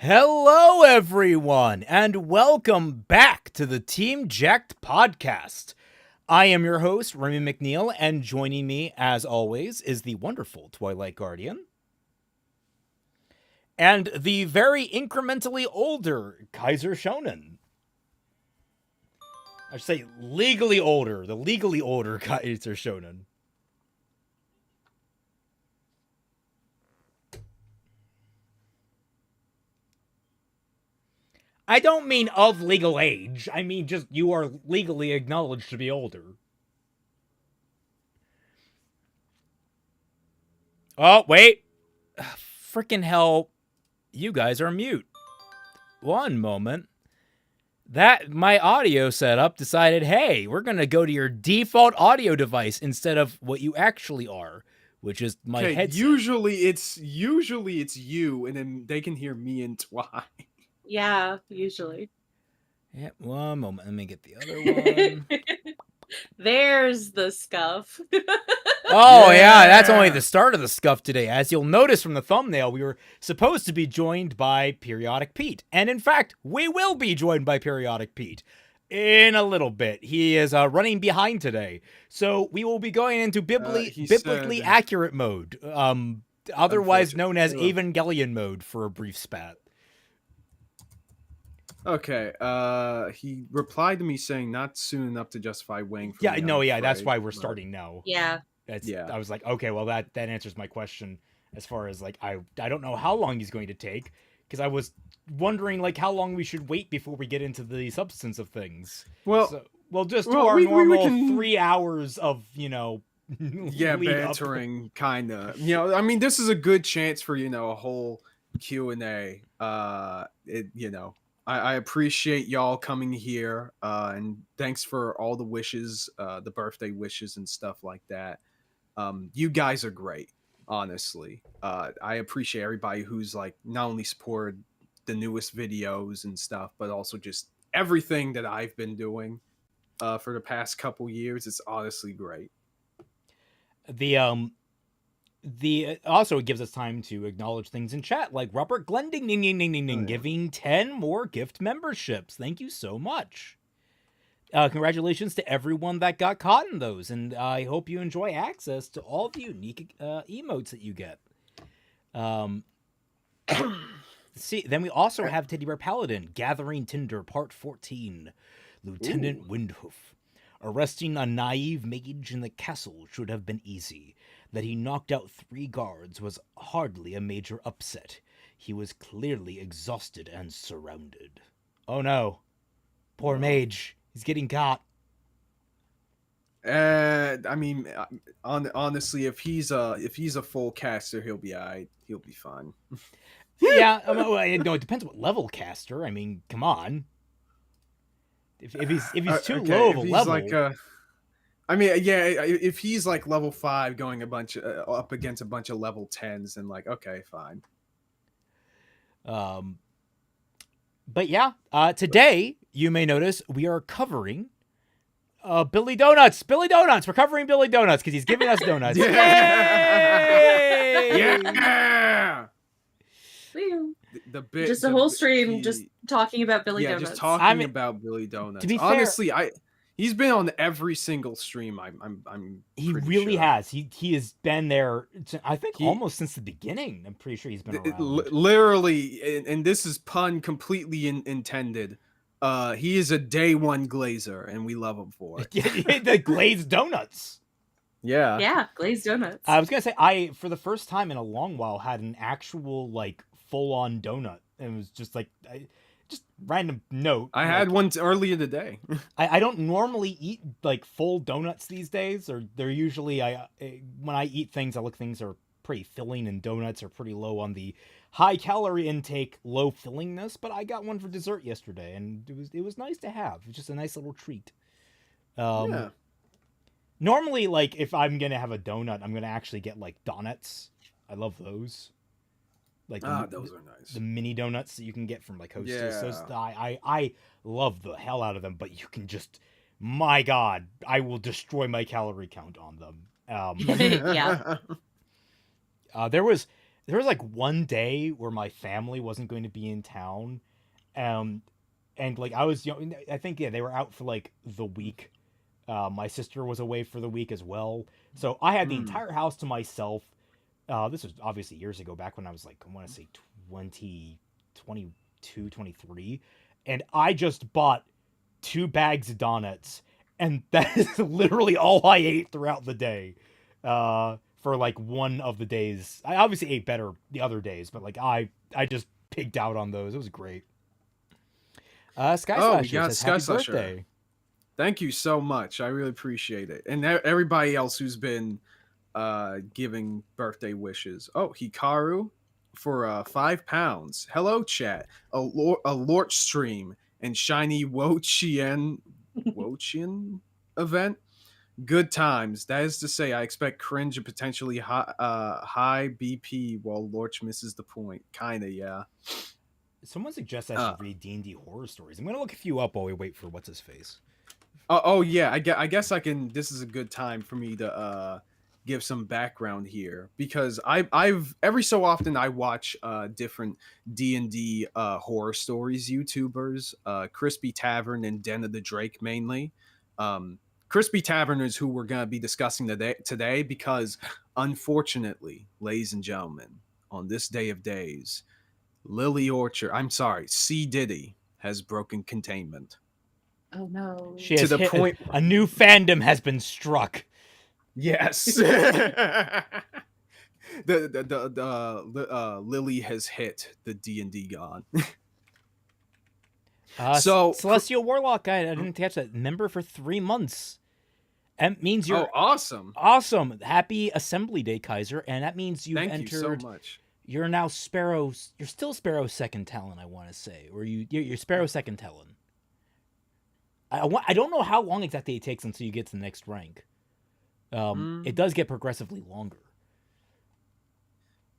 Hello, everyone, and welcome back to the Team JYCT podcast. I am your host, Remy McNeil, and joining me, as always, is the wonderful Twilight Guardian. And the very incrementally older Kaiser Shonen. I should say legally older, the legally older Kaiser Shonen. I don't mean of legal age. I mean just you are legally acknowledged to be older. Oh, wait. Frickin' hell. You guys are mute. One moment. My audio setup decided, hey, we're going to go to your default audio device instead of what you actually are, which is my headset. Usually it's you, and then they can hear me and Twi. Yeah, usually. Yeah, one moment. Let me get the other one. There's the scuff. Oh, yeah, that's only the start of the scuff today. As you'll notice from the thumbnail, we were supposed to be joined by Periodic Pete. And in fact, we will be joined by Periodic Pete in a little bit. He is running behind today. So we will be going into biblically accurate mode, otherwise known as Evangelion mode for a brief spat. Okay, he replied to me saying not soon enough to justify weighing for that's why we're starting now. Yeah. I was like, okay, well that answers my question as far as like I don't know how long he's going to take, because I was wondering like how long we should wait before we get into the substance of things. We'll just do our normal 3 hours of, bantering kind of. I mean, this is a good chance for, a whole Q&A. I appreciate y'all coming here, and thanks for all the wishes, the birthday wishes and stuff like that. You guys are great, honestly. I appreciate everybody who's like not only supported the newest videos and stuff, but also just everything that I've been doing for the past couple years. It's honestly great. Also it gives us time to acknowledge things in chat, like Robert Glending giving 10 more gift memberships. Thank you so much. Congratulations to everyone that got caught in those, and I hope you enjoy access to all the unique emotes that you get. See, then we also have Teddy Bear Paladin, Gathering Tinder, Part 14. Lieutenant Windhoof. Arresting a naive mage in the castle should have been easy. That he knocked out 3 guards was hardly a major upset. He was clearly exhausted and surrounded. Oh no. Poor mage. He's getting caught. I mean, honestly, if he's a full caster, he'll be alright. He'll be fine. Yeah, it depends what level caster. I mean, come on. If he's too low of a level, if he's like level 5 going up against a bunch of level 10s, then like, okay, fine. But yeah, today you may notice we are covering Billy Donuts. Billy Donuts. We're covering Billy Donuts because he's giving us donuts. Yeah. Yeah. Just a whole stream just talking about Billy Donuts. Just talking about Billy Donuts. To be honestly, fair, he's been on every single stream. He really has. He has been there. I think almost since the beginning. I'm pretty sure he's been around. Literally, and this is pun completely intended. He is a day one glazer, and we love him for it. The glazed donuts. Yeah, glazed donuts. I was gonna say, I for the first time in a long while had an actual like full on donut. And it was just like just random note. I had one earlier today. I don't normally eat like full donuts these days, or they're usually when I eat things, I look things are pretty filling, and donuts are pretty low on the high calorie intake, low fillingness. But I got one for dessert yesterday, and it was nice to have. It's just a nice little treat. Yeah. Normally, like if I'm gonna have a donut, I'm gonna actually get like donuts. I love those. Like those are nice. The mini donuts that you can get from like Hostess. Yeah. Those, I love the hell out of them, but you can just, my God, I will destroy my calorie count on them. Yeah. There was there was like one day where my family wasn't going to be in town, um, and like I was, I think they were out for like the week. My sister was away for the week as well, so I had the Mm. entire house to myself. This was obviously years ago, back when I was like, I want to say 20, 22, 23, and I just bought 2 bags of donuts, and that is literally all I ate throughout the day. For like one of the days, I obviously ate better the other days, but like I just pigged out on those. It was great. Sky Oh, we Slasher got says happy Sky Slasher. birthday. Thank you so much. I really appreciate it. And everybody else who's been giving birthday wishes. Oh, Hikaru for £5. Hello, chat. A Lort stream and shiny Wochien event. Good times. That is to say, I expect cringe and potentially high BP while Lorch misses the point. Kinda, yeah. Someone suggests I Uh, should read D&D horror stories. I'm gonna look a few up while we wait for what's his face. oh yeah, I guess I can. This is a good time for me to give some background here because I've every so often I watch different D&D horror stories YouTubers, Crispy Tavern and Den of the Drake mainly. Um, Crispy Tavern is who we're gonna be discussing today because unfortunately, ladies and gentlemen, on this day of days, C Diddy has broken containment Oh no. She to has the hit point. a new fandom has been struck. Yes. Lily has hit the D&D god. So Celestial Warlock guy, I didn't catch that. Member for 3 months. That means you're awesome. awesome. Happy Assembly Day, Kaiser, and that means you've Thank entered. you so much. You're now Sparrow. You're still Sparrow Second Talon, I want to say, or you're Sparrow Second Talon. I don't know how long exactly it takes until you get to the next rank. It does get progressively longer.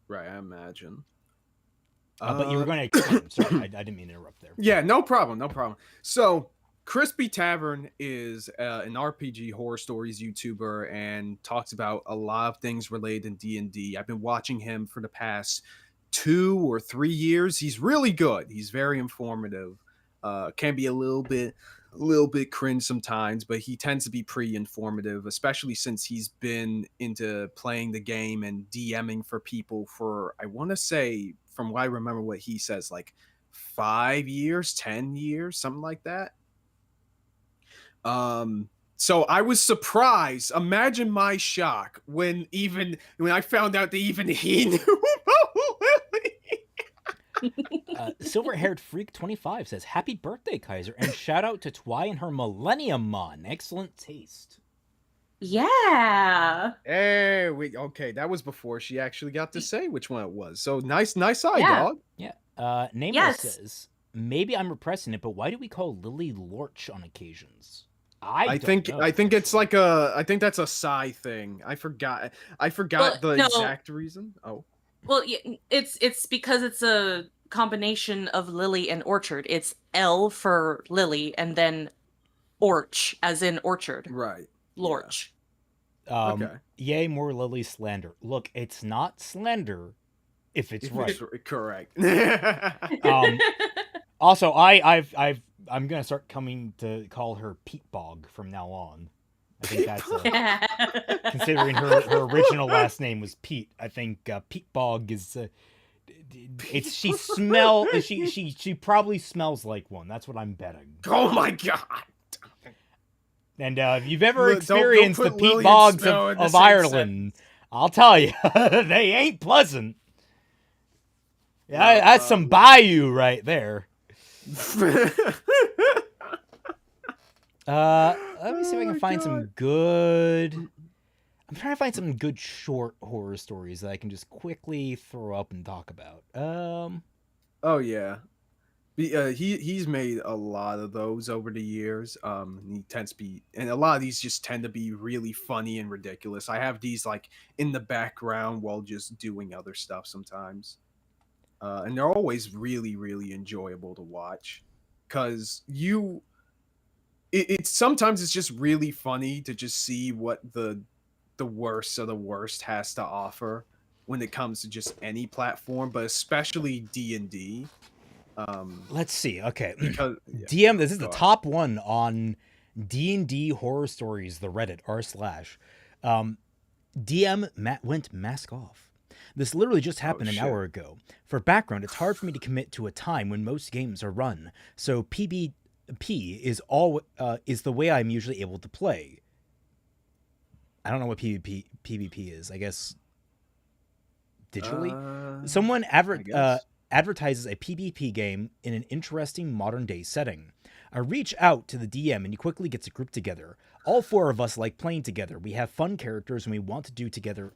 Right, I imagine. But you were going to explain. Sorry, I didn't mean to interrupt there. Yeah, no problem. So, Crispy Tavern is an RPG horror stories YouTuber and talks about a lot of things related in D&D. I've been watching him for the past 2 or 3 years. He's really good. He's very informative. Can be a little bit cringe sometimes, but he tends to be pretty informative, especially since he's been into playing the game and DMing for people for, I want to say, from what I remember what he says, like 5 years, 10 years, something like that. So I was surprised. Imagine my shock when I found out that even he knew about Lily. Silver-haired freak 25 says happy birthday, Kaiser, and shout out to Twy and her Millennium Mon. Excellent taste. Yeah. Hey, okay, that was before she actually got to say which one it was. So nice eye, dog. Yeah. Nameless says, maybe I'm repressing it, but why do we call Lily Lorch on occasions? I think it's like I think that's a Psy thing. I forgot the exact reason. Oh. Well, it's because it's a combination of Lily and Orchard. It's L for Lily and then Orch as in orchard. Right. Lorch. Yeah. Okay. Yay, more Lily slander. Look, it's not slander if it's right. Correct. Also, I'm gonna start coming to call her Peetbog from now on. I think that's considering her original last name was Pete. I think Peetbog is she probably smells like one. That's what I'm betting. Oh my god. And if you've ever experienced the Peetbogs of Ireland, I'll tell you, they ain't pleasant. Yeah, that's some bayou right there. Let me see if I can find some good. I'm trying to find some good short horror stories that I can just quickly throw up and talk about. Oh yeah. He's made a lot of those over the years. He tends to be, and a lot of these just tend to be really funny and ridiculous. I have these like in the background while just doing other stuff sometimes, and they're always really enjoyable to watch, because it's sometimes it's just really funny to just see what the worst of the worst has to offer when it comes to just any platform, but especially D&D. Let's see. Okay. Because DM, this is the top one on D&D horror stories, the Reddit r/. DM went mask off. This literally just happened an hour ago. For background, it's hard for me to commit to a time when most games are run, so PvP is the way I'm usually able to play. I don't know what PvP is. I guess digitally. Someone advertises a PvP game in an interesting modern day setting. I reach out to the DM and he quickly gets a group together. All 4 of us like playing together. We have fun characters and we want to do together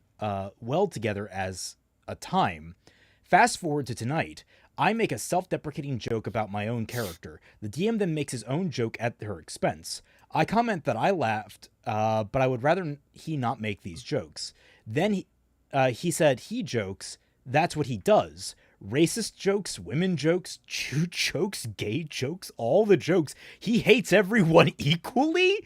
well together as a time. Fast forward to tonight. I make a self-deprecating joke about my own character. The DM then makes his own joke at her expense. I comment that I laughed, but I would rather he not make these jokes. Then he said he jokes. That's what he does. Racist jokes, women jokes, Jew jokes, gay jokes, all the jokes. He hates everyone equally.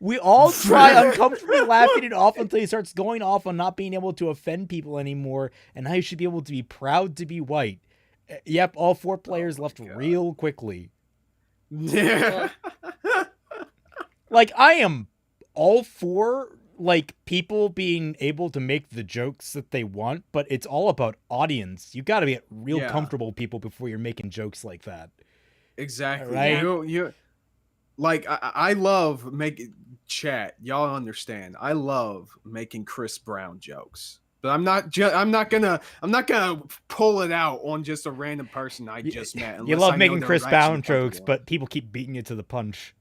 We all try uncomfortably laughing it off until he starts going off on not being able to offend people anymore and how you should be able to be proud to be white. Yep, all 4 players left real quickly. Yeah. Like, I am all for, like, people being able to make the jokes that they want, but it's all about audience. You gotta get real comfortable people before you're making jokes like that. Exactly. Right? You like, I love making chat. Y'all understand. I love making Chris Brown jokes. But I'm not gonna pull it out on just a random person I just met. You love making Chris Brown jokes, but people keep beating you to the punch.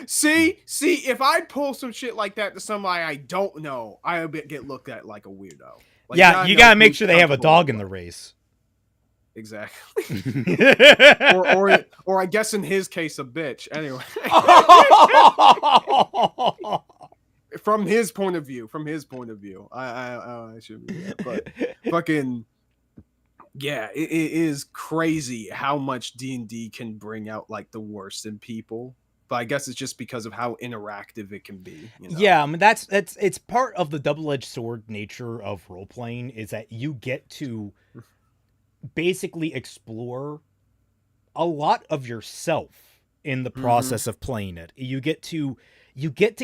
See, if I pull some shit like that to somebody I don't know, I would get looked at like a weirdo. Like, yeah, you gotta make sure they have a dog in the race. Exactly. or I guess in his case, a bitch. Anyway. From his point of view, I should be there. But fucking yeah, it is crazy how much D&D can bring out like the worst in people. But I guess it's just because of how interactive it can be. You know? Yeah, I mean it's part of the double-edged sword nature of role playing is that you get to basically explore a lot of yourself in the process of playing it. You get to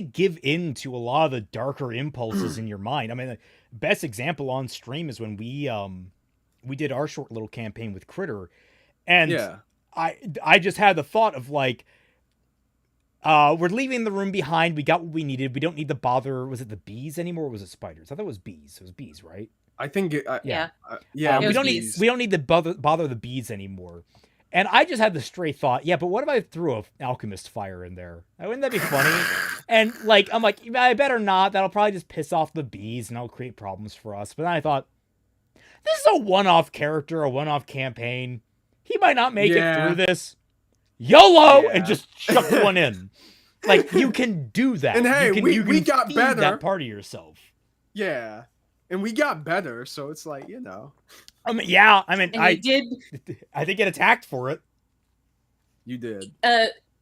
give in to a lot of the darker impulses in your mind. I mean, the best example on stream is when we did our short little campaign with Critter, and I just had the thought of like, we're leaving the room behind. We got what we needed. We don't need to bother. Was it the bees anymore? Or was it spiders? I thought it was bees. It was bees, right? I think it, yeah. We don't need to bother the bees anymore. And I just had the stray thought, yeah, but what if I threw an alchemist fire in there? Wouldn't that be funny? And like, I'm like, I better not. That'll probably just piss off the bees and that'll create problems for us. But then I thought, this is a one-off character, a one-off campaign. He might not make it through this. YOLO! And just chuck one in. Like, you can do that. And hey, we got feed better. That part of yourself. Yeah. And we got better, so it's like, you know. I mean, yeah. I mean, I did. I did get attacked for it. You did.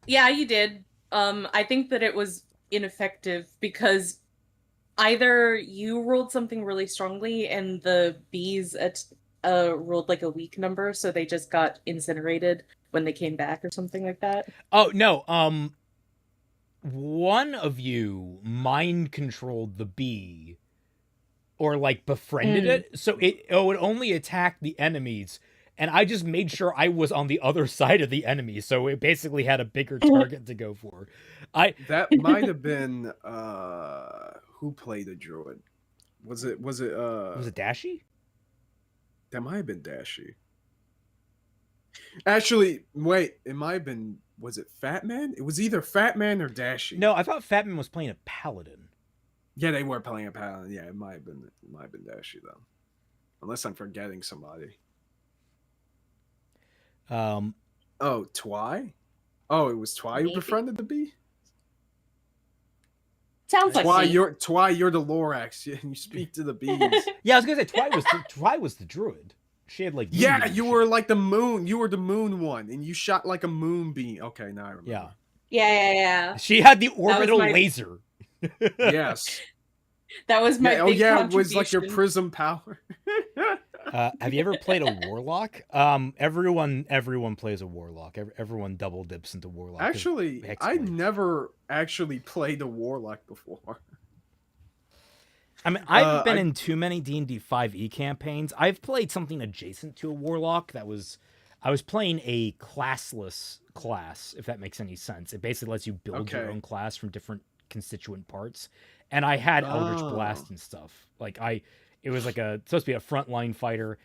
Yeah, you did. I think that it was ineffective because either you rolled something really strongly and the bees rolled like a weak number, so they just got incinerated when they came back or something like that. Oh, no. One of you mind controlled the bee or like befriended it, so it would only attack the enemies, and I just made sure I was on the other side of the enemy, so it basically had a bigger target to go for. That might have been who played a druid? Was it Dashi? That might have been Dashi. Actually, wait, it might have been, was it Fat Man? It was either Fat Man or Dashi. No, I thought Fat Man was playing a paladin. Yeah, they were playing a paladin. Yeah, it might have been Dashi though. Unless I'm forgetting somebody. Oh, Twy? Oh, it was Twy who befriended the bee? Sounds like Twy, you're the Lorax. You speak to the bees. Yeah, I was gonna say Twy was the druid. She had like you were like the moon. You were the moon one, and you shot like a moonbeam. Okay, now I remember. Yeah. Yeah. She had the That was orbital my laser. Yes. that was my Yeah, big it was like your contribution. prism power. Have you ever played a warlock? Everyone plays a warlock. Everyone double dips into warlock. 'cause Actually, I Hexblade. never actually played a warlock before. I mean, I haven't been I- in too many D&D 5e campaigns. I've played something adjacent to a warlock I was playing a classless class, if that makes any sense. It basically lets you build your Okay. own class from different constituent parts. And I had Eldritch Oh. Blast and stuff. It was supposed to be a frontline fighter.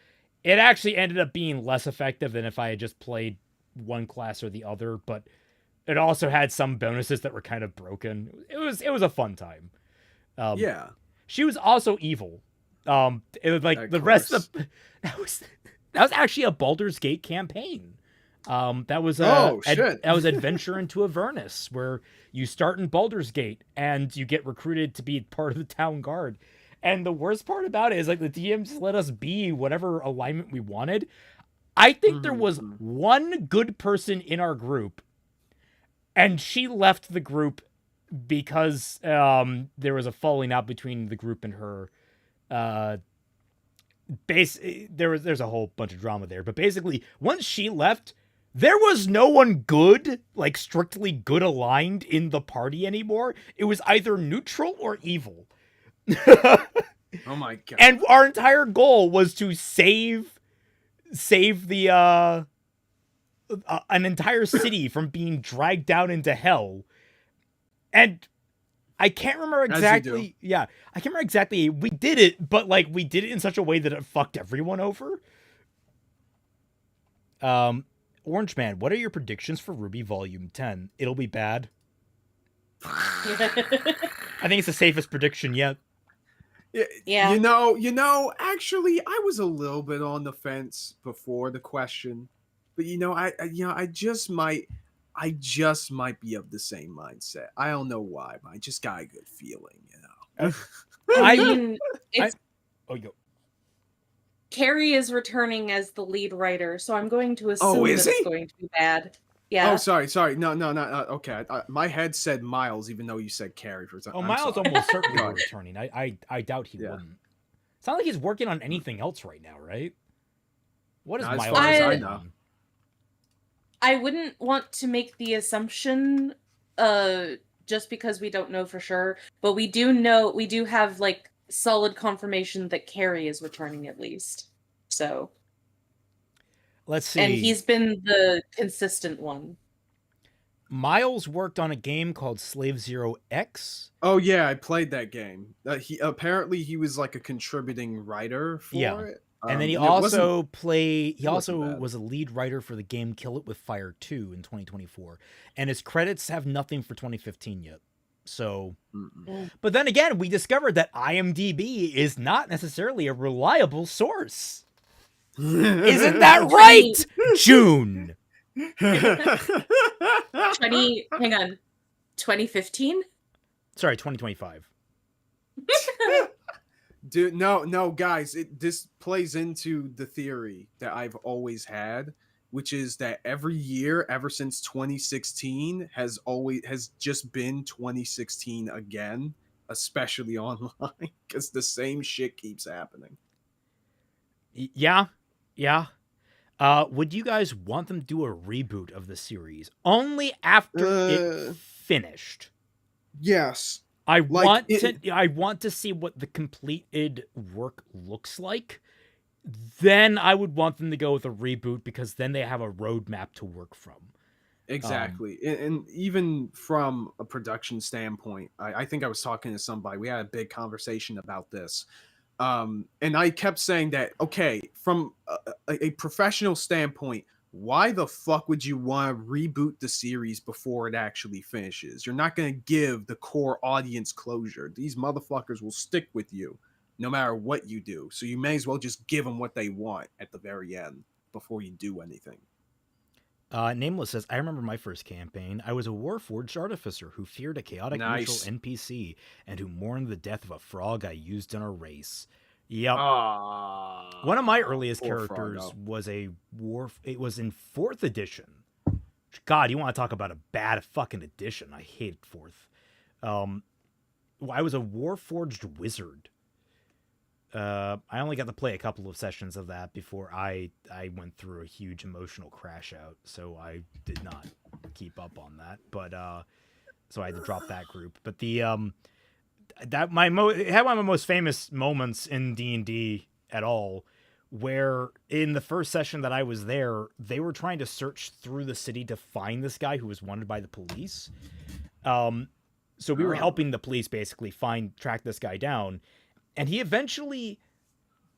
It actually ended up being less effective than if I had just played one class or the other, but it also had some bonuses that were kind of broken. It was a fun time. Yeah. She was also evil. It was like Of the rest course. of that was actually a Baldur's Gate campaign. That was shit. that was Adventure into Avernus, where you start in Baldur's Gate and you get recruited to be part of the town guard. And the worst part about it is like the DM just let us be whatever alignment we wanted. I think there was one good person in our group, and she left the group because there was a falling out between the group and her. There's a whole bunch of drama there, but basically once she left, there was no one good, like strictly good aligned in the party anymore. It was either neutral or evil. Oh my god. And our entire goal was to save the an entire city from being dragged down into hell. And I can't remember exactly. Yeah, I can't remember exactly. We did it, but like we did it in such a way that it fucked everyone over. Orange Man, what are your predictions for RWBY Volume 10? It'll be bad. I think it's the safest prediction yet. Yeah. You know, actually, I was a little bit on the fence before the question, but I just might be of the same mindset. I don't know why, but I just got a good feeling, I mean, it's Oh, you go. Carrie is returning as the lead writer, so I'm going to assume Oh, that is it's he? going to be bad. Yeah. Oh, sorry. No. Okay, my head said Miles, even though you said Carrie for something. Oh, Miles sorry. almost certainly will returning. I doubt he Yeah. wouldn't. It's not like he's working on anything else right now, right? What is Not as Miles far as I working know. on? I wouldn't want to make the assumption just because we don't know for sure, but we do have like solid confirmation that Carrie is returning at least. So Let's see. and he's been the consistent one. Miles worked on a game called Slave Zero X. Oh yeah, I played that game. He was like a contributing writer for it. And then he it also bad. was a lead writer for the game Kill It With Fire 2 in 2024. And his credits have nothing for 2015 yet. So, but then again, we discovered that IMDb is not necessarily a reliable source. Isn't that right, June? 2015? Sorry, 2025. Dude, no, guys, this plays into the theory that I've always had, which is that every year ever since 2016 has just been 2016 again, especially online, because the same shit keeps happening. Yeah. Would you guys want them to do a reboot of the series only after it finished? Yes. I want to see what the completed work looks like. Then I would want them to go with a reboot because then they have a roadmap to work from. Exactly. And even from a production standpoint, I think I was talking to somebody. We had a big conversation about this. And I kept saying that, okay, from a professional standpoint, why the fuck would you want to reboot the series before it actually finishes? You're not going to give the core audience closure. These motherfuckers will stick with you no matter what you do. So you may as well just give them what they want at the very end before you do anything. Nameless says, I remember my first campaign. I was a Warforged artificer who feared a chaotic neutral NPC and who mourned the death of a frog I used in a race. Yep. One of my earliest characters was it was in 4th edition. God, you want to talk about a bad fucking edition? I hate fourth. I was a Warforged wizard. I only got to play a couple of sessions of that before I went through a huge emotional crash out, so I did not keep up on that. But so I had to drop that group. But the it had one of my most famous moments in D&D at all, where in the first session that I was there, they were trying to search through the city to find this guy who was wanted by the police. So we were helping the police basically track this guy down, and he eventually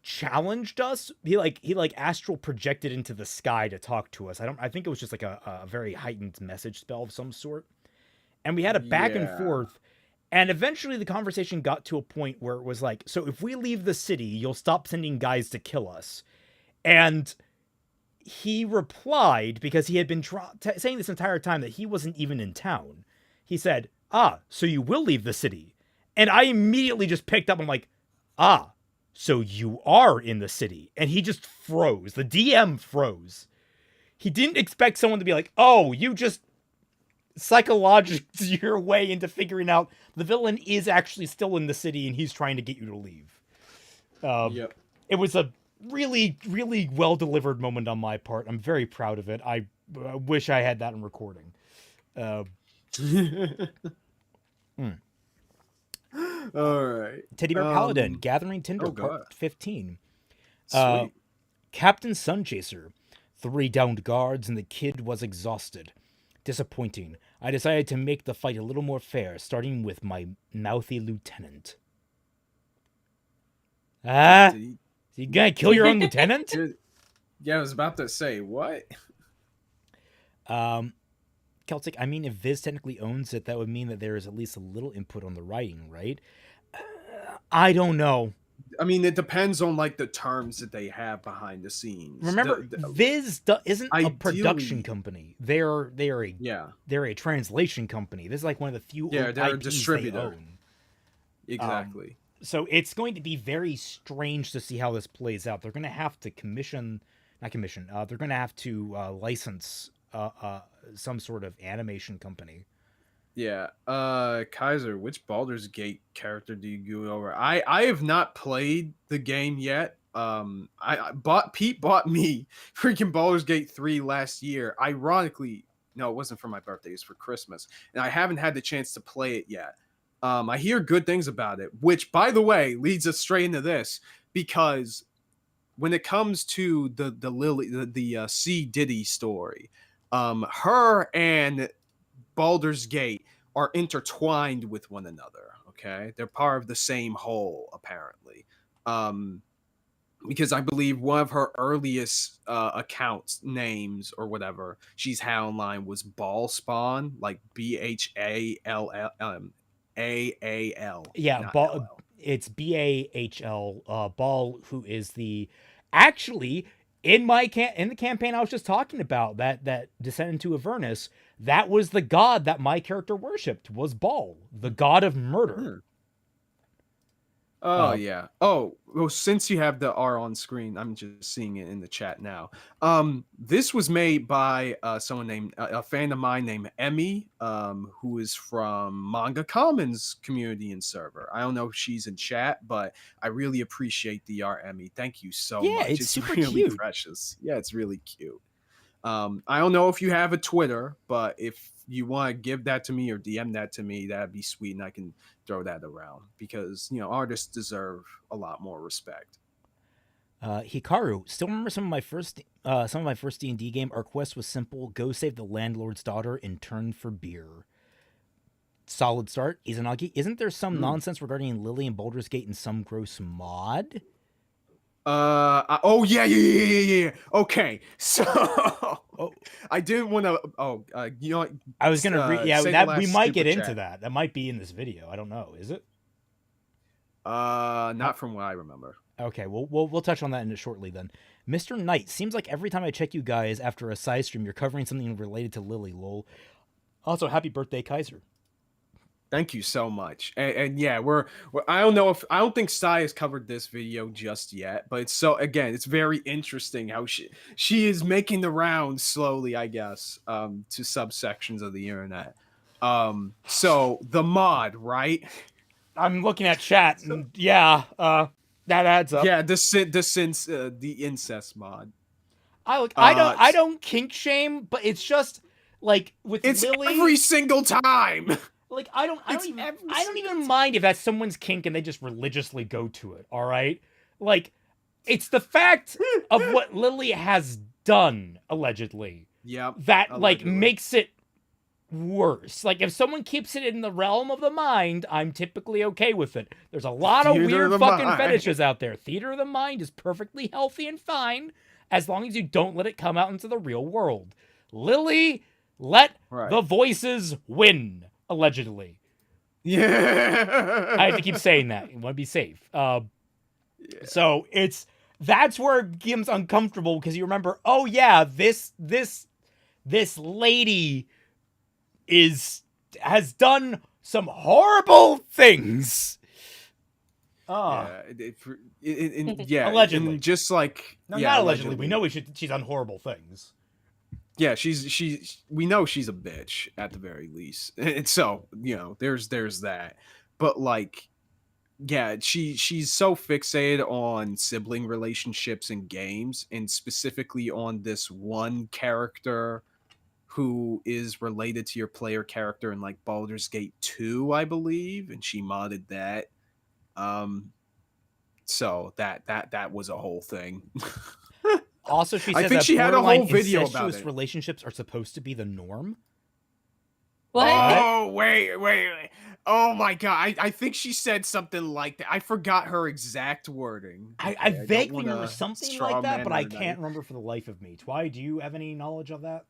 challenged us. He astral projected into the sky to talk to us. I think it was just like a very heightened message spell of some sort. And we had a back and forth, and eventually the conversation got to a point where it was like, so if we leave the city, you'll stop sending guys to kill us. And he replied, because he had been saying this entire time that he wasn't even in town. He said, so you will leave the city. And I immediately just picked up. I'm like, so you are in the city. And he just froze. The DM froze. He didn't expect someone to be like, oh, you just psychologically your way into figuring out the villain is actually still in the city and he's trying to get you to leave. Yep. It was a really, really well-delivered moment on my part. I'm very proud of it. I wish I had that in recording. All right. Teddy Bear Paladin, Gathering Tinder, God. Part 15. Sweet. Captain Sunchaser. 3 downed guards and the kid was exhausted. Disappointing. I decided to make the fight a little more fair, starting with my mouthy lieutenant. You gonna kill your own lieutenant? Yeah, I was about to say, what? Celtic, I mean, if Viz technically owns it, that would mean that there is at least a little input on the writing, right? I don't know. I mean, it depends on like the terms that they have behind the scenes. Remember, Viz isn't a production company. They're a translation company. This is like one of the few they're a IPs distributor. They own. Exactly. So it's going to be very strange to see how this plays out. They're going to have to they're going to have to license some sort of animation company. Yeah. Kaiser, which Baldur's Gate character do you go over? I have not played the game yet. Pete bought me freaking Baldur's Gate 3 last year. Ironically, no, it wasn't for my birthday, it was for Christmas. And I haven't had the chance to play it yet. I hear good things about it, which, by the way, leads us straight into this, because when it comes to the C Diddy story, her and Baldur's Gate are intertwined with one another. Okay, they're part of the same whole, apparently. Because I believe one of her earliest accounts names or whatever she's had online was Ball Spawn, like BHALL. Yeah, Ball. It's BAHL. Ball, who is actually in the campaign I was just talking about that descended into Avernus. That was the god that my character worshipped, was Ball, the god of murder. Oh, yeah. Oh, well, since you have the R on screen, I'm just seeing it in the chat now. This was made by someone named a fan of mine named Emmy, who is from Manga Commons community and server. I don't know if she's in chat, but I really appreciate the art, Emmy. Thank you so much. It's super really cute. Precious. Yeah, it's really cute. I don't know if you have a Twitter, but if you want to give that to me or DM that to me, that'd be sweet, and I can throw that around, because artists deserve a lot more respect. Hikaru, still remember some of my first D&D game. Our quest was simple: go save the landlord's daughter in turn for beer. Solid start. Izanagi, isn't there some nonsense regarding Lily and Baldur's Gate in some gross mod? Yeah. Okay, so I didn't want to. I was gonna read. Yeah, that we might get into that. That might be in this video. I don't know. Is it? Not from what I remember. Okay, we'll touch on that shortly then. Mr. Knight, seems like every time I check you guys after a side stream, you're covering something related to Lily. Lol. Also, happy birthday, Kaiser. Thank you so much. And yeah, I don't think Sai has covered this video just yet, but it's very interesting how she is making the rounds slowly, I guess, to subsections of the internet. So the mod, right? I'm looking at chat, and yeah, that adds up. Yeah, the incest mod. I don't kink shame, but it's just like with It's Lily. every single time. Like I don't even mind if that's someone's kink and they just religiously go to it. All right, like it's the fact of what Lily has done allegedly. Yep. That like makes it worse. Like if someone keeps it in the realm of the mind, I'm typically okay with it. There's a lot of weird fucking fetishes out there. Theater of the mind is perfectly healthy and fine as long as you don't let it come out into the real world. Lily, let the voices win. Allegedly. Yeah. I have to keep saying that. You want to be safe. So that's where it becomes uncomfortable because you remember, oh yeah, this lady has done some horrible things. Yeah, allegedly. And just like no, not allegedly. We know she's done horrible things. Yeah, we know she's a bitch at the very least. And so, there's that. But like, yeah, she's so fixated on sibling relationships in games, and specifically on this one character who is related to your player character in like Baldur's Gate 2, I believe, and she modded that. So that was a whole thing. Also, she says I think she had a whole video about it. Relationships are supposed to be the norm. What? Oh, wait. Oh my god. I think she said something like that. I forgot her exact wording. I vaguely remember something like that, but I can't remember for the life of me. Twy, do you have any knowledge of that?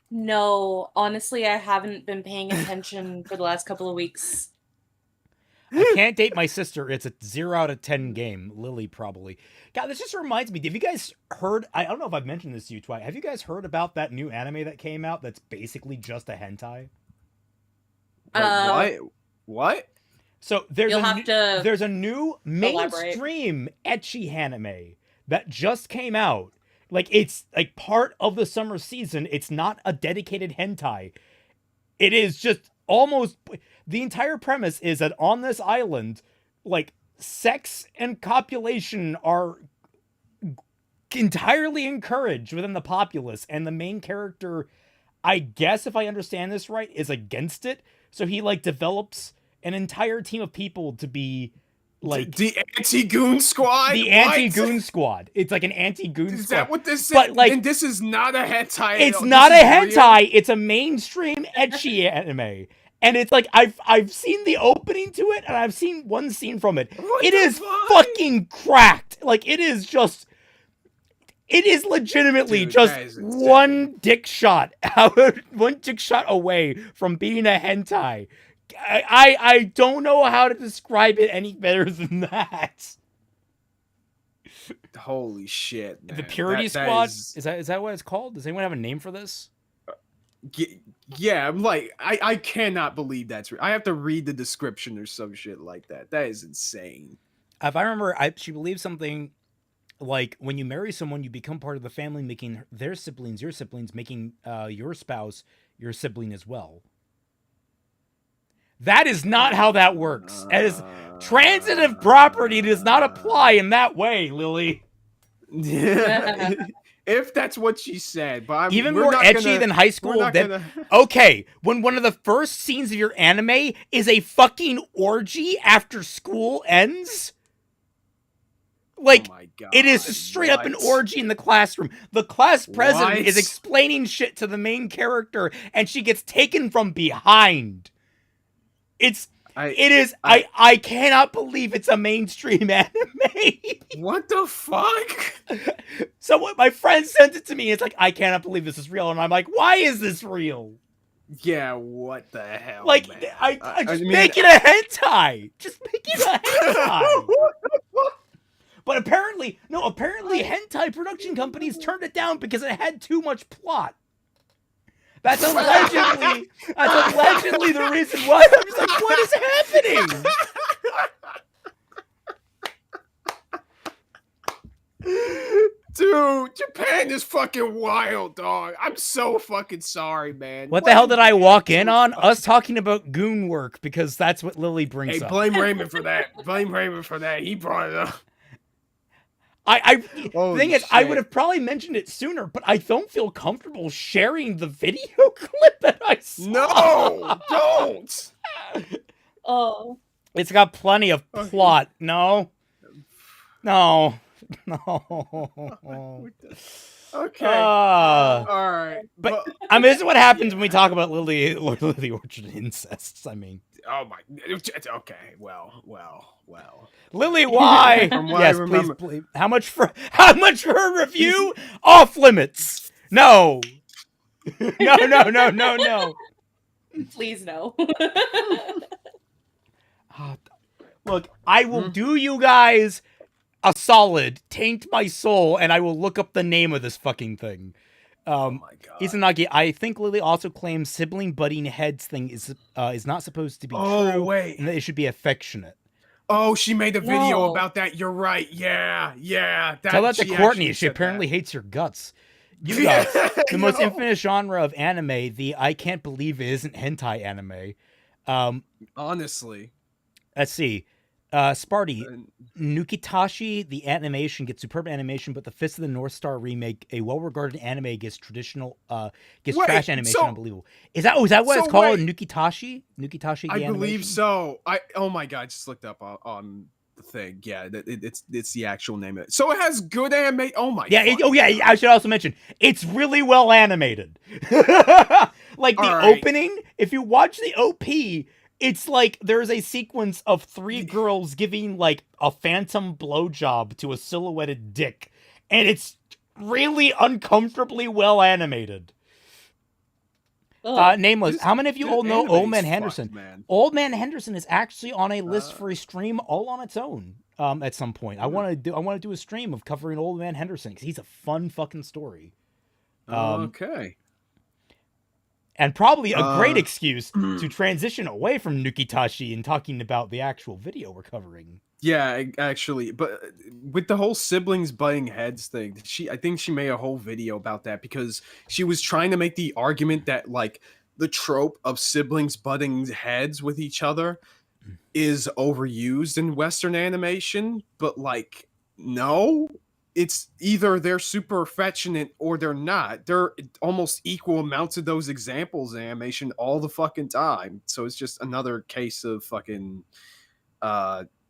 No, honestly, I haven't been paying attention for the last couple of weeks. I can't date my sister. It's a 0 out of 10 game. Lily, probably. God, this just reminds me. Have you guys heard? I don't know if I've mentioned this to you, Twy. Have you guys heard about that new anime that came out that's basically just a hentai? What? So there's a new mainstream ecchi anime that just came out. Like it's like part of the summer season. It's not a dedicated hentai. It is just almost the entire premise is that on this island, like sex and copulation are entirely encouraged within the populace, and the main character, I guess if I understand this right, is against it. So he like develops an entire team of people to be like the anti-goon squad. The anti-goon squad. It's like an anti-goon squad. Is that what this is? But like, and this is not a hentai. It's not a hentai. Real? It's a mainstream ecchi anime. And it's like I've seen the opening to it, and I've seen one scene from it. It is fucking cracked. Like it is legitimately just one dick shot away from being a hentai. I don't know how to describe it any better than that. Holy shit, man. The Purity Squad? Is that what it's called? Does anyone have a name for this? Yeah, I'm like, I cannot believe that's real. I have to read the description or some shit like that. That is insane. If I remember, she believes something like when you marry someone, you become part of the family, making their siblings your siblings, making your spouse your sibling as well. That is not how that works. As transitive property does not apply in that way, Lily. If that's what she said, but even more ecchi than high school. Okay, when one of the first scenes of your anime is a fucking orgy after school ends, like it is straight up an orgy in the classroom. The class president is explaining shit to the main character, and she gets taken from behind. I cannot believe it's a mainstream anime. What the fuck? So my friend sent it to me. It's like, I cannot believe this is real. And I'm like, why is this real? Yeah, what the hell? Like, man? I just make it a hentai. Just make it a hentai. But apparently hentai production companies turned it down because it had too much plot. That's allegedly the reason why. I'm just like, what is happening? Dude, Japan is fucking wild, dog. I'm so fucking sorry, man. What the hell did I walk in on? Us talking about goon work, because that's what Lily brings Hey, up. blame Raymond for that. Blame Raymond for that. He brought it up. The thing is, I would have probably mentioned it sooner, but I don't feel comfortable sharing the video clip that I saw. No, don't. Oh. It's got plenty of plot. No. Okay. All right. But I mean, this is what happens when we talk about Lily Orchard incests. I mean, oh my. Okay. Well. Lily, why? From what Yes, I remember. please. How much for her review? Off limits. No. No. Please no. Look, I will do you guys a solid, taint my soul, and I will look up the name of this fucking thing. Oh my god. Izanagi, I think Lily also claims sibling butting heads thing is not supposed to be true. Wait. And that it should be affectionate. Oh, she made a video about that. You're right. Yeah. Tell that to Courtney. She apparently hates your guts. You guys, the most infamous genre of anime, the I can't believe it isn't hentai anime. Honestly. Let's see. Sparty, Nukitashi, the animation gets superb animation, but the Fist of the North Star remake, a well-regarded anime, gets trash animation unbelievable. Is that what it's called? Nukitashi? Nukitashi the I animation? believe so. Oh my god, I just looked up on the thing. Yeah, it's the actual name of it. So it has good anime. Oh my god. I should also mention, it's really well animated. Like the opening, if you watch the OP, it's like there's a sequence of 3 girls giving like a phantom blowjob to a silhouetted dick, and it's really uncomfortably well animated. Nameless. How many of you all know Old Man Henderson? Old Man Henderson is actually on a list for a stream all on its own. At some point, I want to do a stream of covering Old Man Henderson because he's a fun fucking story. Okay. And probably a great excuse to transition away from Nukitashi and talking about the actual video we're covering. Yeah, actually, but with the whole siblings butting heads thing, I think she made a whole video about that because she was trying to make the argument that like the trope of siblings butting heads with each other is overused in Western animation, but like no. It's either they're super affectionate or they're not. They're almost equal amounts of those examples in animation all the fucking time. So it's just another case of fucking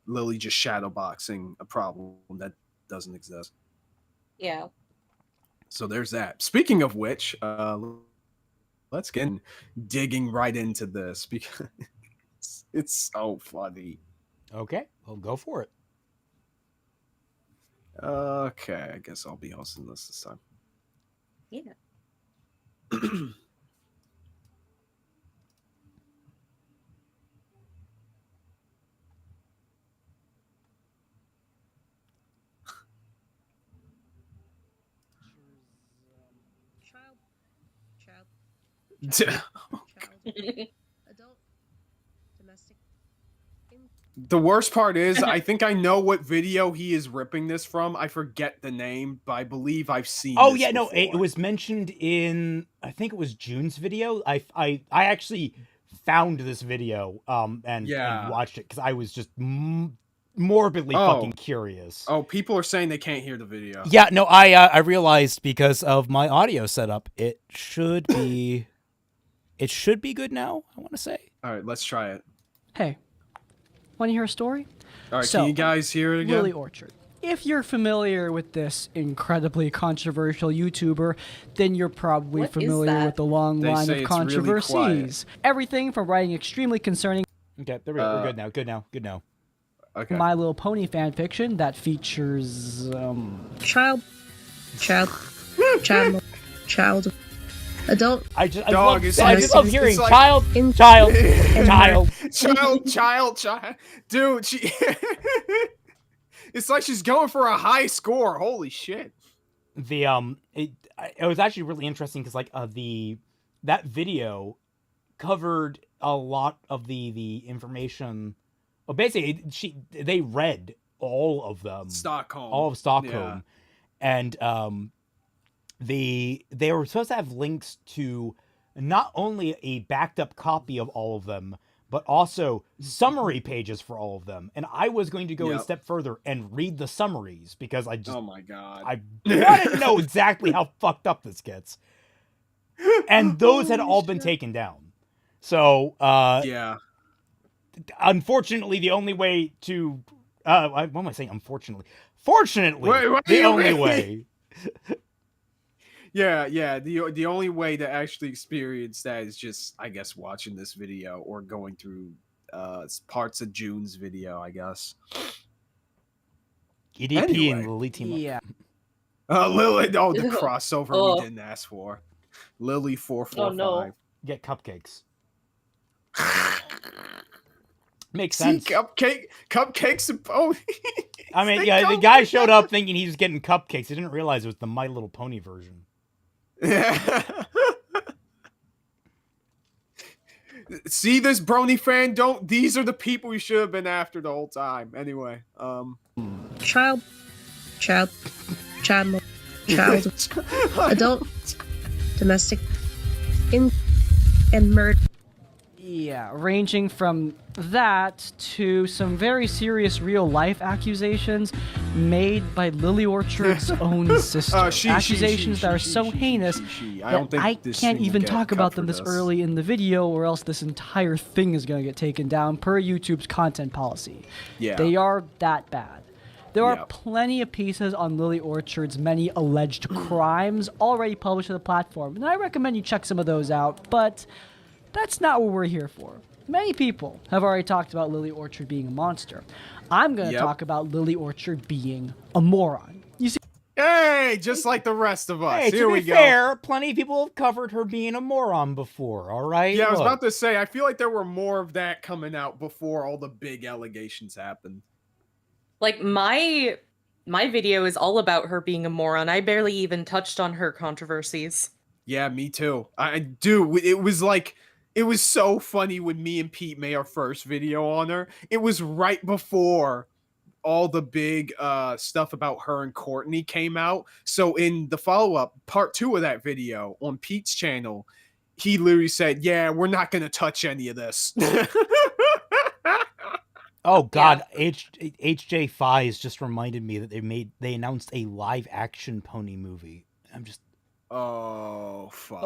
Lily just shadowboxing a problem that doesn't exist. Yeah. So there's that. Speaking of which, let's get digging right into this because it's so funny. Okay, well, go for it. Okay, I guess I'll be hosting this time. Yeah. Adult, domestic. The worst part is, I think I know what video he is ripping this from. I forget the name, but I believe I've seen. Oh this yeah, before. no, it was mentioned in I think it was June's video. I actually found this video and watched it because I was just morbidly fucking curious. Oh, people are saying they can't hear the video. Yeah, no, I realized because of my audio setup, it should be good now. I want to say. All right, let's try it. Hey. Want to hear a story? All right, can you guys hear it again? Lily Orchard. If you're familiar with this incredibly controversial YouTuber, then you're probably familiar with the long line of controversies. Really everything from writing extremely concerning. Okay, there we go. We're good now. Good now. Okay. My Little Pony fanfiction that features child, adult. I just love hearing child. Dude, she. It's like she's going for a high score. Holy shit. It was actually really interesting because like the that video covered a lot of the information. Well, basically, they read all of them, all of Stockholm, and they were supposed to have links to not only a backed up copy of all of them, but also summary pages for all of them. And I was going to go a step further and read the summaries because I just, oh my God, I wanted to know exactly how fucked up this gets. And those had all been taken down. So, unfortunately, the only way to, what am I saying? Unfortunately, fortunately, the only way. Yeah. The only way to actually experience that is just, I guess, watching this video or going through parts of June's video, I guess. EDP and Lily team up. Yeah. Lily, the crossover we didn't ask for. Lily 445. Oh, no. Get cupcakes. Makes sense. Cupcakes and pony. I mean, yeah, the guy showed up thinking he was getting cupcakes. He didn't realize it was the My Little Pony version. Yeah. See this Brony fan? These are the people we should have been after the whole time. Anyway, child, adult, domestic, and murder. Yeah, ranging from that to some very serious real-life accusations made by Lily Orchard's own sister. Accusations that are so heinous that I can't even talk about them this early in the video, or else this entire thing is going to get taken down per YouTube's content policy. Yeah. They are that bad. There are plenty of pieces on Lily Orchard's many alleged crimes already published on the platform, and I recommend you check some of those out, but that's not what we're here for. Many people have already talked about Lily Orchard being a monster. I'm going to talk about Lily Orchard being a moron. You see? Hey, just like the rest of us. Hey, Here to we be go. fair, plenty of people have covered her being a moron before, all right? Yeah, I was about to say, I feel like there were more of that coming out before all the big allegations happened. Like, my video is all about her being a moron. I barely even touched on her controversies. Yeah, me too. I do. It was so funny when me and Pete made our first video on her. It was right before all the big stuff about her and Courtney came out. So in the follow-up, part 2 of that video on Pete's channel, he literally said, yeah, we're not going to touch any of this. Oh God, HJ Fies just reminded me that they announced a live action pony movie. I'm just, oh fuck.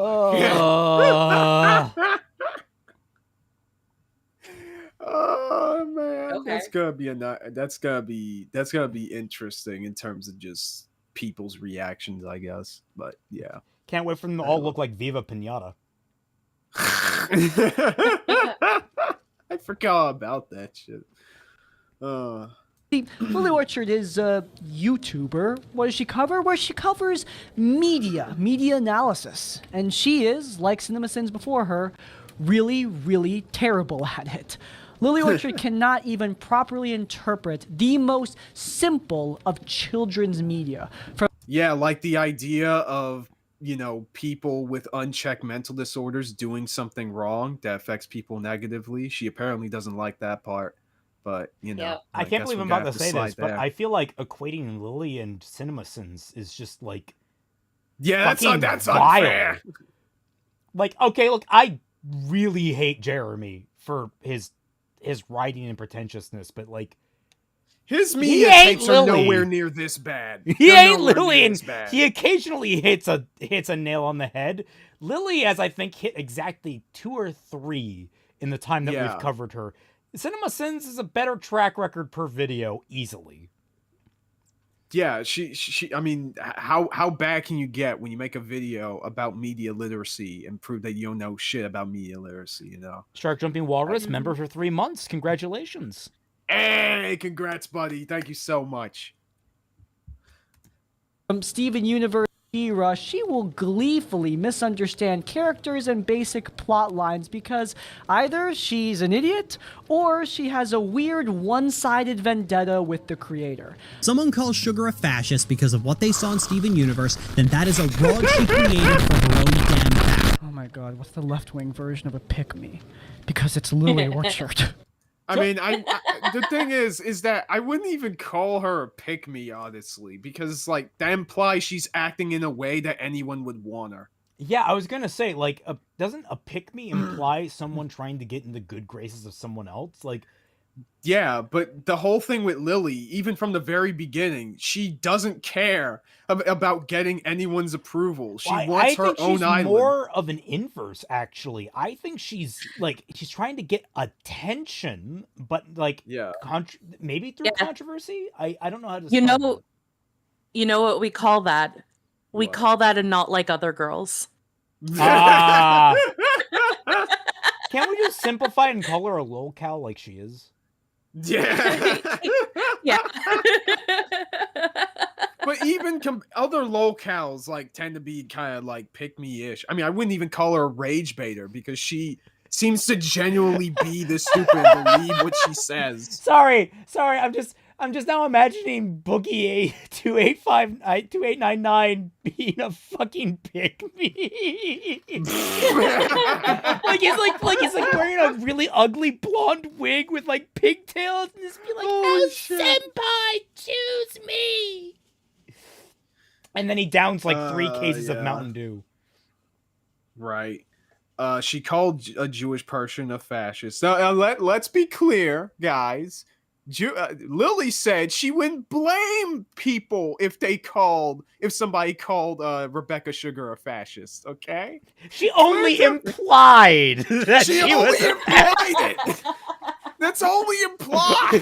Oh man, Okay. that's gonna be interesting in terms of just people's reactions, I guess. But yeah, can't wait for them to all look like Viva Pinata. I forgot about that shit. See, Lily Orchard is a YouTuber. What does she cover? Well, she covers media analysis. And she is, like CinemaSins before her, really, really terrible at it. Lily Orchard cannot even properly interpret the most simple of children's media. Yeah, like the idea of, people with unchecked mental disorders doing something wrong that affects people negatively. She apparently doesn't like that part. But, I can't believe I'm about to say this, but I feel like equating Lily and CinemaSins is just like, yeah, that's wild. Unfair. Like, okay, look, I really hate Jeremy for his writing and pretentiousness, but like, his media takes are nowhere near this bad. He ain't Lily, and he occasionally hits a nail on the head. Lily has, I think, hit exactly 2 or 3 in the time that we've covered her. CinemaSins is a better track record per video, easily. Yeah, she I mean, how bad can you get when you make a video about media literacy and prove that you don't know shit about media literacy, Shark Jumping Walrus, member for 3 months. Congratulations. Hey, congrats, buddy. Thank you so much. From Steven Universe era, she will gleefully misunderstand characters and basic plot lines because either she's an idiot or she has a weird one-sided vendetta with the creator. Someone calls Sugar a fascist because of what they saw in Steven Universe, then that is a rod she created for her own damn back. Oh my god, what's the left-wing version of a pick-me? Because it's Lily Orchard. I mean, I the thing is that I wouldn't even call her a pick-me, honestly, because like that implies she's acting in a way that anyone would want her. Yeah, I was gonna say, like, doesn't a pick-me imply someone trying to get in the good graces of someone else? Like, yeah, but the whole thing with Lily, even from the very beginning, she doesn't care about getting anyone's approval. She wants her own island. More of an inverse, actually. I think she's trying to get attention, but like, maybe through controversy. I don't know how to. You know what we call that? We call that a not like other girls. Can't we just simplify and call her a lolcow like she is? Yeah. Yeah. But even other lolcows like tend to be kind of like pick-me-ish. I mean, I wouldn't even call her a rage baiter because she seems to genuinely be this stupid and believe what she says. Sorry. I'm just now imagining Boogie 2899 being a fucking pick-me. he's wearing a really ugly blonde wig with like pigtails and just be like, "Oh, senpai, choose me." And then he downs like 3 cases of Mountain Dew. Right. She called a Jewish person a fascist. Now, let's be clear, guys. Lily said she wouldn't blame people if somebody called Rebecca Sugar a fascist. Okay, she only implied that she was implied it. That's only implied.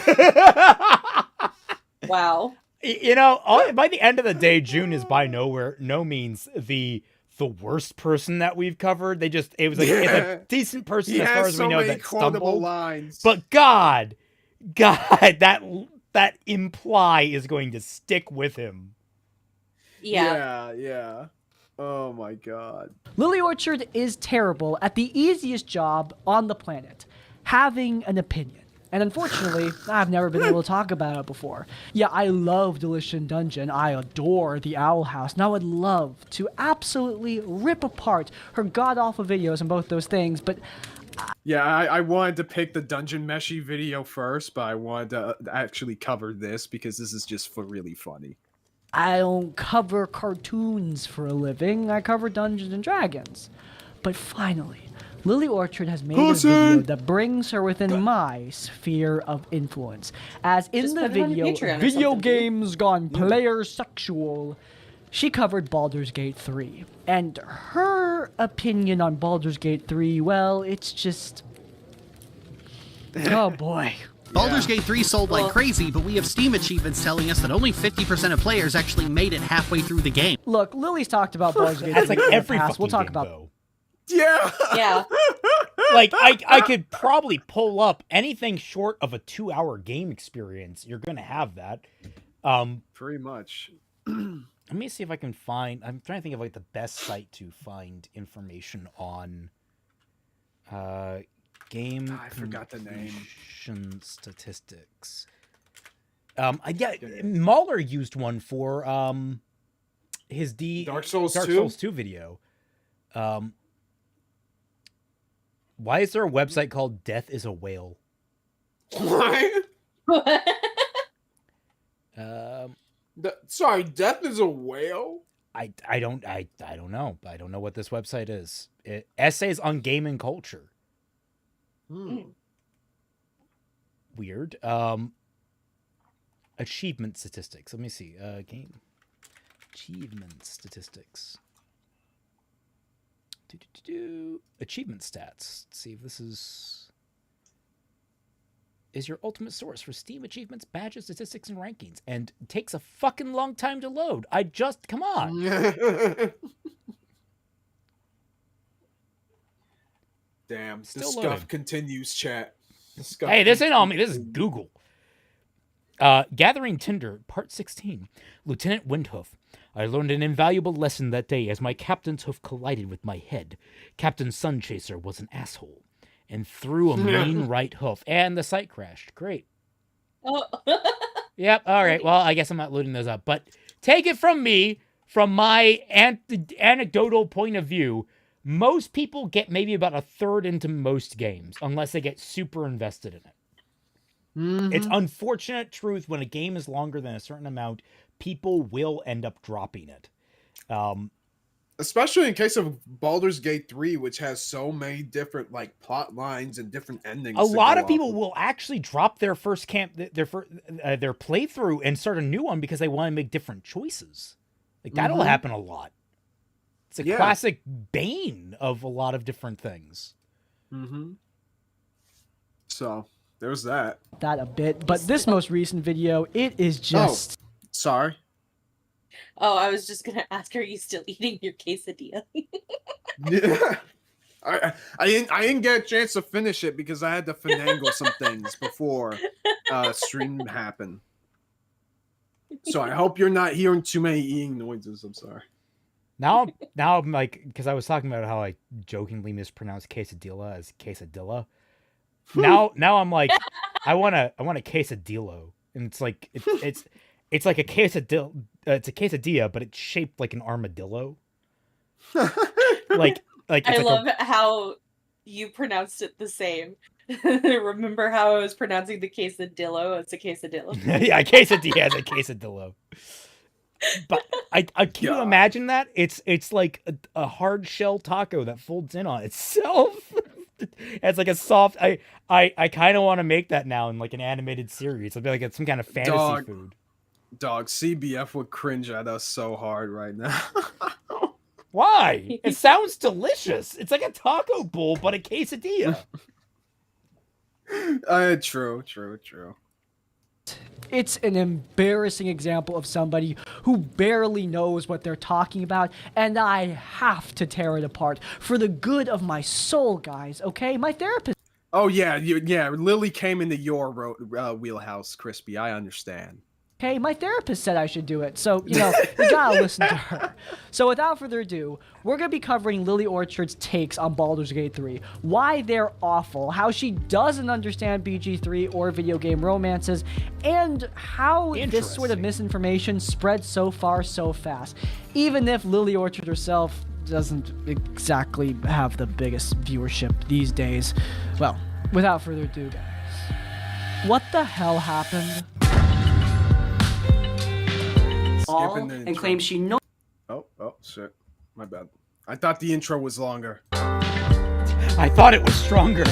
Wow. You know, by the end of the day, June is by no means the worst person that we've covered. It was like it's a decent person as far as we know that stumbled. Lines. But God, that imply is going to stick with him. Yeah. Oh my God. Lily Orchard is terrible at the easiest job on the planet, having an opinion. And unfortunately, I've never been able to talk about it before. Yeah, I love Delition Dungeon. I adore the Owl House. And I would love to absolutely rip apart her god-awful videos and both those things, but... Yeah, I wanted to pick the Dungeon Meshy video first, but I wanted to actually cover this because this is just really funny. I don't cover cartoons for a living. I cover Dungeons and Dragons. But finally, Lily Orchard has made a video that brings her within my sphere of influence. As in the video, Video Games Gone Player Sexual, she covered Baldur's Gate 3. And her opinion on Baldur's Gate 3, well, it's just... oh boy. Baldur's Gate 3 sold like crazy, but we have Steam achievements telling us that only 50% of players actually made it halfway through the game. Look, Lily's talked about Baldur's Gate 3. That's like every fucking We'll talk game, about... though. Yeah. Like, I could probably pull up anything short of a 2-hour game experience. You're going to have that. Pretty much. Let me see if I can find... I'm trying to think of like the best site to find information on game I forgot the name. Statistics. Mahler used one for his Dark Souls 2 video. Why is there a website called Death is a Whale? What? Sorry, Death is a Whale? I don't know. I don't know what this website is. Essays on Game and Culture. Weird. Achievement statistics. Let me see. Game achievement statistics. Achievement stats. Let's see if this is your ultimate source for Steam achievements, badges, statistics, and rankings. And it takes a fucking long time to load. Come on. Damn. Still the loading. scuff continues, chat. Hey, this ain't on me. This is Google. Gathering Tinder, Part 16. Lieutenant Windhoof. I learned an invaluable lesson that day as my captain's hoof collided with my head. Captain Sunchaser was an asshole and threw a mean right hoof, and the site crashed. Great. Oh. Yep, all right. Well, I guess I'm not loading those up. But take it from me, from my anecdotal point of view, most people get maybe about a third into most games, unless they get super invested in it. It's unfortunate truth when a game is longer than a certain amount, people will end up dropping it. Especially in case of Baldur's Gate 3, which has so many different like plot lines and different endings. A lot of people will actually drop their first their playthrough and start a new one because they want to make different choices. Like that'll happen a lot. It's a classic bane of a lot of different things. So there's that. That a bit, but this most recent video, it is just. Oh, sorry. Oh, I was just gonna ask, are you still eating your quesadilla? Yeah. I didn't get a chance to finish it because I had to finagle some things before stream happened. So I hope you're not hearing too many eating noises. I'm sorry. Now I'm like, because I was talking about how I jokingly mispronounced quesadilla as quesadilla. Now I'm like, I want a quesadillo, and it's like it's like a quesadilla. It's a quesadilla, but it's shaped like an armadillo. like I love how you pronounced it the same. Remember how I was pronouncing the quesadillo? It's a quesadillo. Yeah, quesadilla is a quesadillo. But I can you imagine that? It's like a hard shell taco that folds in on itself. It's like a soft. I kind of want to make that now in like an animated series. It'd be like it's some kind of fantasy food. Dog, CBF would cringe at us so hard right now. Why? It sounds delicious. It's like a taco bowl, but a quesadilla. True. It's an embarrassing example of somebody who barely knows what they're talking about, and I have to tear it apart for the good of my soul, guys, okay? My therapist... Oh, yeah, Lily came into your wheelhouse, Crispy, I understand. Okay, my therapist said I should do it, so, you gotta listen to her. So without further ado, we're gonna be covering Lily Orchard's takes on Baldur's Gate 3, why they're awful, how she doesn't understand BG3 or video game romances, and how this sort of misinformation spreads so far so fast, even if Lily Orchard herself doesn't exactly have the biggest viewership these days. Well, without further ado, guys, what the hell happened? And claims she knows. Oh, shit. My bad. I thought the intro was longer. I thought it was stronger.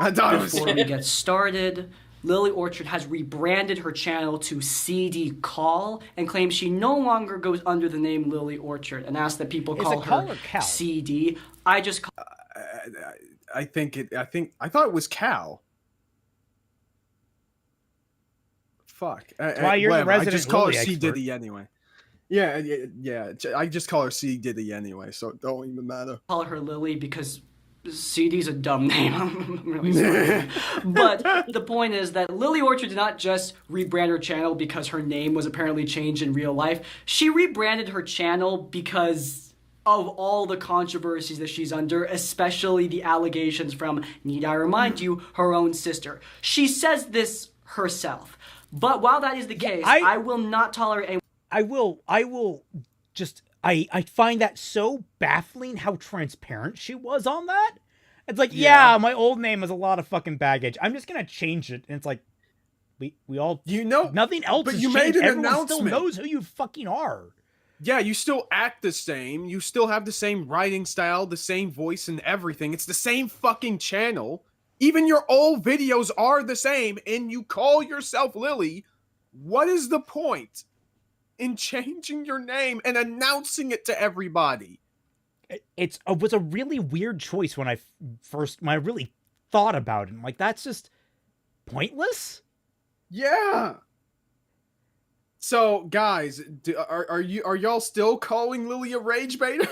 I thought it was. Before we get started, Lily Orchard has rebranded her channel to CD Call and claims she no longer goes under the name Lily Orchard and asks that people call her CD. I just call. I thought it was Cal. Fuck. Why you're the resident I just call her Lily C expert. Diddy anyway. Yeah. I just call her C Diddy anyway, so it don't even matter. Call her Lily because CD's a dumb name. I'm really sorry. But the point is that Lily Orchard did not just rebrand her channel because her name was apparently changed in real life. She rebranded her channel because of all the controversies that she's under, especially the allegations from, need I remind you, her own sister. She says this herself. But while that is the case, I will not tolerate any... I will just... I find that so baffling how transparent she was on that. It's like, yeah, my old name has a lot of fucking baggage. I'm just going to change it. And it's like, we all... nothing else but has you changed. made an Everyone announcement. still knows who you fucking are. Yeah, you still act the same. You still have the same writing style, the same voice and everything. It's the same fucking channel. Even your old videos are the same, and you call yourself Lily. What is the point in changing your name and announcing it to everybody? It was a really weird choice when I really thought about it. I'm like, that's just pointless? Yeah. So, guys, are y'all still calling Lily a rage baiter?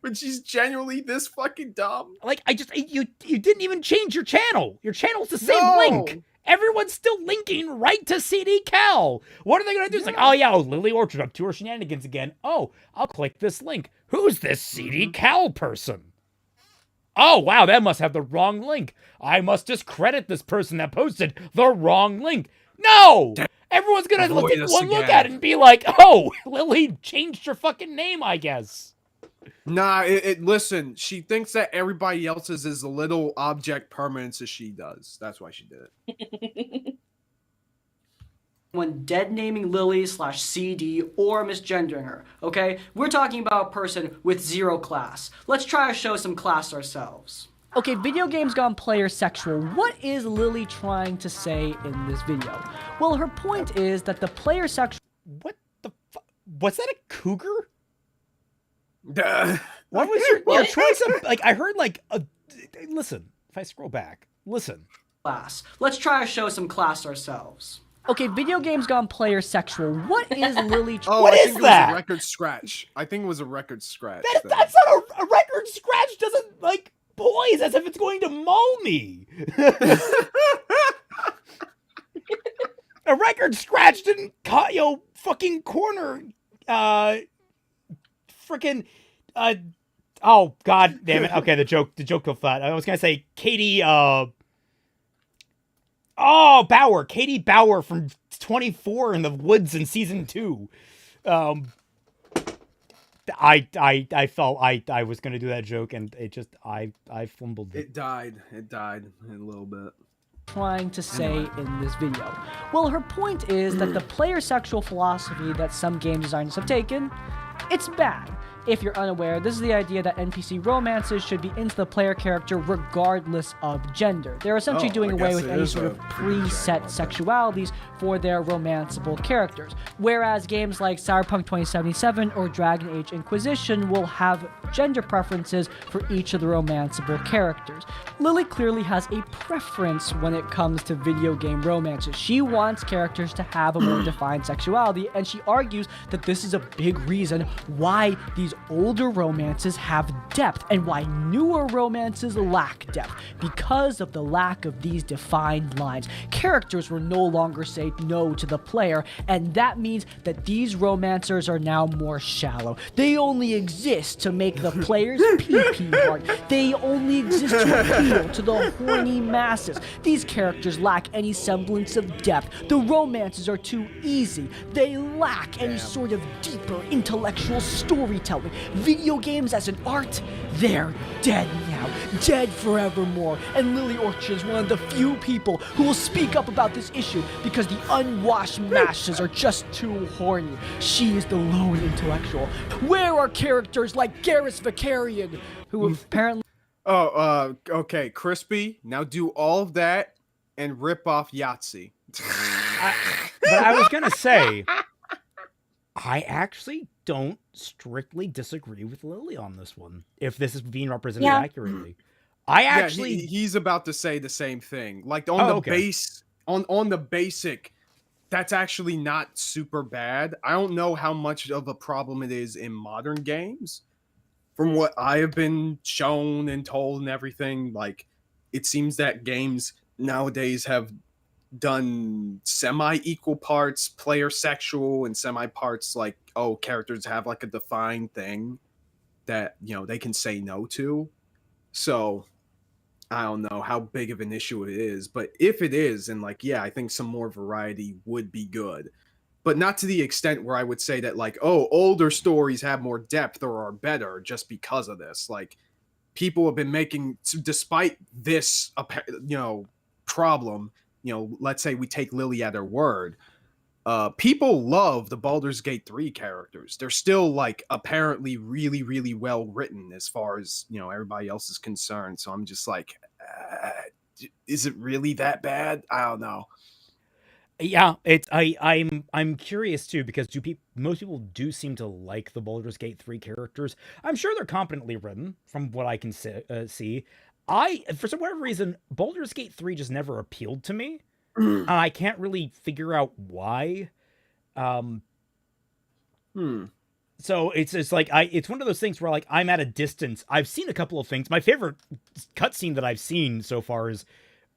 When she's genuinely this fucking dumb? Like, you didn't even change your channel. Your channel's the same link. Everyone's still linking right to CD Cal. What are they going to do? It's like, oh, yeah, Lily Orchard up to her shenanigans again. Oh, I'll click this link. Who's this CD Cal person? Oh, wow, that must have the wrong link. I must discredit this person that posted the wrong link. No! Everyone's going to take one look at it and be like, oh, Lily changed her fucking name, I guess. Nah, listen, she thinks that everybody else's is a little object permanence as she does. That's why she did it. When dead naming Lily / CD or misgendering her, okay? We're talking about a person with 0 class. Let's try to show some class ourselves. Okay, video games gone player sexual. What is Lily trying to say in this video? Well, her point is that the player sexual... What the fuck? Was that a cougar? Duh. What was your choice of, like, I heard, like, listen, if I scroll back, listen. Class. Let's try to show some class ourselves. Okay, video games gone player sexual. What is Lily? What I is think that? It was a record scratch. I think it was a record scratch. That's not a record scratch. Doesn't like poise as if it's going to maul me. A record scratch didn't cut yo fucking corner. Freaking. Oh god damn it. Okay, the joke fell flat. I was gonna say Katie. Oh, Bauer. Katie Bauer from 24 in the Woods in season 2. I felt I was gonna do that joke and it just I fumbled it. It died in a little bit. Trying to say in this video. Well, her point is that the player sexual philosophy that some game designers have taken, it's bad. If you're unaware, this is the idea that NPC romances should be into the player character regardless of gender. They're essentially doing away with any sort of preset sexualities for their romanceable characters. Whereas games like Cyberpunk 2077 or Dragon Age Inquisition will have gender preferences for each of the romanceable characters. Lily clearly has a preference when it comes to video game romances. She wants characters to have a more defined sexuality, and she argues that this is a big reason why these older romances have depth and why newer romances lack depth, because of the lack of these defined lines. Characters will no longer say no to the player, and that means that these romancers are now more shallow. They only exist to make the player's pee-pee hard. They only exist to appeal to the horny masses. These characters lack any semblance of depth. The romances are too easy. They lack any sort of deeper intellectual storytelling. Video games as an art, they're dead now. Dead forevermore. And Lily Orchard is one of the few people who will speak up about this issue because the unwashed masses are just too horny. She is the lone intellectual. Where are characters like Garrus Vicarian, who apparently... Okay, Crispy, now do all of that and rip off Yahtzee. But I was gonna say, I actually don't strictly disagree with Lily on this one, if this is being represented accurately. He's about to say the same thing. Like on the basic, that's actually not super bad. I don't know how much of a problem it is in modern games. From what I have been shown and told and everything, like it seems that games nowadays have done semi-equal parts player sexual and semi-parts like, oh, characters have like a defined thing that, you know, they can say no to. So I don't know how big of an issue it is, but if it is, and like, yeah, I think some more variety would be good, but not to the extent where I would say that like, oh, older stories have more depth or are better just because of this. Like people have been making, despite this, you know, problem, you know, let's say we take Lily at her word. People love the Baldur's Gate 3 characters. They're still like apparently really, really well written as far as, you know, everybody else is concerned. So I'm just like, is it really that bad? I don't know. Yeah, I'm curious too, because most people do seem to like the Baldur's Gate 3 characters. I'm sure they're competently written from what I can see. For some whatever reason, Baldur's Gate 3 just never appealed to me. I can't really figure out why. So it's like it's one of those things where like I'm at a distance. I've seen a couple of things. My favorite cutscene that I've seen so far is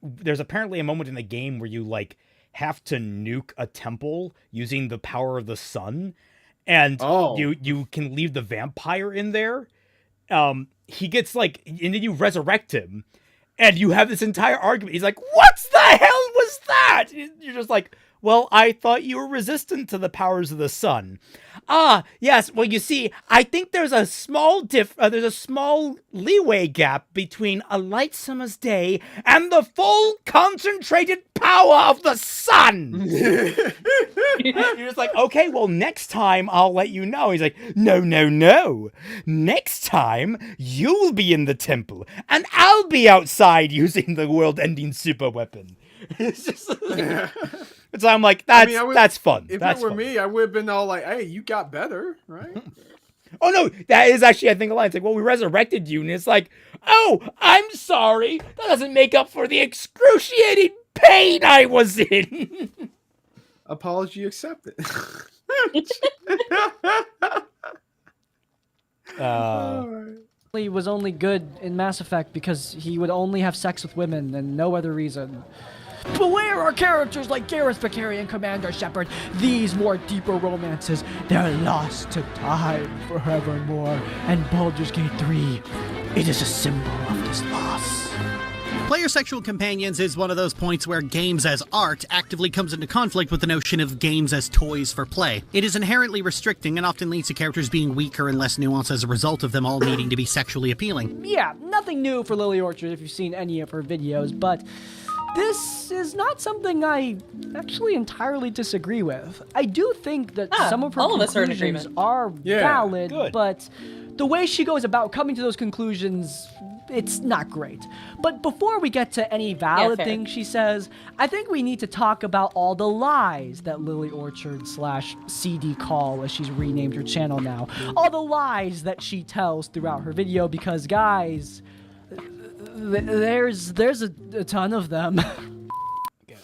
there's apparently a moment in the game where you like have to nuke a temple using the power of the sun, and you can leave the vampire in there. He gets like, and then you resurrect him, and you have this entire argument. He's like, "What the hell was that?" You're just like, Well, I thought you were resistant to the powers of the sun. Ah, yes. Well, you see, I think there's a small there's a small leeway gap between a light summer's day and the full concentrated power of the sun. You're just like, okay, well, next time I'll let you know. He's like, no, no, no. Next time you'll be in the temple and I'll be outside using the world-ending super weapon. It's just like, so I'm like, that's fun. If that's it were fun. me, I would have been all like, hey, you got better, right? Oh no, that is actually, I think, a line. It's like, well, we resurrected you, and it's like, oh, I'm sorry, that doesn't make up for the excruciating pain I was in. Apology accepted. He was only good in Mass Effect because he would only have sex with women and no other reason. But where are characters like Gareth Vicari and Commander Shepard? These more deeper romances, they're lost to time forevermore. And Baldur's Gate 3, it is a symbol of this loss. Player sexual companions is one of those points where games as art actively comes into conflict with the notion of games as toys for play. It is inherently restricting and often leads to characters being weaker and less nuanced as a result of them all needing to be sexually appealing. Yeah, nothing new for Lily Orchard if you've seen any of her videos, but this is not something I actually entirely disagree with. I do think that some of her all of us are in conclusions agreement. are valid, good. but the way she goes about coming to those conclusions, it's not great. But before we get to any valid fair. things she says, I think we need to talk about all the lies that Lily Orchard / CD Call, as she's renamed her channel now, all the lies that she tells throughout her video, because guys, there's a ton of them.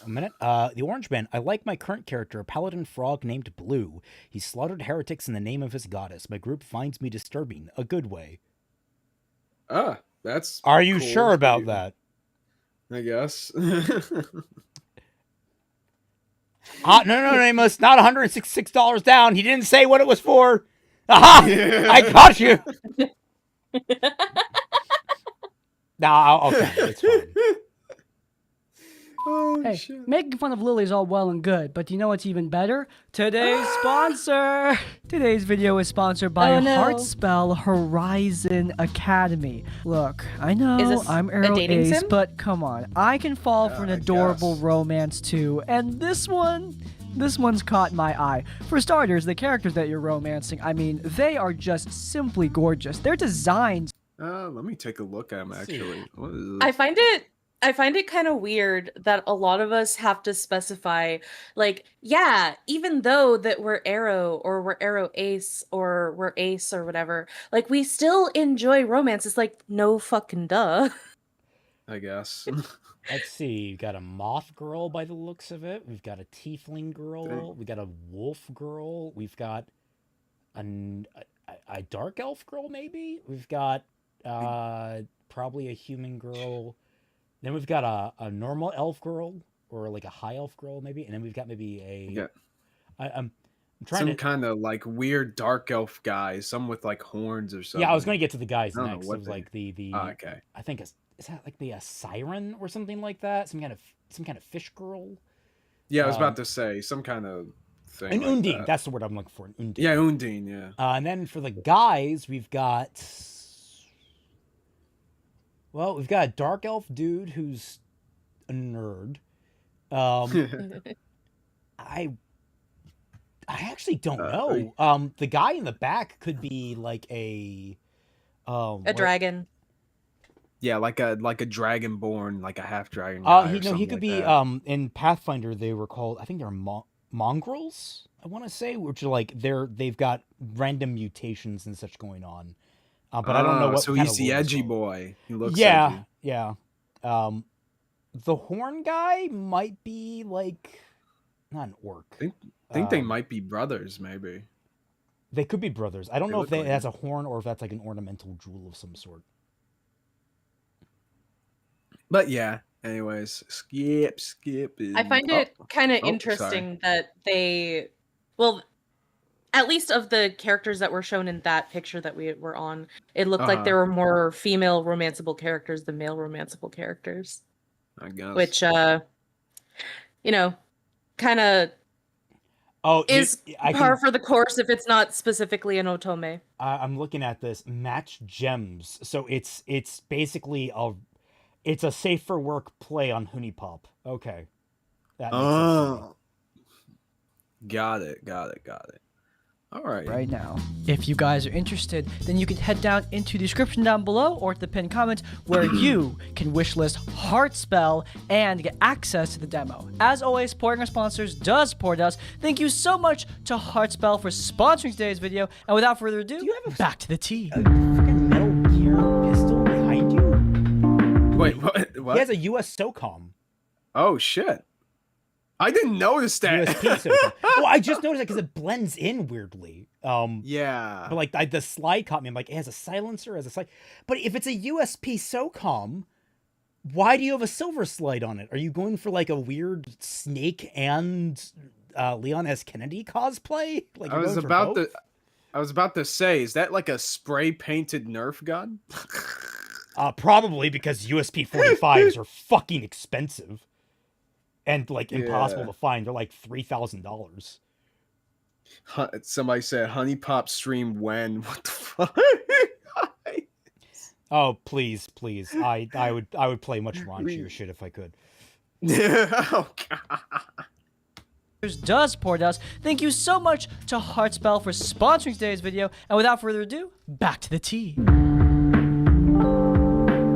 A minute. The Orange Man. I like my current character, a paladin frog named Blue. He slaughtered heretics in the name of his goddess. My group finds me disturbing. A good way. That's. Are you cool. sure about that? I guess. No, Amos. Not $166 down. He didn't say what it was for. Aha! I got you. Nah, okay, it's fine. Oh, Hey, shit. making fun of Lily is all well and good, but you know what's even better? Today's sponsor! Today's video is sponsored by Oh, no. Heartspell Horizon Academy. Look, I know Is this I'm a Arrow dating Ace, sim? but come on. I can fall for an I adorable guess. romance too, and this one's caught my eye. For starters, the characters that you're romancing, I mean, they are just simply gorgeous. Their designs Let me take a look at them, actually. What is I find it kind of weird that a lot of us have to specify, like, yeah, even though that we're Arrow or we're Arrow Ace or we're Ace or whatever, like, we still enjoy romance. It's like, no fucking duh. I guess. Let's see. We've got a moth girl by the looks of it. We've got a tiefling girl. We've got a wolf girl. We've got a dark elf girl, maybe. We've got probably a human girl. Then we've got a normal elf girl, or like a high elf girl, maybe. And then we've got maybe a. I'm trying Some kind of like weird dark elf guy, some with like horns or something. Yeah, I was going to get to the guys I don't know next. what It was they- like the. okay. I think is that like a siren or something like that? Some kind of fish girl. Yeah, I was about to say some kind of thing. An like Undine. that. That's the word I'm looking for. An Undine. Yeah, Undine. Yeah. And then for the guys, we've got. Well, we've got a dark elf dude who's a nerd. I actually don't know. The guy in the back could be like a Dragon. Yeah, like a dragonborn, like a half dragon. He could be in Pathfinder they were called, I think they're mongrels, I want to say, which are like they've got random mutations and such going on. But I don't know what. So kind he's of the lore it's edgy called. boy. He looks Yeah, edgy. yeah. The horn guy might be like not an orc. I think they might be brothers, maybe. They could be brothers. I don't know if look it like has a horn or if that's like an ornamental jewel of some sort. But yeah, anyways, skip. I find it kind of sorry. interesting that they, well, at least of the characters that were shown in that picture that we were on, it looked like there were more female romanceable characters than male romanceable characters. I guess. Which, you know, kind of is I par can, for the course if it's not specifically an otome. I'm looking at this match gems. So it's basically it's a safe for work play on Hunipop. Okay, that makes sense to me. Oh, got it. All right. Right now. If you guys are interested, then you can head down into the description down below or to the pinned comment where you can wishlist Heartspell and get access to the demo. As always, supporting our sponsors does support us. Thank you so much to Heartspell for sponsoring today's video. And without further ado, back to the tea. Freaking Metal Gear pistol behind you? Wait, what? He has a US SOCOM. Oh shit! I didn't notice that. USP SOCOM. Well, I just noticed it because it blends in weirdly. Yeah. But like the slide caught me. I'm like, it has a silencer, has a slide. But if it's a USP SOCOM, why do you have a silver slide on it? Are you going for like a weird Snake and Leon S. Kennedy cosplay? Like I was about to say, is that like a spray painted Nerf gun? Probably because USP 45s are fucking expensive. And like impossible to find. They're like $3,000. Somebody said Honey Pop stream when? What the fuck? Oh, please. I would play much raunchier shit if I could. Oh god. Does support us. Thank you so much to Heartspell for sponsoring today's video. And without further ado, back to the tea.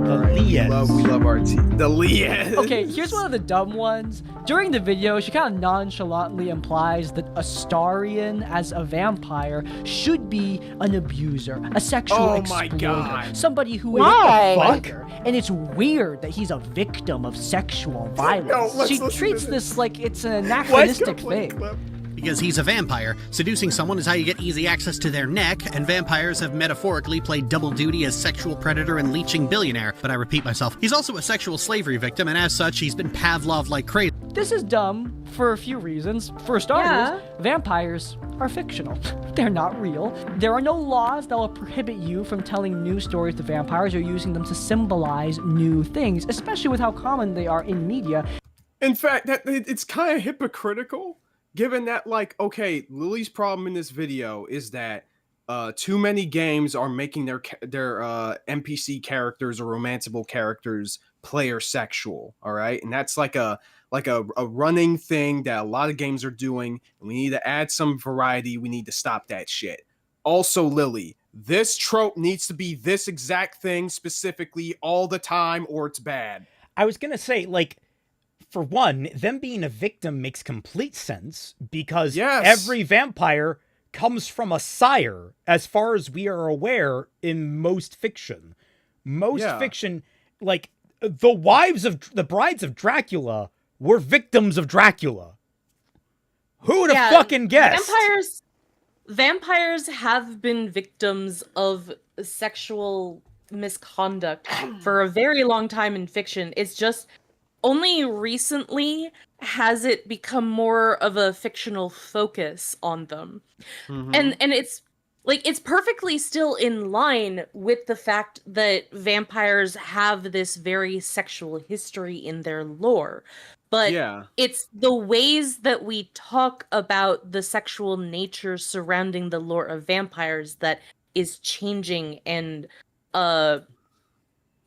We love our team. The Lians. Okay, here's one of the dumb ones. During the video, she kind of nonchalantly implies that Astarion, as a vampire, should be an abuser, a sexual exploiter, somebody who is a fighter. And it's weird that he's a victim of sexual violence. She treats this like it's an anachronistic thing. Because he's a vampire, seducing someone is how you get easy access to their neck, and vampires have metaphorically played double duty as sexual predator and leeching billionaire. But I repeat myself, he's also a sexual slavery victim, and as such, he's been Pavlov like crazy. This is dumb for a few reasons. For starters, vampires are fictional. They're not real. There are no laws that will prohibit you from telling new stories to vampires or using them to symbolize new things, especially with how common they are in media. In fact, it's kind of hypocritical. Given that, like, okay, Lily's problem in this video is that too many games are making their NPC characters or romanceable characters player sexual, all right? And that's like a running thing that a lot of games are doing, and we need to add some variety. We need to stop that shit. Also, Lily, this trope needs to be this exact thing specifically all the time, or it's bad. I was gonna say, like, for one, them being a victim makes complete sense because every vampire comes from a sire, as far as we are aware, in most fiction. Most fiction, like, the brides of Dracula were victims of Dracula. Who would have fucking guessed? Vampires have been victims of sexual misconduct for a very long time in fiction. It's just only recently has it become more of a fictional focus on them. Mm-hmm. And it's like, it's perfectly still in line with the fact that vampires have this very sexual history in their lore. But it's the ways that we talk about the sexual nature surrounding the lore of vampires that is changing and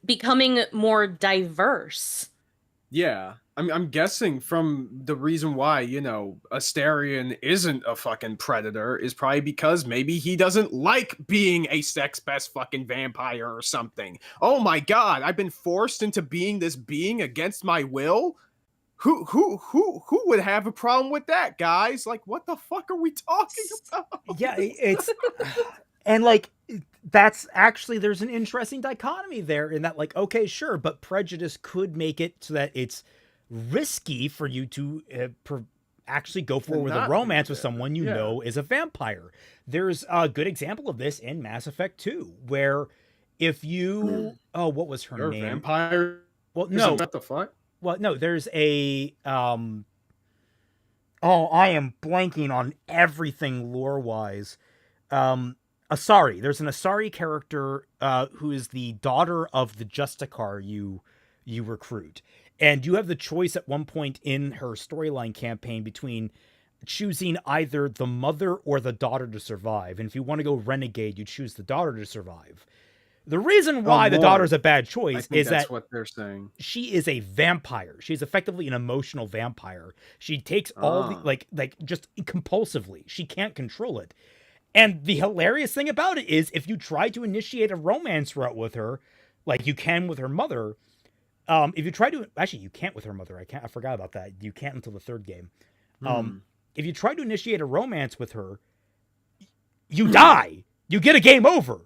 becoming more diverse. Yeah, I'm guessing from the reason why, you know, Astarion isn't a fucking predator is probably because maybe he doesn't like being a sex-best fucking vampire or something. Oh my god, I've been forced into being this being against my will? Who would have a problem with that, guys? Like, what the fuck are we talking about? Yeah, it's... And, like, that's actually, there's an interesting dichotomy there in that, like, okay, sure, but prejudice could make it so that it's risky for you to actually go forward with a romance with someone you know is a vampire. There's a good example of this in Mass Effect 2, where if you... Oh, what was her name? A vampire? Well, no. What the fuck? Well, no, there's a... Oh, I am blanking on everything lore-wise. Asari. There's an Asari character who is the daughter of the Justicar you recruit. And you have the choice at one point in her storyline campaign between choosing either the mother or the daughter to survive. And if you want to go renegade, you choose the daughter to survive. The reason why the daughter's a bad choice is that's that what they're saying. she is a vampire. She's effectively an emotional vampire. She takes all the like just compulsively. She can't control it. And the hilarious thing about it is if you try to initiate a romance route with her, like you can with her mother, if you try to actually you can't with her mother. I forgot about that. You can't until the third game. If you try to initiate a romance with her, you die. You get a game over.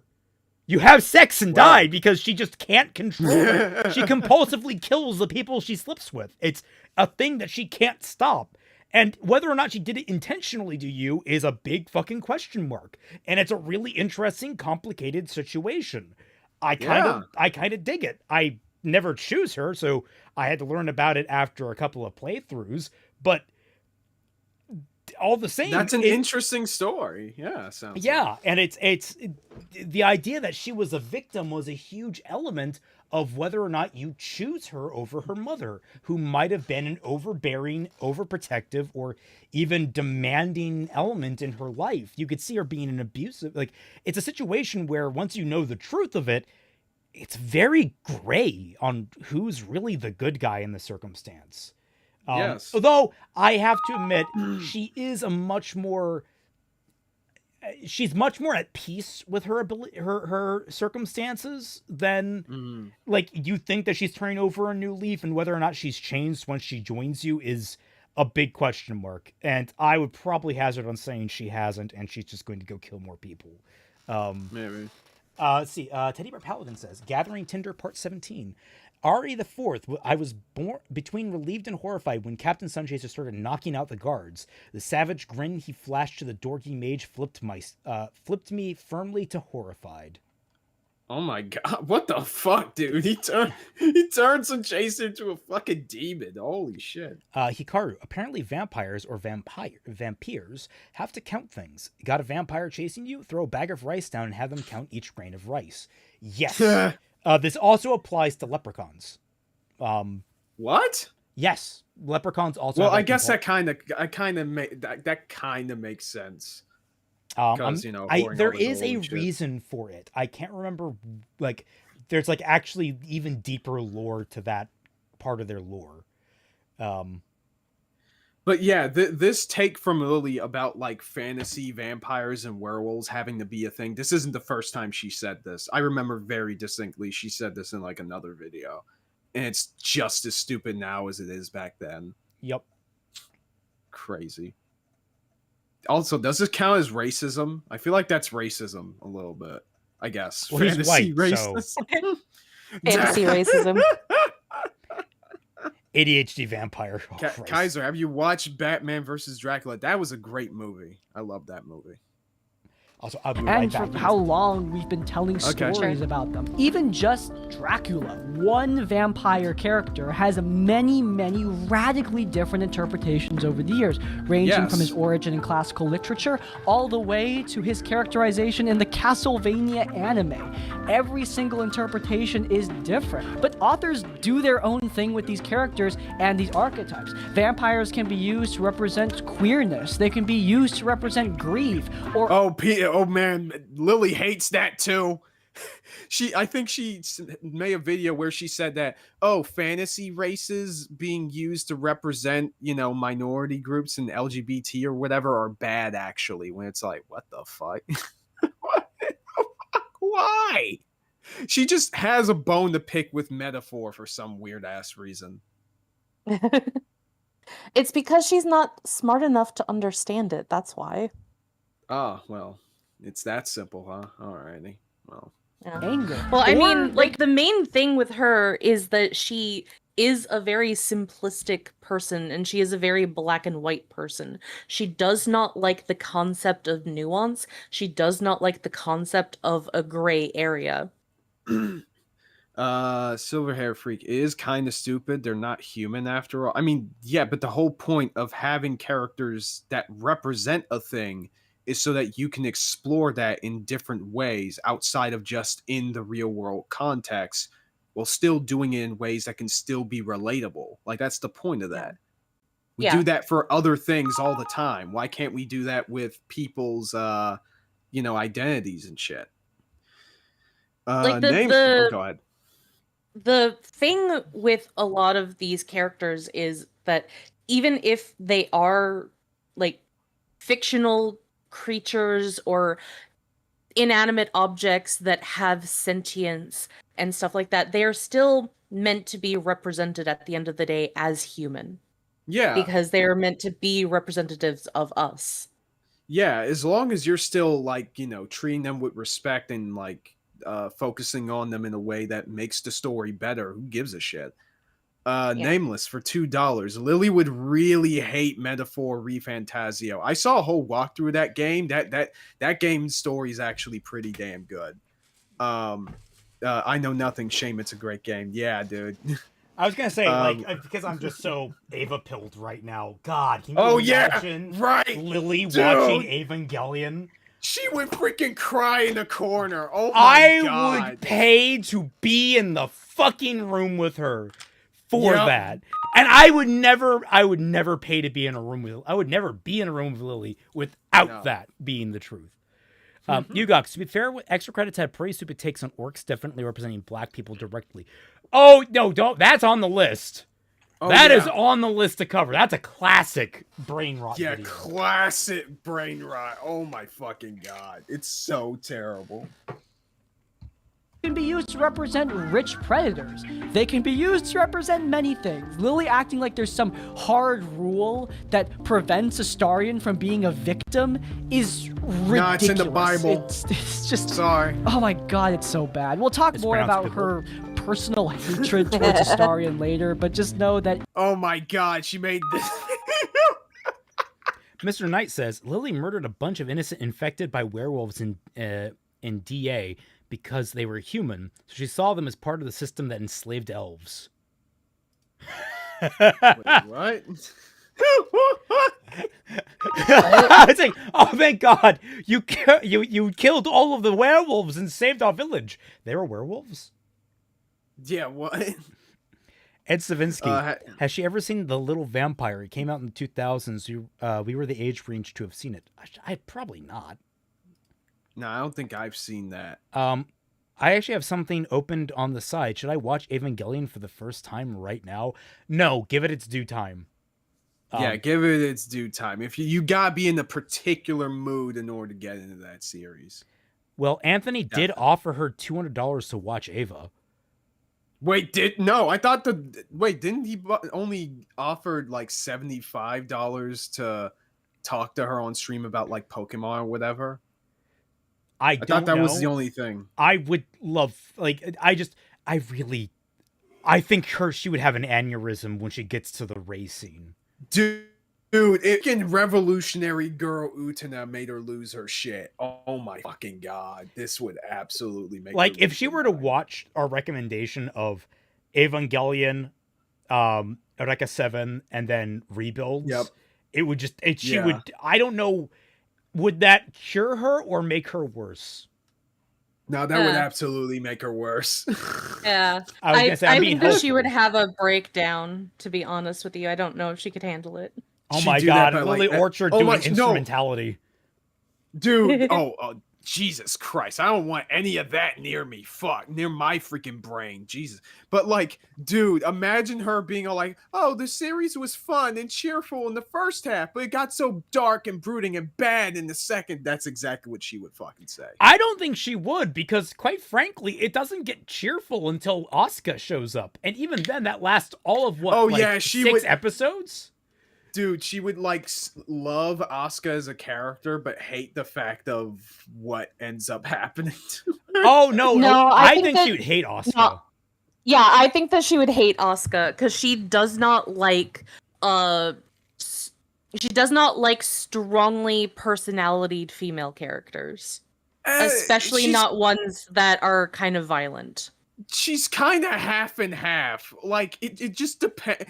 You have sex and die because she just can't control it. She compulsively kills the people she sleeps with. It's a thing that she can't stop. And whether or not she did it intentionally to you is a big fucking question mark. And it's a really interesting, complicated situation. I kind of dig it. I never choose her, so I had to learn about it after a couple of playthroughs. But all the same, that's an interesting story. Yeah, sounds like. And it's the idea that she was a victim was a huge element of whether or not you choose her over her mother, who might have been an overbearing, overprotective, or even demanding element in her life. You could see her being an abusive, like it's a situation where once you know the truth of it, it's very gray on who's really the good guy in the circumstance. Yes. Although I have to admit, she is she's much more at peace with her her circumstances than like you think that she's turning over a new leaf, and whether or not she's changed once she joins you is a big question mark. And I would probably hazard on saying she hasn't, and she's just going to go kill more people. Maybe. Let's see. Teddy Bear Paladin says, Gathering Tinder Part 17. Ari the Fourth, I was born between relieved and horrified when Captain Sunchaser started knocking out the guards. The savage grin he flashed to the dorky mage flipped me firmly to horrified. Oh my god, what the fuck, dude? He turned Sunchaser into a fucking demon. Holy shit. Hikaru, apparently vampires or vampires have to count things. Got a vampire chasing you? Throw a bag of rice down and have them count each grain of rice. Yes. This also applies to leprechauns. What? Yes, leprechauns also. Well, I guess that kind of makes sense. Because there is a reason for it. I can't remember. Like, there's like actually even deeper lore to that part of their lore. But yeah, this take from Lily about like fantasy vampires and werewolves having to be a thing. This isn't the first time she said this. I remember very distinctly she said this in like another video, and it's just as stupid now as it is back then. Yep. Crazy. Also, does this count as racism? I feel like that's racism a little bit. I guess. Well, he's white, racism. So... Fantasy racism. ADHD vampire. Kaiser, have you watched Batman vs. Dracula? That was a great movie. I love that movie. Also, I'll be right back. And for how long we've been telling stories about them. Even just Dracula, one vampire character, has many, many radically different interpretations over the years, ranging from his origin in classical literature all the way to his characterization in the Castlevania anime. Every single interpretation is different, but authors do their own thing with these characters and these archetypes. Vampires can be used to represent queerness. They can be used to represent grief, or oh man, Lily hates that too. I think she made a video where she said that, fantasy races being used to represent, minority groups and LGBT or whatever are bad actually, when it's like, what the fuck? Why? She just has a bone to pick with metaphor for some weird ass reason. It's because she's not smart enough to understand it. That's why. Oh, well, it's that simple, huh? Alrighty. Well. Yeah. Anger. Well, I mean, like the main thing with her is that she is a very simplistic person, and she is a very black and white person. She does not like the concept of nuance. She does not like the concept of a gray area. Silver Hair Freak is kind of stupid. They're not human after all. I mean, yeah, but the whole point of having characters that represent a thing is so that you can explore that in different ways outside of just in the real world context, while still doing it in ways that can still be relatable. Like, that's the point of that. We Yeah. do that for other things all the time. Why can't we do that with people's, identities and shit? Like Names. Oh, go ahead. The thing with a lot of these characters is that even if they are like fictional creatures or inanimate objects that have sentience and stuff like that, they are still meant to be represented at the end of the day as human. Yeah. Because they are meant to be representatives of us. Yeah, as long as you're still like, treating them with respect and like focusing on them in a way that makes the story better, who gives a shit? Nameless for $2. Lily would really hate Metaphor ReFantasio. I saw a whole walkthrough of that game. That game's story is actually pretty damn good. I know nothing. Shame, it's a great game. Yeah, dude. I was gonna say, because I'm just so Ava pilled right now. God, can you imagine Lily watching Evangelion? She would freaking cry in the corner. Oh my God. I would pay to be in the fucking room with her for that. And I would never pay to be in a room with, I would never be in a room with Lily without that being the truth. Yugox, to be fair, extra credits had pretty stupid takes on orcs definitely representing black people directly. Oh, no, don't. That's on the list. That is on the list to cover. That's a classic brain rot video. Classic brain rot. Oh my fucking God. It's so terrible. Can be used to represent rich predators. They can be used to represent many things. Lily acting like there's some hard rule that prevents Astarion from being a victim is ridiculous. Nah, it's in the Bible. It's just... Sorry. Oh my God, it's so bad. We'll talk more about her personal hatred towards Astarion later, but just know that... Oh my God, she made this... Mr. Knight says, Lily murdered a bunch of innocent infected by werewolves in DA because they were human, so she saw them as part of the system that enslaved elves. Wait, what? It's like, oh, thank God, you killed all of the werewolves and saved our village. They were werewolves? Yeah, what? Ed Savinsky, has she ever seen The Little Vampire? It came out in the 2000s. We were the age range to have seen it. I probably not. No, I don't think I've seen that. I actually have something opened on the side. Should I watch Evangelion for the first time right now? No, give it its due time. Yeah, give it its due time. If you gotta be in a particular mood in order to get into that series. Well, Anthony did offer her $200 to watch Ava. Wait, didn't he only offered like $75 to talk to her on stream about like Pokemon or whatever? I thought that was the only thing. I would love, I think she would have an aneurysm when she gets to the racing. Dude, it revolutionary girl Utena made her lose her shit. Oh my fucking God. This would absolutely make her if she were to watch our recommendation of Evangelion, Eureka 7, and then Rebuilds, it would just, she would, I don't know, would that cure her or make her worse? No, that would absolutely make her worse. Yeah. I think that she would have a breakdown, to be honest with you. I don't know if she could handle it. Oh my God, Lily Orchard doing instrumentality. Dude, Jesus Christ. I don't want any of that near me. Fuck, near my freaking brain. Jesus. But dude, imagine her being all like, oh, the series was fun and cheerful in the first half, but it got so dark and brooding and bad in the second. That's exactly what she would fucking say. I don't think she would, because quite frankly, it doesn't get cheerful until Asuka shows up. And even then, that lasts all of what, 6 episodes? Dude, she would love Asuka as a character, but hate the fact of what ends up happening to her. Oh no! I think she would hate Asuka. No, yeah, I think that she would hate Asuka because she does not like strongly personalitied female characters, especially not ones that are kind of violent. She's kind of half and half. It just depends.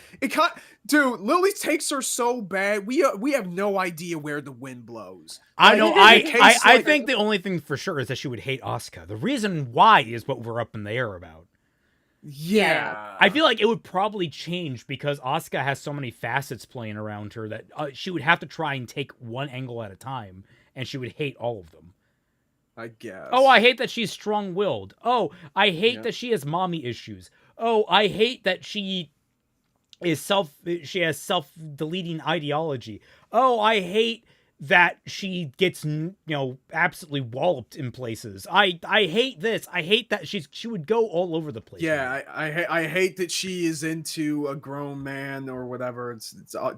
Dude, Lily takes her so bad. We have no idea where the wind blows. I know. I think the only thing for sure is that she would hate Asuka. The reason why is what we're up in the air about. Yeah. I feel like it would probably change because Asuka has so many facets playing around her that she would have to try and take one angle at a time, and she would hate all of them. I guess. Oh, I hate that she's strong-willed. Oh, I hate that she has mommy issues. Oh, I hate that she has self-deleting ideology. Oh, I hate that she gets, absolutely walloped in places. I hate this. I hate that she would go all over the place. Yeah, I hate that she is into a grown man or whatever.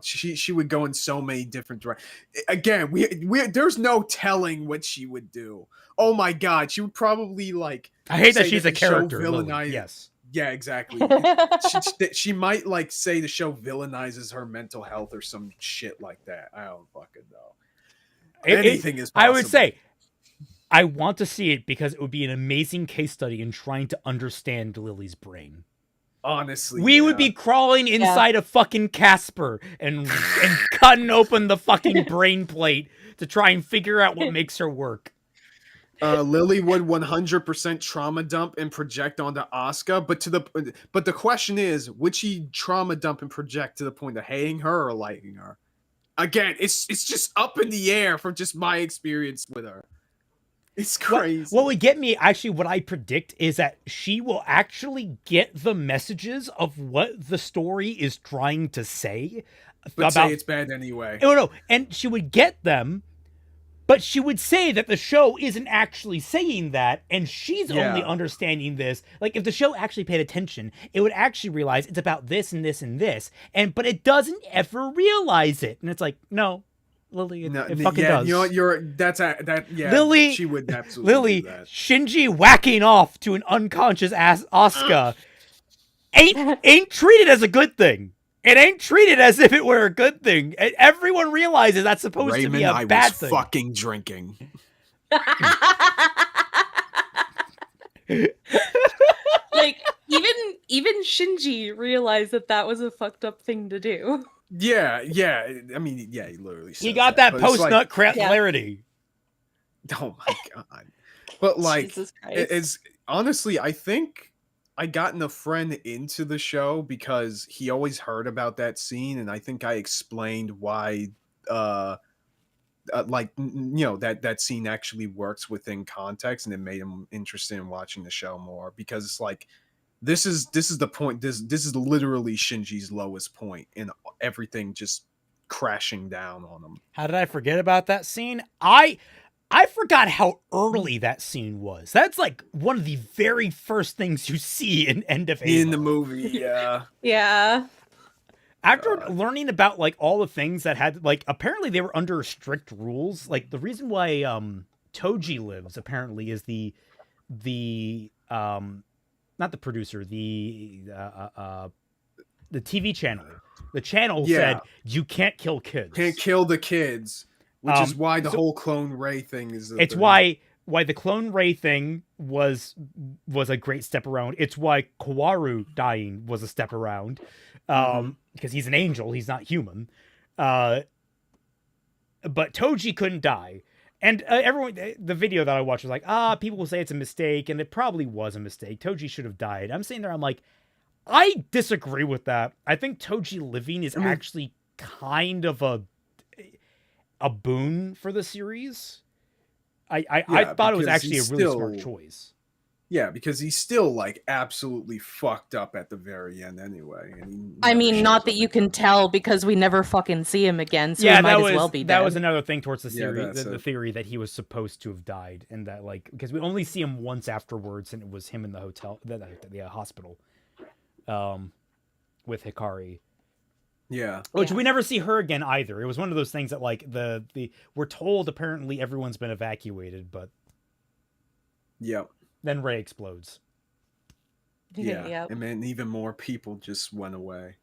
She would go in so many different directions. Again, we there's no telling what she would do. Oh my god, she would probably like. I hate that she's a character. Lily, yes. Yeah, exactly. she might like say the show villainizes her mental health or some shit like that. I don't fucking know. Anything is possible. I would say I want to see it because it would be an amazing case study in trying to understand Lily's brain. Honestly, we would be crawling inside a fucking Casper and cutting open the fucking brain plate to try and figure out what makes her work. Lily would 100% trauma dump and project onto Asuka, but the question is, would she trauma dump and project to the point of hating her or liking her? Again, it's just up in the air from just my experience with her. It's crazy. What would get me, actually, what I predict is that she will actually get the messages of what the story is trying to say. But say it's bad anyway. No, and she would get them. But she would say that the show isn't actually saying that, and she's only understanding this. Like, if the show actually paid attention, it would actually realize it's about this and this and this. But it doesn't ever realize it. And it's like, no, Lily, it fucking does. You know, Lily, she would absolutely do that. Shinji whacking off to an unconscious Asuka ain't treated as a good thing. It ain't treated as if it were a good thing. Everyone realizes that's supposed to be a bad thing. I was fucking drinking. Like, even Shinji realized that was a fucked up thing to do. Yeah. I mean, yeah, he literally says he got that post-nut clarity. Oh my god. But like, it's honestly, I think I gotten a friend into the show because he always heard about that scene, and I think I explained why that scene actually works within context, and it made him interested in watching the show more, because it's like this is the point, this is literally Shinji's lowest point, and everything just crashing down on him. How did I forget about that scene? I forgot how early that scene was. That's like one of the very first things you see in End of Halo. In the movie, yeah. Yeah. After learning about like all the things that had, like, apparently they were under strict rules. Like, the reason why Toji lives apparently is the not the producer, the TV channel. The channel said you can't kill kids. Can't kill the kids. Which is why the whole Clone Ray thing is. It's why the Clone Ray thing was a great step around. It's why Kaworu dying was a step around, because he's an angel, he's not human. But Toji couldn't die, and everyone. The video that I watched was like, people will say it's a mistake, and it probably was a mistake. Toji should have died. I'm sitting there, I'm like, I disagree with that. I think Toji living is actually kind of a boon for the series. I thought it was actually a really smart choice. Yeah, because he's still like absolutely fucked up at the very end anyway. And I mean, not that you can tell because we never fucking see him again, so he might as well be dead. That was another thing towards the series, the theory that he was supposed to have died, and that, like, because we only see him once afterwards, and it was him in the hotel, the hospital, with Hikari. Yeah. Which we never see her again either. It was one of those things that, like, we're told apparently everyone's been evacuated, but then Rey explodes. Yeah. And then even more people just went away.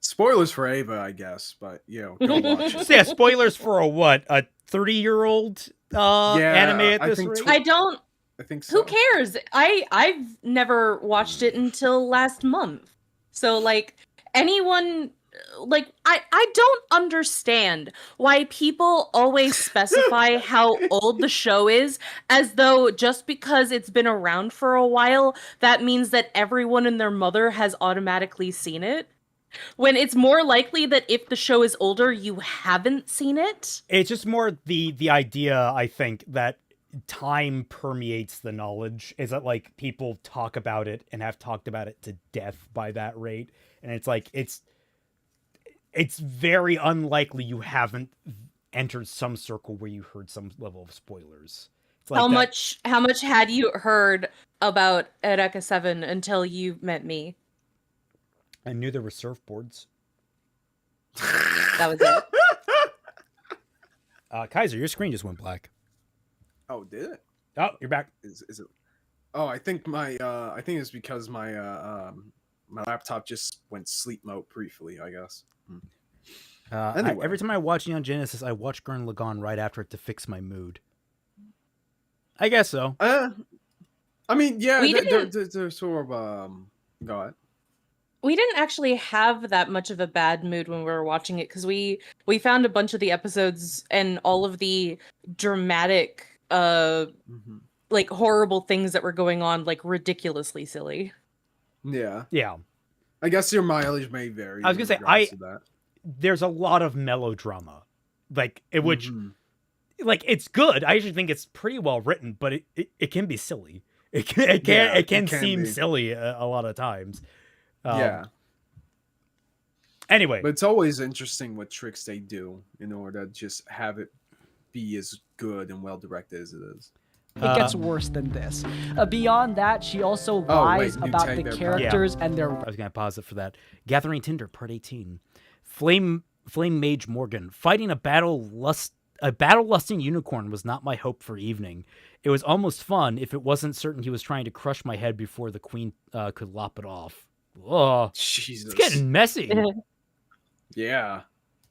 Spoilers for Ava, I guess, but go watch it. Yeah, spoilers for a 30-year-old anime at this rate? I think so. Who cares? I've never watched it until last month. So, like, anyone like I don't understand why people always specify how old the show is, as though just because it's been around for a while, that means that everyone and their mother has automatically seen it. When it's more likely that if the show is older, you haven't seen it. It's just more the idea, I think, that time permeates the knowledge, is that like people talk about it and have talked about it to death by that rate, and it's like it's very unlikely you haven't entered some circle where you heard some level of spoilers. It's like How much had you heard about Eureka 7 until you met me? I knew there were surfboards. That was it. Kaiser, your screen just went black. Oh, did it? Oh, you're back. Is it? Oh, I think I think it's because my my laptop just went sleep mode briefly, I guess. Anyway. Every time I watch Neon Genesis, I watch Gurren Lagann right after it to fix my mood. I guess so. I mean, yeah, We they're sort of go ahead. We didn't actually have that much of a bad mood when we were watching it, because we found a bunch of the episodes and all of the dramatic like horrible things that were going on like ridiculously silly. Yeah. Yeah. I guess your mileage may vary. I was gonna say there's a lot of melodrama, like it which like it's good. I actually think it's pretty well written, but it can be silly. It can seem silly a lot of times. Yeah. Anyway, but it's always interesting what tricks they do in order to just have it be as good and well directed as it is. It gets worse than this. Beyond that, she also lies about the characters and their... I was going to pause it for that. Gathering Tinder, part 18. Flame Mage Morgan. Fighting a battle-lusting unicorn was not my hope for evening. It was almost fun if it wasn't certain he was trying to crush my head before the queen could lop it off. Oh, Jesus. It's getting messy. Yeah.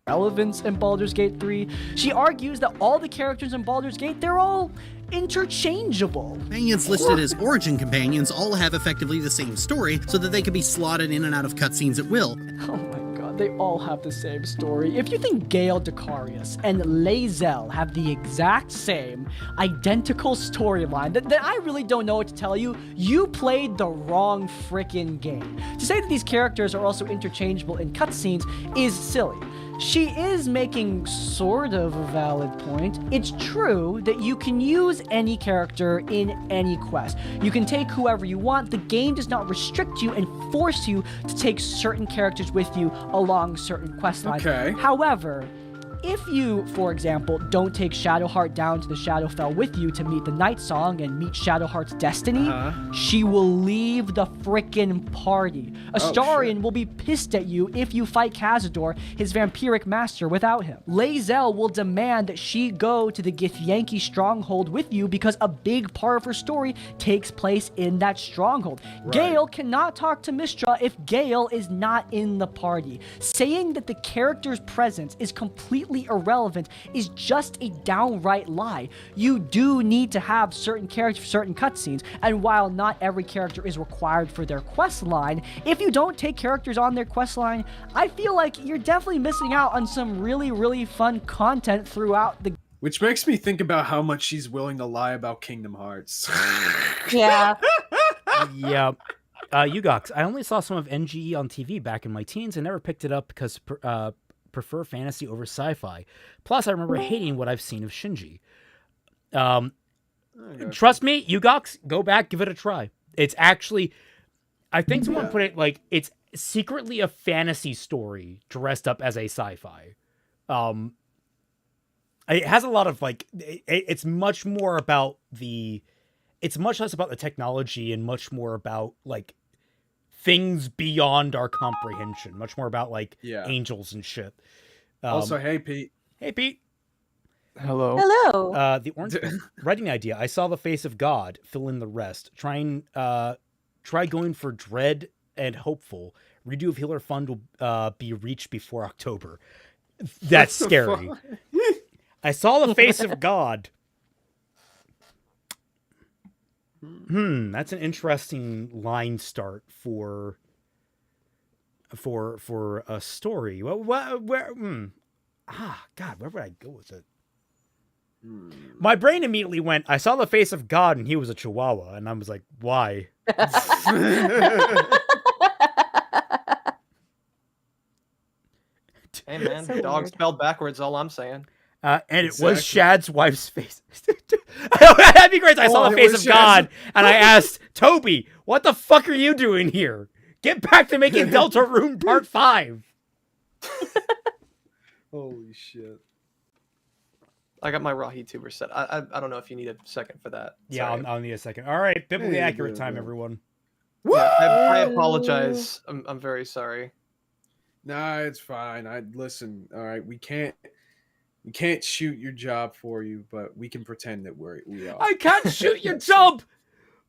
Relevance in Baldur's Gate 3. She argues that all the characters in Baldur's Gate, they're all interchangeable. Companions listed as origin companions all have effectively the same story, so that they can be slotted in and out of cutscenes at will. Oh my god, they all have the same story. If you think Gale Decarius and Lae'zel have the exact same, identical storyline, then I really don't know what to tell you. You played the wrong frickin' game. To say that these characters are also interchangeable in cutscenes is silly. She is making sort of a valid point. It's true that you can use any character in any quest. You can take whoever you want. The game does not restrict you and force you to take certain characters with you along certain quest lines. Okay. However, if you, for example, don't take Shadowheart down to the Shadowfell with you to meet the Night Song and meet Shadowheart's destiny, she will leave the frickin' party. Astarion will be pissed at you if you fight Cazador, his vampiric master, without him. Lae'zel will demand that she go to the Githyanki stronghold with you because a big part of her story takes place in that stronghold. Right. Gale cannot talk to Mistra if Gale is not in the party. Saying that the character's presence is completely irrelevant is just a downright lie. You do need to have certain characters for certain cutscenes, and while not every character is required for their quest line, if you don't take characters on their quest line, I feel like you're definitely missing out on some really, really fun content throughout the... Which makes me think about how much she's willing to lie about Kingdom Hearts. Yeah. Yeah. Ugox, I only saw some of NGE on TV back in my teens and never picked it up because prefer fantasy over sci-fi. Plus, I remember hating what I've seen of Shinji. Trust me, Ugox, go back, give it a try. It's actually, I think someone put it like, it's secretly a fantasy story dressed up as a sci-fi. It has a lot of like, it's much more about it's much less about the technology and much more about like things beyond our comprehension, much more about like angels and shit. Also, hey Pete. Hey Pete. Hello. Hello. The orange writing idea. I saw the face of God. Fill in the rest. Try going for dread and hopeful. Redo of Healer Fund will be reached before October. That's scary. I saw the face of God. That's an interesting line start for for a story. What where? God, where would I go with it? My brain immediately went, I saw the face of God and he was a chihuahua, and I was like, why? Hey man, So dog weird. spelled backwards. All I'm saying. And it was Exactly. Shad's wife's face. That'd be great. I saw the it face was of God, Shad's- and I asked, Toby, what the fuck are you doing here? Get back to making Deltarune Part 5. Holy shit. I got my Rahi tuber set. I don't know if you need a second for that. Yeah, Sorry. I'll need a second. All right, biblically Hey, accurate good, time, good. everyone. Yeah, I apologize. I'm very sorry. Nah, it's fine. I listen. All right, we can't shoot your job for you, but we can pretend that we are. I can't shoot your job!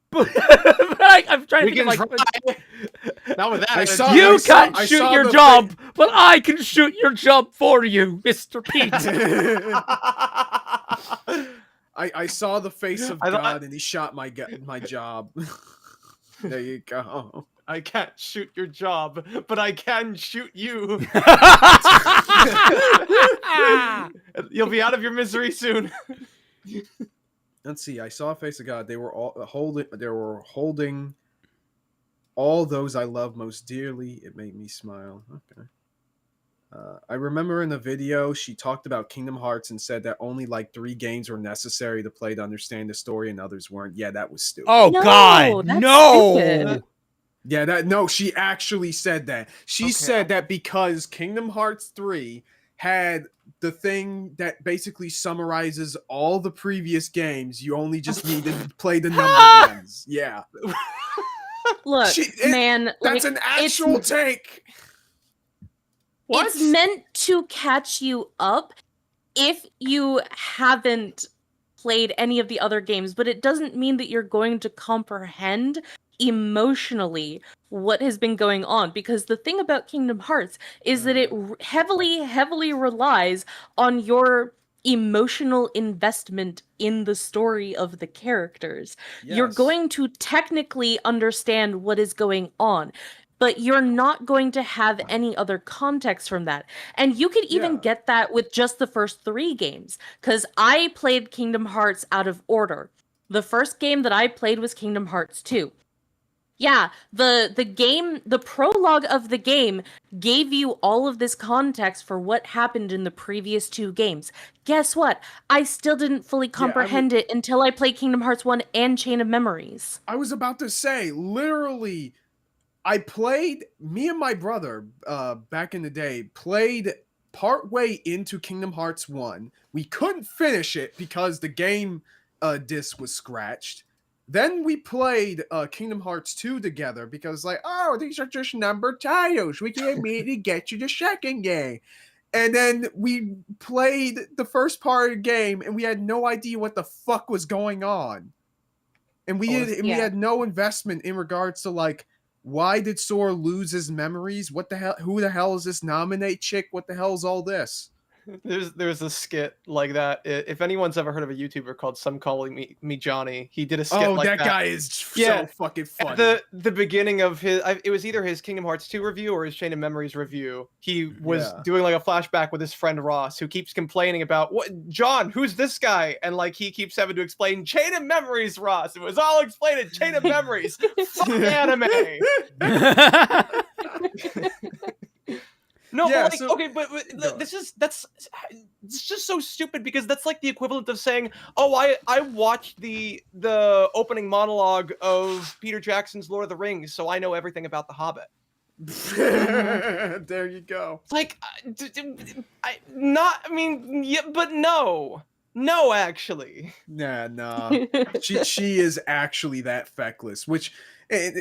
But I'm trying to We think of can like... try. Not with that. I energy. saw- You can't I shoot saw your the job, but I can shoot your job for you, Mr. Pete. I saw the face of I thought- God and he shot my job. There you go. I can't shoot your job, but I can shoot you. You'll be out of your misery soon. Let's see. I saw a face of God. They were all holding. They were holding all those I love most dearly. It made me smile. Okay. I remember in the video she talked about Kingdom Hearts and said that only like 3 games were necessary to play to understand the story and others weren't. Yeah, that was stupid. Oh, No, God, that's no! stupid. Yeah, no, she actually said that. She Okay. said that because Kingdom Hearts 3 had the thing that basically summarizes all the previous games, you only just needed to play the number ones. Yeah. Look, man, That's like, an actual take. What? It's meant to catch you up if you haven't played any of the other games, but it doesn't mean that you're going to comprehend emotionally what has been going on, because the thing about Kingdom Hearts is that it heavily relies on your emotional investment in the story of the characters. You're Yes. going to technically understand what is going on, but you're not going to have any other context from that. And you could even Yeah. get that with just the first 3 games, because I played Kingdom Hearts out of order. The first game that I played was Kingdom Hearts 2. Yeah, the prologue of the game gave you all of this context for what happened in the previous 2 games. Guess what? I still didn't fully comprehend it until I played Kingdom Hearts 1 and Chain of Memories. I was about to say, literally, me and my brother, back in the day, played partway into Kingdom Hearts 1. We couldn't finish it because the game disc was scratched. Then we played Kingdom Hearts 2 together because, like, oh, these are just number tiles. We can immediately get you the second game. And then we played the first part of the game, and we had no idea what the fuck was going on. And we had no investment in regards to, like, why did Sora lose his memories? What the hell? Who the hell is this nominate chick? What the hell is all this? There's a skit like that. If anyone's ever heard of a YouTuber called Some Calling Me Johnny, he did a skit like that. That guy is Yeah. so fucking funny. At the beginning of his, it was either his Kingdom Hearts 2 review or his Chain of Memories review. He was doing like a flashback with his friend Ross, who keeps complaining about John, who's this guy? And like he keeps having to explain Chain of Memories, Ross. It was all explained in Chain of Memories. Fuck anime. No, Yeah, but like, so- okay, but it's just so stupid, because that's like the equivalent of saying, oh, I watched the opening monologue of Peter Jackson's Lord of the Rings, so I know everything about the Hobbit. There you go. It's like, but no, actually. Nah. she is actually that feckless, which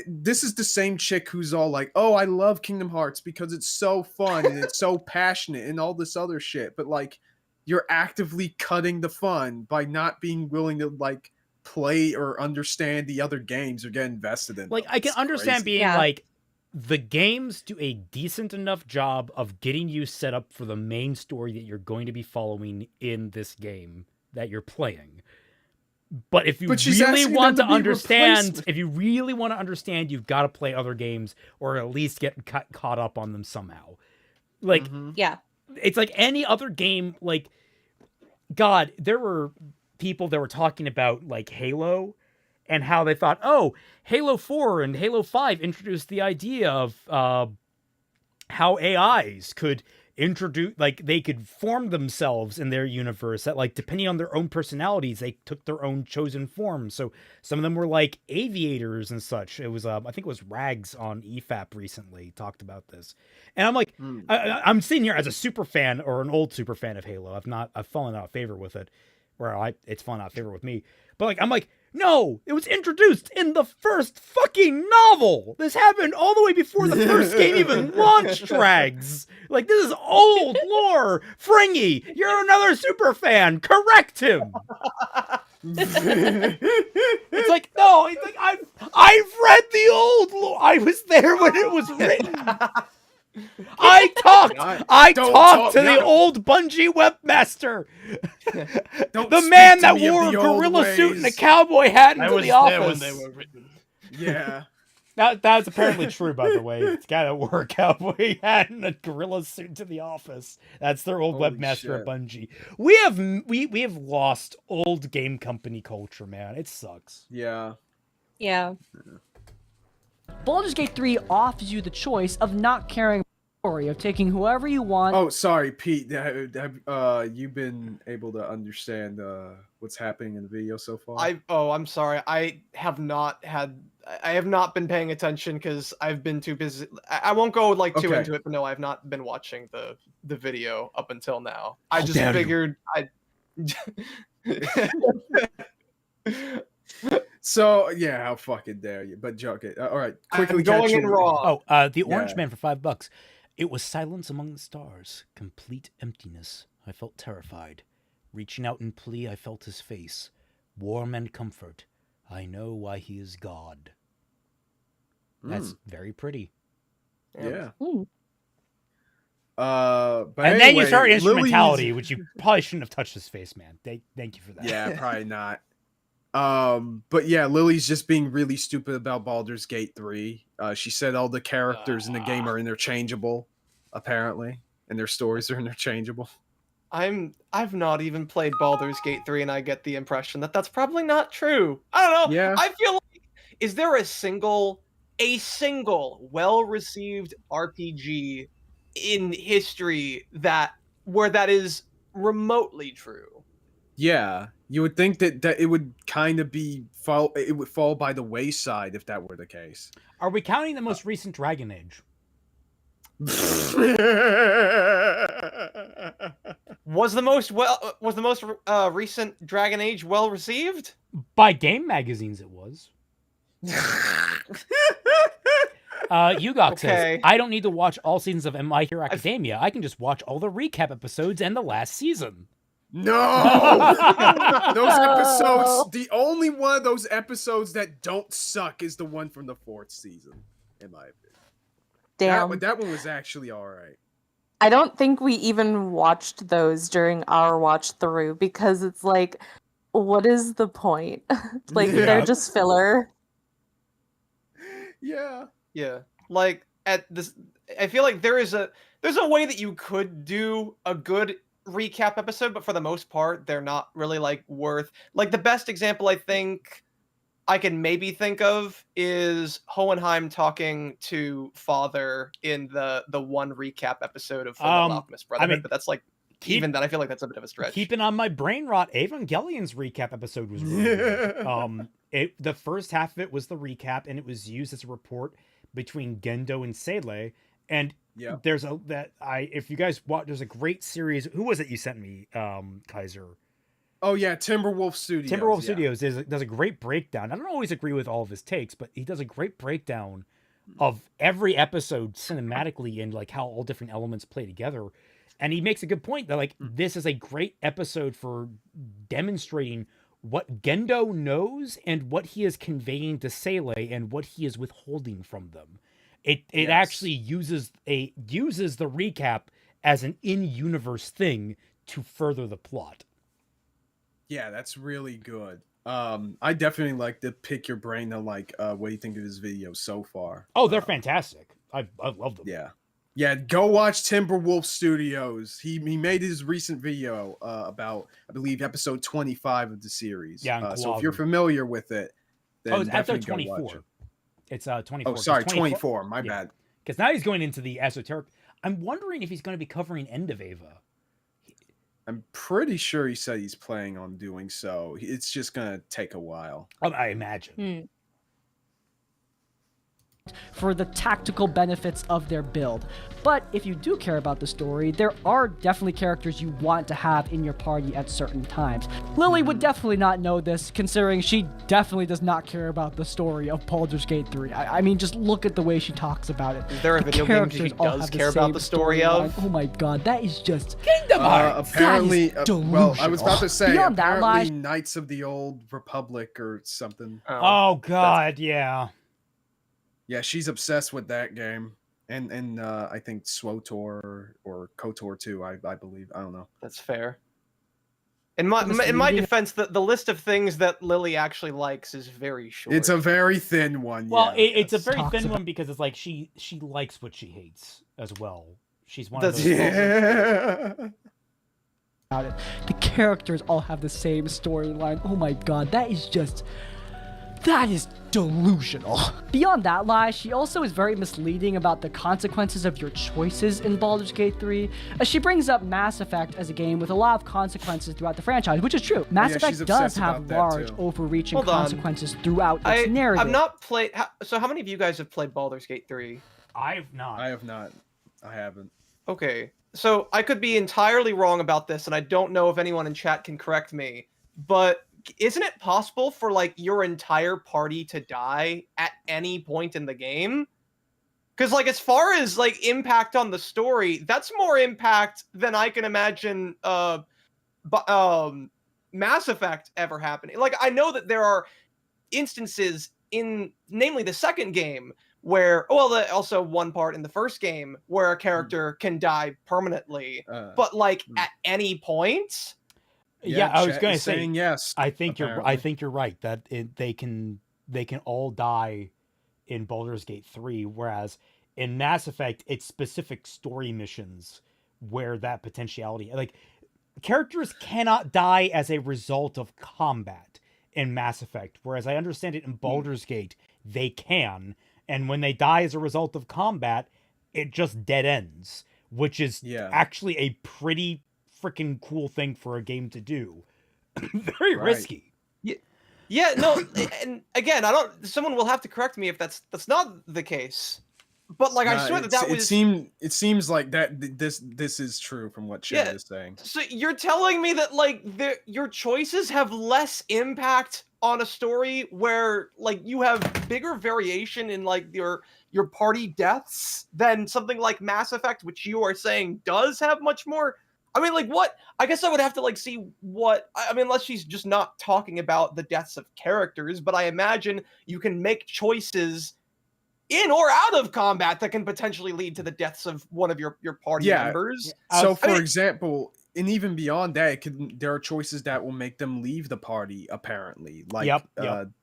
this is the same chick who's all like, oh, I love Kingdom Hearts because it's so fun and it's so passionate and all this other shit, but like you're actively cutting the fun by not being willing to like play or understand the other games or get invested in Like, them. I can It's understand crazy. being like, the games do a decent enough job of getting you set up for the main story that you're going to be following in this game that you're playing. But if you But she's really asking want them to to be understand, you've got to play other games or at least get caught up on them somehow. Like, Yeah. it's like any other game. Like, God, there were people that were talking about like Halo and how they thought, oh, Halo 4 and Halo 5 introduced the idea of how AIs could introduce, like, they could form themselves in their universe that, like, depending on their own personalities, they took their own chosen form. So some of them were like aviators and such. It was I think it was Rags on EFAP recently talked about this, and I'm like, I'm sitting here as a super fan or an old super fan of Halo. I've fallen out of favor with it, it's fallen out of favor with me. But like, I'm like, no, it was introduced in the first fucking novel. This happened all the way before the first game even launched, Drags. Like, this is old lore. Fringy, you're another super fan. Correct him. It's like, no, it's like, I've read the old lore. I was there when it was written. I talked to the old Bungie webmaster. The man that wore a gorilla suit and a cowboy hat into the office. There when they were written. Yeah. That's apparently true, by the way. It's guy that wore a cowboy hat and a gorilla suit to the office. That's their old Holy webmaster shit. at Bungie. We have lost old game company culture, man. It sucks. Yeah. Yeah. Baldur's Gate 3 offers you the choice of not caring about the story, of taking whoever you want. Oh, sorry, Pete. Have you been able to understand what's happening in the video so far? I'm sorry. I have not been paying attention because I've been too busy. I won't go like too Okay. into it, but no, I've not been watching the video up until now. I How just dare you. figured So yeah, how fucking dare you? But joke it. All right, quickly I'm going catch in you- raw. The Orange Yeah. Man for $5. It was silence among the stars, complete emptiness. I felt terrified. Reaching out in plea, I felt his face. Warm and comfort. I know why he is God. That's very pretty. Yeah. Hmm. But And then you anyway, start Lily's- instrumentality, which you probably shouldn't have touched his face, man. Thank you for that. Yeah, probably not. But yeah, Lily's just being really stupid about Baldur's Gate 3. She said all the characters in the game are interchangeable, apparently, and their stories are interchangeable. I've not even played Baldur's Gate 3, and I get the impression that that's probably not true. I don't know. Yeah. I feel like, is there a single well-received RPG in history where that is remotely true? Yeah, you would think that it would kind of it would fall by the wayside if that were the case. Are we counting the most recent Dragon Age? Was the most recent Dragon Age well received? By game magazines, it was. Yugok says, Okay. I don't need to watch all seasons of My Hero Academia. I can just watch all the recap episodes and the last season. No! Those episodes, the only one of those episodes that don't suck is the one from the 4th season, in my opinion. Damn. That one was actually alright. I don't think we even watched those during our watch through because it's like, what is the point? Like, Yeah. they're just filler. Yeah. Yeah. Like at this, I feel like there's a way that you could do a good recap episode, but for the most part, they're not really like worth. Like the best example I think I can maybe think of is Hohenheim talking to Father in the one recap episode of Fullmetal Alchemist Brotherhood, but that's like even then I feel like that's a bit of a stretch. Keeping on my brain rot, Evangelion's recap episode was really good. The first half of it was the recap, and it was used as a report between Gendo and Seele. And Yeah. if you guys watch, there's a great series. Who was it you sent me, Kaiser? Oh yeah, Timberwolf Studios. Timberwolf yeah. Studios does a great breakdown. I don't always agree with all of his takes, but he does a great breakdown of every episode cinematically and like how all different elements play together. And he makes a good point that like this is a great episode for demonstrating what Gendo knows and what he is conveying to Seele and what he is withholding from them. It Yes. actually uses the recap as an in-universe thing to further the plot. Yeah, that's really good. I definitely like to pick your brain to like what do you think of his videos so far. Oh, they're fantastic. I love them. Yeah, go watch Timberwolf Studios. He made his recent video about, I believe, episode 25 of the series. Yeah, so if you're familiar with it, then it's episode definitely go 24. watch it. It's 24. Oh, sorry, 24. My bad. Because now he's going into the esoteric. I'm wondering if he's going to be covering End of Ava. I'm pretty sure he said he's planning on doing so. It's just going to take a while. I imagine. For the tactical benefits of their build. But if you do care about the story, there are definitely characters you want to have in your party at certain times. Lily would definitely not know this, considering she definitely does not care about the story of Baldur's Gate 3. I mean, just look at the way she talks about it. Is there a video game she does care about the story of? Oh my god, that is just... Kingdom Hearts! Apparently, well, I was about to say, Beyond that, apparently Knights of the Old Republic or something. Oh god, yeah. Yeah, she's obsessed with that game, and I think SWOTOR or KOTOR too. I believe. I don't know. That's fair. In my defense, the list of things that Lily actually likes is very short. It's a very thin one. Well, it's a very thin one because it's like she likes what she hates as well. She's one of those. Yeah. The characters all have the same storyline. Oh my god, that is delusional. Beyond that lie, she also is very misleading about the consequences of your choices in Baldur's Gate 3, as she brings up Mass Effect as a game with a lot of consequences throughout the franchise, which is true. Mass Effect does have large, overreaching consequences throughout its narrative. I've not played... So how many of you guys have played Baldur's Gate 3? I have not. I have not. I haven't. Okay. So I could be entirely wrong about this, and I don't know if anyone in chat can correct me, but... Isn't it possible for, like, your entire party to die at any point in the game? Because, like, as far as, like, impact on the story, that's more impact than I can imagine Mass Effect ever happening. Like, I know that there are instances in, namely the second game, where, also one part in the first game, where a character can die permanently. But, like, at any point... Yeah, I was going to say yes. I think you're right that they can all die in Baldur's Gate 3, whereas in Mass Effect it's specific story missions where that potentiality, like, characters cannot die as a result of combat in Mass Effect, whereas I understand it in Baldur's Gate they can, and when they die as a result of combat it just dead ends, which is actually a pretty freaking cool thing for a game to do. Very risky. Yeah, no, and again, someone will have to correct me if that's not the case. But like, I swear that was... It seems like that this is true from what Chad is saying. So you're telling me that, like, your choices have less impact on a story where, like, you have bigger variation in, like, your party deaths than something like Mass Effect, which you are saying does have much more... I mean, like, what? I guess I would have to, like, see what... I mean, unless she's just not talking about the deaths of characters, but I imagine you can make choices in or out of combat that can potentially lead to the deaths of one of your party members. So, for example, and even beyond that, there are choices that will make them leave the party, apparently. Like,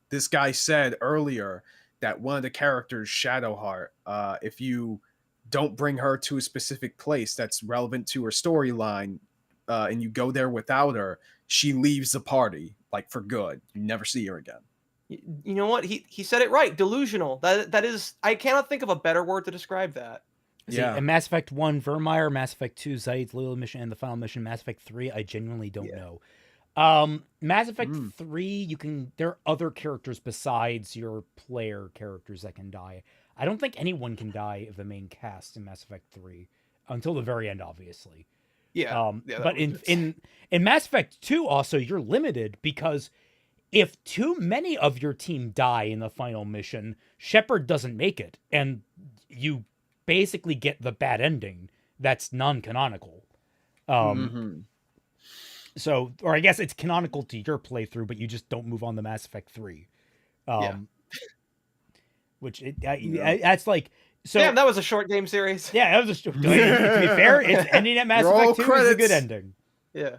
this guy said earlier that one of the characters, Shadowheart, if you... don't bring her to a specific place that's relevant to her storyline, and you go there without her, she leaves the party, like, for good. You never see her again. You know what? He said it right. Delusional. That is... I cannot think of a better word to describe that. Yeah. In Mass Effect 1, Vermeer, Mass Effect 2, Zaid's Lilo mission, and the final mission, Mass Effect 3, I genuinely don't know. Mass Effect 3, there are other characters besides your player characters that can die. I don't think anyone can die of the main cast in Mass Effect 3 until the very end, obviously. But in Mass Effect 2, also, you're limited because if too many of your team die in the final mission, Shepard doesn't make it, and you basically get the bad ending that's non-canonical. So, or I guess it's canonical to your playthrough, but you just don't move on to Mass Effect 3. Which that's like... So, damn, that was a short game series. Yeah, that was a short... To be fair, it's ending at Mass Effect 2 is a good ending. Yeah.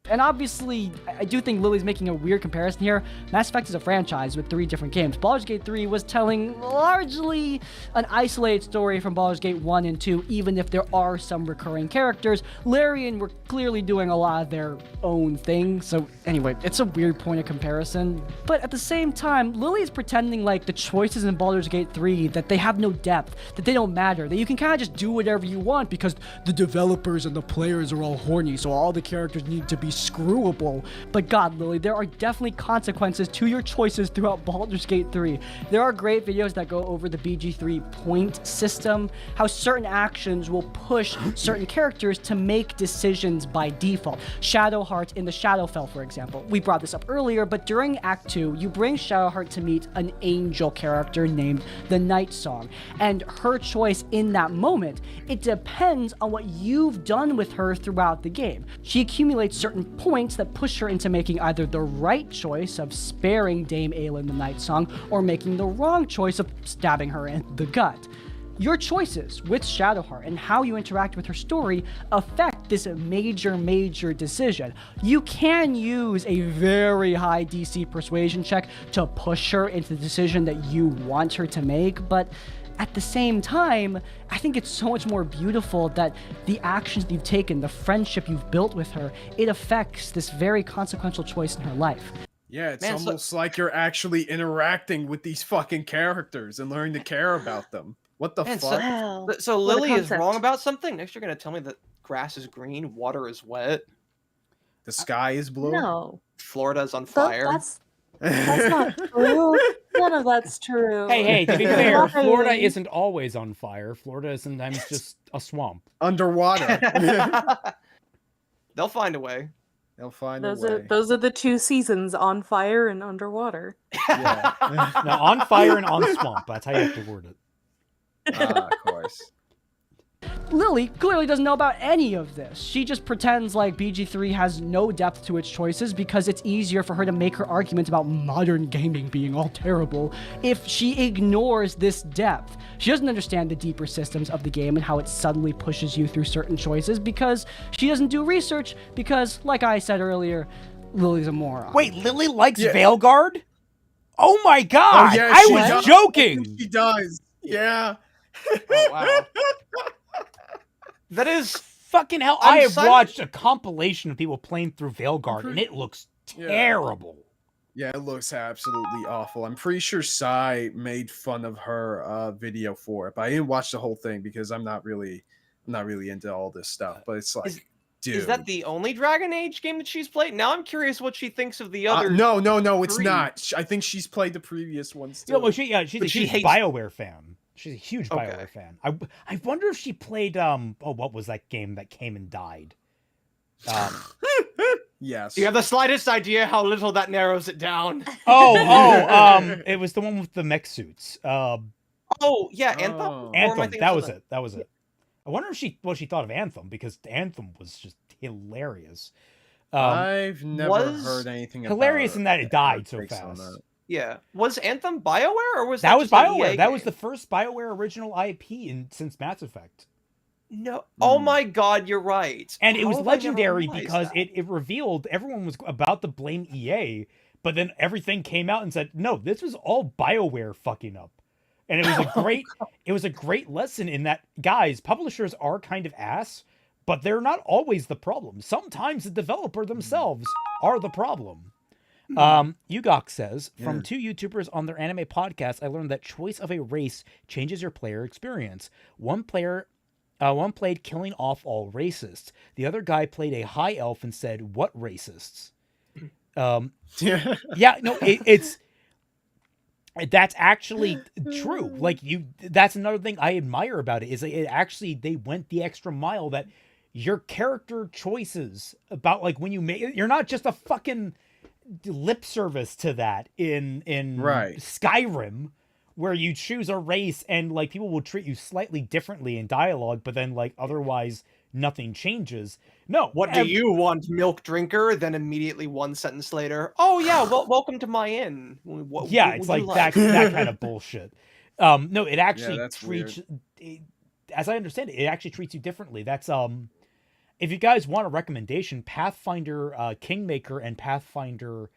And obviously, I do think Lily's making a weird comparison here. Mass Effect is a franchise with 3 different games. Baldur's Gate 3 was telling largely an isolated story from Baldur's Gate 1 and 2, even if there are some recurring characters. Larian were clearly doing a lot of their own thing, so anyway, it's a weird point of comparison. But at the same time, Lily is pretending like the choices in Baldur's Gate 3, that they have no depth, that they don't matter, that you can kind of just do whatever you want because the developers and the players are all horny, so all the characters need to be screwable. But God, Lily, there are definitely consequences to your choices throughout Baldur's Gate 3. There are great videos that go over the BG3 point system, how certain actions will push certain characters to make decisions by default. Shadowheart in the Shadowfell, for example. We brought this up earlier, but during Act 2, you bring Shadowheart to meet an angel character named the Night Song, and her choice in that moment, it depends on what you've done with her throughout the game. She accumulates certain points that push her into making either the right choice of sparing Dame Aelin the Night Song, or making the wrong choice of stabbing her in the gut. Your choices with Shadowheart and how you interact with her story affect this major decision. You can use a very high DC persuasion check to push her into the decision that you want her to make, but at the same time, I think it's so much more beautiful that the actions that you've taken, the friendship you've built with her, it affects this very consequential choice in her life. Yeah, it's almost like you're actually interacting with these fucking characters and learning to care about them. What the fuck? So Lily is wrong about something? Next you're going to tell me that grass is green, water is wet, the sky is blue? No. Florida's on fire. That's not true. None of that's true. Hey, to be fair, Florida isn't always on fire. Florida is sometimes just a swamp. Underwater. They'll find a way. They'll find a way. Those are the 2 seasons, on fire and underwater. Yeah. Now, on fire and on swamp. That's how you have to word it. Of course. Lily clearly doesn't know about any of this. She just pretends like BG3 has no depth to its choices because it's easier for her to make her argument about modern gaming being all terrible if she ignores this depth. She doesn't understand the deeper systems of the game and how it suddenly pushes you through certain choices because she doesn't do research because, like I said earlier, Lily's a moron. Wait, Lily likes Veilguard? Oh my god! Oh, yeah, I was joking! She does. Yeah. Oh, wow. That is fucking hell. I have watched a compilation of people playing through Veilguard, and it looks terrible. Yeah, it looks absolutely awful. I'm pretty sure Sai made fun of her video for it, but I didn't watch the whole thing because I'm not really into all this stuff. But it's like, dude, is that the only Dragon Age game that she's played? Now I'm curious what she thinks of the other. No, it's not. I think she's played the previous ones too. Yeah, well, she's a huge BioWare fan. She's a huge BioWare fan. I wonder if she played what was that game that came and died? Yes. Do you have the slightest idea how little that narrows it down? It was the one with the mech suits. Anthem? Anthem. That was it. I wonder if what she thought of Anthem, because Anthem was just hilarious. I've never heard anything about hilarious in that it died so fast. Yeah. Was Anthem BioWare or was that was BioWare? That was the first BioWare original IP since Mass Effect. No. Oh my god, you're right. And it was legendary because it revealed everyone was about to blame EA, but then everything came out and said, no, this was all BioWare fucking up. And it was a great lesson in that, guys, publishers are kind of ass, but they're not always the problem. Sometimes the developer themselves are the problem. Ugok says, from 2 YouTubers on their anime podcast, I learned that choice of a race changes your player experience. One played killing off all racists. The other guy played a high elf and said, what racists? That's actually true. Like that's another thing I admire about it, is they went the extra mile, that your character choices about, like, when you you're not just a fucking lip service to that in Skyrim, where you choose a race and like people will treat you slightly differently in dialogue, but then like otherwise nothing changes. No. What do you want, milk drinker? Then immediately 1 sentence later, oh yeah, well, welcome to my inn. It's like that kind of bullshit. No, it actually treats, as I understand it, it actually treats you differently. That's if you guys want a recommendation, Pathfinder Kingmaker and Pathfinder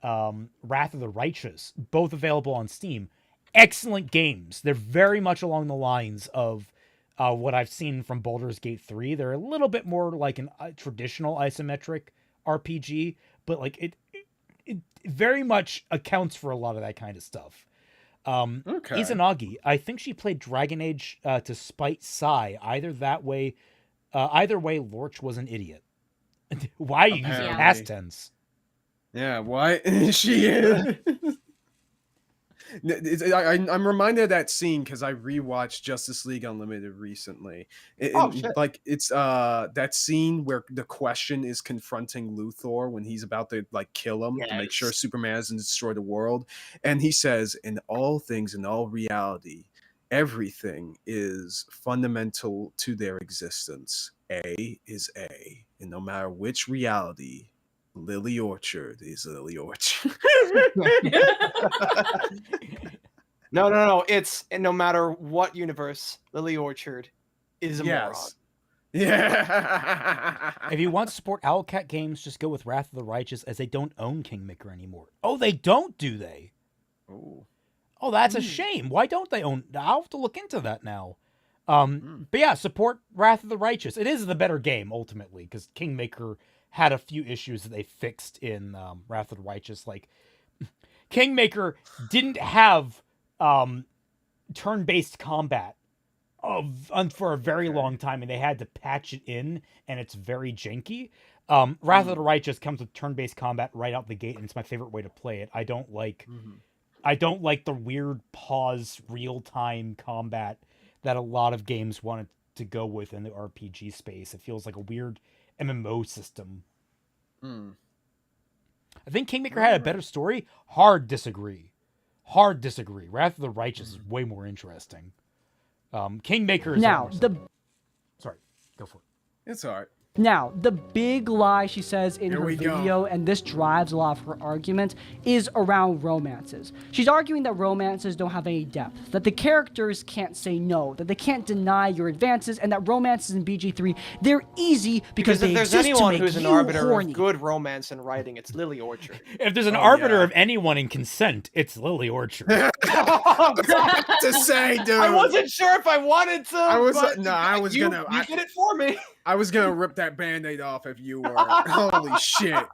Wrath of the Righteous, both available on Steam. Excellent games. They're very much along the lines of what I've seen from Baldur's Gate 3. They're a little bit more like a traditional isometric RPG, but like it very much accounts for a lot of that kind of stuff. Okay. Izanagi, I think she played Dragon Age to spite Sai. Either way, Lorch was an idiot. Why are you using Apparently. past tense? Yeah, why she is. I'm reminded of that scene because I rewatched Justice League Unlimited recently. Shit. Like it's that scene where the Question is confronting Luthor when he's about to like kill him to make sure Superman doesn't destroy the world, and he says, "In all things, in all reality, everything is fundamental to their existence. A is A, and no matter which reality." Lily Orchard is Lily Orchard. No. It's no matter what universe, Lily Orchard is a moron. Yeah. If you want to support Owlcat games, just go with Wrath of the Righteous, as they don't own Kingmaker anymore. Oh, they don't, do they? Oh, that's a shame. Why don't they own? I'll have to look into that now. But yeah, support Wrath of the Righteous. It is the better game ultimately because Kingmaker had a few issues that they fixed in Wrath of the Righteous. Like Kingmaker didn't have turn-based combat for a very long time, and they had to patch it in, and it's very janky. Wrath of the Righteous comes with turn-based combat right out the gate, and it's my favorite way to play it. I don't like the weird pause real-time combat that a lot of games wanted to go with in the RPG space. It feels like a weird MMO system. I think Kingmaker had a better story. Hard disagree. Wrath of the Righteous is way more interesting. Kingmaker is sorry, go for it. It's all right. Now, the big lie she says in Here her we go. video, and this drives a lot of her argument, is around romances. She's arguing that romances don't have any depth, that the characters can't say no, that they can't deny your advances, and that romances in BG3, they're easy because if they there's exist anyone to make who's an you arbiter horny. of good romance and writing, it's Lily Orchard. If there's an arbiter of anyone in consent, it's Lily Orchard. To say, dude. I wasn't sure if I wanted to. I was but no, I was you, gonna. You did it for me. I was gonna rip that Band-Aid off if you were. Holy shit.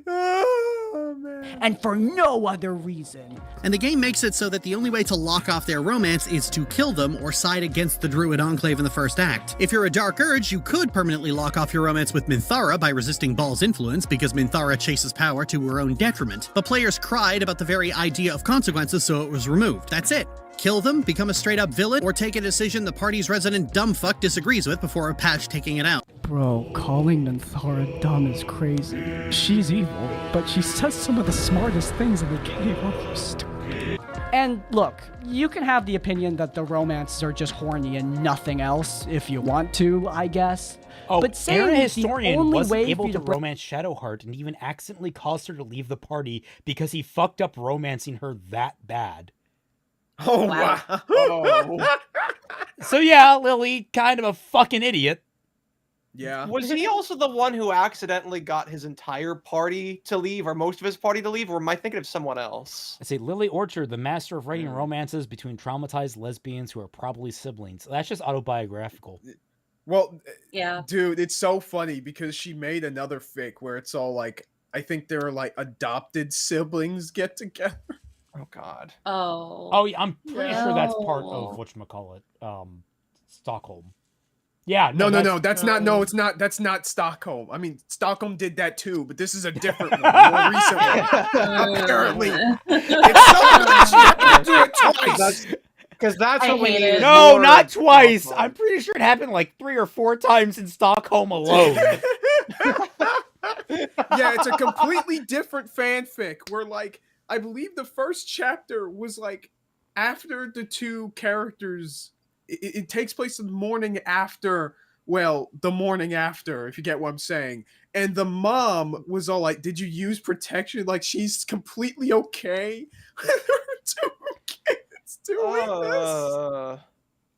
Oh, man. And for no other reason. And the game makes it so that the only way to lock off their romance is to kill them or side against the Druid Enclave in the first act. If you're a Dark Urge, you could permanently lock off your romance with Minthara by resisting Baal's influence, because Minthara chases power to her own detriment. But players cried about the very idea of consequences, so it was removed. That's it. Kill them, become a straight-up villain, or take a decision the party's resident dumbfuck disagrees with before a patch taking it out. Bro, calling Minthara dumb is crazy. She's evil, but she says some of the smartest things in the game. Oh, stupid. And look, you can have the opinion that the romances are just horny and nothing else if you want to, I guess. Oh, but saying Aaron it's the Historian only wasn't way for able you to to romance Shadowheart and even accidentally caused her to leave the party because he fucked up romancing her that bad. Oh, wow. Oh. So yeah, Lily, kind of a fucking idiot. Yeah. Was he also the one who accidentally got his entire party to leave, or most of his party to leave, or am I thinking of someone else? I say Lily Orchard, the master of writing romances between traumatized lesbians who are probably siblings. That's just autobiographical. Well, Yeah. dude, it's so funny because she made another fic where it's all like, I think they're like adopted siblings get together. Oh God. Oh, yeah, I'm pretty sure that's part of whatchamacallit, Stockholm. Yeah, No, that's not. No, it's not. That's not Stockholm. I mean, Stockholm did that too, but this is a different one, more recent one. Apparently, it's so she had to do it twice. Because that's I what we hate needed. it. No, more not twice. Stockholm. I'm pretty sure it happened like 3 or 4 times in Stockholm alone. Yeah, it's a completely different fanfic where, like, I believe the first chapter was like after the two characters. It takes place the morning after. Well, the morning after, if you get what I'm saying. And the mom was all like, "Did you use protection?" Like, she's completely okay with her 2 kids doing this.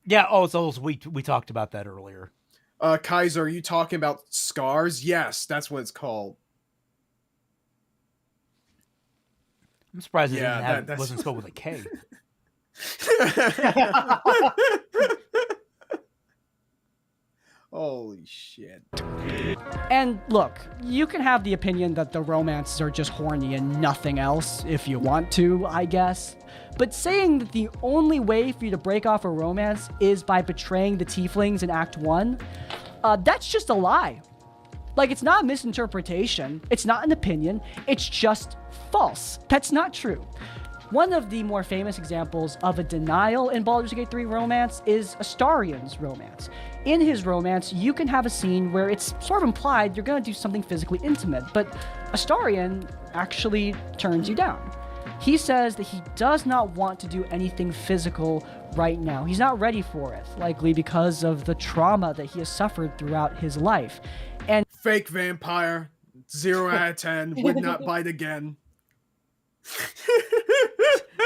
Yeah. Oh, so we talked about that earlier. Kaiser, are you talking about scars? Yes, that's what it's called. I'm surprised Yeah, it wasn't spelled with a K. Holy shit. And look, you can have the opinion that the romances are just horny and nothing else if you want to, I guess. But saying that the only way for you to break off a romance is by betraying the tieflings in Act 1, that's just a lie. Like, it's not a misinterpretation, it's not an opinion, it's just false. That's not true. One of the more famous examples of a denial in Baldur's Gate 3 romance is Astarion's romance. In his romance, you can have a scene where it's sort of implied you're going to do something physically intimate, but Astarion actually turns you down. He says that he does not want to do anything physical right now. He's not ready for it, likely because of the trauma that he has suffered throughout his life. And Fake vampire, 0 out of 10, would not bite again.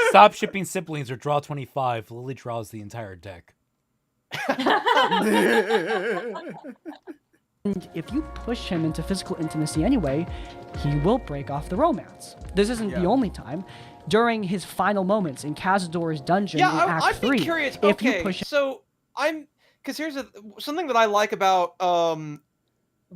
Stop shipping siblings or draw 25. Lily draws the entire deck. And if you push him into physical intimacy anyway, he will break off the romance. This isn't the only time. During his final moments in Cazador's dungeon in Act I'd 3, be curious. if Okay, you push him... so because here's something that I like about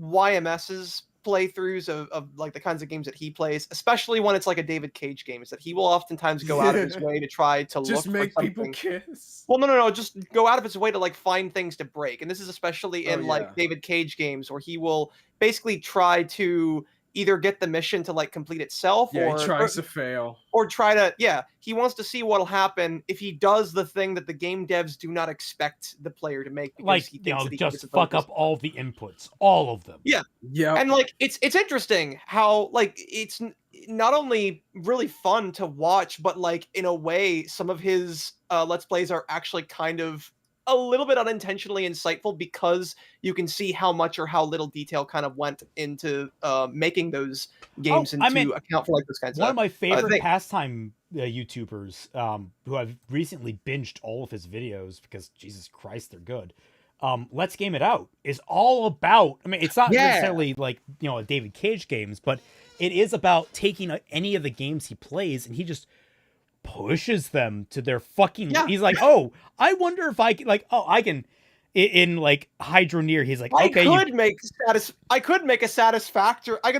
YMS's playthroughs of like the kinds of games that he plays, especially when it's like a David Cage game, is that he will oftentimes go out of his way to try to just look make for people something. kiss. Well, no, just go out of his way to like find things to break, and this is especially in yeah. like David Cage games where he will basically try to either get the mission to like complete itself, Yeah, or he tries to fail, or try to he wants to see what'll happen if he does the thing that the game devs do not expect the player to make, because Like, he thinks that he can just get fuck focus. up all the inputs. All of them. Yeah. And like it's interesting how like it's not only really fun to watch, but like in a way some of his let's plays are actually kind of a little bit unintentionally insightful, because you can see how much or how little detail kind of went into making those games account for like those kinds of one of my favorite pastime YouTubers, who I've recently binged all of his videos because Jesus Christ, they're good. Let's Game It Out is all about, I mean, it's not necessarily like, a David Cage games, but it is about taking any of the games he plays and he just pushes them to their fucking, he's like, oh, I wonder if I can, like, oh, I can, in like Hydroneer, he's like, okay, I could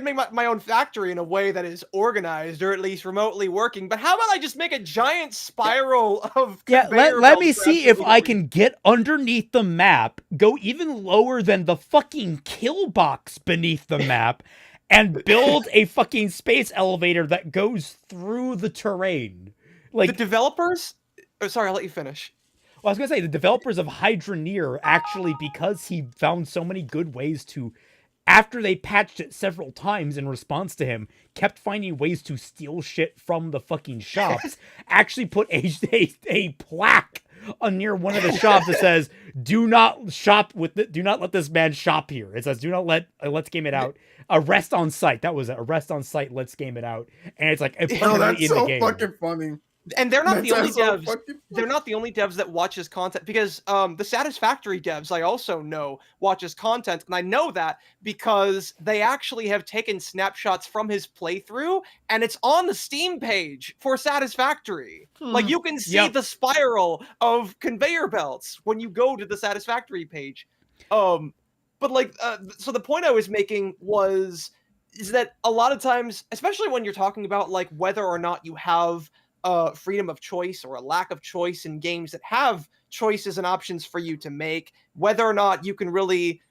make my own factory in a way that is organized or at least remotely working, but how about I just make a giant spiral of let me see if I can get underneath the map, go even lower than the fucking kill box beneath the map, and build a fucking space elevator that goes through the terrain. Like, the developers, sorry, I'll let you finish. Well, I was going to say, the developers of Hydroneer actually, because he found so many good ways to, after they patched it several times in response to him, kept finding ways to steal shit from the fucking shops, actually put a plaque on near one of the shops that says, do not let this man shop here. It says, do not let, let's game it out. Arrest on site. That was it. Arrest on site. Let's game it out. And it's like, that's in the so game. fucking funny. And they're not the only devs. They're not the only devs that watch his content, because the Satisfactory devs, I also know, watch his content, and I know that because they actually have taken snapshots from his playthrough, and it's on the Steam page for Satisfactory. Like, you can see the spiral of conveyor belts when you go to the Satisfactory page. But like, so the point I was making is that a lot of times, especially when you're talking about like whether or not you have freedom of choice or a lack of choice in games that have choices and options for you to make, whether or not you can really,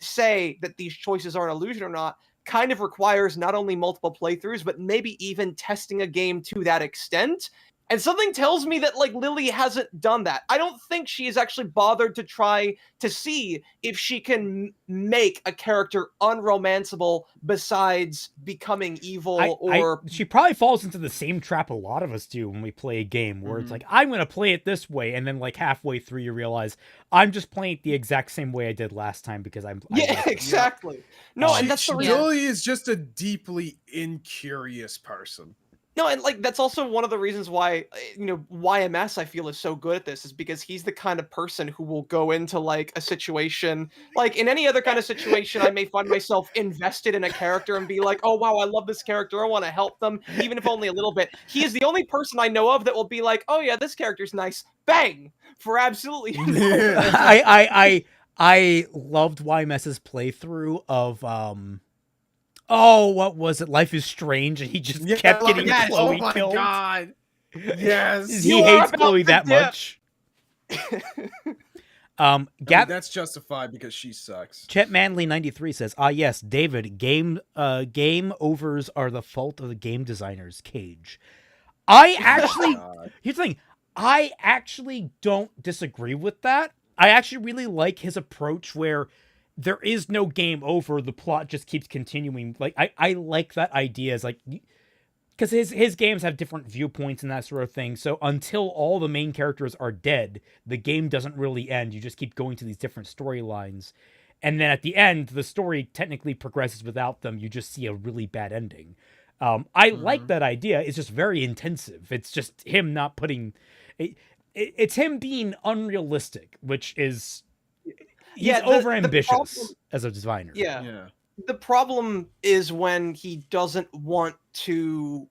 say that these choices are an illusion or not, kind of requires not only multiple playthroughs, but maybe even testing a game to that extent. And something tells me that, like, Lily hasn't done that. I don't think she has actually bothered to try to see if she can make a character unromanceable besides becoming evil, she probably falls into the same trap a lot of us do when we play a game, where it's like, I'm going to play it this way, and then, like, halfway through you realize, I'm just playing it the exact same way I did last time because I'm... exactly. No, and that's the reason. Lily is just a deeply incurious person. No, and like that's also one of the reasons why YMS I feel is so good at this, is because he's the kind of person who will go into like a situation, like in any other kind of situation I may find myself invested in a character and be like, oh wow, I love this character, I want to help them, even if only a little bit. He is the only person I know of that will be like, oh yeah, this character's nice, bang, for absolutely no I loved YMS's playthrough of oh, what was it? Life is Strange, and he just kept getting Chloe killed. Oh my god. Yes. He hates Chloe that much. That's justified because she sucks. Chet Manley 93 says, yes, David, game overs are the fault of the game designers, Cage. I actually here's the thing, I actually don't disagree with that. I actually really like his approach where there is no game over, the plot just keeps continuing. Like, I like that idea, as like, because his games have different viewpoints and that sort of thing. So until all the main characters are dead, the game doesn't really end. You just keep going to these different storylines. And then at the end, the story technically progresses without them. You just see a really bad ending. I like that idea. It's just very intensive. It's just him not putting... It's him being unrealistic, which is... He's overambitious as a designer. Yeah. The problem is when he doesn't want to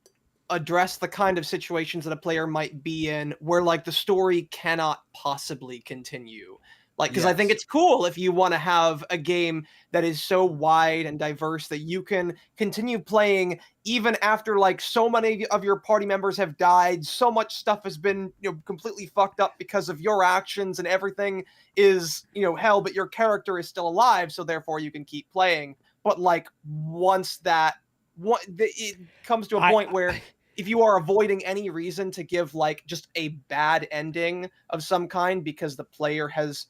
address the kind of situations that a player might be in where like the story cannot possibly continue. Like, because I think it's cool if you want to have a game that is so wide and diverse that you can continue playing even after like so many of your party members have died, so much stuff has been completely fucked up because of your actions, and everything is hell, but your character is still alive, so therefore you can keep playing. But like once it comes to a point where if you are avoiding any reason to give like just a bad ending of some kind because the player is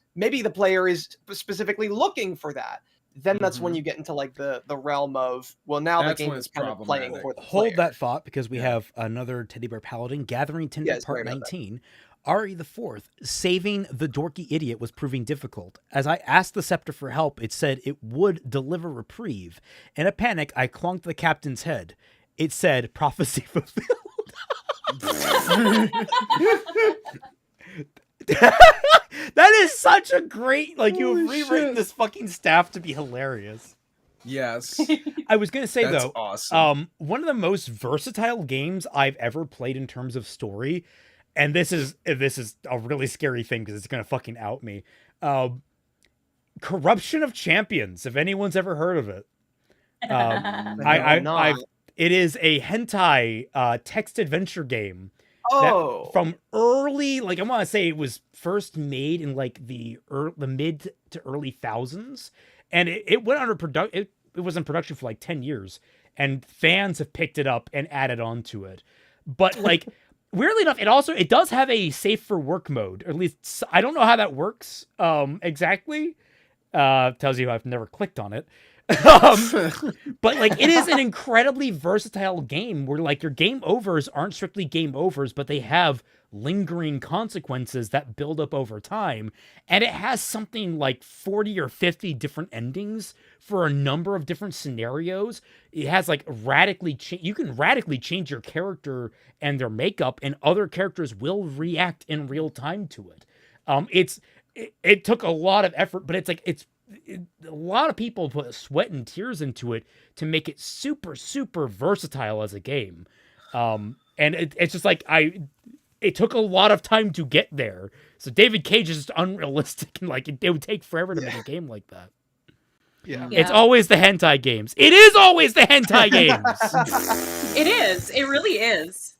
specifically looking for that, then that's when you get into like the realm of, well, now that's the game is kind of playing for the player. Hold that thought, because we have another Teddy Bear Paladin, Gathering Tinder Part 19. Ari the Fourth, saving the dorky idiot was proving difficult. As I asked the scepter for help, it said it would deliver reprieve. In a panic, I clunked the captain's head. It said, prophecy fulfilled. That is such a great, like, you've rewritten this fucking staff to be hilarious. Yes. I was going to say, That's though, awesome. one of the most versatile games I've ever played in terms of story, and this is a really scary thing because it's going to fucking out me. Corruption of Champions, if anyone's ever heard of it. It is a hentai text adventure game. From early, like I want to say it was first made in like the mid to early thousands, and it went under production. It was in production for like 10 years, and fans have picked it up and added on to it. But like, weirdly enough, it does have a safe for work mode, or at least I don't know how that works exactly. Tells you I've never clicked on it. But like, it is an incredibly versatile game where like your game overs aren't strictly game overs, but they have lingering consequences that build up over time, and it has something like 40 or 50 different endings for a number of different scenarios. It has like you can radically change your character and their makeup, and other characters will react in real time to it. It took a lot of effort, but a lot of people put sweat and tears into it to make it super, super versatile as a game. And it's just like, it took a lot of time to get there. So David Cage is just unrealistic, and like, it would take forever to make a game like that. Yeah. It's always the hentai games. It is always the hentai games. It is. It really is.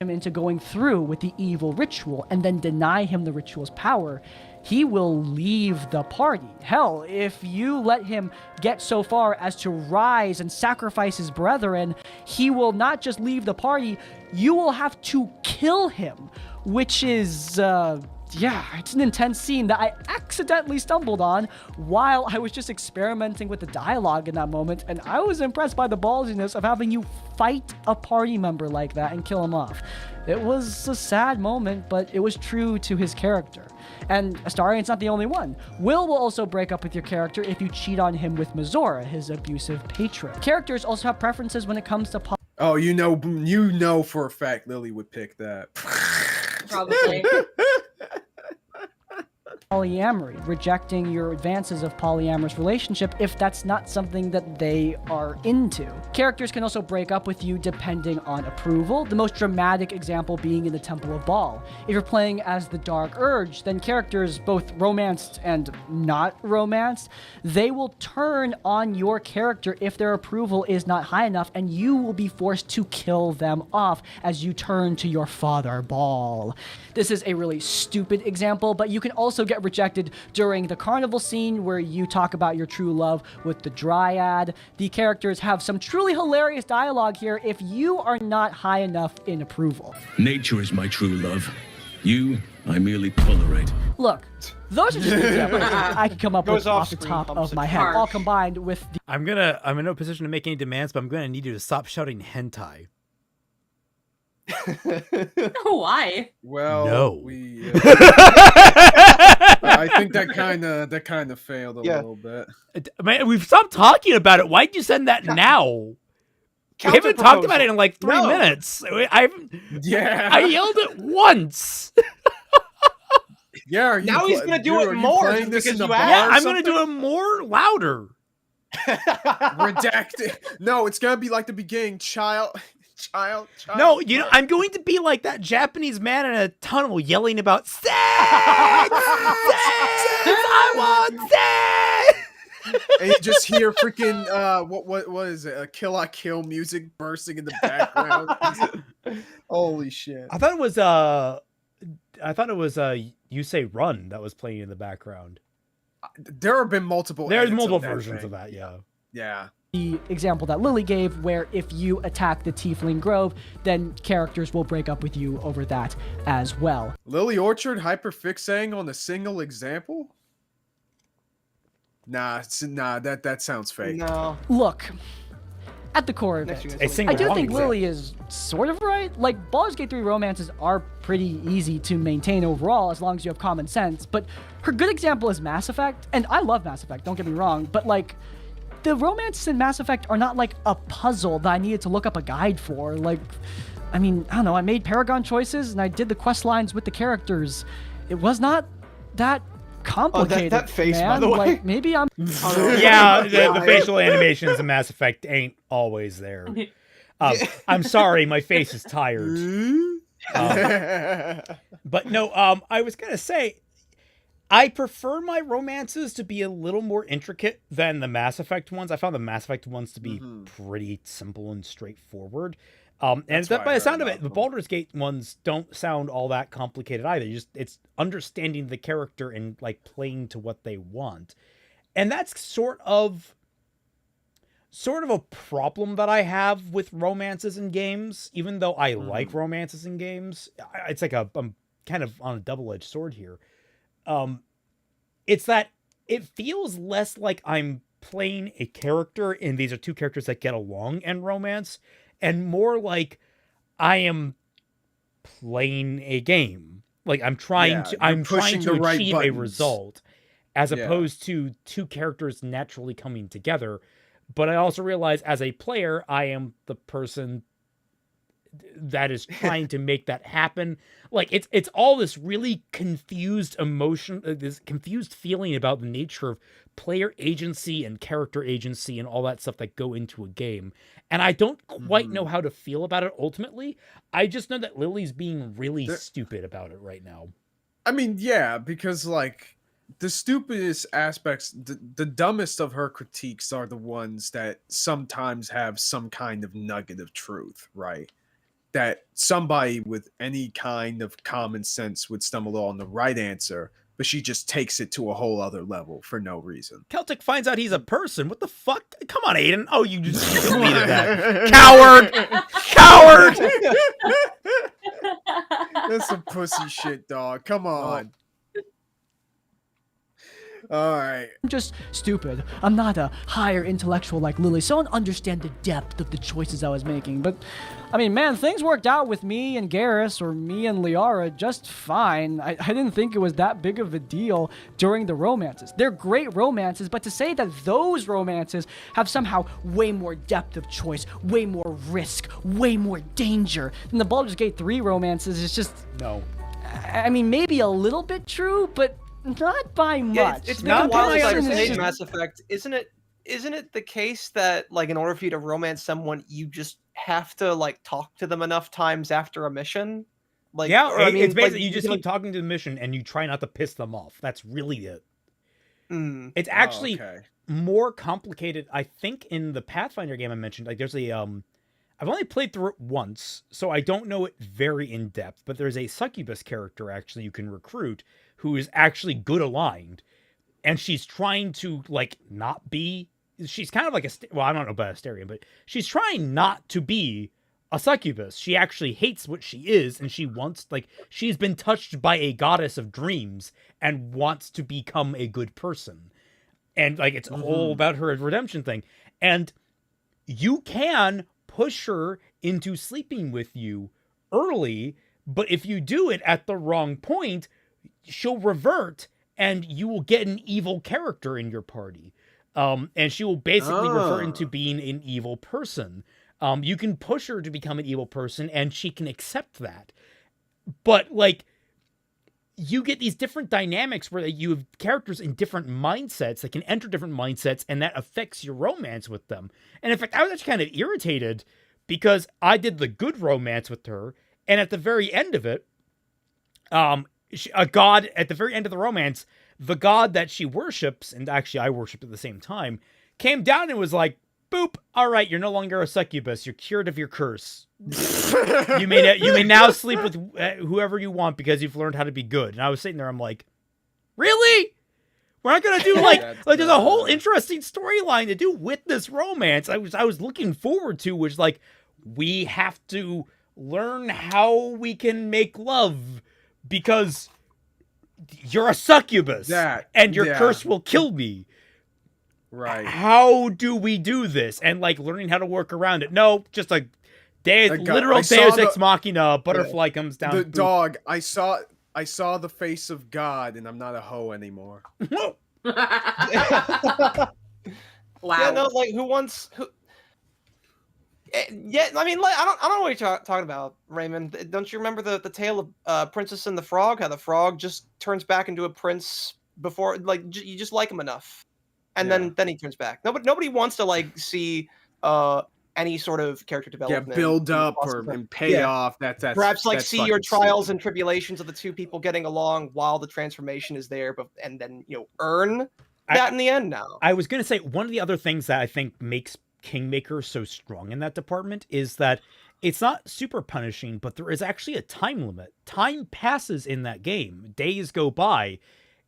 Him into going through with the evil ritual and then deny him the ritual's power, he will leave the party. Hell, if you let him get so far as to rise and sacrifice his brethren, he will not just leave the party, you will have to kill him, which is, it's an intense scene that I accidentally stumbled on while I was just experimenting with the dialogue in that moment, and I was impressed by the ballsiness of having you fight a party member like that and kill him off. It was a sad moment, but it was true to his character. And Astarion's not the only one. Will also break up with your character if you cheat on him with Mizora, his abusive patron. Characters also have preferences when it comes to Oh, you know for a fact Lily would pick that. Probably. Polyamory, rejecting your advances of polyamorous relationship if that's not something that they are into. Characters can also break up with you depending on approval, the most dramatic example being in the Temple of Baal. If you're playing as the Dark Urge, then characters, both romanced and not romanced, they will turn on your character if their approval is not high enough, and you will be forced to kill them off as you turn to your father Baal. This is a really stupid example, but you can also get rejected during the carnival scene where you talk about your true love with the dryad. The characters have some truly hilarious dialogue here if you are not high enough in approval. Nature is my true love. You, I merely tolerate. Look, those are just examples I can come up with Goes off off the screen, top pumps of it. my head, all combined with the I'm in no position to make any demands, but I'm gonna need you to stop shouting hentai. Why? Well, No. I think that kind of failed a little bit. Man, we've stopped talking about it. Why'd you send that now? We haven't talked about it in like 3 minutes. I yelled it once. Yeah, Now he's gonna do it more playing this because in the you bar asked. Yeah, or I'm gonna something? do it more louder. Redacted. No, it's gonna be like the beginning. Child. No, I'm going to be like that Japanese man in a tunnel yelling about sex. I want sex. And you just hear freaking what is it? A Kill La Kill music bursting in the background. Holy shit! I thought it was You Say Run that was playing in the background. There have been multiple. There's edits multiple of that versions thing. of that, yeah. Yeah. the example that Lily gave, where if you attack the Tiefling Grove, then characters will break up with you over that as well. Lily Orchard hyperfixating on a single example? Nah, that sounds fake. No. Look, at the core of Next it, year, A single I do one think example. Lily is sort of right. Like, Baldur's Gate 3 romances are pretty easy to maintain overall as long as you have common sense, but her good example is Mass Effect, and I love Mass Effect, don't get me wrong, but like, the romances in Mass Effect are not like a puzzle that I needed to look up a guide for. Like, I mean, I don't know, I made Paragon choices and I did the quest lines with the characters. It was not that complicated, that face, by man. the way. Like, maybe I'm... Yeah, the facial animations in Mass Effect ain't always there. I'm sorry, my face is tired. But no, I was gonna say, I prefer my romances to be a little more intricate than the Mass Effect ones. I found the Mass Effect ones to be pretty simple and straightforward. And That's that, why by I the heard sound of about it, the them. Baldur's Gate ones don't sound all that complicated either. It's understanding the character and like playing to what they want. And that's sort of a problem that I have with romances in games, even though I like romances in games. It's like I'm kind of on a double-edged sword here. It's that it feels less like I'm playing a character and these are two characters that get along in romance, and more like I am playing a game. Like I'm trying to pushing the right achieve a buttons. result, as Yeah. opposed to two characters naturally coming together. But I also realize as a player, I am the person that is trying to make that happen. Like it's all this really confused emotion, this confused feeling about the nature of player agency and character agency and all that stuff that go into a game. And I don't quite know how to feel about it ultimately. I just know that Lily's being really stupid about it right now. I mean, yeah, because like the stupidest aspects, the dumbest of her critiques are the ones that sometimes have some kind of nugget of truth, right? That somebody with any kind of common sense would stumble on the right answer, but she just takes it to a whole other level for no reason. Celtic finds out he's a person. What the fuck? Come on, Aiden. Oh, you just deleted that. Coward! Coward! That's some pussy shit, dog. Come on. All right. I'm just stupid. I'm not a higher intellectual like Lily, so I don't understand the depth of the choices I was making. But, I mean, man, things worked out with me and Garrus, or me and Liara, just fine. I didn't think it was that big of a deal during the romances. They're great romances, but to say that those romances have somehow way more depth of choice, way more risk, way more danger than the Baldur's Gate 3 romances is just... No. I mean, maybe a little bit true, but not by much. It's Not been a while since I've comparison is played just- Mass Effect. Isn't it the case that, like, in order for you to romance someone, you just have to, like, talk to them enough times after a mission? Like, Yeah, or, I mean, it's basically like, you just can, keep talking to the mission and you try not to piss them off. That's really it. Mm. It's actually okay. more complicated. I think in the Pathfinder game I mentioned, like there's a I've only played through it once, so I don't know it very in depth, but there's a succubus character actually you can recruit who is actually good aligned, and she's trying to like not be. She's kind of like well, I don't know about Asterion, but she's trying not to be a succubus. She actually hates what she is, and she wants, like, she's been touched by a goddess of dreams and wants to become a good person. And like it's all about her redemption thing. And you can push her into sleeping with you early, but if you do it at the wrong point, she'll revert and you will get an evil character in your party. And she will basically revert into being an evil person. You can push her to become an evil person and she can accept that. But like, you get these different dynamics where you have characters in different mindsets that can enter different mindsets, and that affects your romance with them. And in fact, I was actually kind of irritated because I did the good romance with her, and at the very end of it, a god, at the very end of the romance, the god that she worships, and actually I worshipped at the same time, came down and was like, boop, all right, you're no longer a succubus, you're cured of your curse. you may now sleep with whoever you want because you've learned how to be good. And I was sitting there, I'm like, really? We're not gonna do like there's a whole interesting storyline to do with this romance. I was looking forward to, which like we have to learn how we can make love because you're a succubus and your curse will kill me. Right. How do we do this? And like learning how to work around it. No, just like literal Deus Ex Machina, butterfly comes down. The dog. I saw the face of God, and I'm not a hoe anymore. Wow. Yeah, no, like who? Yeah, I mean, like I don't know what you're talking about, Raymond. Don't you remember the tale of Princess and the Frog? How the frog just turns back into a prince before, like you just like him enough, and then he turns back. Nobody wants to like see any sort of character development. Yeah, build up and pay off. That's perhaps like that's see your fucking trials stupid. and tribulations of the two people getting along while the transformation is there, but and then earn that in the end. Now, I was gonna say one of the other things that I think makes Kingmaker so strong in that department is that it's not super punishing, but there is actually a time limit. Time passes in that game. Days go by,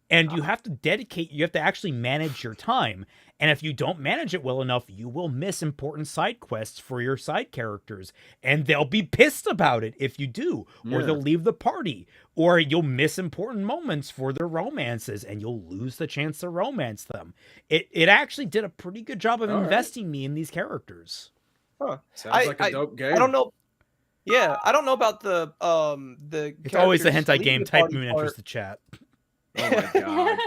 and you have to actually manage your time. And if you don't manage it well enough, you will miss important side quests for your side characters. And they'll be pissed about it if you do. Or they'll leave the party. Or you'll miss important moments for their romances, and you'll lose the chance to romance them. It actually did a pretty good job of investing me in these characters. huh. Sounds like a dope game. I don't know. Yeah, I don't know about the It's always the characters hentai game. leaving the Type party Moon part. enters the chat. Oh my god.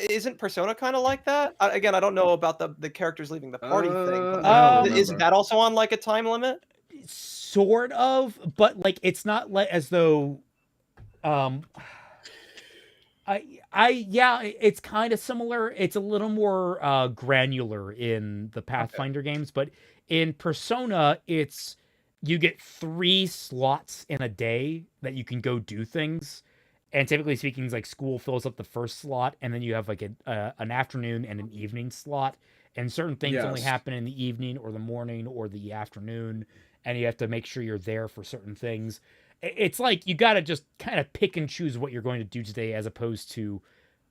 Isn't Persona kind of like that? Again, I don't know about the characters leaving the party thing. But I don't isn't remember. that also on like a time limit? Sort of, but like it's not like as though it's kind of similar. It's a little more granular in the Pathfinder games, but in Persona it's you get 3 slots in a day that you can go do things. And typically speaking, like school fills up the first slot, and then you have like an afternoon and an evening slot. And certain things only happen in the evening or the morning or the afternoon, and you have to make sure you're there for certain things. It's like you got to just kind of pick and choose what you're going to do today, as opposed to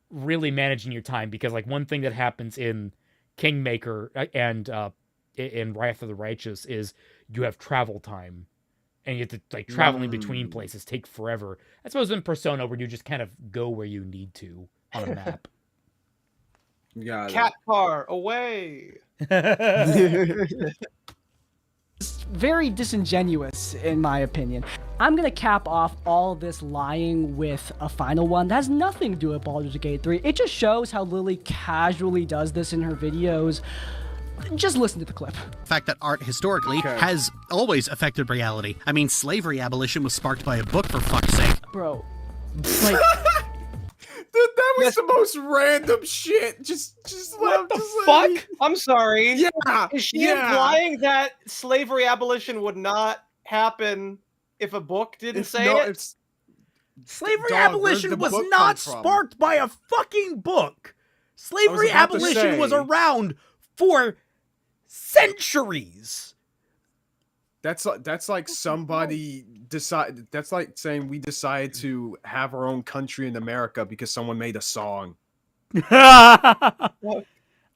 really managing your time. Because like one thing that happens in Kingmaker and in Wrath of the Righteous is you have travel time. And you have to, like, traveling between places take forever. I suppose in Persona, where you just kind of go where you need to. on a map. Got Cat car away. Very disingenuous, in my opinion. I'm gonna cap off all this lying with a final one that has nothing to do with Baldur's Gate 3. It just shows how Lily casually does this in her videos. Just listen to the clip. The fact that art historically has always affected reality. I mean, slavery abolition was sparked by a book, for fuck's sake. Bro, like... Dude, that was the most random shit. Just What the just fuck? I'm sorry. Yeah. Is she implying that slavery abolition would not happen if a book didn't say it? Slavery Dog, where'd abolition the was book not come from? sparked by a fucking book. Slavery about to abolition was say. around for centuries. That's like somebody decide. That's like saying we decided to have our own country in America because someone made a song.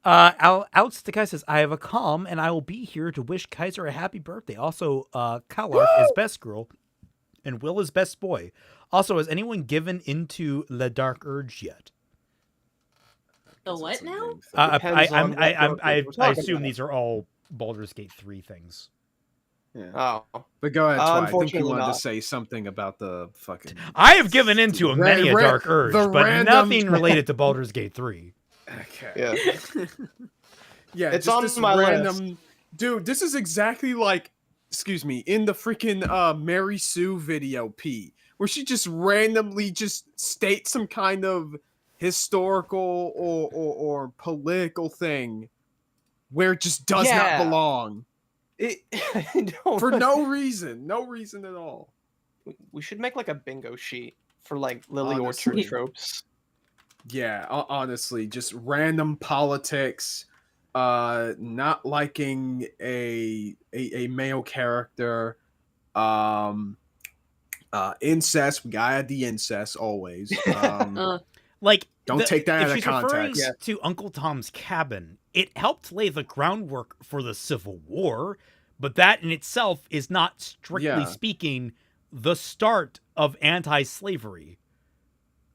Alex the guy says, I have a calm and I will be here to wish Kaiser a happy birthday. Also, Kalark is best girl and Will is best boy. Also, has anyone given into the dark urge yet? The what now? I assume these are all Baldur's Gate 3 things. Yeah. Oh. But go ahead, Twy. I think you Unfortunately wanted not. to say something about the fucking... I have given into a many a dark urge, the but random- nothing related to Baldur's Gate 3. Okay. Yeah. Yeah, It's just on this my random... list. Dude, this is exactly like... Excuse me, in the freaking Mary Sue video, P, where she just randomly just states some kind of historical or political thing where it just does not belong. For no reason at all. We should make like a bingo sheet for like Lily Honestly. Orchard tropes. Yeah, honestly, just random politics, not liking a male character, incest. We gotta add the incest always. Like, don't take that out of context. Referring to Uncle Tom's Cabin, it helped lay the groundwork for the Civil War, but that in itself is not, strictly speaking, the start of anti-slavery.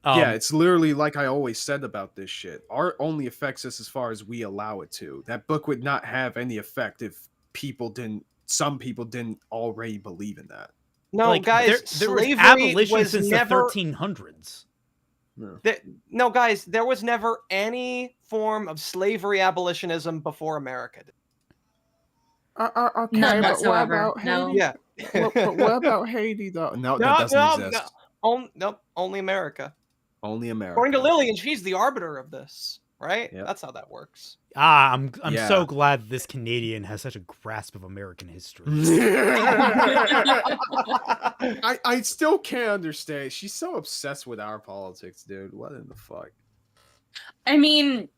Yeah, it's literally like I always said about this shit. Art only affects us as far as we allow it to. That book would not have any effect if some people didn't already believe in that. No, like, guys, there was slavery abolition was since never... the 1300s. No, guys, there was never any form of slavery abolitionism before America did. Okay, None but whatsoever. what about No. Haiti? Yeah. But what about Haiti, though? No, that doesn't exist. Nope, only America. Only America. According to Lillian, she's the arbiter of this, right? Yep. That's how that works. I'm Yeah. so glad this Canadian has such a grasp of American history. I still can't understand. She's so obsessed with our politics, dude. What in the fuck? I mean,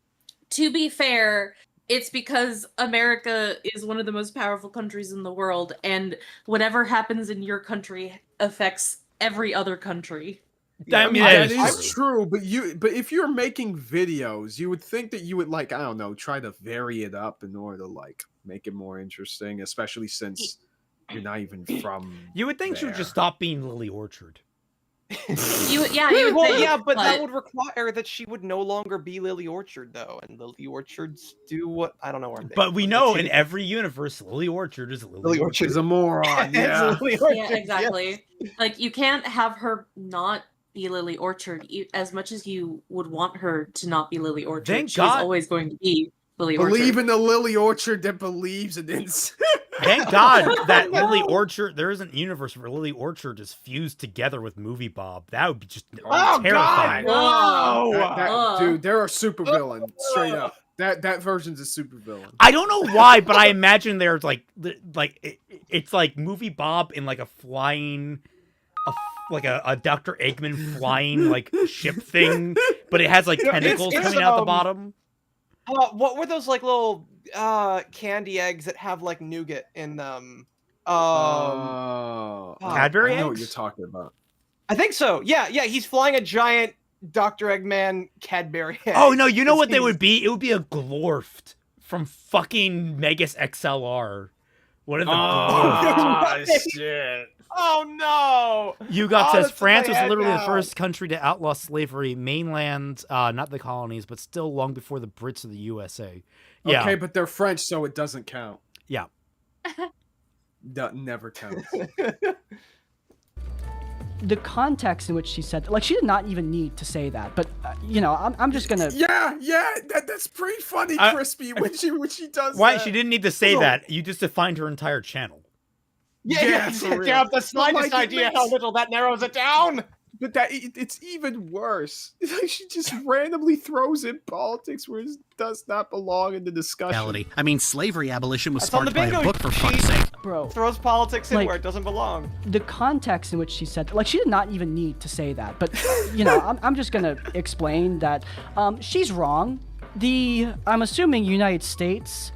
to be fair, it's because America is one of the most powerful countries in the world, and whatever happens in your country affects every other country. I mean, that that is is true. But if you're making videos, you would think that you would, like, I don't know, try to vary it up in order to, like, make it more interesting, especially since you're not even from You would think she would there. just stop being Lily Orchard. You would think, but that would require that she would no longer be Lily Orchard, though, and Lily Orchards do what I don't know where. But we know in every universe, Lily Orchard is Lily Orchard. She's a moron. Yeah. Yeah, exactly. Like, you can't have her not be Lily Orchard as much as you would want her to not be Lily Orchard. Thank She's God. always going to be Lily Orchard. Believe in the Lily Orchard that believes in this. Thank God that Lily Orchard, there isn't a universe where Lily Orchard is fused together with Movie Bob. That would be just terrifying. God, Dude, they're a super villain, straight up. That version's a super villain. I don't know why, but I imagine there's it's like Movie Bob in like a flying, a Dr. Eggman flying like ship thing, but it has like tentacles it's, coming out the bottom. What were those like little candy eggs that have like nougat in them? Cadbury I know eggs? what you're talking about. I think so. Yeah, he's flying a giant Dr. Eggman Cadbury egg. Oh no, you know what they would be? It would be a Glorft from fucking Megas XLR. What are the Oh shit! Oh no! Yugot Oh, says that's in France my was head literally the now. first country to outlaw slavery, mainland, not the colonies, but still long before the Brits or the USA. Yeah, Okay, but they're French, so it doesn't count. yeah. Never counts. The context in which she said, like, she did not even need to say that, but I'm just gonna. Yeah, that's pretty funny, Crispy, when she does Why that. she didn't need to say that? You just defined her entire channel. Yeah, for real. you have the slightest Like, it idea makes- how little that narrows it down. But it's even worse. Like she just randomly throws in politics where it does not belong in the discussion. Reality. I mean, slavery abolition was That's on the sparked by a bingo book, for sheet. fuck's sake. Bro, Throws politics in Like- where it doesn't belong. the context in which she said, like, she did not even need to say that, but I'm just gonna explain that she's wrong. I'm assuming United States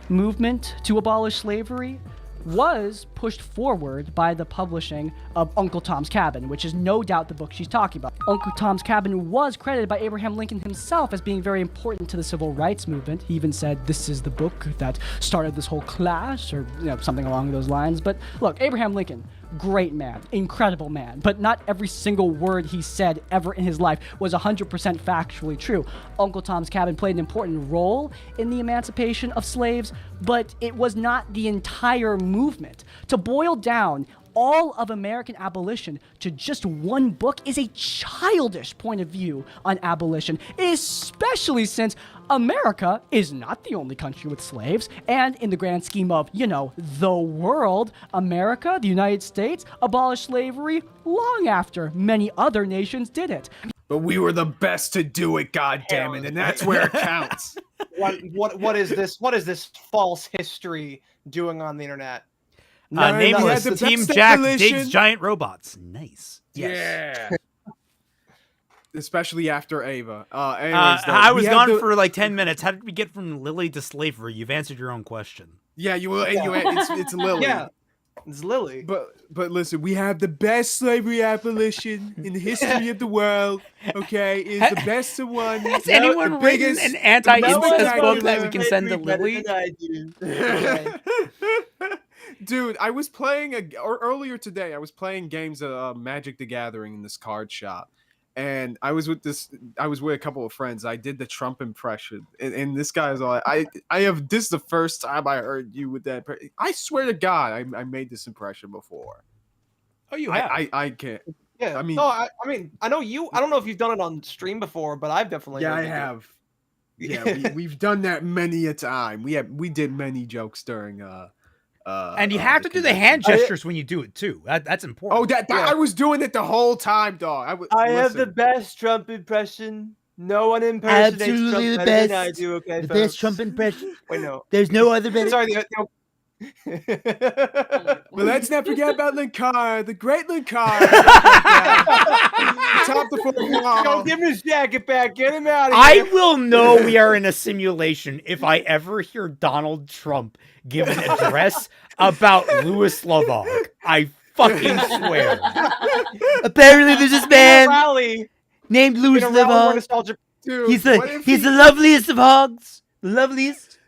movement to abolish slavery was pushed forward by the publishing of Uncle Tom's Cabin, which is no doubt the book she's talking about. Uncle Tom's Cabin was credited by Abraham Lincoln himself as being very important to the civil rights movement. He even said, this is the book that started this whole class, or something along those lines. But look, Abraham Lincoln, great man, incredible man, but not every single word he said ever in his life was 100% factually true. Uncle Tom's Cabin played an important role in the emancipation of slaves, but it was not the entire movement. To boil down all of American abolition to just one book is a childish point of view on abolition, especially since America is not the only country with slaves, and in the grand scheme of, the world, America, the United States, abolished slavery long after many other nations did it. But we were the best to do it, goddammit, and that's where it counts. What is this? What is this false history doing on the internet? Nameless, the Team best Jack abolition. digs giant robots. Nice. Yeah. Especially after Ava. I was gone for like 10 minutes. How did we get from Lily to slavery? You've answered your own question. Yeah, it's Lily. Yeah, it's Lily. But listen, we have the best slavery abolition in the history of the world. Okay, it's the best one. Has anyone written an anti-incest book that we can send to Lily? Dude, I was playing earlier today. I was playing games of Magic the Gathering in this card shop, and I was with a couple of friends. I did the Trump impression, and this guy's all I have. This is the first time I heard you with that. I swear to God, I made this impression before. Oh, you have? I can't. Yeah, I mean, no, I mean, I know you. I don't know if you've done it on stream before, but I've definitely. Yeah, heard I you. have. Yeah, we've done that many a time. We did many jokes during and you have to do the hand gestures when you do it too. That's important. Oh, I was doing it the whole time, dog. I have the best Trump impression. No one impersonates Absolutely Trump the better than best. I do. Okay, The folks. best Trump impression. Wait, no. There's no other better. Sorry. But let's not forget about Linkara, the great Linkara. Top the fourth wall. Go give him his jacket back. Get him out of I here. will know we are in a simulation if I ever hear Donald Trump give an address about Louis Lovog. I fucking swear. Apparently, there's this man Rally. named Louis In a rally where Levon. nostalgia. Dude, He's what if the loveliest of hogs. The loveliest.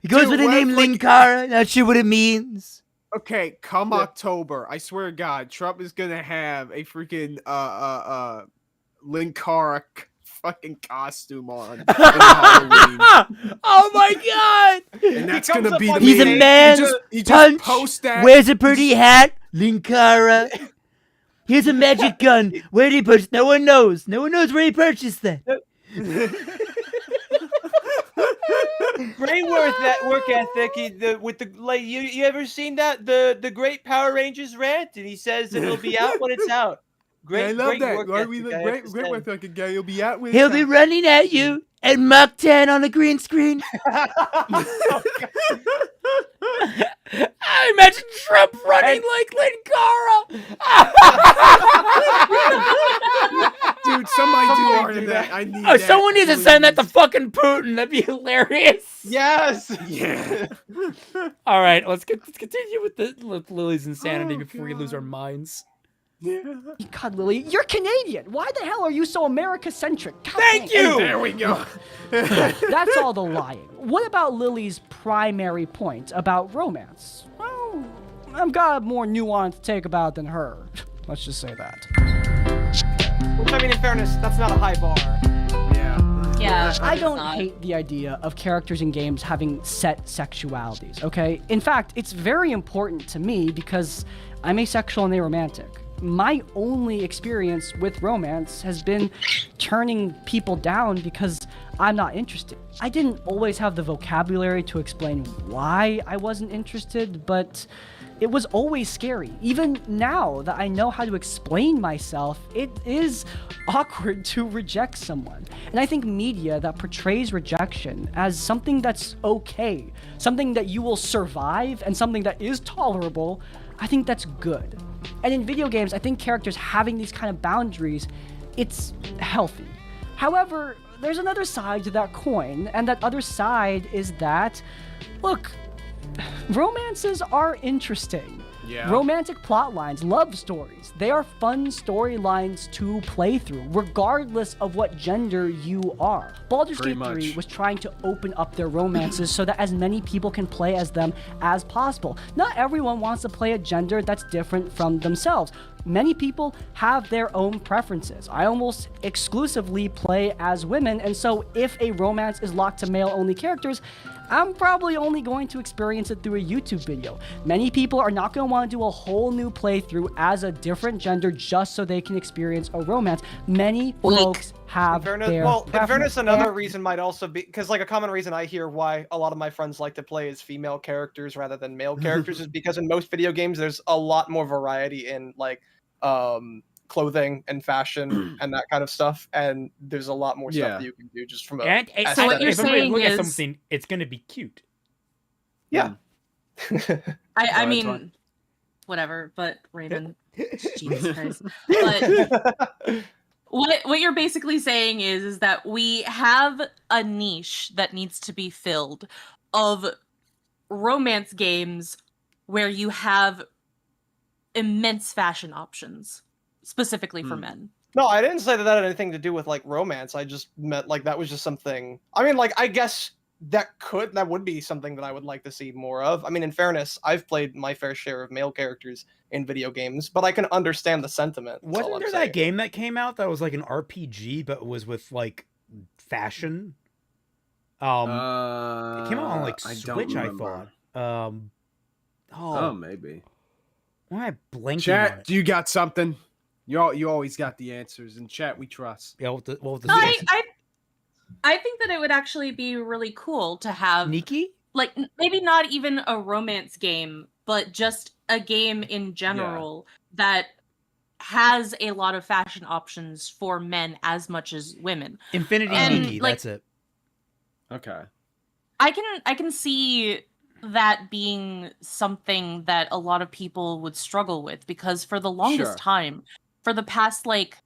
He goes Dude, with the what name if, like- Linkara. Not sure what it means. Okay, come October, I swear to God, Trump is gonna have a freaking Linkara fucking costume on in Halloween. Oh my god! And that's He comes gonna up be on the He's a meme. man's He just punch. post that. Wears a pretty hat. Linkara. Here's a magic gun. Where did he purchase? No one knows. No one knows where he purchased that. Great work ethic. You ever seen that the Great Power Rangers rant? And he says that it'll be out when it's out. Great, I love great that. work Why ethic, we I have great to great say. work ethic guy. He'll be out with. He'll be running at you at Mach 10 on a green screen. I imagine Trump running like Linkara. Dude, somebody do art of that. I need Oh, that. someone needs to send that to please. fucking Putin. That'd be hilarious. Yes. Yeah. All right, let's continue with Lily's insanity before we lose our minds. God, Lily, you're Canadian. Why the hell are you so America-centric? God Thank dang. you. There we go. That's all the lying. What about Lily's primary point about romance? Well, I've got a more nuanced take about it than her. Let's just say that. Which, I mean, in fairness, that's not a high bar. Yeah, I don't not. hate the idea of characters in games having set sexualities, okay? In fact, it's very important to me because I'm asexual and aromantic. My only experience with romance has been turning people down because I'm not interested. I didn't always have the vocabulary to explain why I wasn't interested, but it was always scary. Even now that I know how to explain myself, it is awkward to reject someone. And I think media that portrays rejection as something that's okay, something that you will survive, and something that is tolerable, I think that's good. And in video games, I think characters having these kind of boundaries, it's healthy. However, there's another side to that coin, and that other side is that, look, romances are interesting. Yeah. Romantic plot lines, love stories, they are fun storylines to play through, regardless of what gender you are. Baldur's Pretty Gate 3 much. was trying to open up their romances so that as many people can play as them as possible. Not everyone wants to play a gender that's different from themselves. Many people have their own preferences. I almost exclusively play as women, and so if a romance is locked to male-only characters, I'm probably only going to experience it through a YouTube video. Many people are not going to want to do a whole new playthrough as a different gender just so they can experience a romance. Many folks have their In fairness, preference. another reason might also be because, like, a common reason I hear why a lot of my friends like to play as female characters rather than male characters is because in most video games there's a lot more variety in like clothing and fashion and that kind of stuff, and there's a lot more stuff that you can do just from a. And So what you're if I'm gonna saying look at is- something, it's going to be cute. Yeah. I mean, fine. whatever. But Raymond, Jesus Christ. But what you're basically saying is that we have a niche that needs to be filled of romance games where you have immense fashion options, specifically for men. No, I didn't say that that had anything to do with like romance. I just meant like that was just something. I mean, like I guess that would be something that I would like to see more of. I mean, in fairness, I've played my fair share of male characters in video games, but I can understand the sentiment. that's all Wasn't I'm there saying. that game that came out that was like an RPG, but was with like fashion? It came out on like I don't Switch, I remember. thought. Oh, maybe. Why am I blanking on Chat, it? do you got something? You always got the answers. In chat, we trust. Yeah, what the No, I think that it would actually be really cool to have Nikki? like maybe not even a romance game, but just a game in general that has a lot of fashion options for men as much as women. Infinity And, Nikki, like- that's it. Okay. I can see that being something that a lot of people would struggle with because for the longest Sure. time, for the past like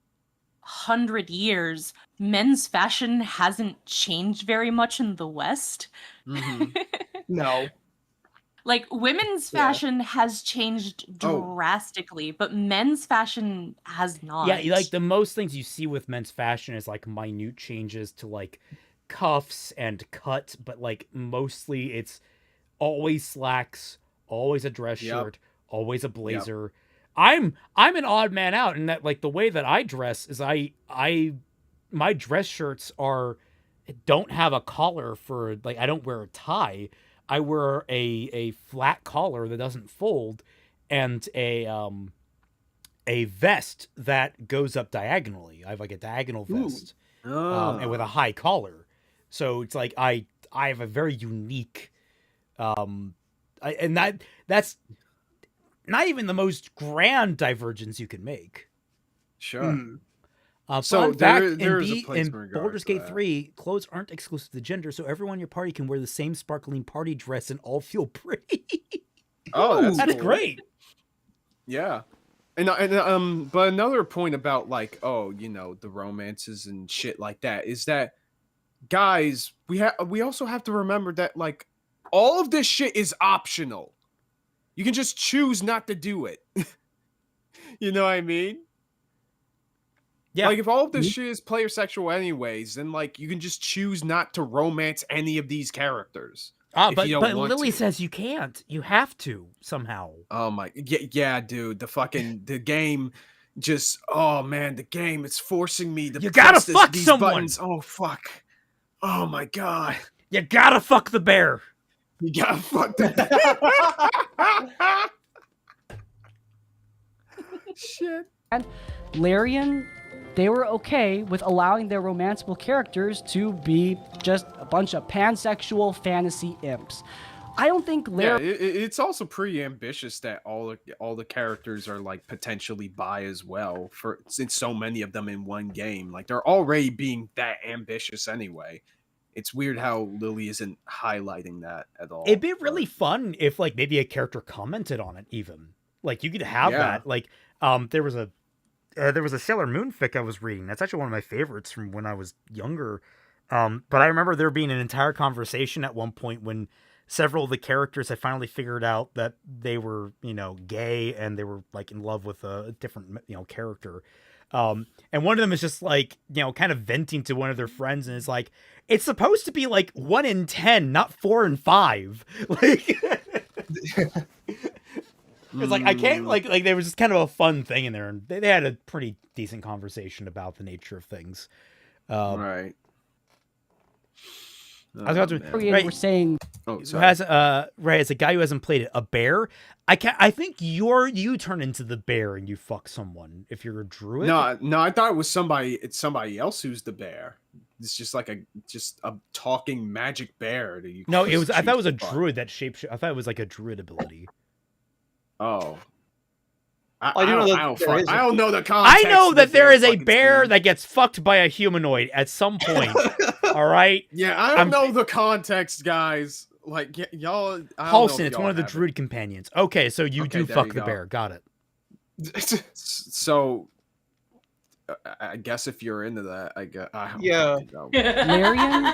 100 years, men's fashion hasn't changed very much in the West. Mhm. No. Like women's Yeah. fashion has changed Oh. drastically, but men's fashion has not. Yeah, like the most things you see with men's fashion is like minute changes to like cuffs and cut, but like mostly it's always slacks, always a dress Yep. shirt, always a blazer. I'm an odd man out in that like the way that I dress is my dress shirts don't have a collar for like I don't wear a tie. I wear a flat collar that doesn't fold and a vest that goes up diagonally. I have like a diagonal vest and with a high collar. So it's like I have a very unique and that's not even the most grand divergence you can make. Sure. So So fun fact, there is a in place in regard Baldur's to Gate that. 3, clothes aren't exclusive to gender, so everyone in your party can wear the same sparkling party dress and all feel pretty. Oh, That's cool. great. Yeah. And but another point about like, oh, you know, the romances and shit like that is that guys, we also have to remember that like all of this shit is optional. You can just choose not to do it. You know what I mean? Yeah. Like if all of this shit is player sexual anyways, then like you can just choose not to romance any of these characters. if you don't but want Lily to. says you can't. You have to somehow. Oh my, yeah, dude. The game, just oh man, the game. It's forcing me to. You gotta press fuck these someone. buttons. Oh fuck. Oh my god. You gotta fuck the bear. You gotta fuck the. Shit. And Larian, they were okay with allowing their romanceable characters to be just a bunch of pansexual fantasy imps. I don't think Yeah, it's also pretty ambitious that all the characters are like potentially bi as well. Since so many of them in one game, like they're already being that ambitious anyway. It's weird how Lily isn't highlighting that at all. It'd be really fun if like maybe a character commented on it even. Like you could have that. Like there was a Sailor Moon fic I was reading. That's actually one of my favorites from when I was younger. But I remember there being an entire conversation at one point when several of the characters had finally figured out that they were, gay and they were like in love with a different, character. And one of them is just like, kind of venting to one of their friends and is like, it's supposed to be like 1 in 10, not 4 in 5. Like, it's like, I can't like there was just kind of a fun thing in there, and they had a pretty decent conversation about the nature of things. Right. I was about to we're saying as a guy who hasn't played it, a bear. I think you turn into the bear and you fuck someone if you're a druid. No, I thought it was somebody. It's somebody else who's the bear. It's just like a talking magic bear. That you no, it was. I thought it was a druid that shaped. I thought it was like a druid ability. Oh. I don't know the context. I know that there is a bear that gets fucked by a humanoid at some point. All right. Yeah, I don't know the context, guys. Like y'all. Halston, it's one of the druid companions. Okay, so you do fuck the bear. Got it. So, I guess if you're into that, I guess. Larian.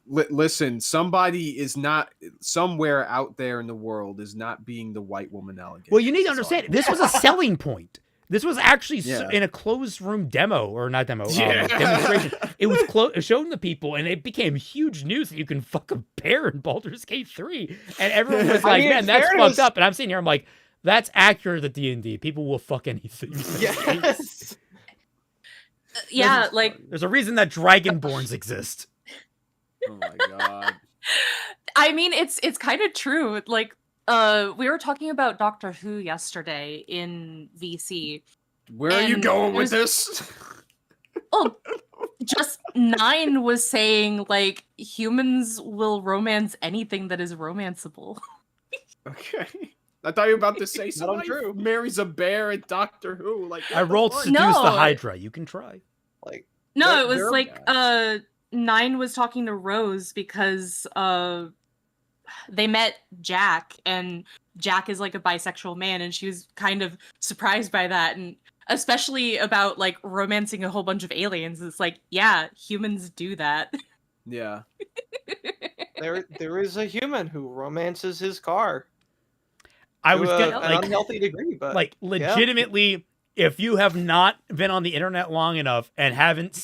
Listen, somebody is not somewhere out there in the world is not being the white woman alligator. Well, you need to understand, this was a selling point. This was actually in a closed room demo, or not demo, demonstration. It was shown to people, and it became huge news that you can fuck a bear in Baldur's Gate 3. And everyone was like, man, that's fucked up. And I'm sitting here, I'm like, that's accurate to D&D. People will fuck anything. Yes. Yeah, like... There's a reason that Dragonborns exist. Oh my god. I mean, it's kind of true. Like, we were talking about Doctor Who yesterday in VC. Where are you going with this? Oh, just 9 was saying, like, humans will romance anything that is romanceable. Okay. I thought you were about to say something. True. Marries a bear in Doctor Who. Like, I rolled seduce the Hydra. You can try. Like, no, it was like, 9 was talking to Rose because they met Jack, and Jack is like a bisexual man, and she was kind of surprised by that, and especially about like romancing a whole bunch of aliens. It's like, yeah, humans do that. Yeah. there is a human who romances his car. I was an unhealthy degree, but like legitimately. If you have not been on the internet long enough and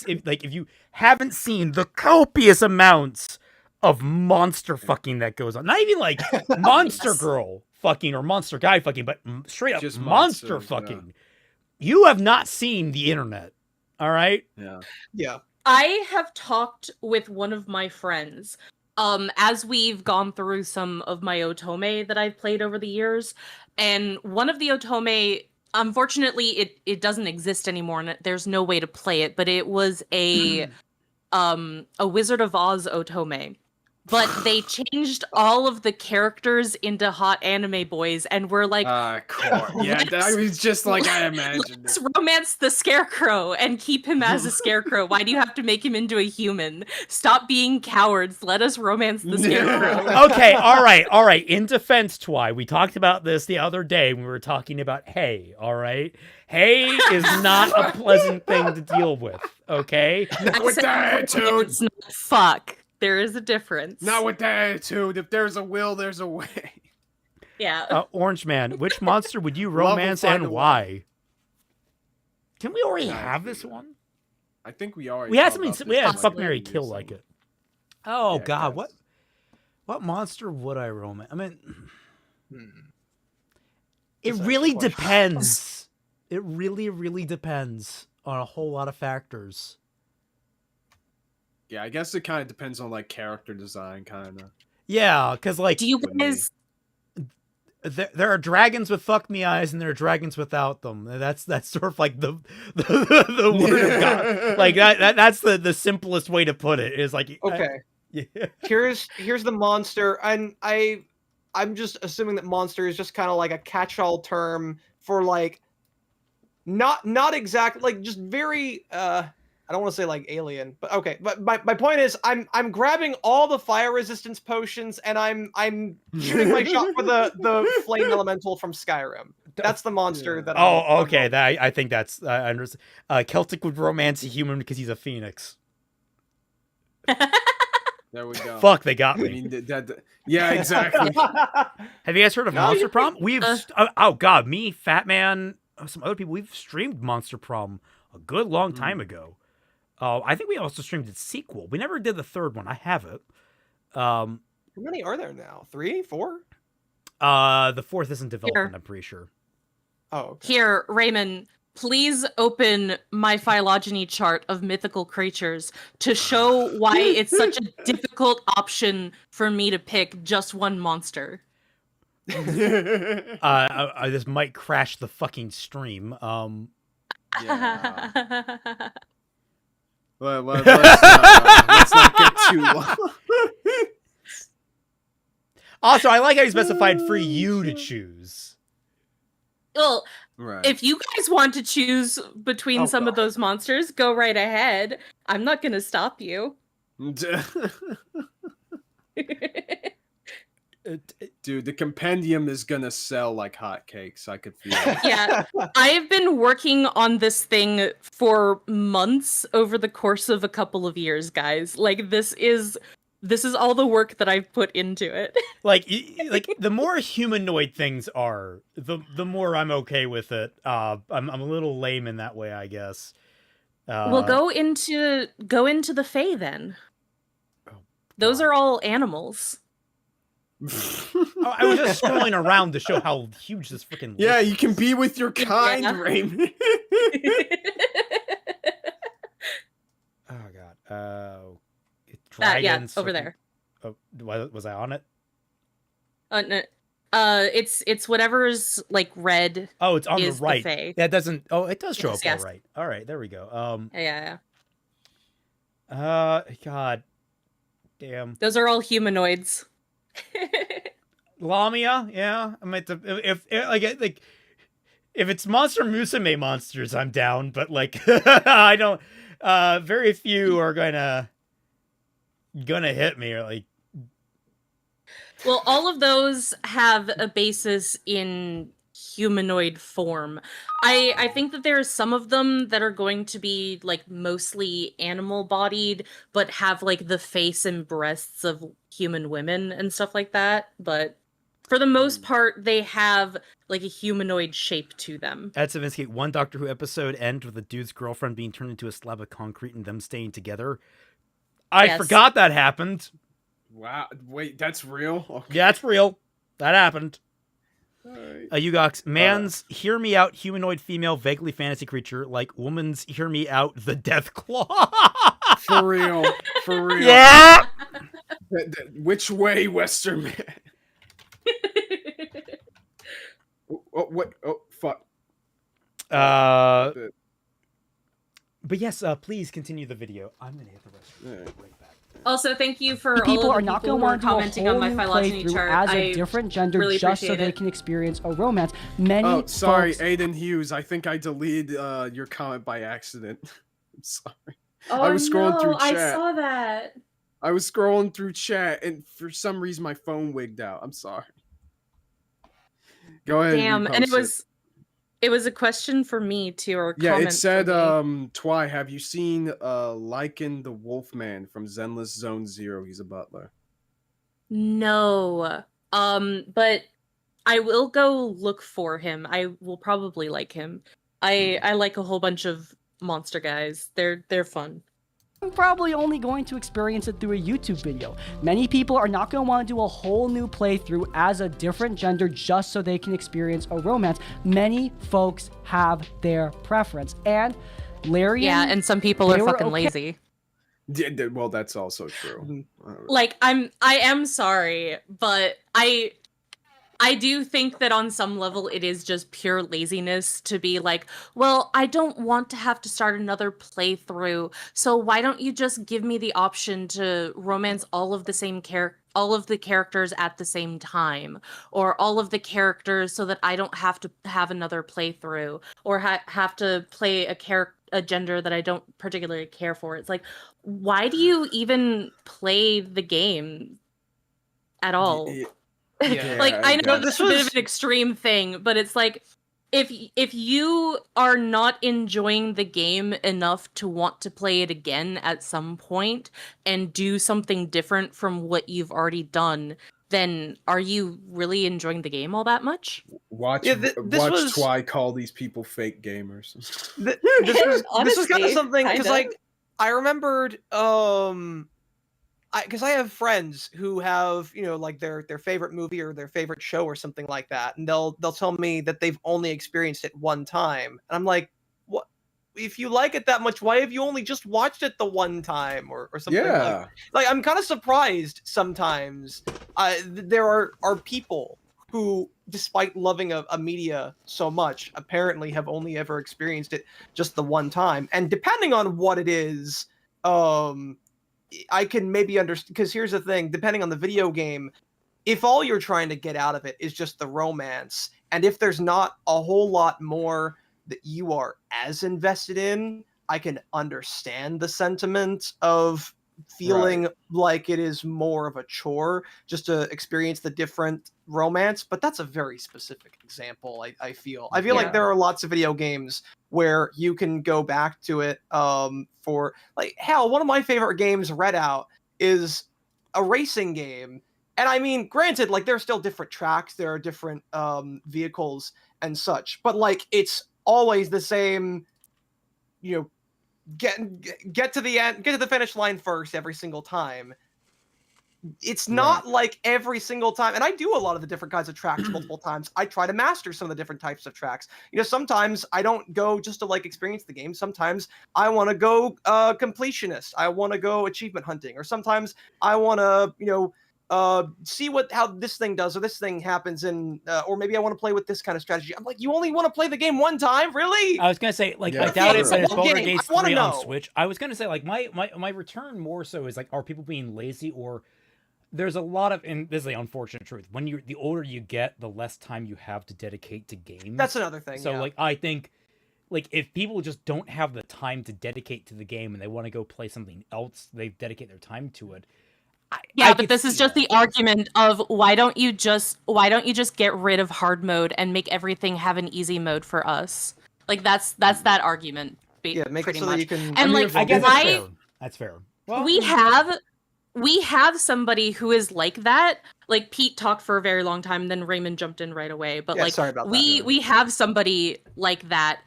if you haven't seen the copious amounts of monster fucking that goes on, not even like monster girl fucking or monster guy fucking, but straight up just monster fucking, you have not seen the internet. All right. Yeah. I have talked with one of my friends as we've gone through some of my otome that I've played over the years, and one of the otome, unfortunately, it doesn't exist anymore, and there's no way to play it. But it was a Wizard of Oz otome. But they changed all of the characters into hot anime boys, and we're like, cool. Yeah, that was just like I imagined. Let's romance the Scarecrow and keep him as a Scarecrow. Why do you have to make him into a human? Stop being cowards. Let us romance the Scarecrow. Okay, all right. In defense, Twi, we talked about this the other day when we were talking about hay, all right? Hay is not a pleasant thing to deal with, okay? Not with that attitude. It's not fuck. There is a difference. Not with that attitude. If there's a will, there's a way. Yeah. Orange Man, which monster would you romance and why? Can we already have this one? I think we already. We had something. We had Fuck, Marry, Kill like it. Oh yeah, God, What monster would I romance? I mean, it That's a really question. depends. It really, really depends on a whole lot of factors. Yeah, I guess it kind of depends on like character design, kind of. Yeah, because like, Do you with guys? there are dragons with fuck me eyes, and there are dragons without them. That's sort of like the word of God. Like that's the simplest way to put it. Is like Okay. yeah. Here's the monster, and I'm just assuming that monster is just kind of like a catch-all term for like not exactly like just very I don't want to say like alien, but okay. But my point is I'm grabbing all the fire resistance potions and I'm shooting my shot for the flame elemental from Skyrim. That's the monster that I'm okay. I'm That I think that's I understand. Celtic would romance a human because he's a phoenix. There we go. Fuck, they got I me. mean, yeah, exactly. Have you guys heard of Monster Prom? We've oh god, me, Fat Man, some other people. We've streamed Monster Prom a good long time ago. I think we also streamed its sequel. We never did the third one. I have it. How many are there now? 3, 4? The fourth isn't development, I'm pretty sure. Oh, okay. Here, Raymond, please open my phylogeny chart of mythical creatures to show why it's such a difficult option for me to pick just one monster. This might crash the fucking stream. Yeah. Let's not get too long. Also, I like how you specified for you to choose. Well, Right. if you guys want to choose between some of those monsters, go right ahead. I'm not going to stop you. Dude, the compendium is gonna sell like hotcakes. I could feel it. Yeah, I have been working on this thing for months over the course of a couple of years, guys. Like this is all the work that I've put into it. Like the more humanoid things are, the more I'm okay with it. I'm a little lame in that way, I guess. We'll go into the Fae then. Those are all animals. I was just scrolling around to show how huge this freaking Yeah, you can be with your kind, Raymond. Oh god. Dragons. Over there. Oh, was I on it? No. It's whatever's like red. Oh, it's on the is right. Fae. That doesn't. Oh, it does show Yes, up yes. all right. All right, there we go. Yeah. God, damn. Those are all humanoids. Lamia, yeah. I might if it's Monster Musume monsters, I'm down. But like, I don't. Very few are gonna hit me. Or like, Well, all of those have a basis in humanoid form. I think that there are some of them that are going to be like mostly animal bodied, but have like the face and breasts of human women and stuff like that. But for the most part, they have like a humanoid shape to them. at Savinsky, one Doctor Who episode ends with a dude's girlfriend being turned into a slab of concrete and them staying together. I forgot that happened. Wow, wait, that's real? Okay. Yeah, that's real. That happened. Right. Yugox, man's hear me out humanoid female vaguely fantasy creature like woman's hear me out the death claw. For real. Yeah. Which way, Western man? What? Oh, fuck. But yes, please continue the video. I'm gonna hit the rest. Right back. Also, thank you for People all are of the not people going to who are want to do a commenting on whole my new phylogeny playthrough chart. as I a different gender really just so appreciate they it. can experience a romance. Many Oh, sorry, folks... Aiden Hughes. I think I deleted your comment by accident. I'm sorry. Oh, I was scrolling through I chat. saw that. I was scrolling through chat, and for some reason my phone wigged out. I'm sorry. Go ahead. Damn, and repost it was a question for me too, or a Yeah, comment it said, for me. Twy, have you seen Lycan the Wolfman from Zenless Zone Zero? He's a butler. No. But I will go look for him. I will probably like him. I like a whole bunch of monster guys. They're fun. I'm probably only going to experience it through a YouTube video. Many people are not going to want to do a whole new playthrough as a different gender just so they can experience a romance. Many folks have their preference. And Larry, Yeah, and some people are fucking lazy. Well, that's also true. Like, I am sorry, but I do think that on some level it is just pure laziness to be like, well, I don't want to have to start another playthrough, so why don't you just give me the option to romance all of the characters at the same time, or all of the characters so that I don't have to have another playthrough, or have to play a gender that I don't particularly care for. It's like, why do you even play the game at all? Like, I know this is a bit of an extreme thing, but it's like, if you are not enjoying the game enough to want to play it again at some point and do something different from what you've already done, then are you really enjoying the game all that much? Watch Twy call these people fake gamers. This was kind of something, because like I remembered because I have friends who have, you know, like their favorite movie or their favorite show or something like that, and they'll tell me that they've only experienced it one time, and I'm like, what? If you like it that much, why have you only just watched it the one time or something? Yeah. Like I'm kind of surprised sometimes. There are people who, despite loving a media so much, apparently have only ever experienced it just the one time, and depending on what it is, I can maybe understand, because here's the thing, depending on the video game, if all you're trying to get out of it is just the romance, and if there's not a whole lot more that you are as invested in, I can understand the sentiment of feeling like it is more of a chore just to experience the different romance, but that's a very specific example. I feel like there are lots of video games where you can go back to it for, like, hell, one of my favorite games, Redout, is a racing game, and I mean, granted, like, there are still different tracks, there are different vehicles and such, but like, it's always the same, you know, get to the end, get to the finish line first every single time. It's not like every single time, and I do a lot of the different kinds of tracks multiple times. I try to master some of the different types of tracks. You know, sometimes I don't go just to like experience the game. Sometimes I want to go completionist. I want to go achievement hunting, or sometimes I want to, you know, see how this thing does, or this thing happens, and or maybe I want to play with this kind of strategy. I'm like, you only want to play the game one time, really? I was gonna say, like, I doubt it, but it's Baldur Gates 3 on Switch. I was gonna say, like, my return more so is like, are people being lazy, or there's a lot of, and this is the unfortunate truth, when the older you get, the less time you have to dedicate to games. That's another thing. So like, I think, like, if people just don't have the time to dedicate to the game and they want to go play something else, they dedicate their time to it. But this is just the argument of why don't you just get rid of hard mode and make everything have an easy mode for us? Like, that's that argument. Make it so that you can. And like, I guess that's fair. Well, we have somebody who is like that. Like, Pete talked for a very long time, then Raymond jumped in right away. But like, sorry about we have somebody like that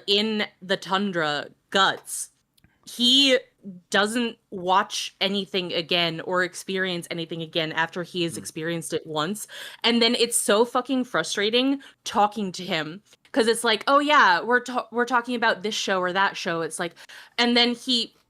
in the Tundra Guts. He doesn't watch anything again or experience anything again after he has experienced it once, and then it's so fucking frustrating talking to him, because it's like, oh yeah, we're talking about this show or that show. It's like, and then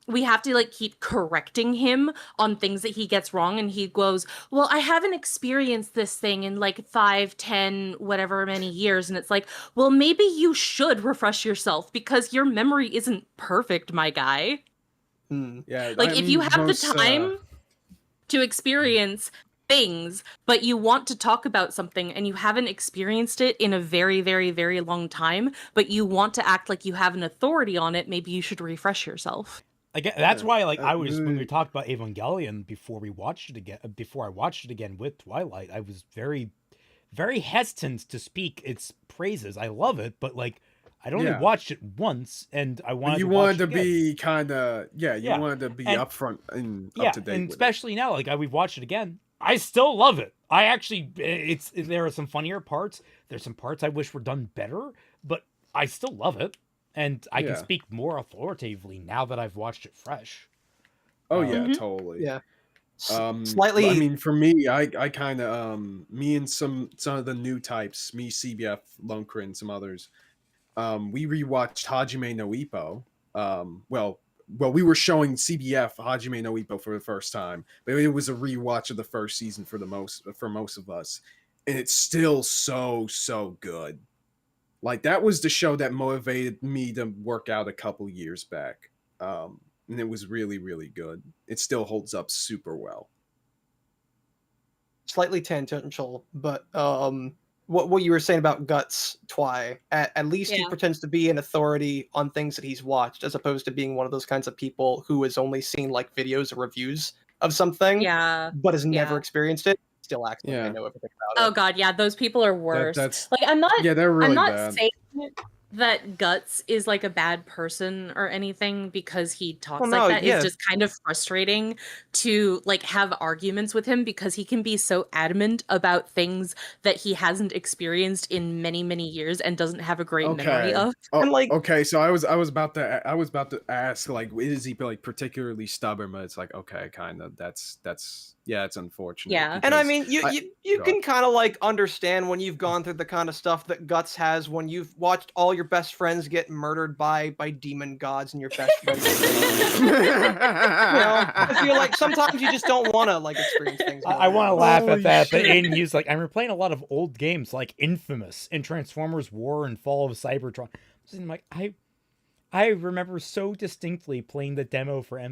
we have to like keep correcting him on things that he gets wrong, and he goes, well, I haven't experienced this thing in like 5, 10, whatever many years. And it's like, well, maybe you should refresh yourself, because your memory isn't perfect, my guy. Yeah, like, if you have the time to experience things, but you want to talk about something and you haven't experienced it in a very, very, very long time, but you want to act like you have an authority on it, maybe you should refresh yourself. Again, that's why, like, I was, when we talked about Evangelion before I watched it again with Twilight, I was very, very hesitant to speak its praises. I love it, but like, I'd only watched it once, and I wanted. You wanted to be kind of, you wanted to be upfront and up to date. And especially now, like, we've watched it again. I still love it. I actually, there are some funnier parts. There's some parts I wish were done better, but I still love it. And I can speak more authoritatively now that I've watched it fresh. Oh yeah, totally. Yeah. Slightly. I mean, for me, I kind of me and some of the new types, me, CBF, Lunkrin, some others. We rewatched Hajime no Ippo. Well, we were showing CBF Hajime no Ippo for the first time, but it was a rewatch of the first season for most of us, and it's still so good. Like, that was the show that motivated me to work out a couple years back, and it was really good. It still holds up super well. Slightly tangential, but what you were saying about Guts, Twy, at least he pretends to be an authority on things that he's watched, as opposed to being one of those kinds of people who has only seen like videos or reviews of something, but has never experienced it. Still acts like I know everything about it. Oh god, yeah, those people are worse. Like, I'm not. They're really I'm not bad. saying that Guts is like a bad person or anything because he talks like that. It's just kind of frustrating to like have arguments with him because he can be so adamant about things that he hasn't experienced in many years and doesn't have a great memory of. And like, okay, so I was about to ask, like, is he like particularly stubborn? But it's like, okay, kind of. That's it's unfortunate. Yeah, and I mean, you can kind of like understand when you've gone through the kind of stuff that Guts has when you've watched all your best friends get murdered by demon gods and your best friends. I feel like sometimes you just don't want to like experience things. I want to laugh at that, but Aiden used like, I'm replaying a lot of old games like Infamous and Transformers War and Fall of Cybertron. And like, I remember so distinctly playing the demo for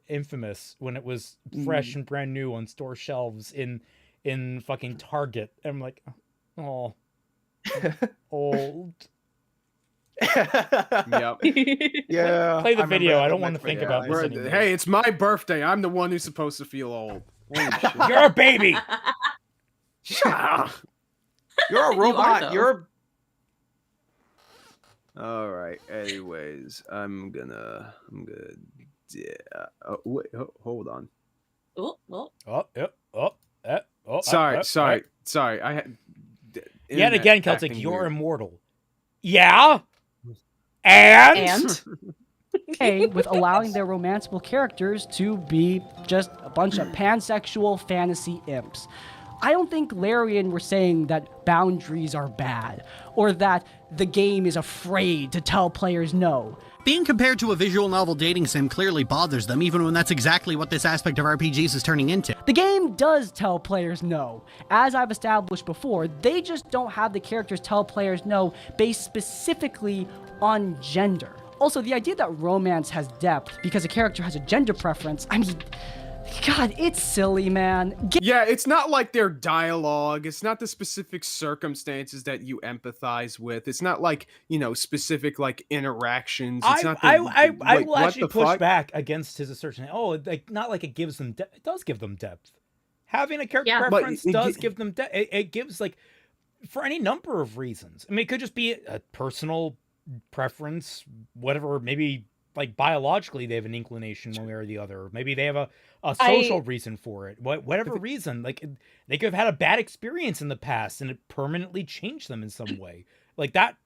Infamous when it was fresh and brand new on store shelves in fucking Target. And I'm like, oh, old. Yep. Yeah. Play the video. I don't want to think about this anymore. Hey, it's my birthday. I'm the one who's supposed to feel old. Holy shit. You're a baby. You're a robot. You're. All right. Anyways, I'm gonna. Yeah. Oh, wait. Hold on. Sorry. I had. Yet again, Celtic, you're immortal. Yeah. And? Okay, with allowing their romanceable characters to be just a bunch of pansexual fantasy imps. I don't think Larian were saying that boundaries are bad, or that the game is afraid to tell players no. Being compared to a visual novel dating sim clearly bothers them, even when that's exactly what this aspect of RPGs is turning into. The game does tell players no. As I've established before, they just don't have the characters tell players no based specifically on gender. Also, the idea that romance has depth because a character has a gender preference, I mean, God, it's silly, man. Yeah, it's not like their dialogue. It's not the specific circumstances that you empathize with. It's not like, specific like interactions. It's I will actually push back against his assertion. Oh, like not like it gives them depth. It does give them depth. Having a character preference does give them depth. It gives like for any number of reasons. I mean, it could just be a personal preference, whatever. Maybe like biologically they have an inclination one way or the other. Maybe they have a social reason for it. Whatever reason, like they could have had a bad experience in the past and it permanently changed them in some way, like that,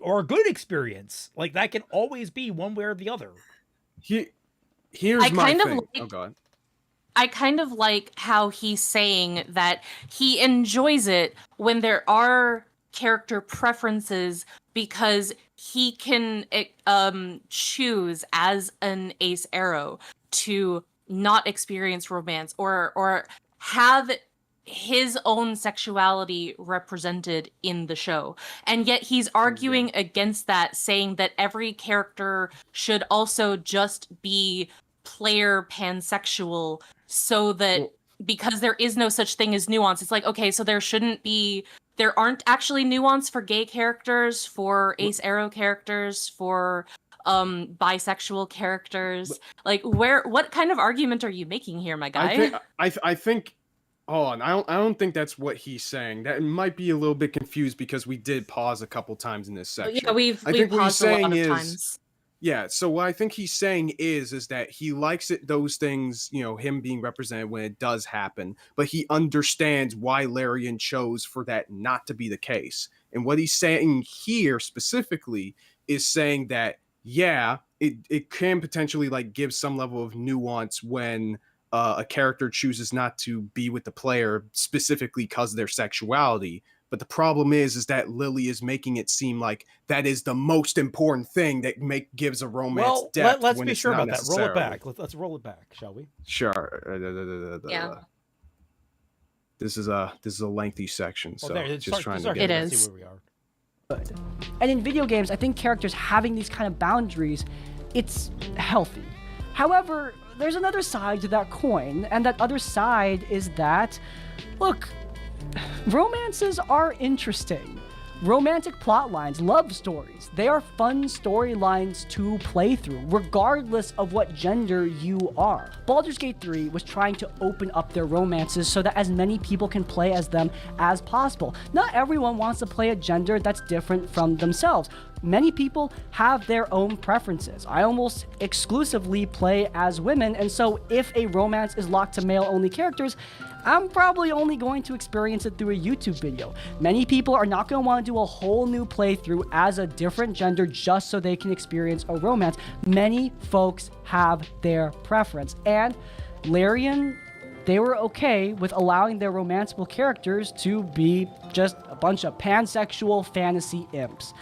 or a good experience. Like that can always be one way or the other. Here's my thing. Oh god. I kind of like how he's saying that he enjoys it when there are character preferences because he can choose as an ace arrow to not experience romance or have his own sexuality represented in the show. And yet he's arguing against that, saying that every character should also just be player pansexual, so that because there is no such thing as nuance. It's like, okay, so there aren't actually nuance for gay characters, for ace arrow characters, for bisexual characters. Like, what kind of argument are you making here, my guy? I think hold on. I don't think that's what he's saying. That might be a little bit confused because we did pause a couple times in this section. Yeah, we've paused a lot of times. Yeah, so what I think he's saying is that he likes it, those things, him being represented when it does happen, but he understands why Larian chose for that not to be the case. And what he's saying here specifically is saying that, yeah, it can potentially like give some level of nuance when a character chooses not to be with the player specifically because of their sexuality. But the problem is that Lily is making it seem like that is the most important thing that gives a romance depth. Let's when be it's sure not about that. Roll it necessarily. back. Let's roll it back, shall we? Sure. Yeah. This is a lengthy section, so just trying to It get is. See where we are. Good. And in video games, I think characters having these kind of boundaries, it's healthy. However, there's another side to that coin, and that other side is that, look, romances are interesting. Romantic plot lines, love stories, they are fun storylines to play through, regardless of what gender you are. Baldur's Gate 3 was trying to open up their romances so that as many people can play as them as possible. Not everyone wants to play a gender that's different from themselves. Many people have their own preferences. I almost exclusively play as women, and so if a romance is locked to male-only characters, I'm probably only going to experience it through a YouTube video. Many people are not going to want to do a whole new playthrough as a different gender just so they can experience a romance. Many folks have their preference. And Larian, they were okay with allowing their romanceable characters to be just a bunch of pansexual fantasy imps.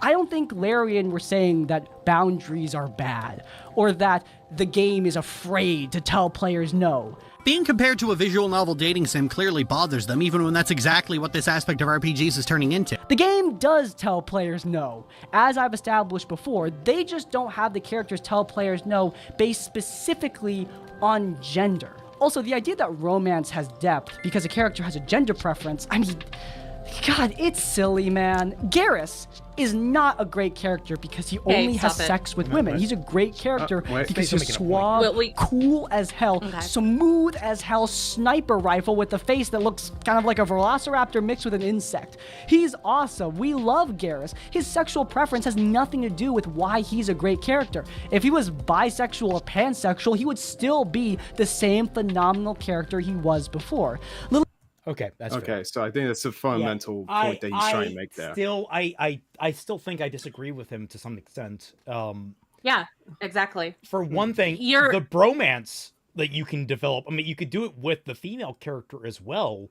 I don't think Larian were saying that boundaries are bad, or that the game is afraid to tell players no. Being compared to a visual novel dating sim clearly bothers them, even when that's exactly what this aspect of RPGs is turning into. The game does tell players no. As I've established before, they just don't have the characters tell players no based specifically on gender. Also, the idea that romance has depth because a character has a gender preference, I mean, God, it's silly, man. Garrus is not a great character because he only has sex with women. He's a great character because he's suave, cool as hell, smooth as hell, sniper rifle with a face that looks kind of like a velociraptor mixed with an insect. He's awesome. We love Garrus. His sexual preference has nothing to do with why he's a great character. If he was bisexual or pansexual, he would still be the same phenomenal character he was before. Okay, that's okay. fair. So I think that's a fundamental point that he's trying to make there. I still think I disagree with him to some extent. Yeah, exactly. For one thing, the bromance that you can develop, I mean, you could do it with the female character as well.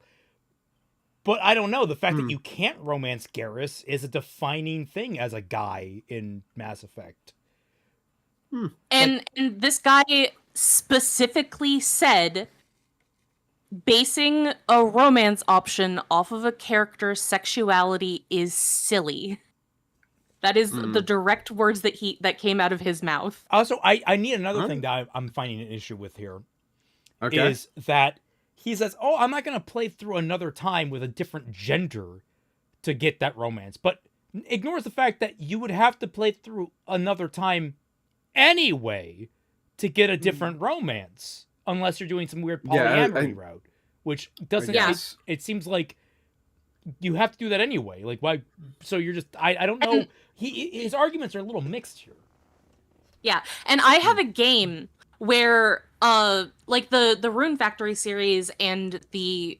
But I don't know, the fact that you can't romance Garrus is a defining thing as a guy in Mass Effect. And this guy specifically said basing a romance option off of a character's sexuality is silly. That is the direct words that came out of his mouth. Also, I need another thing that I'm finding an issue with here. Okay. Is that he says, oh, I'm not going to play through another time with a different gender to get that romance. But ignores the fact that you would have to play through another time anyway to get a different romance. Unless you're doing some weird polyamory route, which doesn't. It seems like you have to do that anyway. Like why? So you're just. I don't know. His arguments are a little mixed here. Yeah, and I have a game where like the Rune Factory series and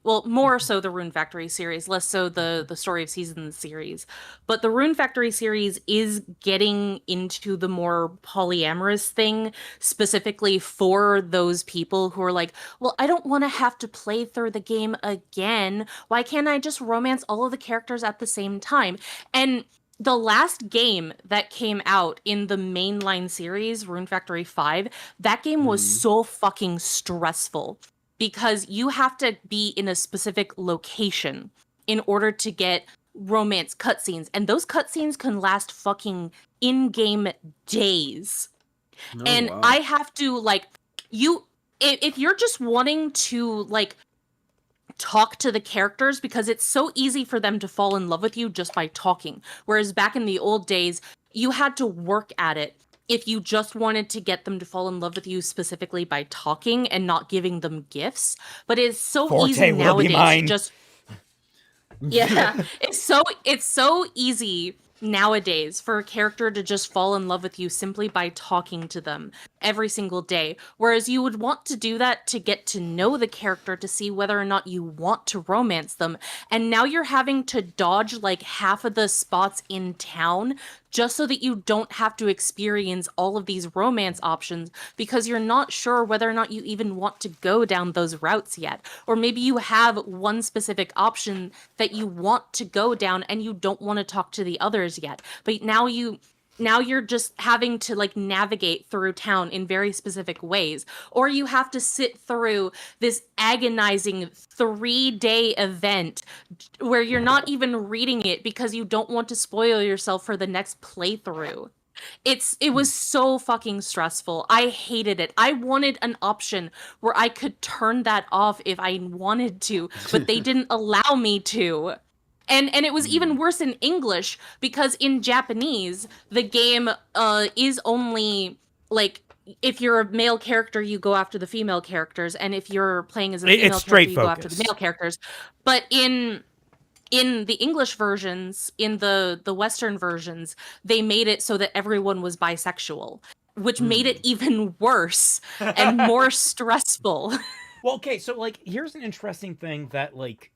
more so the Rune Factory series, less so the Story of Seasons series, but the Rune Factory series is getting into the more polyamorous thing specifically for those people who are like, well, I don't want to have to play through the game again. Why can't I just romance all of the characters at the same time? And the last game that came out in the mainline series, Rune Factory 5, that game was so fucking stressful because you have to be in a specific location in order to get romance cutscenes. And those cutscenes can last fucking in-game days. I have to, if you're just wanting to, talk to the characters because it's so easy for them to fall in love with you just by talking. Whereas back in the old days, you had to work at it if you just wanted to get them to fall in love with you specifically by talking and not giving them gifts. But it's so easy nowadays. It's so easy nowadays for a character to just fall in love with you simply by talking to them. every single day. Whereas you would want to do that to get to know the character, to see whether or not you want to romance them. And now you're having to dodge like half of the spots in town just so that you don't have to experience all of these romance options because you're not sure whether or not you even want to go down those routes yet. Or maybe you have one specific option that you want to go down and you don't want to talk to the others yet. But now you're just having to like navigate through town in very specific ways, or you have to sit through this agonizing 3-day event where you're not even reading it because you don't want to spoil yourself for the next playthrough. It was so fucking stressful. I hated it. I wanted an option where I could turn that off if I wanted to, but they didn't allow me to. And it was even worse in English because in Japanese, the game is only like if you're a male character, you go after the female characters, and if you're playing as a female character, you go after the male characters. But in the English versions, in the Western versions, they made it so that everyone was bisexual, which made it even worse and more stressful. Well, okay, so like here's an interesting thing that like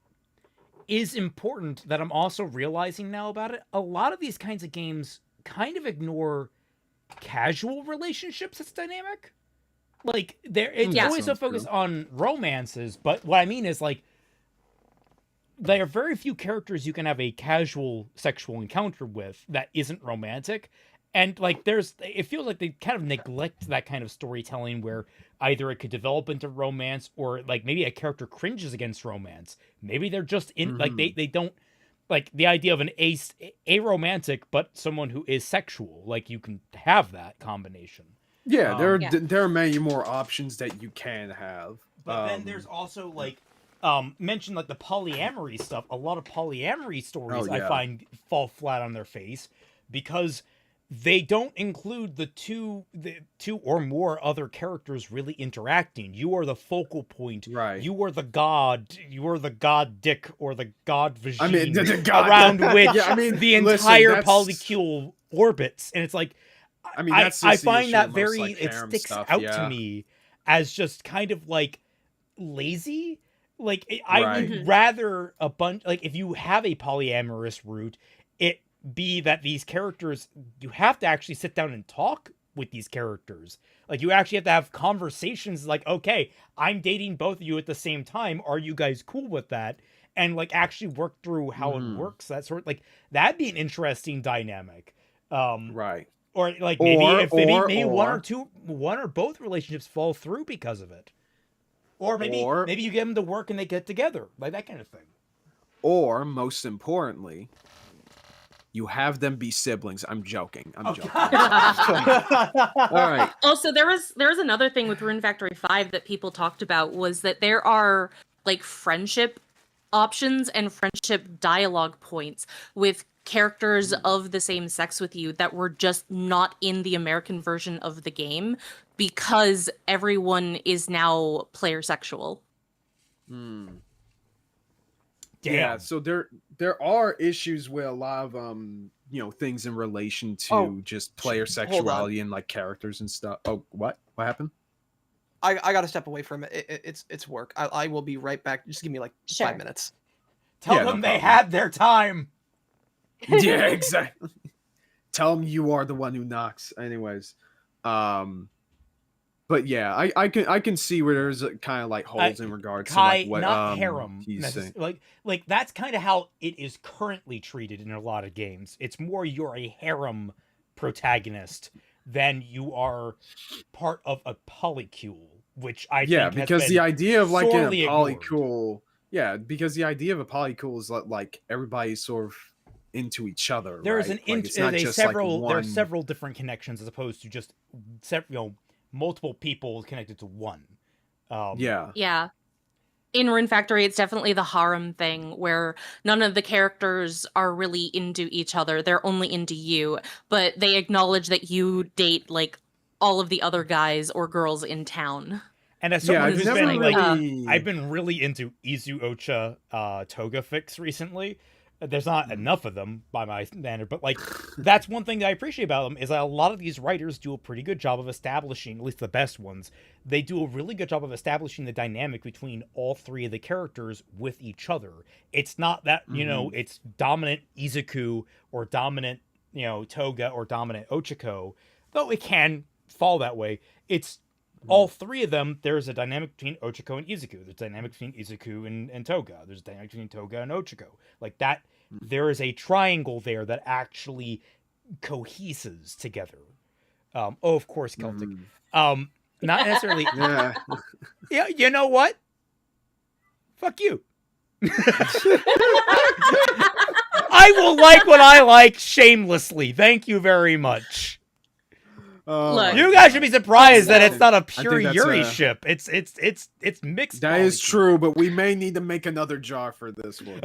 is important that I'm also realizing now about it. A lot of these kinds of games kind of ignore casual relationships as dynamic. Like it's always a focus on romances, but what I mean is like there are very few characters you can have a casual sexual encounter with that isn't romantic. And like it feels like they kind of neglect that kind of storytelling where either it could develop into romance or like maybe a character cringes against romance. Maybe they're just in like they don't like the idea of an aromantic but someone who is sexual. Like you can have that combination. Yeah, there are many more options that you can have. But then there's also like mentioned like the polyamory stuff. A lot of polyamory stories I find fall flat on their face because they don't include the two or more other characters really interacting. You are the focal point. Right. You are the god. You are the god Dick or the god Vagine I mean, the god, around which the entire that's... polycule orbits. And it's like, I mean, that's I find that very, like it sticks out to me as just kind of like lazy. Like I would rather a bunch, like if you have a polyamorous route, it be that these characters, you have to actually sit down and talk with these characters. Like you actually have to have conversations like, okay, I'm dating both of you at the same time. Are you guys cool with that? And like actually work through how it works. That sort of like, that'd be an interesting dynamic. Right. Or like maybe one or both relationships fall through because of it. Or maybe you get them to work and they get together. Like that kind of thing. Or most importantly, you have them be siblings. I'm joking. I'm joking. All right. Also, there was another thing with Rune Factory 5 that people talked about was that there are like friendship options and friendship dialogue points with characters of the same sex with you that were just not in the American version of the game because everyone is now player sexual. Yeah, so there are issues with a lot of things in relation to just player sexuality and like characters and stuff. Oh, what happened? I gotta step away from it. It's work. I will be right back. Just give me like 5 minutes. Tell them they had their time. Yeah, exactly. Tell them you are the one who knocks. Anyways, but yeah, I can see where there's kind of like holes in regards to like what not harem. He's saying. Like that's kind of how it is currently treated in a lot of games. It's more you're a harem protagonist than you are part of a polycule, which I think because the idea of like in a polycule, because the idea of a polycule is like everybody's sort of into each other. There's right? There are several different connections as opposed to just multiple people connected to one. Yeah. In Rune Factory, it's definitely the harem thing where none of the characters are really into each other. They're only into you, but they acknowledge that you date like all of the other guys or girls in town. And as someone who's been I've been really into Izu Ocha Toga Fix recently. There's not enough of them by my standard, but like that's one thing that I appreciate about them is that a lot of these writers do a pretty good job of establishing, at least the best ones, they do a really good job of establishing the dynamic between all three of the characters with each other. It's not that, you know, it's dominant Izuku or dominant, you know, Toga or dominant Ochiko, though it can fall that way. It's all three of them. There's a dynamic between Ochiko and Izuku. There's a dynamic between Izuku and Toga. There's a dynamic between Toga and Ochiko. Like that, there is a triangle there that actually coheses together. Of course, Celtic. Not necessarily. Yeah. Yeah, you know what? Fuck you. I will like what I like shamelessly. Thank you very much. Look, You guys should be surprised that it's not a I pure think that's Yuri ship. It's mixed. That is molecule. true, but we may need to make another jar for this one.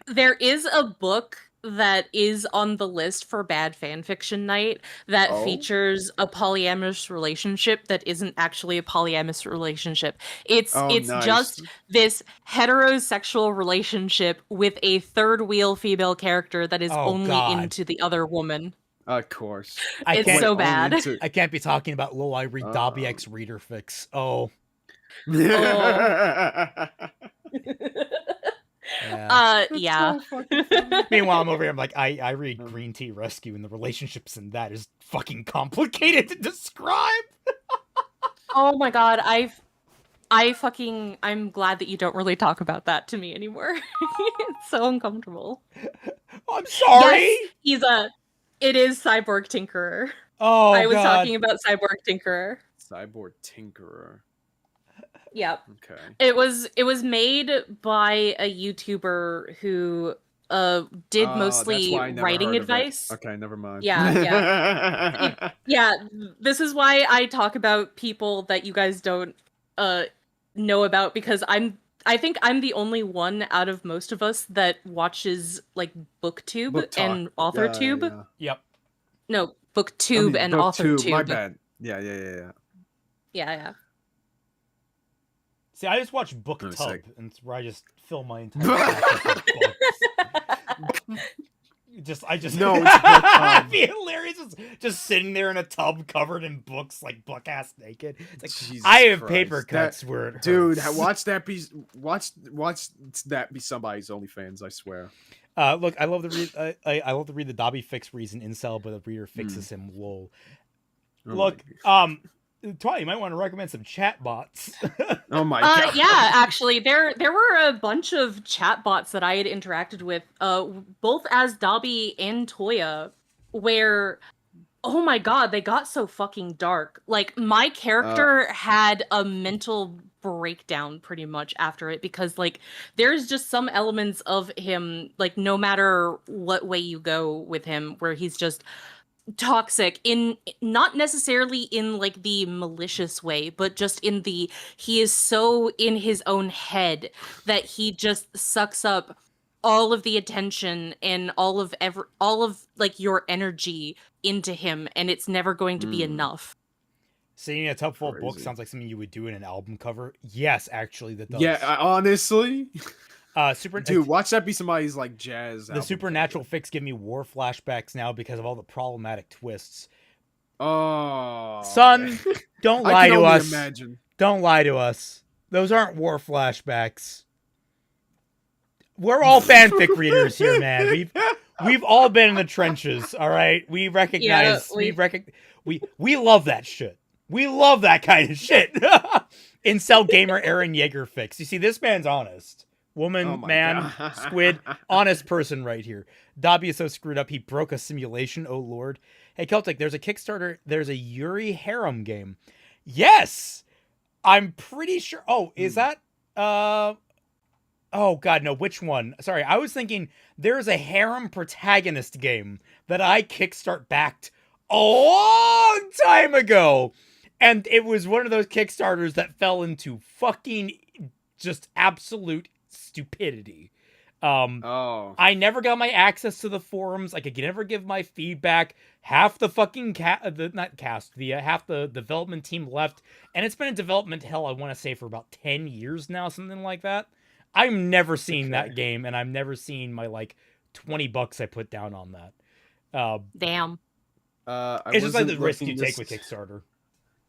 there is a book that is on the list for bad fan fiction night that features a polyamorous relationship that isn't actually a polyamorous relationship. It's nice. just this heterosexual relationship with a third wheel female character that is only into the other woman. Of course. It's so bad. I can't be talking about lol. I read Dobby X reader fix. Oh. Yeah. Meanwhile, I'm over here. I'm like, I read Green Tea Rescue, and the relationships in that is fucking complicated to describe. Oh my god, I'm glad that you don't really talk about that to me anymore. It's so uncomfortable. I'm sorry. Yes, it is Cyborg Tinkerer. Oh, I was God. talking about Cyborg Tinkerer. Cyborg Tinkerer. Yep. Okay. It was made by a YouTuber who did mostly writing advice. Okay, never mind. Yeah. Yeah, this is why I talk about people that you guys don't know about, because I think I'm the only one out of most of us that watches like BookTube and AuthorTube. Yeah. Yep. No, BookTube and AuthorTube. My bad. Yeah. Yeah. See, I just watch sick. BookTub, and it's where I just fill my entire life with books. I just No, it's BookTub. It'd be hilarious just sitting there in a tub covered in books, like buck ass naked. It's like Jesus I have Christ. paper cuts where it hurts. Dude, watch that be somebody's OnlyFans, I swear. Look, I love to read. I love to read the Dobby fix reason incel, but the reader fixes him. Lol. Look, Twilight, you might want to recommend some chat bots. Oh my god. Yeah, actually, there were a bunch of chat bots that I had interacted with, both as Dobby and Toya, where, oh my god, they got so fucking dark. Like, my character had a mental breakdown pretty much after it, because like there's just some elements of him, like no matter what way you go with him, where he's just toxic, in not necessarily in like the malicious way, but just in the, he is so in his own head that he just sucks up all of the attention and all of like your energy into him, and it's never going to be enough. Seeing a tub full of books sounds like something you would do in an album cover. Yes, actually, that does. Yeah, honestly. Dude, watch that be somebody's like jazz. The supernatural fix give me war flashbacks now because of all the problematic twists. Oh, son, don't lie to us. Imagine. Don't lie to us. Those aren't war flashbacks. We're all fanfic readers here, man. We've all been in the trenches. All right, we recognize. We love that shit. We love that kind of shit. Incel gamer Aaron Yeager fix. You see, this man's honest. Woman, man, squid, honest person right here. Dobby is so screwed up, he broke a simulation, oh lord. Hey, Celtic, there's a Kickstarter, there's a Yuri harem game. Yes! I'm pretty sure, is that, oh god, no, which one? Sorry, I was thinking there's a harem protagonist game that I Kickstart backed a long time ago. And it was one of those Kickstarters that fell into fucking just absolute stupidity. I never got my access to the forums. I could never give my feedback. Half the fucking half the development team left, and it's been in development hell, I want to say, for about 10 years now, something like that. I'm never seeing that game, and I've never seen my like $20 I put down on that. Damn. It's just like the risk you take with Kickstarter.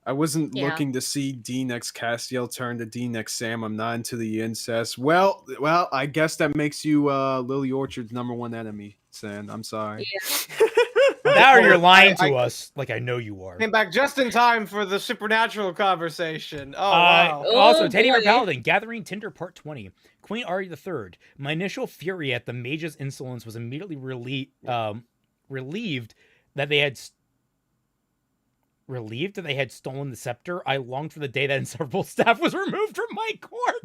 I wasn't looking to see D next Castiel turn to D next Sam. I'm not into the incest. Well, I guess that makes you Lily Orchard's #1 enemy, Sam. I'm sorry. Yeah. Now you're lying to us, like I know you are. Came back just in time for the supernatural conversation. Oh, wow. Also, Oh, Teddy boy. Paladin, Gathering Tinder Part 20. Queen Ari III. My initial fury at the mage's insolence was immediately relieved that they had stolen the scepter. I longed for the day that inseparable staff was removed from my court.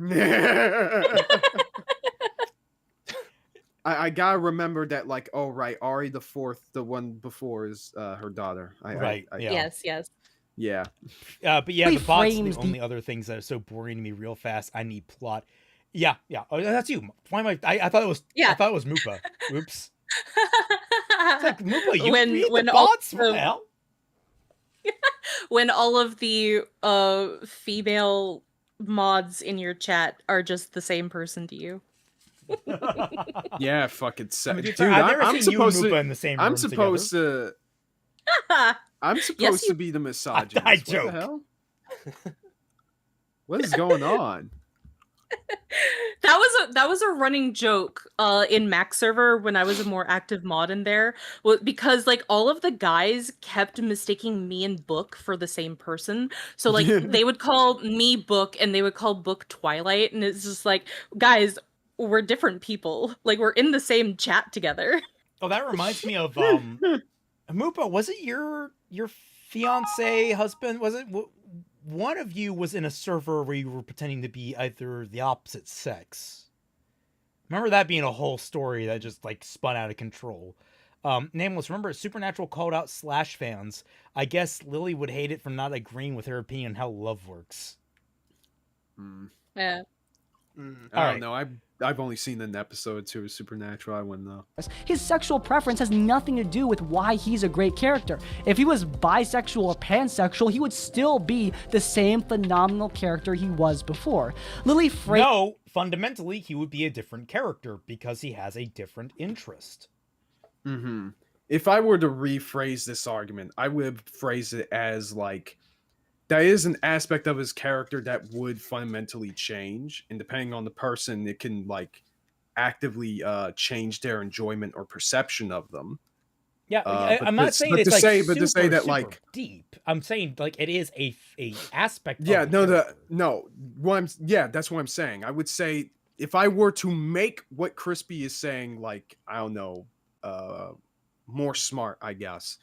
I gotta remember that, like, oh right, Ari the Fourth, the one before, is her daughter. Yes. Yeah. But yeah, the bots are frames the only other things that are so boring to me real fast. I need plot. Yeah. Oh, that's you. Why am I thought it was. Yeah. I thought it was Moopa. Oops. It's like Moopa. You When- read when the all bots. What the- the hell? When all of the female mods in your chat are just the same person to you. Yeah, fucking I mean, dude. I've never I'm seen you and supposed Moopa to. in the same room I'm supposed together. to. I'm supposed you- to be the misogynist. I What joke. the hell? What is going on? That was a running joke in Mac server when I was a more active mod in there, because like all of the guys kept mistaking me and Book for the same person. So like they would call me Book and they would call Book Twilight, and it's just like, guys, we're different people. Like we're in the same chat together. Oh, that reminds me of Moopa. Was it your fiance husband? Was it one of you was in a server where you were pretending to be either the opposite sex? Remember that being a whole story that just like spun out of control. Nameless, remember Supernatural called out Slash fans. I guess Lily would hate it for not agreeing with her opinion on how love works. Yeah. I don't know. I've only seen an episode or two of Supernatural. I wouldn't know. His sexual preference has nothing to do with why he's a great character. If he was bisexual or pansexual, he would still be the same phenomenal character he was before. Lily Frey. No, fundamentally, he would be a different character because he has a different interest. Mm-hmm. If I were to rephrase this argument, I would phrase it as like, there is an aspect of his character that would fundamentally change, and depending on the person, it can like actively change their enjoyment or perception of them. Yeah, I'm not saying it's like to say that like deep. I'm saying like it is a aspect. Yeah, of the character. That's what I'm saying. I would say if I were to make what Crispy is saying, like, I don't know, more smart, I guess.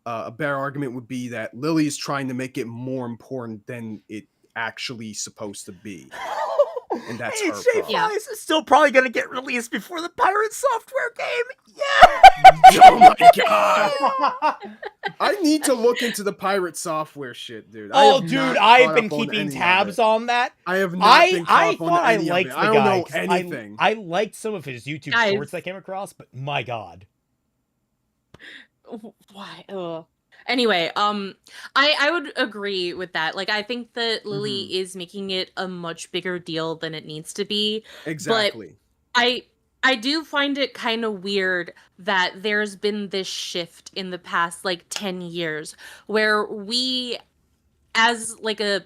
A better argument would be that Lily is trying to make it more important than it actually supposed to be. And that's her problem. Yeah. Is still probably going to get released before the Pirate Software game. Yeah! Oh my god! I need to look into the Pirate Software shit, dude. I've been keeping tabs on that. I have not been caught I up on thought I any of liked it. the I don't guy. know 'Cause anything. I liked some of his YouTube Guys. shorts that I came across, but my god. Why? Ugh. Anyway, I would agree with that. Like, I think that Lily is making it a much bigger deal than it needs to be. Exactly. I do find it kind of weird that there's been this shift in the past like 10 years where we as like a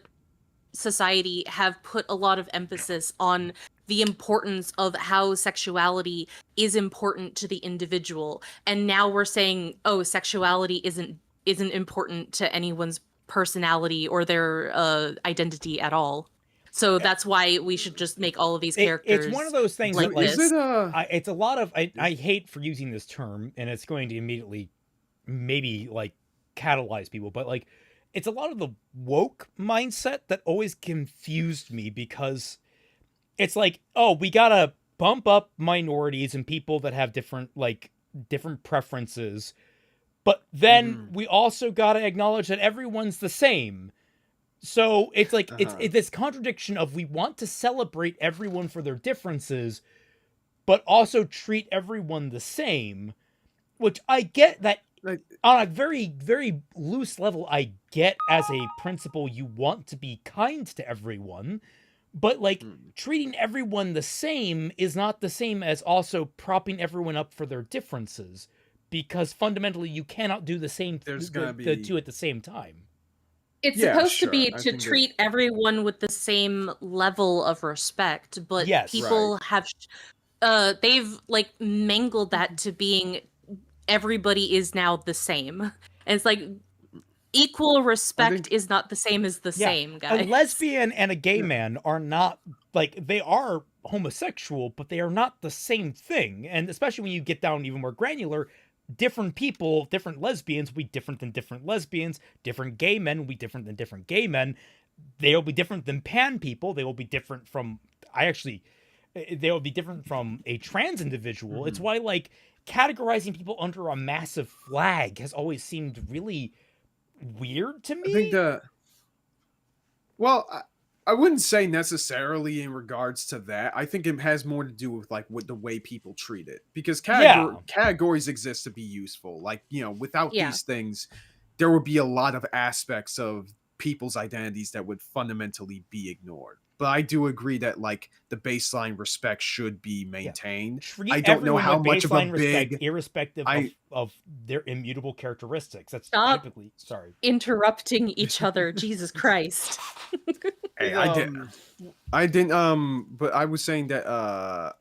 society have put a lot of emphasis on the importance of how sexuality is important to the individual, and now we're saying, oh, sexuality isn't important to anyone's personality or their identity at all. So that's why we should just make all of these characters. It's one of those things like that, like, Is it it's a lot of I hate for using this term, and it's going to immediately maybe like catalyze people, but like it's a lot of the woke mindset that always confused me, because it's like, oh, we gotta bump up minorities and people that have different preferences, but then we also gotta acknowledge that everyone's the same. So it's like it's this contradiction of we want to celebrate everyone for their differences, but also treat everyone the same, which I get that on a very, very loose level. I get as a principle you want to be kind to everyone, But like treating everyone the same is not the same as also propping everyone up for their differences, because fundamentally you cannot do the same the two at the same time. It's supposed to be to treat everyone with the same level of respect, but people have they've like mangled that to being everybody is now the same. And it's like equal respect is not the same as the same, guys. A lesbian and a gay man are not, like, they are homosexual, but they are not the same thing. And especially when you get down even more granular, different people, different lesbians will be different than different lesbians, different gay men will be different than different gay men. They'll be different than pan people. They will be different from, they will be different from a trans individual. It's why, like, categorizing people under a massive flag has always seemed really weird to me. I think I wouldn't say necessarily in regards to that. I think it has more to do with like with the way people treat it, because categories exist to be useful. Like, you know, without these things, there would be a lot of aspects of people's identities that would fundamentally be ignored. But I do agree that like the baseline respect should be maintained. I don't know how much of a big, irrespective of their immutable characteristics. That's typically interrupting each other. Jesus Christ. Hey, I didn't. But I was saying that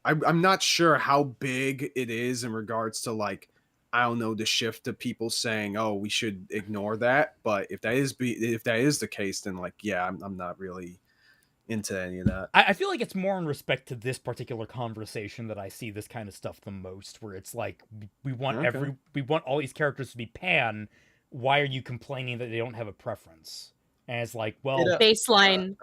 I'm not sure how big it is in regards to like, I don't know, the shift to people saying, "Oh, we should ignore that." But if that is the case, then like, yeah, I'm not really into any of that. I feel like it's more in respect to this particular conversation that I see this kind of stuff the most, where it's like we want we want all these characters to be pan. Why are you complaining that they don't have a preference? And it's like, well, baseline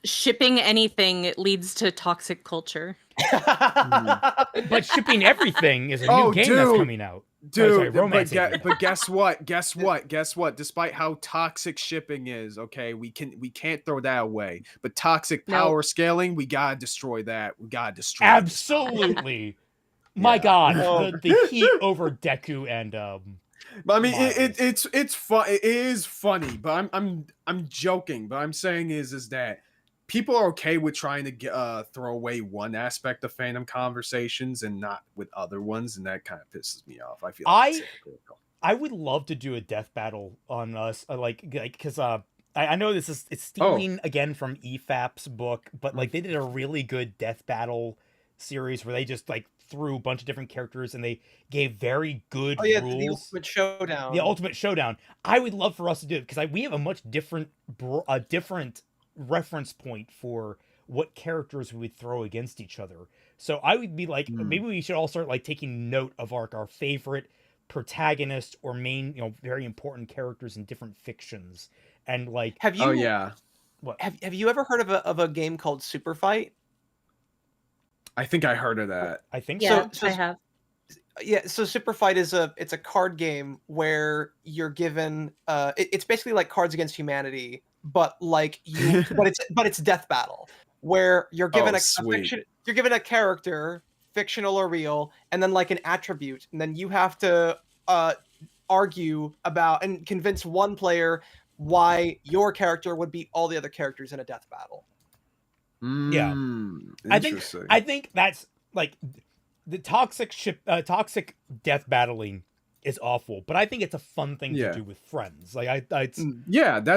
shipping anything leads to toxic culture. But shipping everything is a new game that's coming out. Dude, but guess what? Despite how toxic shipping is, okay, we can't throw that away. But toxic power scaling, we gotta destroy that. We gotta destroy. Absolutely. My God, the heat over Deku and But I mean, it's fun. It is funny, but I'm joking. But I'm saying is that people are okay with trying to throw away one aspect of fandom conversations and not with other ones, and that kind of pisses me off. I feel like I would love to do a death battle on us, because I know it's stealing again from EFAP's book, but like they did a really good death battle series where they just like threw a bunch of different characters and they gave very good rules. The Ultimate Showdown. The Ultimate Showdown. I would love for us to do it because we have a much different reference point for what characters we would throw against each other. So I would be like, maybe we should all start like taking note of our favorite protagonist or main, you know, very important characters in different fictions. And like, have you ever heard of a game called Super Fight? I think I heard of that. I think so. I have. Yeah, so Super Fight is a card game where you're given it's basically like Cards Against Humanity, but like but it's death battle where you're given you're given a character, fictional or real, and then like an attribute, and then you have to argue about and convince one player why your character would beat all the other characters in a death battle. Yeah, I think that's like the toxic death battling is awful, but I think it's a fun thing to do with friends. Like that's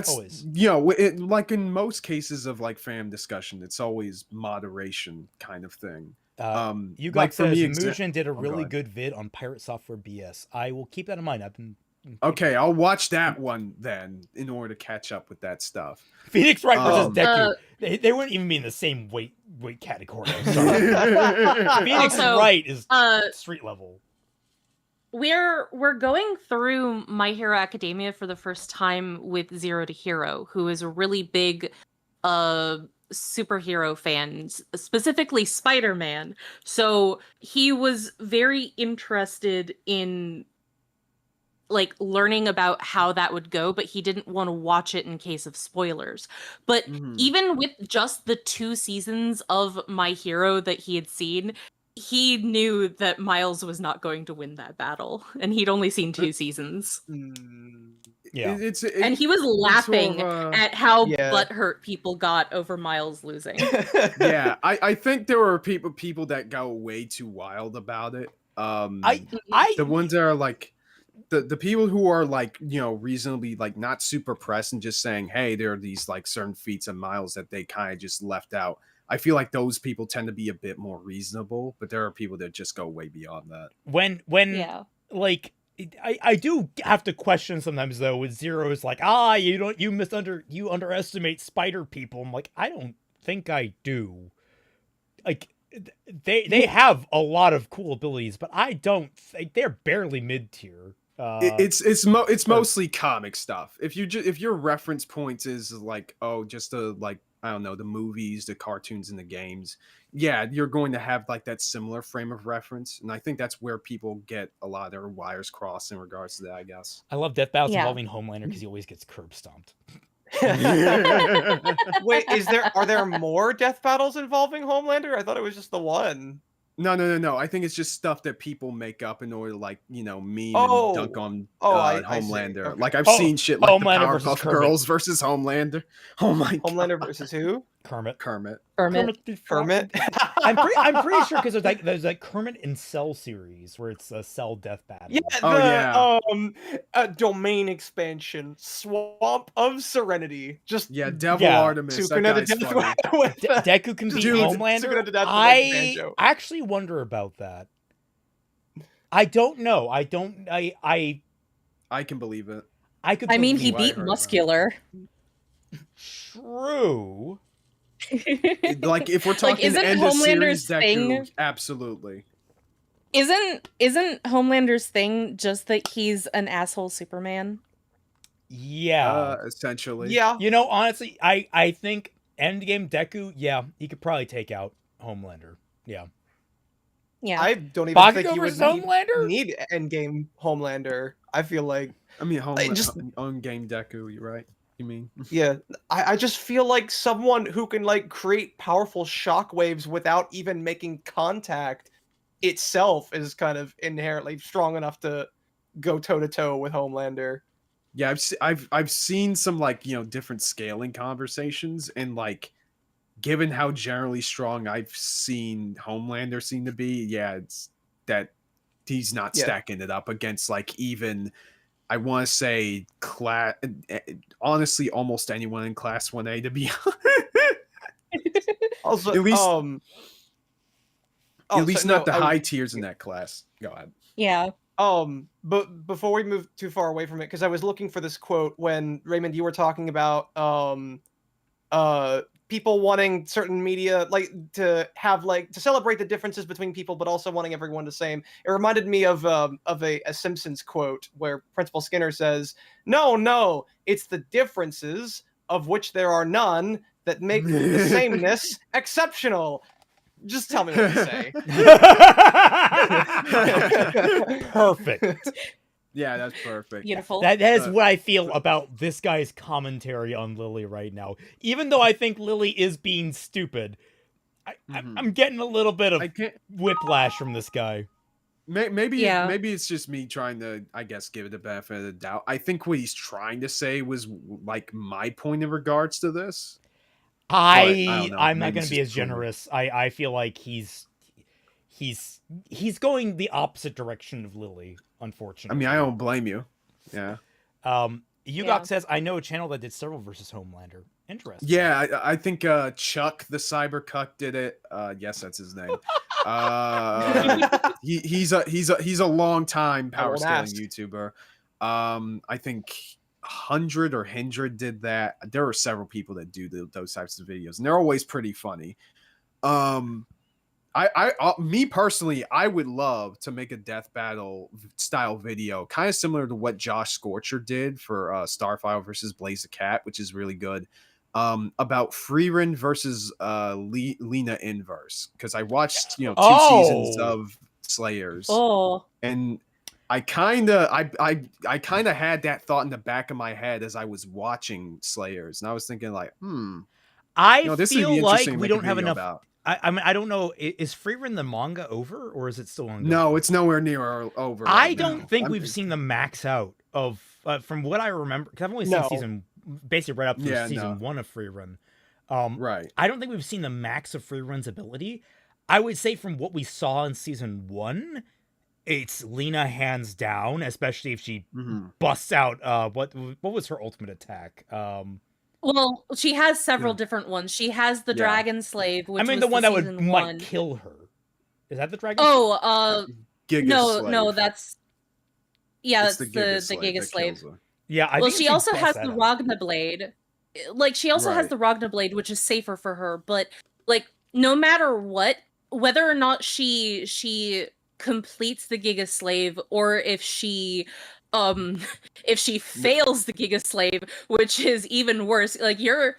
always, you know, like in most cases of like fan discussion, it's always moderation kind of thing. You guys says Mujan did a really good vid on Pirate Software BS. I will keep that in mind. Okay, I'll watch that one then in order to catch up with that stuff. Phoenix Wright versus Deku. They wouldn't even be in the same weight category. Phoenix Wright is street level. We're going through My Hero Academia for the first time with Zero to Hero, who is a really big superhero fan, specifically Spider-Man. So he was very interested in like learning about how that would go, but he didn't want to watch it in case of spoilers. But even with just the 2 seasons of My Hero that he had seen, he knew that Miles was not going to win that battle, and he'd only seen 2 seasons. Yeah. And he was laughing sort of, at how Yeah. butthurt people got over Miles losing. Yeah, I think there were people that go way too wild about it. The ones that are like the people who are like, you know, reasonably like not super pressed and just saying, hey, there are these like certain feats of Miles that they kind of just left out. I feel like those people tend to be a bit more reasonable, but there are people that just go way beyond that. When like I do have to question sometimes though with Zero's like, you underestimate spider people. I'm like, I don't think I do. Like they have a lot of cool abilities, but I don't think they're barely mid tier. It's mostly comic stuff. If your reference point is like, oh, just the like, I don't know, the movies, the cartoons, and the games, yeah, you're going to have like that similar frame of reference, and I think that's where people get a lot of their wires crossed in regards to that, I guess. I love death battles involving Homelander because he always gets curb stomped. Wait, are there more death battles involving Homelander? I thought it was just the one. No. I think it's just stuff that people make up in order to, like, you know, meme and dunk on Homelander. Okay. Like I've seen shit like Homelander the Powerpuff Girls versus Homelander. Oh my god. Homelander versus who? Kermit. Kermit. I'm pretty sure because there's like Kermit and Cell series where it's a Cell death battle. Yeah, domain expansion, Swamp of Serenity. Just Devil Artemis. That guy's funny. Deku can beat Homelander. I actually wonder about that. I don't know. I can believe it. I mean, he beat Muscular. True. Like if we're talking isn't end of Homelander's series Deku, thing absolutely. Isn't Homelander's thing just that he's an asshole Superman? Yeah. Essentially. Yeah. You know, honestly, I think Endgame Deku, yeah, he could probably take out Homelander. Yeah. Yeah. I don't even think you would Homelander? need Endgame Homelander. I feel like Endgame Deku, you're right. You mean? Yeah, I just feel like someone who can like create powerful shockwaves without even making contact itself is kind of inherently strong enough to go toe to toe with Homelander. Yeah, I've seen some like, you know, different scaling conversations, and like given how generally strong I've seen Homelander seem to be, yeah, it's that he's not stacking it up against like even, I want to say, honestly, almost anyone in Class 1A, to be Also, at least not the high tiers in that class. Go ahead. Yeah. But before we move too far away from it, because I was looking for this quote when Raymond, you were talking about people wanting certain media to celebrate the differences between people, but also wanting everyone the same. It reminded me of a Simpsons quote where Principal Skinner says, "No, it's the differences, of which there are none, that make the sameness exceptional." Just tell me what to say. Perfect. Yeah, that's perfect. Beautiful. That is what I feel about this guy's commentary on Lily right now. Even though I think Lily is being stupid, I'm getting a little bit of whiplash from this guy. Maybe it's just me trying to, I guess, give it the benefit of the doubt. I think what he's trying to say was like my point in regards to this. I'm not going to be as generous. I feel like he's going the opposite direction of Lily, unfortunately. I mean, I don't blame you. Yeah. Yugok says, I know a channel that did several versus Homelander. Interesting. Yeah, I think Chuck the Cyber Cuck did it. Yes, that's his name. He's a long time power scaling YouTuber. I think 100 or Hindred did that. There are several people that do those types of videos, and they're always pretty funny. Me personally, I would love to make a death battle style video, kind of similar to what Josh Scorcher did for Starfire versus Blaze the Cat, which is really good. About Freerin versus Lena Inverse, because I watched 2 seasons of Slayers, and I kind of had that thought in the back of my head as I was watching Slayers, and I was thinking like, I feel like we don't have enough. I mean, I don't know. Is Freerun the manga over, or is it still ongoing? No, it's nowhere near over. I don't think we've seen the max out of, from what I remember, because I've only seen season, basically right up to season 1 of Freerun. Right. I don't think we've seen the max of Freerun's ability. I would say from what we saw in season 1, it's Lena hands down, especially if she busts out, what was her ultimate attack? Well, she has several different ones. She has the Dragon Slave, which I mean, was the one that season might kill her. Is that the Dragon Slave? Giga no, Slave. That's the Giga Slave. Yeah, I well, think she also has the Ragna Blade. Like, she also has the Ragna Blade, which is safer for her. But, like, no matter what, whether or not she completes the Giga Slave, or if she fails the Giga Slave, which is even worse, like, you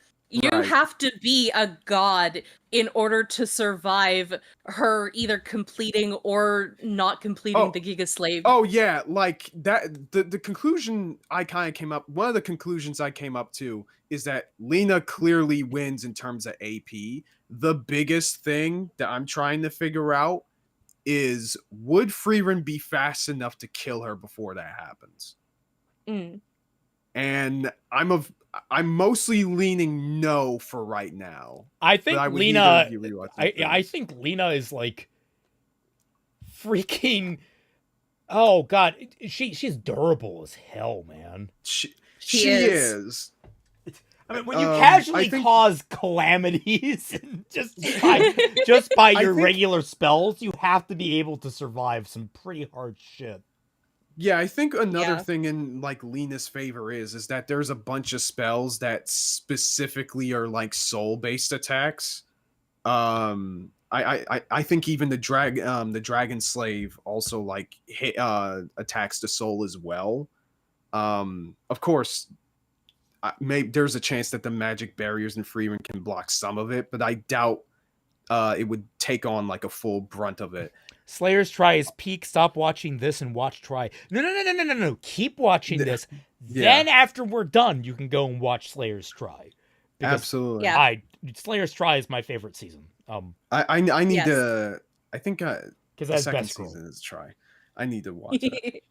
have to be a god in order to survive her either completing or not completing the Giga Slave. Oh yeah, like that. The conclusion I kind of came up. One of the conclusions I came up to is that Lena clearly wins in terms of AP. The biggest thing that I'm trying to figure out is, would Freerun be fast enough to kill her before that happens? And I'm mostly leaning no for right now. I think Lena. I think Lena is like freaking. Oh god, she's durable as hell, man. She is. I mean, when you casually cause calamities just by your regular spells, you have to be able to survive some pretty hard shit. Yeah, I think another thing in like Lena's favor is that there's a bunch of spells that specifically are like soul-based attacks. I think even the Dragon Slave also like attacks the soul as well. Of course, maybe there's a chance that the magic barriers in Freerun can block some of it, but I doubt it would take on like a full brunt of it. Slayer's Try is peak. Stop watching this and watch Try. No. Keep watching this. Then after we're done, you can go and watch Slayer's Try. Absolutely. Yeah. Slayer's Try is my favorite season. I need to. I think because the second season is Try. I need to watch it.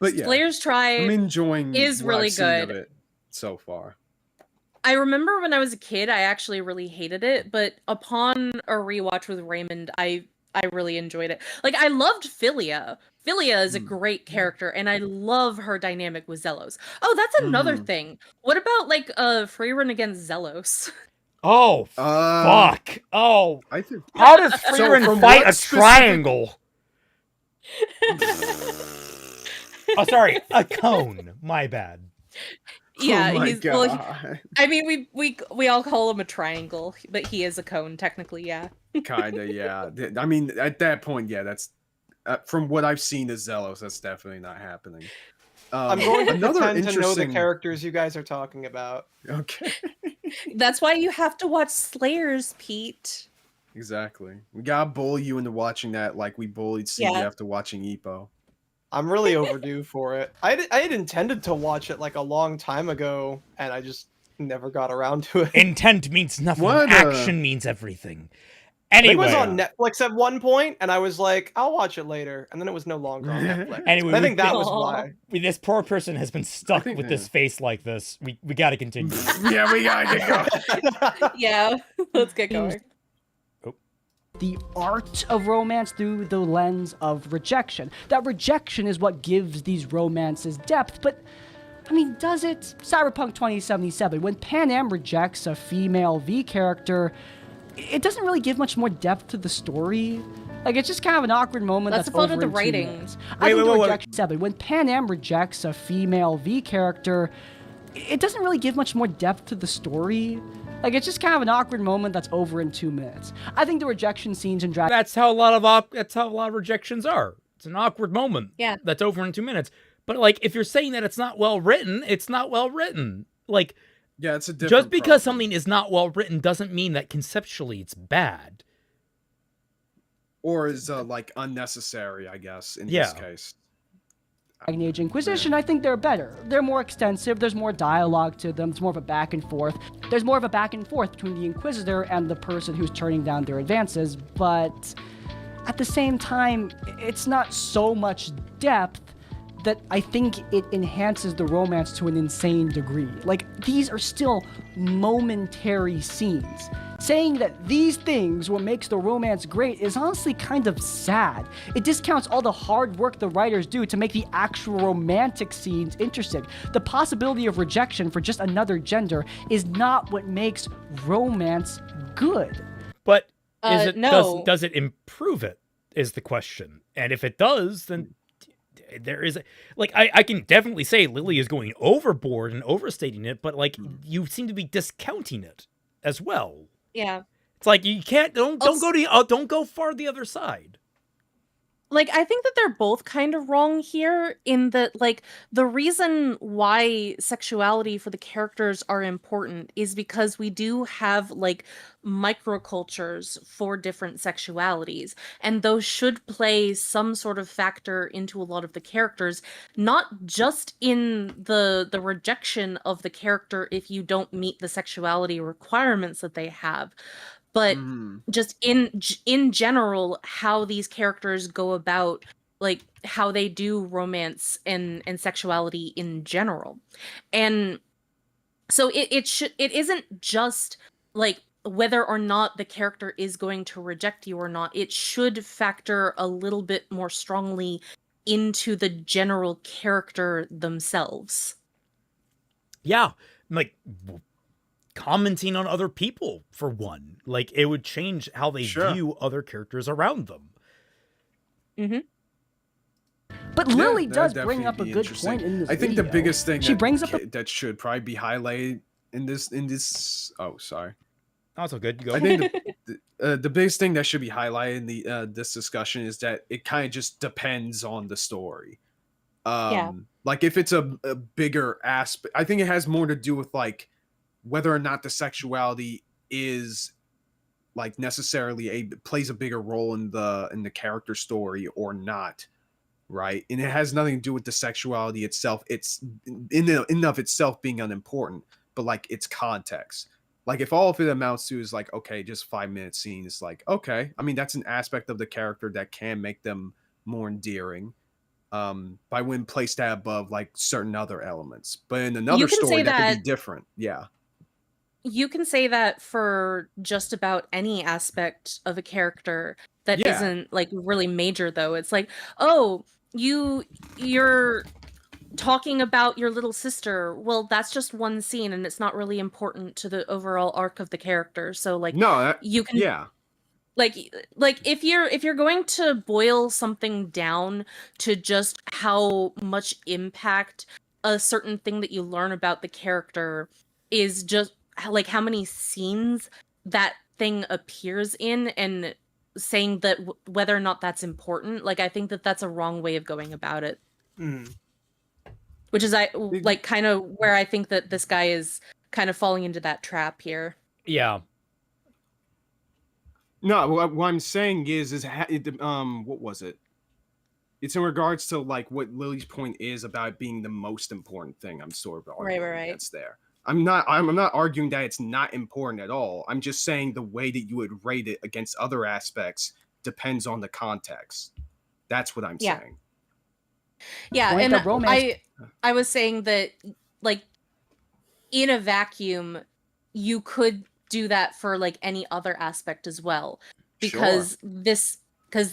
But yeah, Slayer's Try I'm enjoying is really good of it so far. I remember when I was a kid, I actually really hated it, but upon a rewatch with Raymond, I really enjoyed it. Like, I loved Philia. Philia is a great character, and I love her dynamic with Zelos. Oh, that's another thing. What about, like, Freerun against Zelos? Oh, fuck. Oh, I think. How does Freerun fight a triangle? Oh, sorry, a cone. My bad. Yeah, oh he's God. well. I mean, we all call him a triangle, but he is a cone technically. Yeah. Kinda, yeah. I mean, at that point, yeah. That's from what I've seen as Zelos. That's definitely not happening. I'm going to pretend to know the characters you guys are talking about. Okay. That's why you have to watch Slayers, Pete. Exactly. We gotta bully you into watching that, like we bullied C after watching Ippo. I'm really overdue for it. I had intended to watch it like a long time ago, and I just never got around to it. Intent means nothing. Action means everything. Anyway, it was on Netflix at one point, and I was like, I'll watch it later, and then it was no longer on Netflix. Anyway, I think that was why. This poor person has been stuck with this face like this. We got to continue. Yeah, we gotta get going. Yeah, let's get going. The art of romance through the lens of rejection. That rejection is what gives these romances depth, but I mean, does it? Cyberpunk 2077, when Pan Am rejects a female V character, it doesn't really give much more depth to the story. Like, it's just kind of an awkward moment that's over of the in 2 writing. minutes. Rejection 7, when Pan Am rejects a female V character, it doesn't really give much more depth to the story. Like, it's just kind of an awkward moment that's over in 2 minutes. I think the rejection scenes in Dragon... That's how a lot of rejections are. It's an awkward moment. Yeah. That's over in 2 minutes. But, like, if you're saying that it's not well written, it's not well written. Like, yeah, it's a different just because problem. something is not well written doesn't mean that conceptually it's bad. Or is, like, unnecessary, I guess, in this case. Dragon Age Inquisition, I think they're better. They're more extensive, there's more dialogue to them, it's more of a back and forth. There's more of a back and forth between the Inquisitor and the person who's turning down their advances, but at the same time, it's not so much depth that I think it enhances the romance to an insane degree. Like, these are still momentary scenes. Saying that these things what makes the romance great is honestly kind of sad. It discounts all the hard work the writers do to make the actual romantic scenes interesting. The possibility of rejection for just another gender is not what makes romance good. But is no. does it improve it is the question. And if it does, then there is I can definitely say Lily is going overboard and overstating it, but like you seem to be discounting it as well. Yeah. It's like you can't don't go far the other side. Like, I think that they're both kind of wrong here in that, like, the reason why sexuality for the characters are important is because we do have, like, microcultures for different sexualities, and those should play some sort of factor into a lot of the characters, not just in the rejection of the character if you don't meet the sexuality requirements that they have, but just in general, how these characters go about, like, how they do romance and sexuality in general. And so it isn't just like whether or not the character is going to reject you or not. It should factor a little bit more strongly into the general character themselves. Yeah, like commenting on other people, for one. Like, it would change how they view other characters around them. But Lily does bring up a good point in this I think video. the biggest thing she brings up that should probably be highlighted in this oh, sorry. That's all good. Go. I think the biggest thing that should be highlighted in the this discussion is that it kind of just depends on the story. Like, if it's a bigger aspect, I think it has more to do with, like, whether or not the sexuality is, like, necessarily plays a bigger role in the character story or not, right? And it has nothing to do with the sexuality itself. It's in and of itself being unimportant, but, like, its context. Like, if all of it amounts to is like, okay, just 5-minute scenes, like, okay, I mean, that's an aspect of the character that can make them more endearing, by when placed above, like, certain other elements. But in another story, that could be different. Yeah. You can say that for just about any aspect of a character that isn't, like, really major, though. It's like, oh, you're talking about your little sister. Well, that's just one scene, and it's not really important to the overall arc of the character. So, like, you can like if you're going to boil something down to just how much impact a certain thing that you learn about the character is just like how many scenes that thing appears in, and saying that whether or not that's important, like, I think that that's a wrong way of going about it. Which is like kind of where I think that this guy is kind of falling into that trap here. Yeah. No, what I'm saying is what was it? It's in regards to, like, what Lily's point is about it being the most important thing. I'm sort of arguing against there. I'm not arguing that it's not important at all. I'm just saying the way that you would rate it against other aspects depends on the context. That's what I'm saying. Yeah, and I was saying that, like, in a vacuum, you could do that for, like, any other aspect as well, because this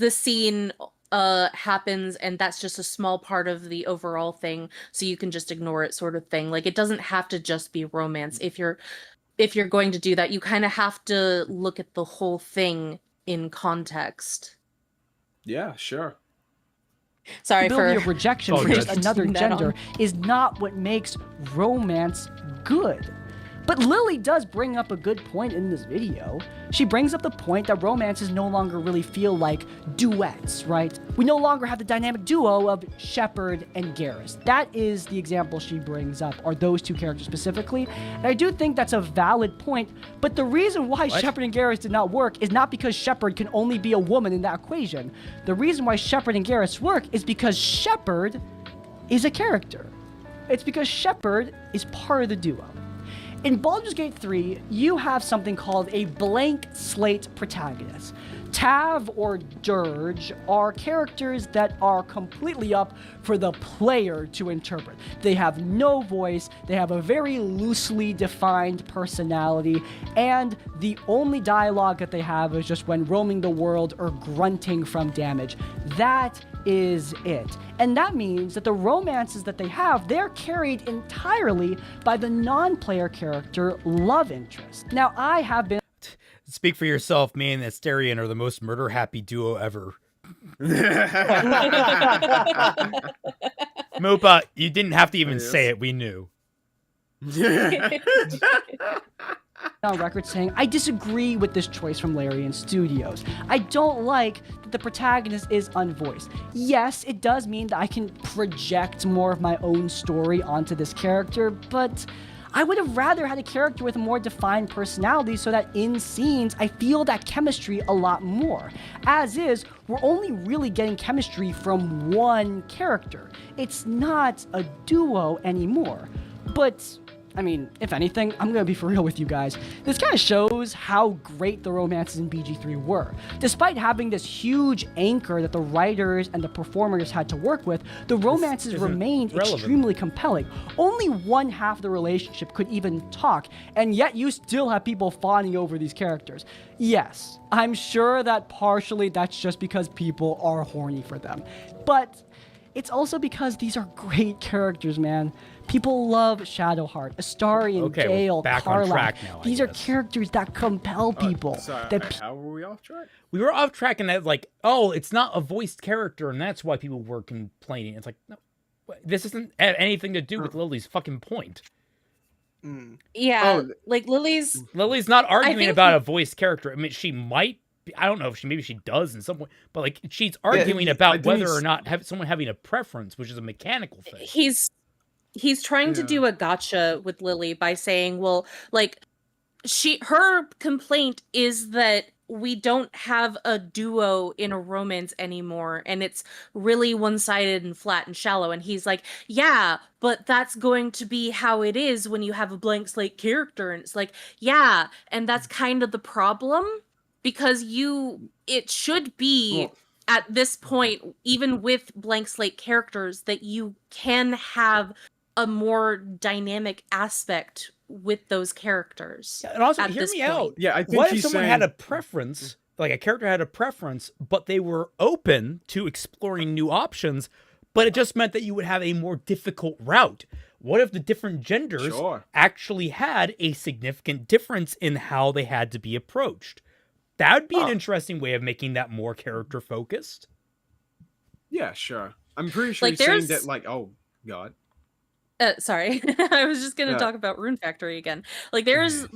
scene happens, and that's just a small part of the overall thing, so you can just ignore it, sort of thing. Like, it doesn't have to just be romance. If you're going to do that, you kind of have to look at the whole thing in context. Yeah, sure. Sorry for of rejection for just another gender is not what makes romance good. But Lily does bring up a good point in this video. She brings up the point that romances no longer really feel like duets, right? We no longer have the dynamic duo of Shepard and Garrus. That is the example she brings up, are those two characters specifically. And I do think that's a valid point, but the reason why Shepard and Garrus did not work is not because Shepard can only be a woman in that equation. The reason why Shepard and Garrus work is because Shepard is a character. It's because Shepard is part of the duo. In Baldur's Gate 3, you have something called a blank slate protagonist. Tav or Dirge are characters that are completely up for the player to interpret. They have no voice, they have a very loosely defined personality, and the only dialogue that they have is just when roaming the world or grunting from damage. That is it. And that means that the romances that they have, they're carried entirely by the non-player character love interest. Now, I have been... Speak for yourself, me and Asterion are the most murder-happy duo ever. Mopa, you didn't have to even say it, we knew. On record saying, I disagree with this choice from Larian Studios. I don't like that the protagonist is unvoiced. Yes, it does mean that I can project more of my own story onto this character, but I would have rather had a character with a more defined personality so that in scenes, I feel that chemistry a lot more. As is, we're only really getting chemistry from one character. It's not a duo anymore. But I mean, if anything, I'm gonna be for real with you guys. This kind of shows how great the romances in BG3 were. Despite having this huge anchor that the writers and the performers had to work with, the romances remained extremely compelling. Only one half of the relationship could even talk, and yet you still have people fawning over these characters. Yes, I'm sure that partially that's just because people are horny for them. But it's also because these are great characters, man. People love Shadowheart, Astarion, Gale, Karlach. These are characters that compel people. Sorry, how were we off track? We were off track, and that oh, it's not a voiced character, and that's why people were complaining. It's like, no, this doesn't have anything to do with Lily's fucking point. Yeah, like Lily's not arguing about a voiced character. I mean, she might. I don't know if maybe she does in some way, but like she's arguing about whether or not someone having a preference, which is a mechanical thing. He's trying to do a gotcha with Lily by saying, well, like her complaint is that we don't have a duo in a romance anymore, and it's really one-sided and flat and shallow. And he's like, yeah, but that's going to be how it is when you have a blank slate character. And it's like, yeah, and that's kind of the problem, because it should be at this point, even with blank slate characters, that you can have a more dynamic aspect with those characters. Yeah, and also, hear me out. Yeah, I think what if someone had a preference, like a character had a preference, but they were open to exploring new options, but it just meant that you would have a more difficult route? What if the different genders actually had a significant difference in how they had to be approached? That would be an interesting way of making that more character focused. Yeah, sure. I'm pretty sure he's saying that, oh, God. Sorry, I was just gonna talk about Rune Factory again. Like, there's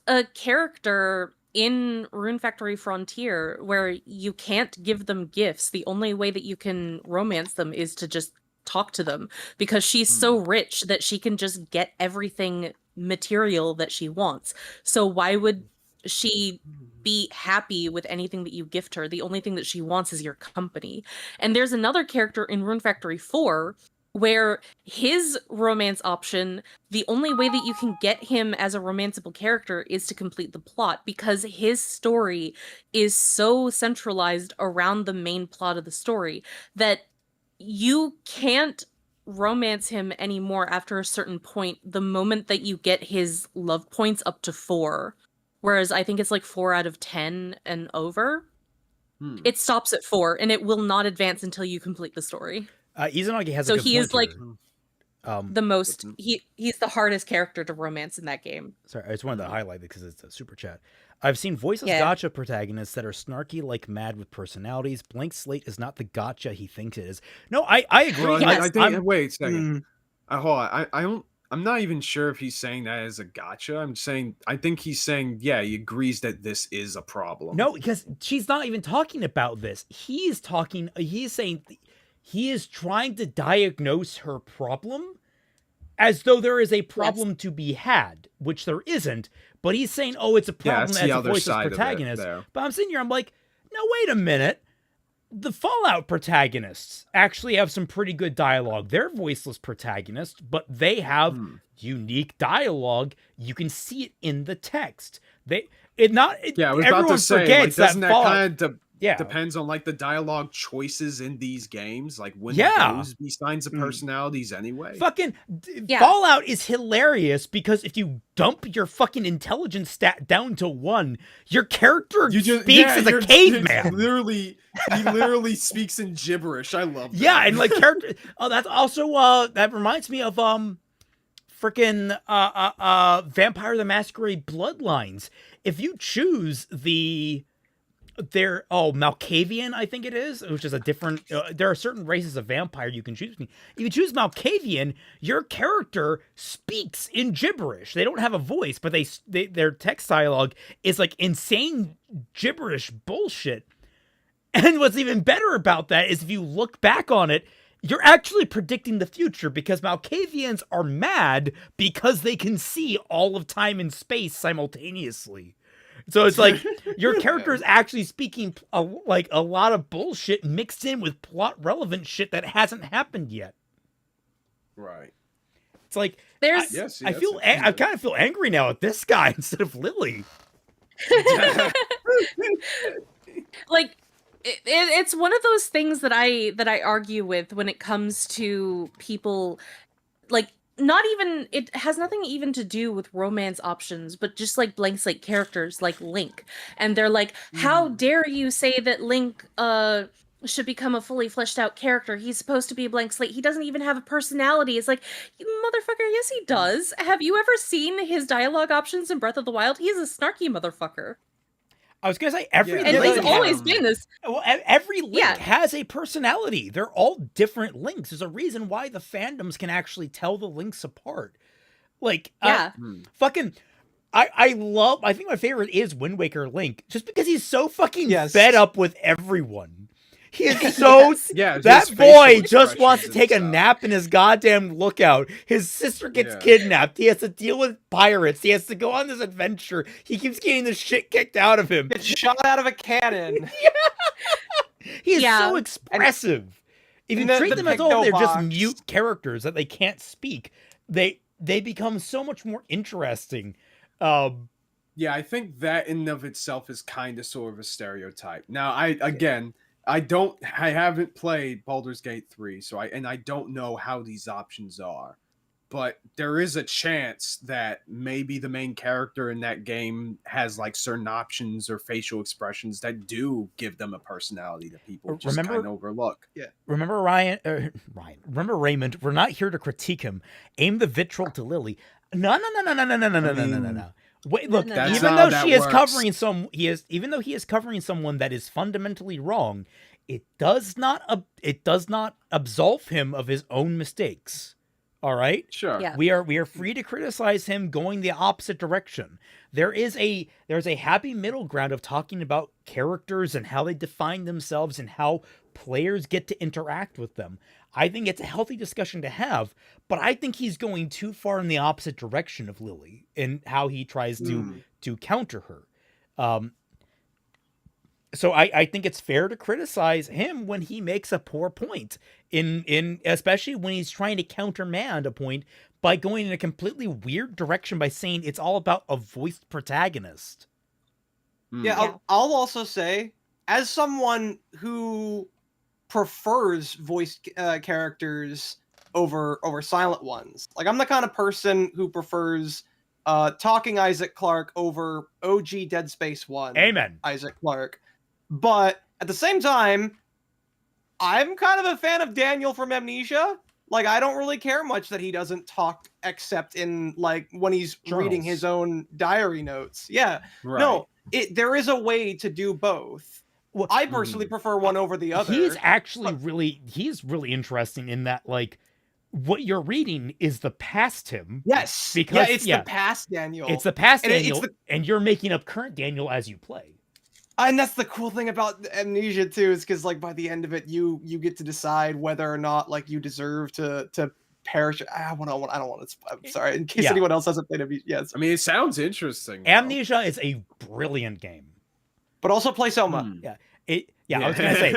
a character in Rune Factory Frontier where you can't give them gifts. The only way that you can romance them is to just talk to them, because she's so rich that she can just get everything material that she wants. So why would she be happy with anything that you gift her? The only thing that she wants is your company. And there's another character in Rune Factory 4 where his romance option, the only way that you can get him as a romanceable character is to complete the plot, because his story is so centralized around the main plot of the story that you can't romance him anymore after a certain point, the moment that you get his love points up to 4. Whereas I think it's like 4 out of 10 and over. It stops at 4, and it will not advance until you complete the story. Izanagi has so a good he point is like here. The most he's the hardest character to romance in that game. Sorry, I just wanted to highlight it because it's a super chat. I've seen voiceless gotcha protagonists that are snarky like mad with personalities. Blank slate is not the gotcha he thinks it is. No, I agree. Well, I think, wait a second. Hold on. I'm not even sure if he's saying that as a gotcha. I think he's saying, yeah, he agrees that this is a problem. No, because she's not even talking about this. He's saying he is trying to diagnose her problem as though there is a problem to be had, which there isn't. But he's saying, oh, it's a problem as a voiceless protagonist. But I'm sitting here, I'm like, no, wait a minute. the Fallout protagonists actually have some pretty good dialogue. They're voiceless protagonists, but they have unique dialogue. You can see it in the text. I was about to say, like, doesn't that kind of depends on like the dialogue choices in these games, like when those be signs of personalities anyway. Fucking Fallout is hilarious because if you dump your fucking intelligence stat down to 1, your character speaks as a caveman. He literally speaks in gibberish. I love that. Yeah, and like character. Oh, that's also that reminds me of freaking Vampire the Masquerade Bloodlines. If you choose Malkavian, I think it is, which is a different. There are certain races of vampire you can choose. If you choose Malkavian, your character speaks in gibberish. They don't have a voice, but their text dialogue is like insane gibberish bullshit. And what's even better about that is if you look back on it, you're actually predicting the future because Malkavians are mad because they can see all of time and space simultaneously. So it's like your character is actually speaking a lot of bullshit mixed in with plot relevant shit that hasn't happened yet. Right. It's like I kind of feel angry now at this guy instead of Lily. Like it's one of those things that I argue with when it comes to people, like, not even, it has nothing even to do with romance options, but just like blank slate characters like Link. And they're like, how dare you say that Link should become a fully fleshed out character? He's supposed to be a blank slate. He doesn't even have a personality. It's like, motherfucker, yes he does. Have you ever seen his dialogue options in Breath of the Wild? He is a snarky motherfucker. I was gonna say every and he's always been this. Well, every Link has a personality. They're all different Links. There's a reason why the fandoms can actually tell the Links apart. Like, fucking, I think my favorite is Wind Waker Link, just because he's so fucking fed up with everyone. He is so that boy just wants to take a nap in his goddamn lookout. His sister gets kidnapped. He has to deal with pirates. He has to go on this adventure. He keeps getting the shit kicked out of him. Gets shot out of a cannon. He is so expressive. If you treat them as though they're just mute characters that they can't speak, they become so much more interesting. Yeah, I think that in and of itself is kind of sort of a stereotype. Now, I haven't played Baldur's Gate 3, so I don't know how these options are. But there is a chance that maybe the main character in that game has like certain options or facial expressions that do give them a personality that people just kind of overlook. Yeah. Remember Remember Raymond, we're not here to critique him. Aim the vitriol to Lily. No. Wait, look, even though he is covering someone that is fundamentally wrong, it does not absolve him of his own mistakes. All right? Sure. Yeah. We are free to criticize him going the opposite direction. There's a happy middle ground of talking about characters and how they define themselves and how players get to interact with them. I think it's a healthy discussion to have, but I think he's going too far in the opposite direction of Lily in how he tries to counter her. So I think it's fair to criticize him when he makes a poor point, in especially when he's trying to countermand a point by going in a completely weird direction by saying it's all about a voiced protagonist. I'll also say, as someone who prefers voiced characters over silent ones, like I'm the kind of person who prefers talking Isaac Clarke over OG Dead Space 1. Amen. Isaac Clarke. But at the same time, I'm kind of a fan of Daniel from Amnesia. Like, I don't really care much that he doesn't talk except in, like, when he's reading his own diary notes. Yeah. Right. No, there is a way to do both. Well, I personally prefer one over the other. He's actually he's really interesting in that, like, what you're reading is the past him. Yes. Because it's the past Daniel. It's the past Daniel, and you're making up current Daniel as you play. And that's the cool thing about Amnesia too, is because like by the end of it, you get to decide whether or not like you deserve to perish. I don't want to. I'm sorry, in case anyone else hasn't played Amnesia. Yes, I mean it sounds interesting. Amnesia is a brilliant game, But also play Soma. I was gonna say,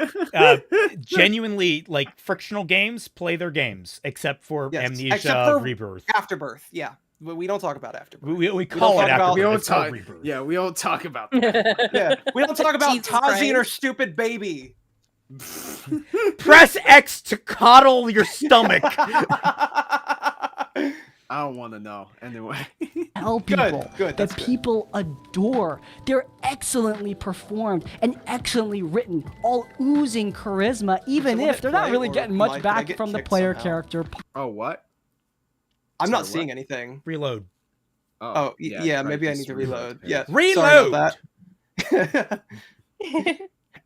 genuinely, like, frictional games, play their games, except for Amnesia, except for Rebirth. Afterbirth, yeah. We don't talk about Afterbirth. We call it Afterbirth. We don't It's talk. called Rebirth. Yeah, we don't talk about that. Yeah, we don't talk about Jesus Tazi and her Christ. stupid baby. Press X to coddle your stomach. I don't want to know. Anyway. Tell people good, that that's good. people adore. They're excellently performed and excellently written, all oozing charisma, even someone if hit they're not play, really or getting am I- much did I back get from the kicked player somehow? character. Oh, what? I'm not Sorry, seeing what? anything. Reload. Oh, yeah, right, maybe I just need to reload. page. Yeah, Reload! Sorry about that.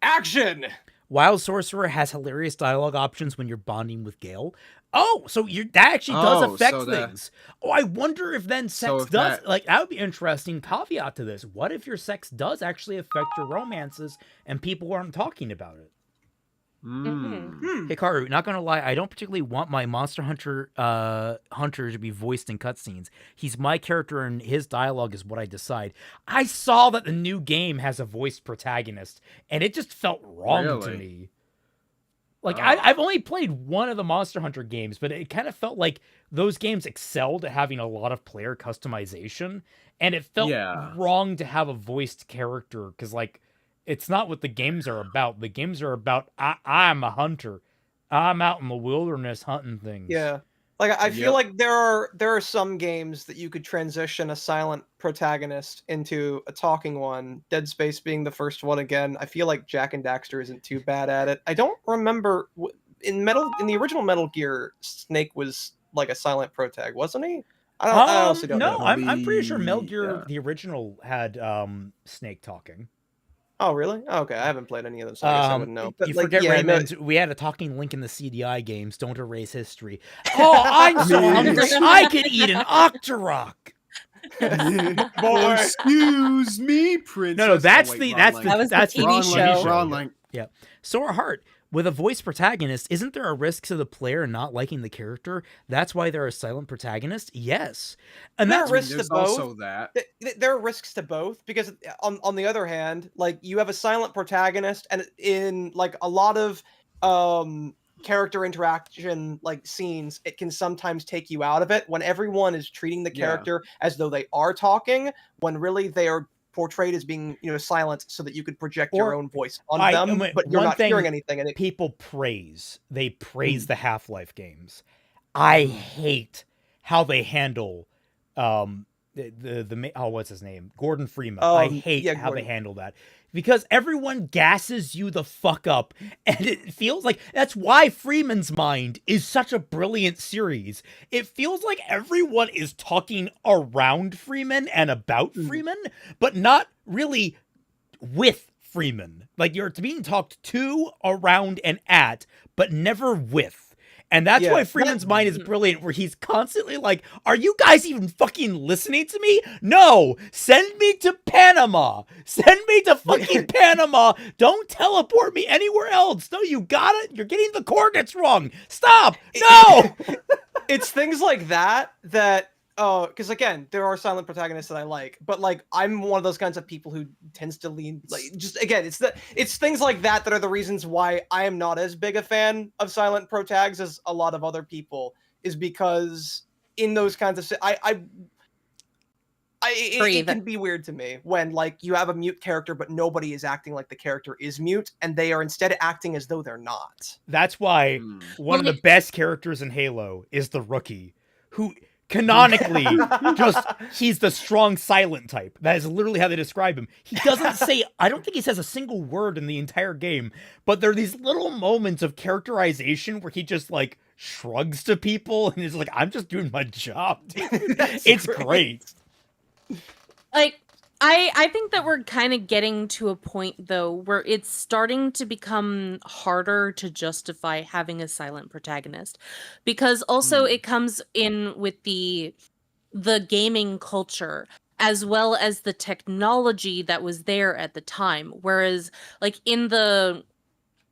Action! Wild Sorcerer has hilarious dialogue options when you're bonding with Gale. Oh, so that actually does Oh, affect so that- things. Oh, I wonder if then sex if does that- like that would be an interesting caveat to this. What if your sex does actually affect your romances and people aren't talking about it? Hey Karu, not gonna lie, I don't particularly want my Monster Hunter Hunter to be voiced in cutscenes. He's my character and his dialogue is what I decide. I saw that the new game has a voiced protagonist, and it just felt wrong to Really? me. Like, Oh. I've only played one of the Monster Hunter games, but it kind of felt like those games excelled at having a lot of player customization, and it felt wrong to have a voiced character, because, like, it's not what the games are about. The games are about, I'm a hunter. I'm out in the wilderness hunting things. Yeah. Like I feel Yep. like there are some games that you could transition a silent protagonist into a talking one. Dead Space being the first one again. I feel like Jack and Daxter isn't too bad at it. I don't remember in the original Metal Gear, Snake was like a silent protag, wasn't he? I honestly don't no, know. I'm pretty sure Metal Gear, Yeah. the original, had Snake talking. Oh really? Oh, okay, I haven't played any of them, so I guess I wouldn't know. But You like, forget, yeah, no, Raymond, we had a talking Link in the CDI games. Don't erase history. Oh, I'm so hungry. I could eat an Octorok. Boy, excuse me, princess. No, that's Oh, wait, the wrong that's link. the That was the that's TV Wrong show. link, wrong link. Yeah. Sore Heart. With a voice protagonist, isn't there a risk to the player not liking the character? That's why they're a silent protagonist? Yes. And There that's are risks to There's both. also that. There are risks to both because on the other hand, like you have a silent protagonist, and in like a lot of character interaction like scenes, it can sometimes take you out of it when everyone is treating the Yeah. character as though they are talking, when really they are portrayed as being silent so that you could project your Or- own voice on I them, mean, but you're one not thing hearing anything. And people praise. They praise the Half-Life games. I hate how they handle what's his name? Gordon Freeman. I hate how Gordon. they handle that. Because everyone gasses you the fuck up, and it feels like that's why Freeman's Mind is such a brilliant series. It feels like everyone is talking around Freeman and about Freeman, but not really with Freeman. Like you're being talked to, around, and at, but never with. And that's why Freeman's Mind is brilliant, where he's constantly like, are you guys even fucking listening to me? No! Send me to Panama! Send me to fucking Panama! Don't teleport me anywhere else! No, you got it! You're getting the coordinates wrong! Stop! No! It's things like that because again, there are silent protagonists that I like, but like I'm one of those kinds of people who tends to lean like just again, it's things like that are the reasons why I am not as big a fan of silent protags as a lot of other people, is because in those kinds of it can be weird to me when like you have a mute character but nobody is acting like the character is mute and they are instead acting as though they're not. That's why one of the best characters in Halo is the Rookie, who canonically he's the strong silent type. That is literally how they describe him. He doesn't say, I don't think he says a single word in the entire game, but there are these little moments of characterization where he just like shrugs to people and is like, I'm just doing my job, dude. It's great. Like, I think that we're kind of getting to a point, though, where it's starting to become harder to justify having a silent protagonist. Because also it comes in with the gaming culture, as well as the technology that was there at the time. Whereas, like, in the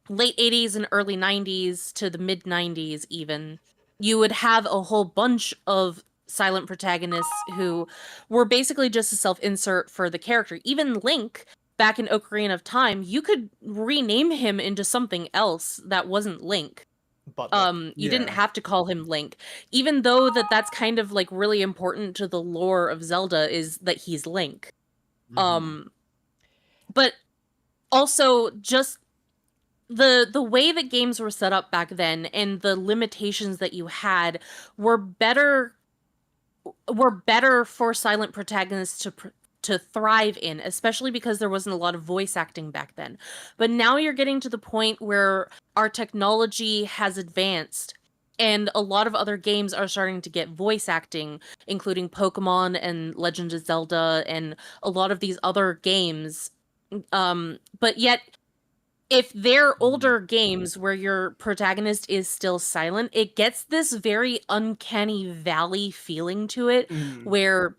late 80s and early 90s to the mid 90s even, you would have a whole bunch of silent protagonists who were basically just a self-insert for the character. Even Link, back in Ocarina of Time, you could rename him into something else that wasn't Link. But You didn't have to call him Link, even though that's kind of like really important to the lore of Zelda, is that he's Link. But also just the way that games were set up back then and the limitations that you had were better for silent protagonists to thrive in, especially because there wasn't a lot of voice acting back then. But now you're getting to the point where our technology has advanced and a lot of other games are starting to get voice acting, including Pokemon and Legend of Zelda and a lot of these other games. But yet, if they're older games where your protagonist is still silent, it gets this very uncanny valley feeling to it, where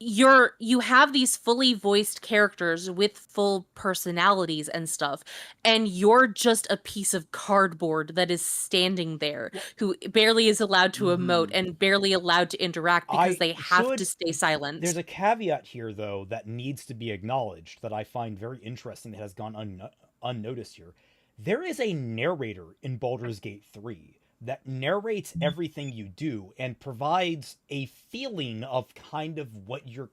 you have these fully voiced characters with full personalities and stuff, and you're just a piece of cardboard that is standing there who barely is allowed to emote and barely allowed to interact because they have to stay silent. There's a caveat here, though, that needs to be acknowledged that I find very interesting that has gone unnoticed here. There is a narrator in Baldur's Gate 3 that narrates everything you do and provides a feeling of kind of what you're,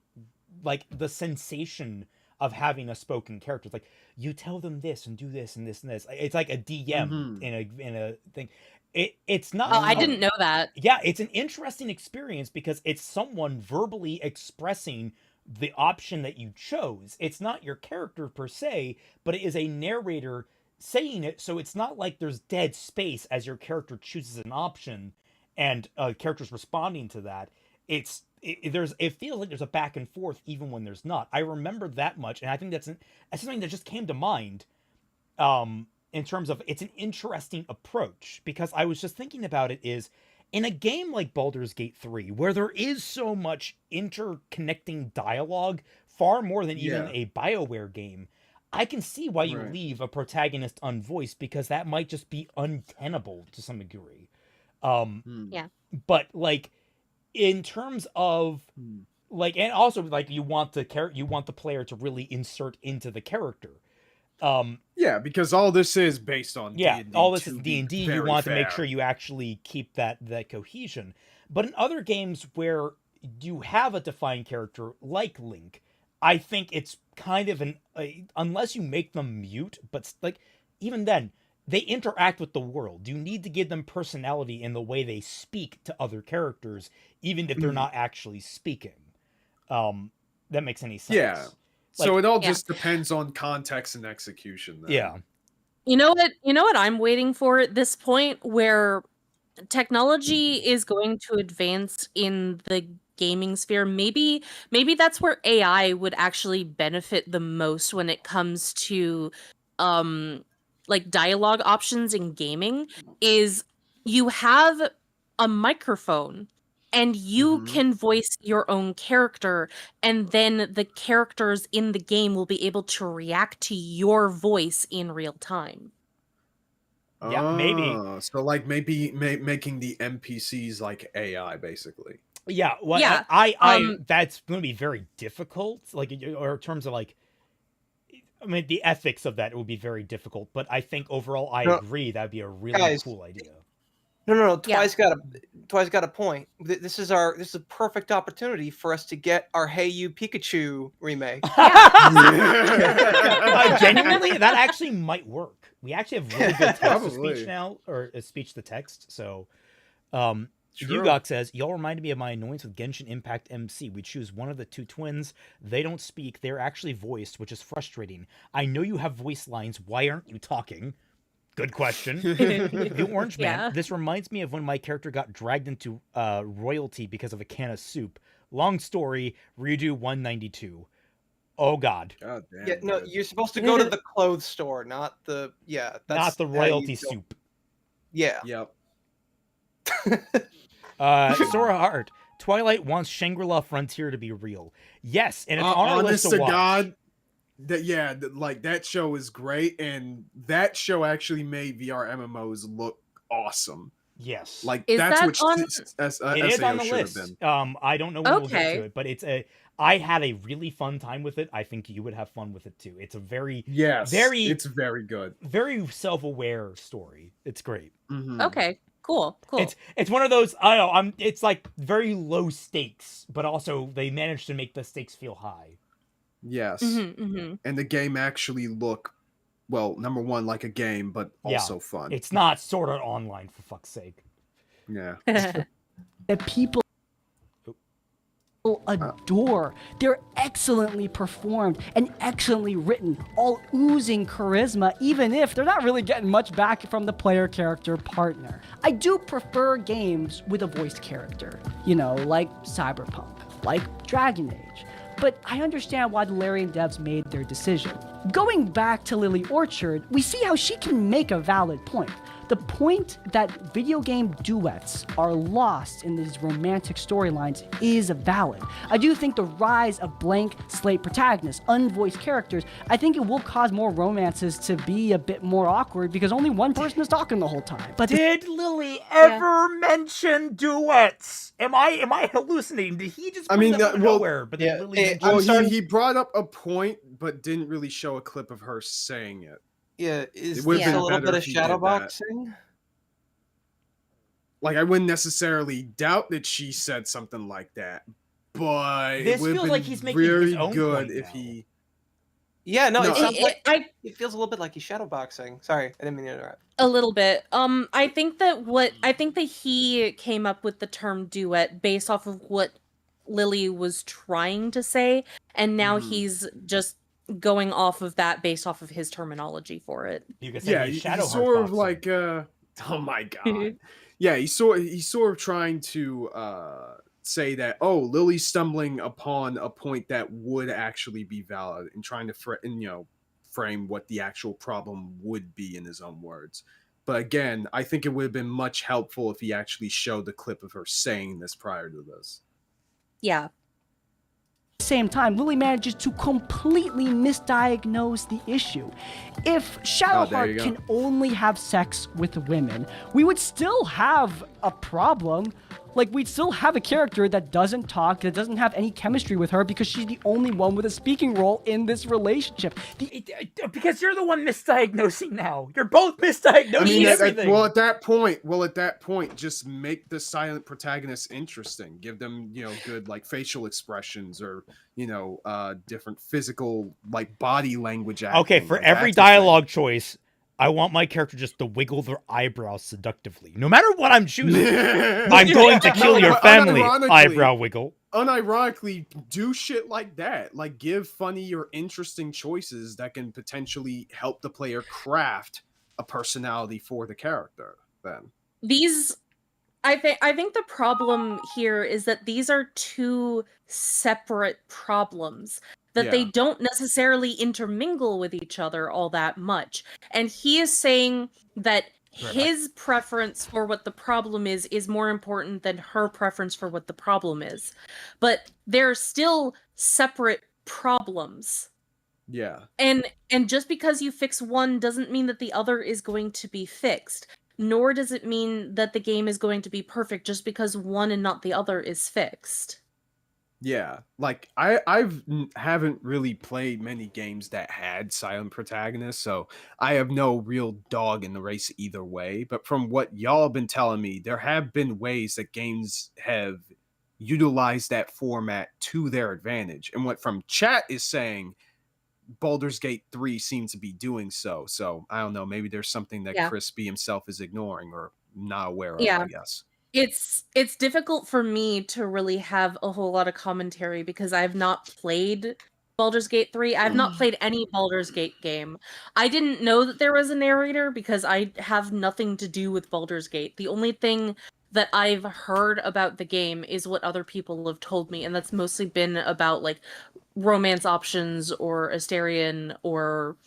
like, the sensation of having a spoken character. It's like, you tell them this and do this and this and this. It's like a DM in a thing. It's not... Oh, I didn't know that. Yeah, it's an interesting experience because it's someone verbally expressing the option that you chose. It's not your character per se, but it is a narrator saying it, so it's not like there's dead space as your character chooses an option and character's responding to that. It feels like there's a back and forth even when there's not. I remember that much, and I think that's something that just came to mind in terms of it's an interesting approach, because I was just thinking about it is in a game like Baldur's Gate 3, where there is so much interconnecting dialogue, far more than even a BioWare game, I can see why you leave a protagonist unvoiced, because that might just be untenable to some degree. But like in terms of like, and also like you want the player to really insert into the character. Because all this is based on D&D, all this is D&D. You want to make sure you actually keep that cohesion. But in other games where you have a defined character like Link, I think it's kind of unless you make them mute, but like even then they interact with the world. You need to give them personality in the way they speak to other characters, even if they're not actually speaking. That makes any sense. Yeah. So it all just depends on context and execution then. Yeah. You know what I'm waiting for at this point, where technology is going to advance in the gaming sphere. Maybe that's where AI would actually benefit the most when it comes to like dialogue options in gaming, is you have a microphone and you can voice your own character, and then the characters in the game will be able to react to your voice in real time. Yeah, maybe. So like maybe making the NPCs like AI, basically. Yeah, well, yeah. I that's going to be very difficult, like, or in terms of like, I mean, the ethics of that, it would be very difficult. But I think overall, I agree that'd be a really cool idea. No. Twi's got a point. This is a perfect opportunity for us to get our Hey You Pikachu remake. Genuinely, that actually might work. We actually have really good text to speech now, or speech to text. So, Yugok says, y'all reminded me of my annoyance with Genshin Impact MC. We choose one of the two twins. They don't speak. They're actually voiced, which is frustrating. I know you have voice lines. Why aren't you talking? Good question. The Orange Man. This reminds me of when my character got dragged into royalty because of a can of soup. Long story. Redo 192. Oh God. God damn. Yeah, no, you're supposed to go to the clothes store, not the not the royalty soup. Yeah. Yep. Sora Hart. Twilight wants Shangri-La Frontier to be real. Yes, and it's on our list to watch. God, that show is great, and that show actually made VR MMOs look awesome. Yes, is that's that what on... it is on the list. I don't know when we'll get to it, but I had a really fun time with it. I think you would have fun with it too. It's a it's very good, very self-aware story. It's great. Mm-hmm. Okay, cool. It's one of those, I don't know, it's like very low stakes, but also they managed to make the stakes feel high. Yes. Mm-hmm. And the game actually look, well, number one, like a game, but also fun. It's not Sword Art Online, for fuck's sake. Yeah. That people adore. They're excellently performed and excellently written, all oozing charisma, even if they're not really getting much back from the player character partner. I do prefer games with a voiced character, like Cyberpunk, like Dragon Age. But I understand why the Larian devs made their decision. Going back to Lily Orchard, we see how she can make a valid point. The point that video game duets are lost in these romantic storylines is valid. I do think the rise of blank slate protagonists, unvoiced characters, I think it will cause more romances to be a bit more awkward because only one person is talking the whole time. But did Lily ever mention duets? Am I hallucinating? Did he just bring them out of nowhere? But Lily he brought up a point, but didn't really show a clip of her saying it. Yeah, is this a little bit of shadowboxing? Like, I wouldn't necessarily doubt that she said something like that, but this feels like he's making his own good point if now. he. Yeah, no, it sounds like it feels a little bit like he's shadowboxing. Sorry, I didn't mean to interrupt. A little bit. I think that he came up with the term duet based off of what Lily was trying to say, and now he's just going off of that based off of his terminology for it. You could say He's sort of like oh my god. Yeah, he's sort of trying to say that, Lily's stumbling upon a point that would actually be valid, and trying to frame what the actual problem would be in his own words. But again, I think it would have been much helpful if he actually showed the clip of her saying this prior to this. Yeah. Same time, Lily manages to completely misdiagnose the issue. If Shadowheart can only have sex with women, we would still have a problem. Like, we'd still have a character that doesn't talk, that doesn't have any chemistry with her because she's the only one with a speaking role in this relationship. Because you're the one misdiagnosing now. You're both misdiagnosing everything. At that point, just make the silent protagonist interesting. Give them, good, like, facial expressions or, different physical, like, body language acting. Okay, for every dialogue choice, I want my character just to wiggle their eyebrows seductively. No matter what I'm choosing, I'm going to kill your family, eyebrow wiggle. Unironically, do shit like that. Like, give funny or interesting choices that can potentially help the player craft a personality for the character, then. I think the problem here is that these are two separate problems. That they don't necessarily intermingle with each other all that much. And he is saying that his preference for what the problem is more important than her preference for what the problem is. But they're still separate problems. Yeah. And just because you fix one doesn't mean that the other is going to be fixed. Nor does it mean that the game is going to be perfect just because one and not the other is fixed. Yeah, like I haven't really played many games that had silent protagonists, so I have no real dog in the race either way. But from what y'all have been telling me, there have been ways that games have utilized that format to their advantage. And what from chat is saying, Baldur's Gate 3 seems to be doing so. So I don't know, maybe there's something that Chris B himself is ignoring or not aware of, I guess. It's difficult for me to really have a whole lot of commentary because I've not played Baldur's Gate 3. I've not played any Baldur's Gate game. I didn't know that there was a narrator because I have nothing to do with Baldur's Gate. The only thing that I've heard about the game is what other people have told me, and that's mostly been about like romance options or Asterion or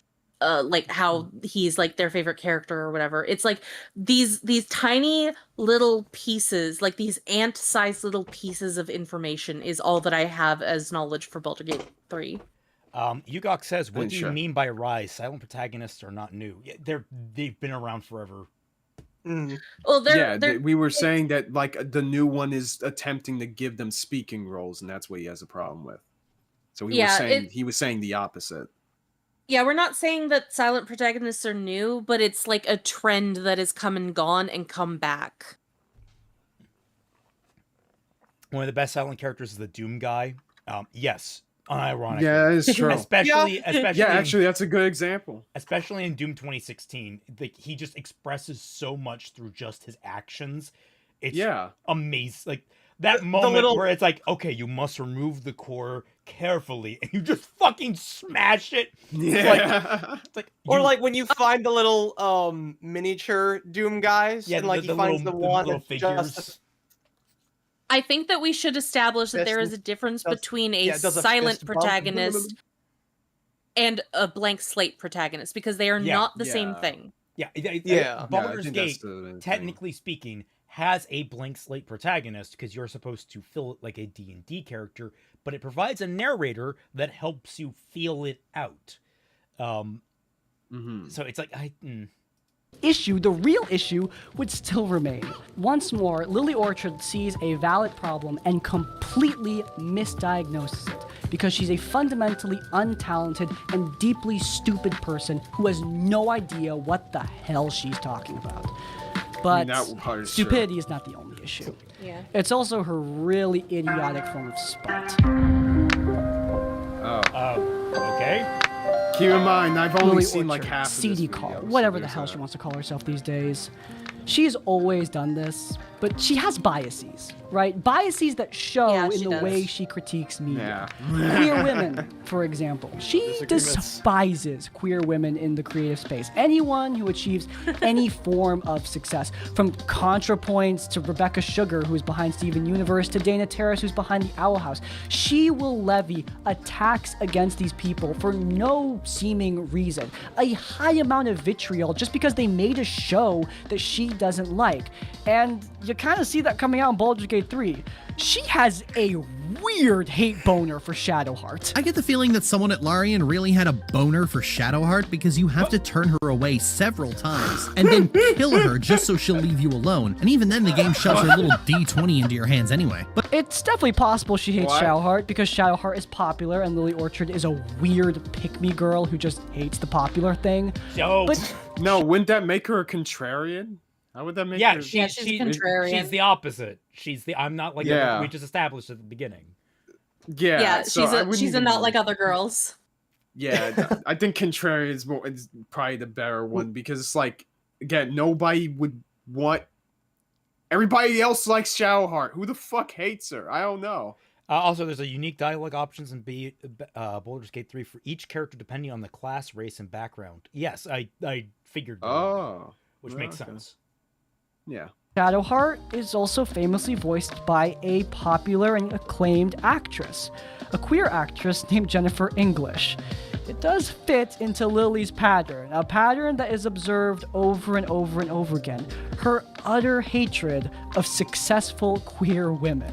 like how he's like their favorite character or whatever. It's like these tiny little pieces, like these ant-sized little pieces of information is all that I have as knowledge for Baldur's Gate 3. Yugok says, what do you mean by rise? Silent protagonists are not new. They've been around forever. Well, we were saying that like the new one is attempting to give them speaking roles, and that's what he has a problem with. So Yeah, he was saying the opposite. Yeah, we're not saying that silent protagonists are new, but it's like a trend that has come and gone and come back. One of the best silent characters is the Doom guy. Yes, unironically. Yeah, it's true. Especially, actually, that's a good example. Especially in Doom 2016, like he just expresses so much through just his actions. It's amazing. Like that moment where it's like, okay, you must remove the core carefully, and you just fucking smash it. Yeah. It's like or like when you find the little miniature Doom guys, and like he finds the one that just. I think that we should establish that there is a difference between a silent protagonist and a blank slate protagonist, because they are not the same thing. Baldur's Gate, technically speaking, has a blank slate protagonist because you're supposed to feel it like a D&D character, but it provides a narrator that helps you feel it out. So it's like the real issue would still remain. Once more, Lily Orchard sees a valid problem and completely misdiagnoses it because she's a fundamentally untalented and deeply stupid person who has no idea what the hell she's talking about. But stupidity is not the only issue. Yeah. It's also her really idiotic form of spite. Okay. Keep in mind, I've only Lily seen Orchard, like half of CD this call, video, whatever so the hell she wants to call herself these days. She's always done this, but she has biases, right? Biases that show in the way she critiques media. Queer women, for example. She despises queer women in the creative space. Anyone who achieves any form of success, from ContraPoints to Rebecca Sugar, who's behind Steven Universe, to Dana Terrace, who's behind the Owl House. She will levy attacks against these people for no seeming reason. A high amount of vitriol just because they made a show that she doesn't like. And you kind of see that coming out in Baldur's Gate 3. She has a weird hate boner for Shadowheart. I get the feeling that someone at Larian really had a boner for Shadowheart because you have to turn her away several times and then kill her just so she'll leave you alone. And even then the game shoves her little D20 into your hands anyway. But it's definitely possible she hates Shadowheart because Shadowheart is popular and Lily Orchard is a weird pick-me girl who just hates the popular thing. No, wouldn't that make her a contrarian? How would that make her? She's contrarian. She's the opposite. I'm not like we just established at the beginning. Yeah, she's a not like other girls. Yeah, I think contrarian is probably the better one because it's like, again, nobody would want. Everybody else likes Shadowheart. Who the fuck hates her? I don't know. Also, there's a unique dialogue options in Baldur's Gate 3 for each character depending on the class, race, and background. Yes, I figured. Which makes sense. Yeah. Shadowheart is also famously voiced by a popular and acclaimed actress, a queer actress named Jennifer English. It does fit into Lily's pattern, a pattern that is observed over and over and over again, her utter hatred of successful queer women.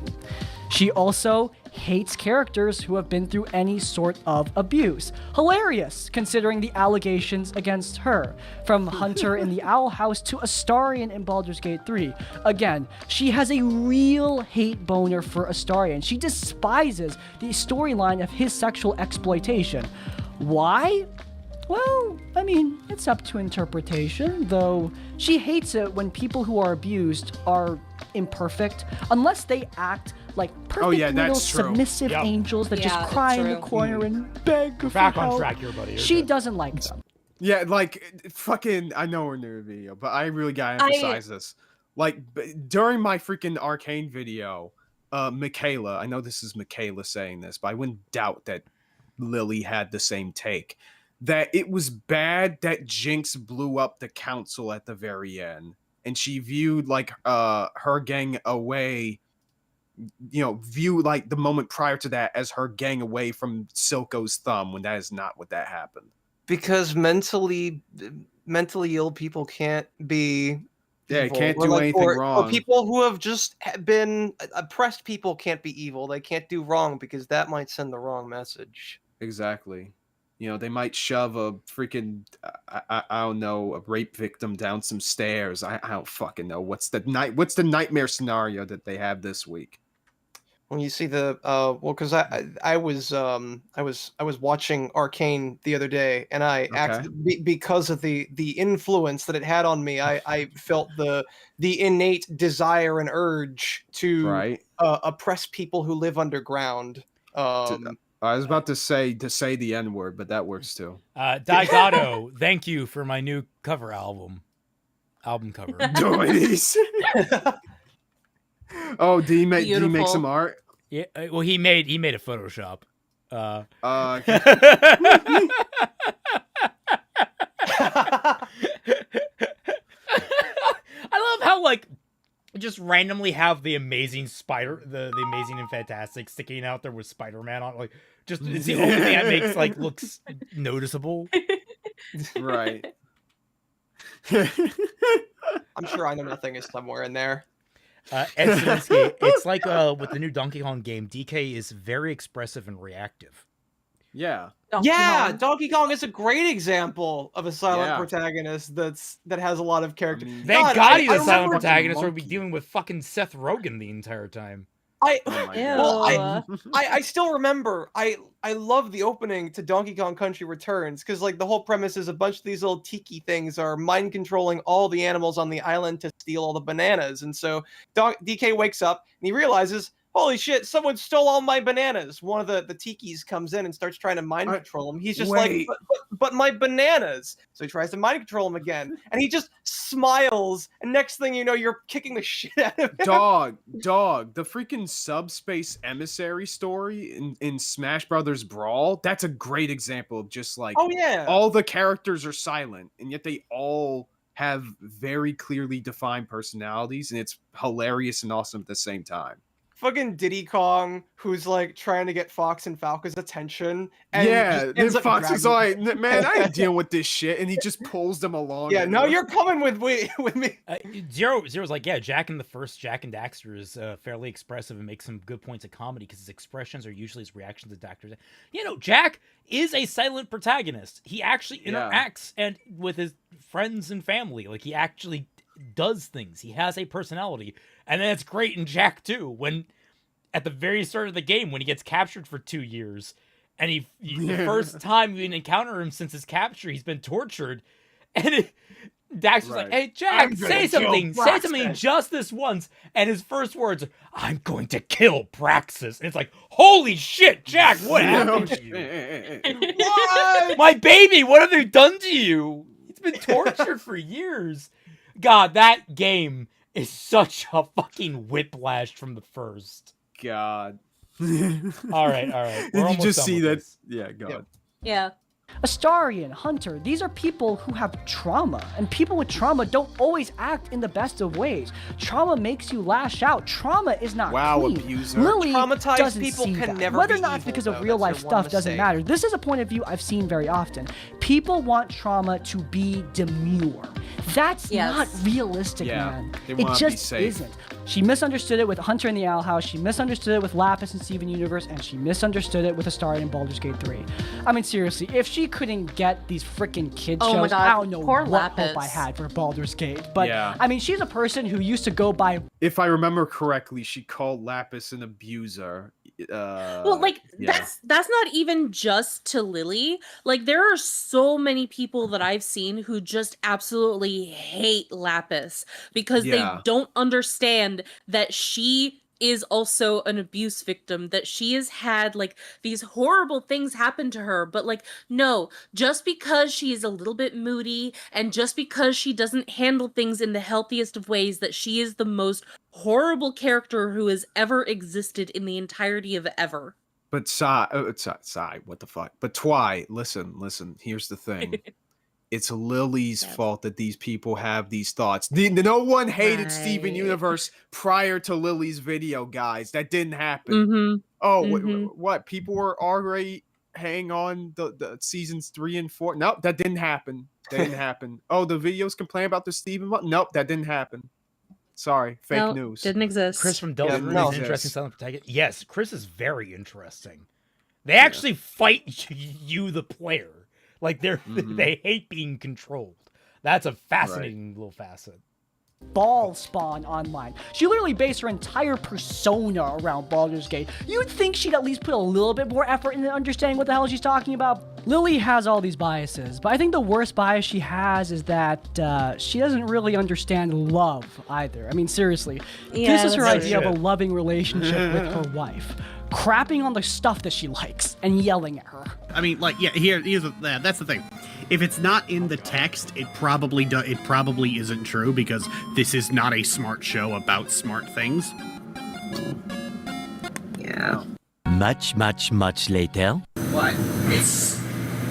She also hates characters who have been through any sort of abuse. Hilarious, considering the allegations against her. From Hunter in the Owl House to Astarion in Baldur's Gate 3. Again, she has a real hate boner for Astarion. She despises the storyline of his sexual exploitation. Why? Well, I mean, it's up to interpretation, though she hates it when people who are abused are imperfect, unless they act like perfect little submissive angels that just cry in the corner and beg for help. On track here, buddy. She doesn't like them. Yeah, like, fucking, I know we're new video, but I really gotta emphasize this. Like, during my freaking Arcane video, Michaela, I know this is Michaela saying this, but I wouldn't doubt that Lily had the same take. That it was bad that Jinx blew up the council at the very end. And she viewed, like, her gang away, view, like, the moment prior to that as her gang away from Silco's thumb, when that is not what that happened. Because mentally ill people can't be evil. Can't do anything wrong. Or people who have just been oppressed people can't be evil. They can't do wrong because that might send the wrong message. Exactly. They might shove a freaking, I don't know, a rape victim down some stairs. I don't fucking know. What's the nightmare scenario that they have this week? when you see the because I was watching Arcane the other day, and because of the influence that it had on me, I felt the innate desire and urge to oppress people who live underground. I was about to say the N-word, but that works too. Daigato, thank you for my new cover album cover. Doilies. Oh, did he make some art? Yeah, well, he made a Photoshop. Okay. I love how like just randomly have the amazing the amazing and fantastic sticking out there with Spider-Man on, like, just it's the only thing that makes like looks noticeable. Right. I'm sure I know nothing is somewhere in there. Ed Sinsky, it's like with the new Donkey Kong game, DK is very expressive and reactive. Yeah. Donkey Kong is a great example of a silent protagonist that has a lot of character. Thank God he's a silent protagonist, or we'd be dealing with fucking Seth Rogen the entire time. I still remember. I love the opening to Donkey Kong Country Returns, because like the whole premise is a bunch of these little tiki things are mind controlling all the animals on the island to steal all the bananas, and so DK wakes up and he realizes, holy shit, someone stole all my bananas. One of the tikis comes in and starts trying to mind control him. He's just like, but my bananas. So he tries to mind control him again. And he just smiles. And next thing you know, you're kicking the shit out of him. Dog. The freaking subspace emissary story in Smash Brothers Brawl, that's a great example of just like, all the characters are silent, and yet they all have very clearly defined personalities, and it's hilarious and awesome at the same time. Fucking Diddy Kong, who's like trying to get Fox and Falcon's attention. And then Fox is like, man, I ain't dealing with this shit. And he just pulls them along. Yeah, no, you're coming with me. Zero's like, yeah, Jak and Daxter is fairly expressive and makes some good points of comedy because his expressions are usually his reactions to Daxter. You know, Jak is a silent protagonist. He actually interacts and with his friends and family. Like, he actually does things. He has a personality. And then it's great in Jak too, when at the very start of the game, when he gets captured for 2 years, and the first time you encounter him since his capture, he's been tortured, and Daxter's like, hey, Jak, say something just this once, and his first words are, I'm going to kill Praxis. And it's like, holy shit, Jak, what happened to you? What? My baby, what have they done to you? He's been tortured for years. God, that game is such a fucking whiplash from the first. God. All right. Did you just see that? Yeah, God. Yeah. Astarion, Hunter, these are people who have trauma, and people with trauma don't always act in the best of ways. Trauma makes you lash out. Trauma is not clean. Abuser. Lily Traumatized doesn't people see can that. never Whether be or not it's evil, because of though. real life That's your one stuff doesn't mistake. matter. This is a point of view I've seen very often. People want trauma to be demure. That's not realistic, man. It just isn't. She misunderstood it with Hunter in the Owl House, she misunderstood it with Lapis in Steven Universe, and she misunderstood it with Astarion in Baldur's Gate 3. I mean, seriously, if she couldn't get these freaking kid shows, I don't know what hope I had for Baldur's Gate. But, I mean, she's a person who used to go by... If I remember correctly, she called Lapis an abuser. Well, like, that's not even just to Lily. Like, there are so many people that I've seen who just absolutely hate Lapis because they don't understand that she is also an abuse victim, that she has had like these horrible things happen to her. But like, no, just because she is a little bit moody and just because she doesn't handle things in the healthiest of ways, that she is the most horrible character who has ever existed in the entirety of ever. But Sai, what the fuck? But Twi, listen, here's the thing. It's Lily's fault that these people have these thoughts. No one hated Steven Universe prior to Lily's video, guys. That didn't happen. What? People were already hanging on the seasons 3 and 4. Nope, that didn't happen. Oh, the videos complain about the Steven. Nope, that didn't happen. Sorry, fake news. Didn't exist. Chris from Delta is an interesting silent protagonist. Yes, Chris is very interesting. They actually fight you, the player. Like they hate being controlled. That's a fascinating little facet. ball spawn online. She literally based her entire persona around Baldur's Gate. You'd think she'd at least put a little bit more effort into understanding what the hell she's talking about. Lily has all these biases, but I think the worst bias she has is that she doesn't really understand love either. I mean, seriously, this is her idea of a loving relationship with her wife. Crapping on the stuff that she likes and yelling at her. I mean, like, yeah, that's the thing. If it's not in the text, it probably isn't true, because this is not a smart show about smart things. Yeah. Much later. What? It's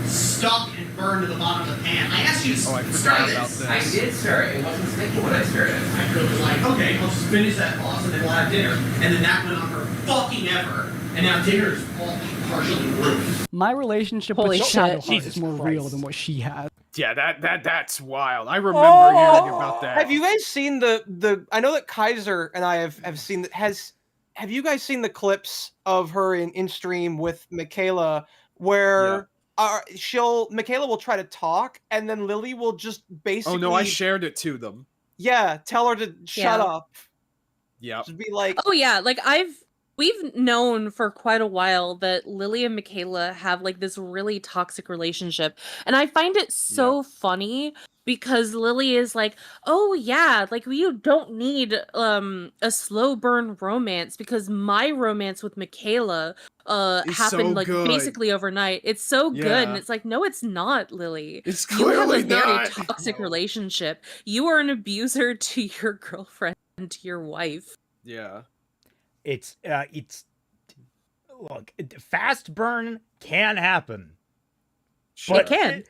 stuck and burned to the bottom of the pan. I asked you to I start forgot about this. this. I did start it. It wasn't sticking when I started. I was like, okay, I'll just finish that boss and then we'll have dinner. And then that went on for fucking ever. And now dinner is all partially ruined. My relationship with Shadowheart is more real than what she has. Yeah, that's wild. I remember hearing about that. Have you guys seen the? I know that Kaiser and I have seen that. Have you guys seen the clips of her in stream with Michaela where Michaela will try to talk and then Lily will just basically. Oh no, I shared it to them. Yeah, tell her to shut up. Yeah. Just be like. Oh yeah, like we've known for quite a while that Lily and Michaela have like this really toxic relationship. And I find it so funny because Lily is like, oh yeah, like you don't need a slow burn romance because my romance with Michaela happened like basically overnight. It's so good. And it's like, no, it's not, Lily. It's you have a clearly very not. toxic relationship. You are an abuser to your girlfriend and to your wife. Yeah. It's look, fast burn can happen. Sure. It can.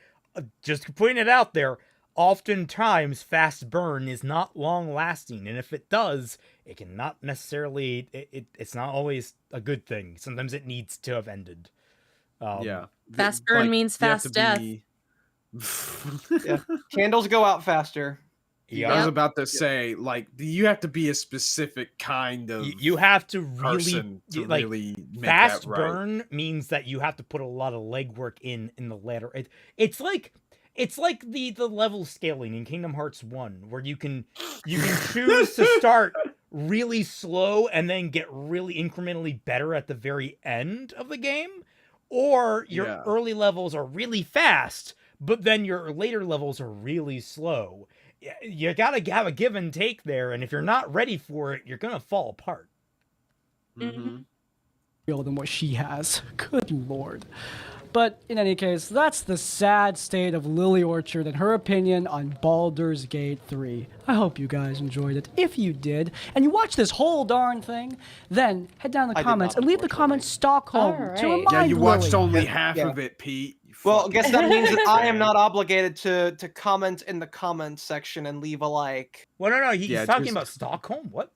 Just putting it out there, oftentimes fast burn is not long lasting, and if it does, it can not necessarily. It's not always a good thing. Sometimes it needs to have ended. Fast burn means fast death. Yeah. Candles go out faster. Yeah. I was about to say, like, you have to be a specific kind of you have to really like really make fast that right. burn means that you have to put a lot of legwork in the ladder. It's like the level scaling in Kingdom Hearts 1 where you can choose to start really slow and then get really incrementally better at the very end of the game, or your early levels are really fast but then your later levels are really slow. You gotta have a give and take there, and if you're not ready for it, you're gonna fall apart. Mm-hmm. Than what she has. Good lord. But in any case, that's the sad state of Lily Orchard and her opinion on Baldur's Gate 3. I hope you guys enjoyed it. If you did, and you watched this whole darn thing, then head down in the comments and leave the comments Stockholm to remind Yeah, you watched Lily. only half of it, Pete. Well, I guess that means that I am not obligated to comment in the comments section and leave a like. Well, no, he's talking about Stockholm. What?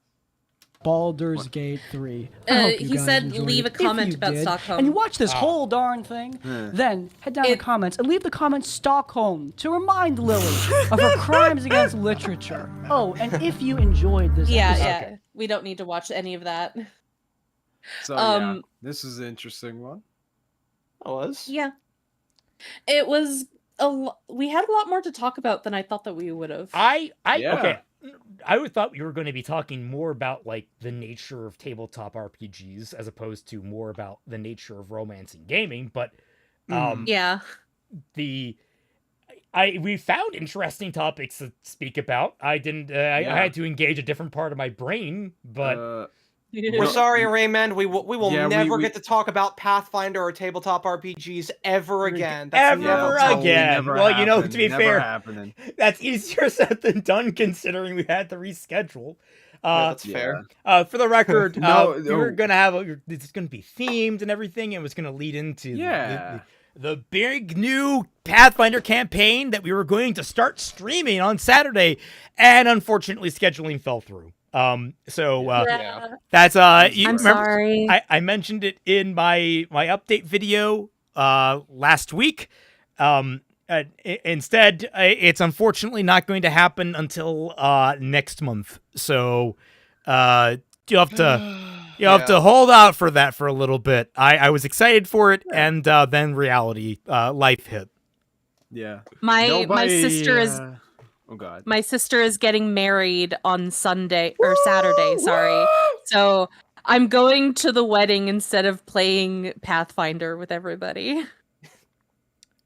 Baldur's Gate 3. I hope you He guys said enjoyed leave a it. comment If you about did, Stockholm. And you watch this whole darn thing, then head down in the comments and leave the comments Stockholm to remind Lily of her crimes against literature. Oh, and if you enjoyed this episode. We don't need to watch any of that. So this is an interesting one. It was. Yeah. It was we had a lot more to talk about than I thought that we would have. Okay. I would thought we were going to be talking more about like the nature of tabletop RPGs as opposed to more about the nature of romance in gaming, but we found interesting topics to speak about. I had to engage a different part of my brain, but we're sorry, Raymond. We will never get to talk about Pathfinder or tabletop RPGs ever again. Well, to be fair, happening. That's easier said than done considering we had to reschedule. That's fair. For the record, we were gonna have it's gonna be themed and everything. It was gonna lead into the big new Pathfinder campaign that we were going to start streaming on Saturday, and unfortunately, scheduling fell through. That's I'm sorry. I mentioned it in my update video last week. Instead, it's unfortunately not going to happen until next month. So you'll have to hold out for that for a little bit. I was excited for it, and then reality life hit. Yeah. My sister is Oh God. My sister is getting married on Sunday or Saturday, sorry. So I'm going to the wedding instead of playing Pathfinder with everybody.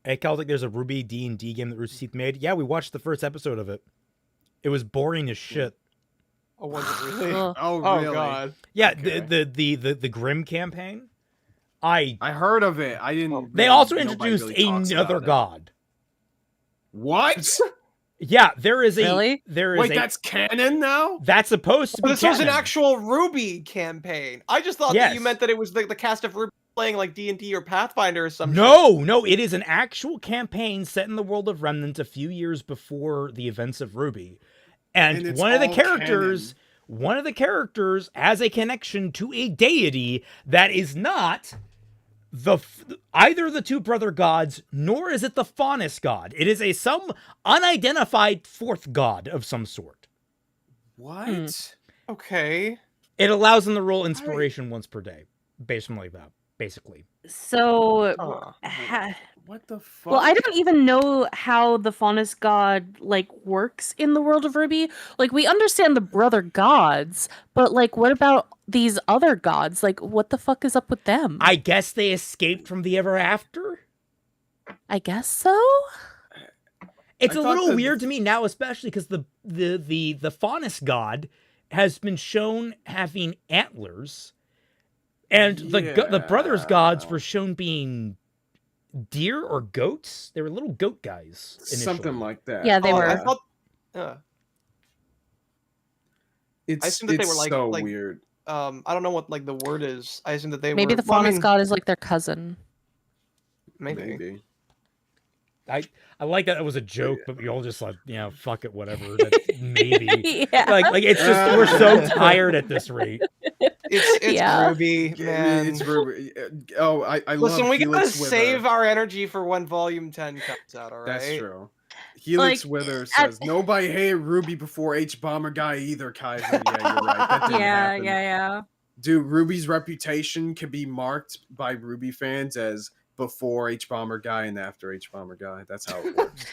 Hey, Celtic, there's a RWBY D&D game that Rooster Teeth made. Yeah, we watched the first episode of it. It was boring as shit. Oh, was it really? Ugh. Oh really? Oh God. Yeah, Okay. the Grimm campaign. I heard of it. I didn't. They really- also nobody introduced really talks another about it. god. What? Yeah, there is a Really? there is Wait, a that's canon now? that's supposed to be This was an canon. actual RWBY campaign. I just thought that Yes. you meant that it was the cast of RWBY playing like D&D or Pathfinder or something. No, it is an actual campaign set in the world of Remnant a few years before the events of RWBY. And it's one of the all characters, has a connection to a deity that is not either the two brother gods, nor is it the Faunus god. It is some unidentified fourth god of some sort. What? Okay. It allows them to roll inspiration once per day, basically that. Basically, So What the fuck? well, I don't even know how the Faunus god like works in the world of RWBY. Like we understand the brother gods, but like what about these other gods? Like what the fuck is up with them? I guess they escaped from the ever after. I guess so. It's I a thought little the- weird to me now, especially because the Faunus god has been shown having antlers, and the brothers gods were shown being deer or goats. They were little goat guys. Initially. Something like that. Yeah, they were. I thought. It's, I assumed that they were so like weird. I don't know what like the word is. I assumed that they Maybe were. the Faunus god is like their cousin. Maybe. I like that it was a joke, but we all just like, fuck it, whatever. That's maybe. Yeah. Like it's just we're so tired at this rate. It's Yeah. RWBY, man. It's RWBY. Oh, I Listen, love we gotta Helix Wither. save our energy for when Volume 10 comes out. All right. That's true. Helix Like, Wither says nobody hated Ruby before H Bomber guy either. Kaiser, yeah, you're right. That didn't happen. Yeah. Dude, Ruby's reputation can be marked by RWBY fans as before H Bomber guy and after H Bomber guy. That's how it works.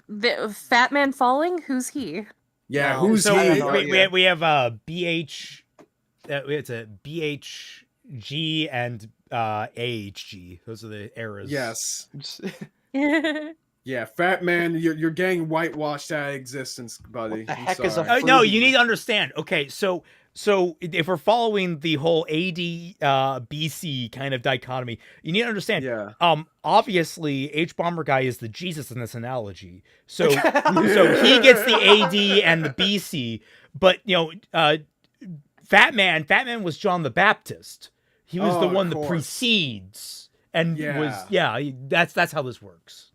The Fat Man Falling? Who's he? Yeah, No, who's So I don't he? know. we have BH. It's a BHG and AHG. Those are the eras. Yes. Yeah. Yeah, Fat Man, you're getting whitewashed out of existence, buddy. What the I'm heck is a sorry. No, Fruity. you need to understand. Okay, so if we're following the whole AD BC kind of dichotomy, you need to understand. Yeah. Obviously, H Bomber guy is the Jesus in this analogy. So he gets the AD and the BC, but Fat Man was John the Baptist. He was the Oh, one of that course. precedes and Yeah. that's how this works.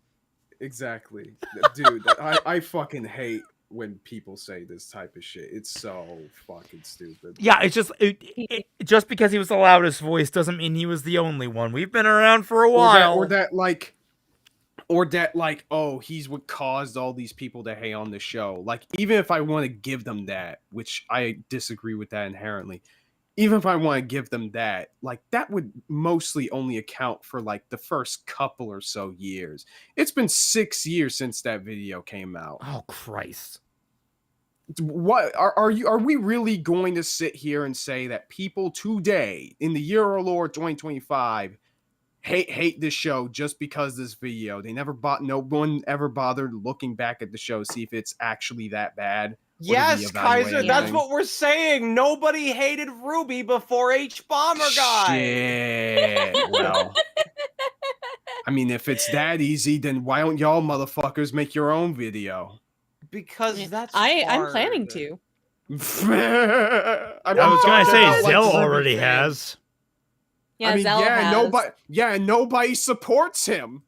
Exactly. Dude, I fucking hate when people say this type of shit. It's so fucking stupid. Yeah, it's just just because he was the loudest voice doesn't mean he was the only one. We've been around for a while. Or that oh, he's what caused all these people to hate on the show. Like, even if I want to give them that, which I disagree with that inherently, even if I want to give them that, like, that would mostly only account for like the first couple or so years. It's been 6 years since that video came out. Oh Christ. What are we really going to sit here and say that people today in the year of our Lord 2025 hate this show just because this video? They never no one ever bothered looking back at the show to see if it's actually that bad. Yes, Kaiser, that's anything? what we're saying. Nobody hated RWBY before H Bomber guy. Shit. Well, I mean, if it's that easy, then why don't y'all motherfuckers make your own video? Because that's I'm planning hard. to. I I was gonna say Zell Zell already has. Yeah, I mean, Zell has. nobody supports him.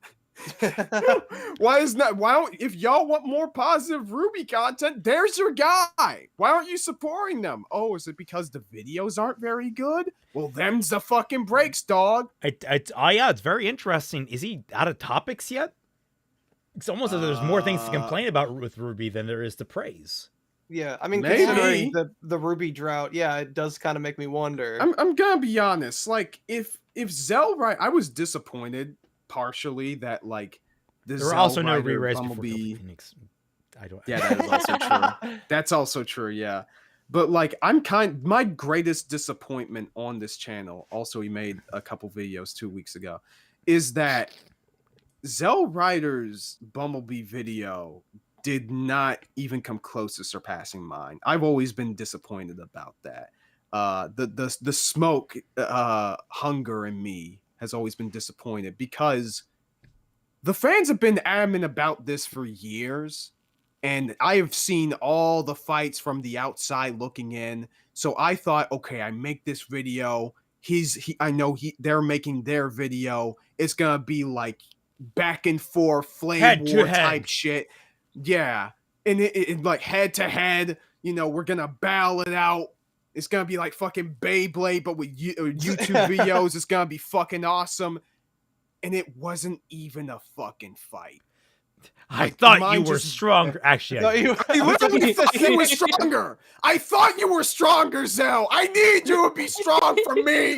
Why don't if y'all want more positive RWBY content, there's your guy. Why aren't you supporting them? Oh, is it because the videos aren't very good? Well, them's the fucking breaks, dog. Yeah, it's very interesting. Is he out of topics yet? It's almost as there's more things to complain about with RWBY than there is to praise. Yeah, I mean, Maybe. considering the RWBY drought, yeah, it does kind of make me wonder. I'm gonna be honest. Like, if Zell I was disappointed partially that like the There were Zell also no writer re-rays before Bumblebee. Phoenix. I don't. Yeah, that is also true. That's also true. Yeah. But like, my greatest disappointment on this channel, also he made a couple videos 2 weeks ago, is that Zell Rider's Bumblebee video did not even come close to surpassing mine. I've always been disappointed about that. The smoke hunger in me has always been disappointed because the fans have been adamant about this for years, and I have seen all the fights from the outside looking in. So I thought, okay, I make this video. They're making their video. It's gonna be like back and forth flame war type shit. Yeah, and it like head to head. We're gonna battle it out. It's gonna be like fucking Beyblade, but with YouTube videos. It's gonna be fucking awesome. And it wasn't even a fucking fight. I thought you were stronger. Actually, No, he was stronger. I thought you were stronger, Zell. I need you to be strong for me.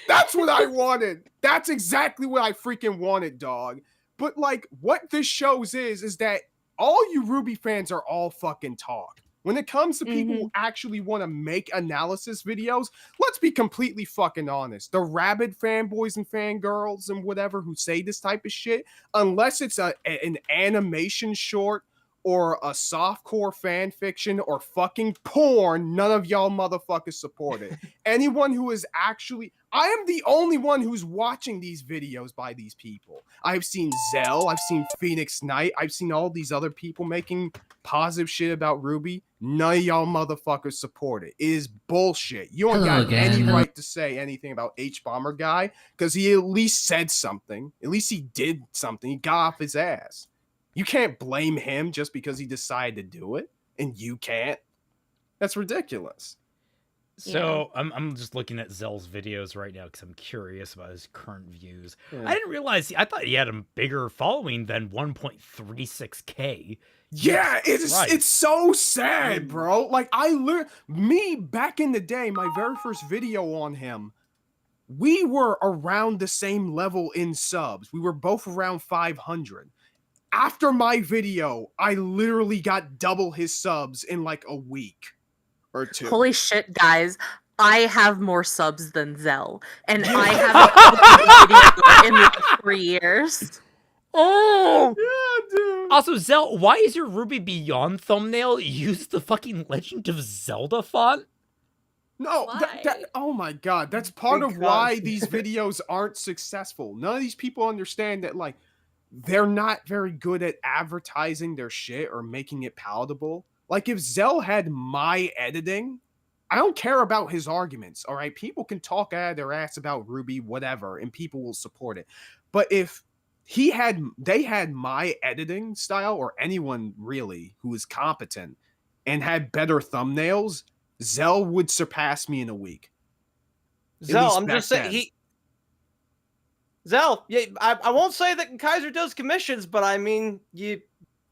That's what I wanted. That's exactly what I freaking wanted, dog. But like, what this shows is that all you RWBY fans are all fucking talk. When it comes to people who actually want to make analysis videos, let's be completely fucking honest. The rabid fanboys and fangirls and whatever who say this type of shit, unless it's an animation short or a softcore fan fiction or fucking porn, none of y'all motherfuckers support it. Anyone who is actually... I am the only one who's watching these videos by these people. I've seen Zell, I've seen Phoenix Knight, I've seen all these other people making positive shit about RWBY. None of y'all motherfuckers support it. It is bullshit. You don't got any right to say anything about H-Bomber guy, because he at least said something. At least he did something. He got off his ass. You can't blame him just because he decided to do it, and you can't. That's ridiculous. So I'm just looking at Zell's videos right now because I'm curious about his current views. I didn't realize. I thought he had a bigger following than 1.36K. Yeah, it's so sad, bro. Like me back in the day, my very first video on him, we were around the same level in subs. We were both around 500. After my video, I literally got double his subs in like a week or two. Holy shit, guys. I have more subs than Zell. And I haven't in like 3 years. Oh! Yeah, dude. Also, Zell, why is your RWBY Beyond thumbnail use the fucking Legend of Zelda font? No, oh my god, that's part of why these videos aren't successful. None of these people understand that, like, they're not very good at advertising their shit or making it palatable. Like, if Zell had my editing, I don't care about his arguments, all right? People can talk out of their ass about RWBY, whatever, and people will support it. But if they had my editing style, or anyone really who is competent and had better thumbnails, Zell would surpass me in a week. Zell, I'm just saying Zell, yeah, I won't say that Kaiser does commissions, but I mean,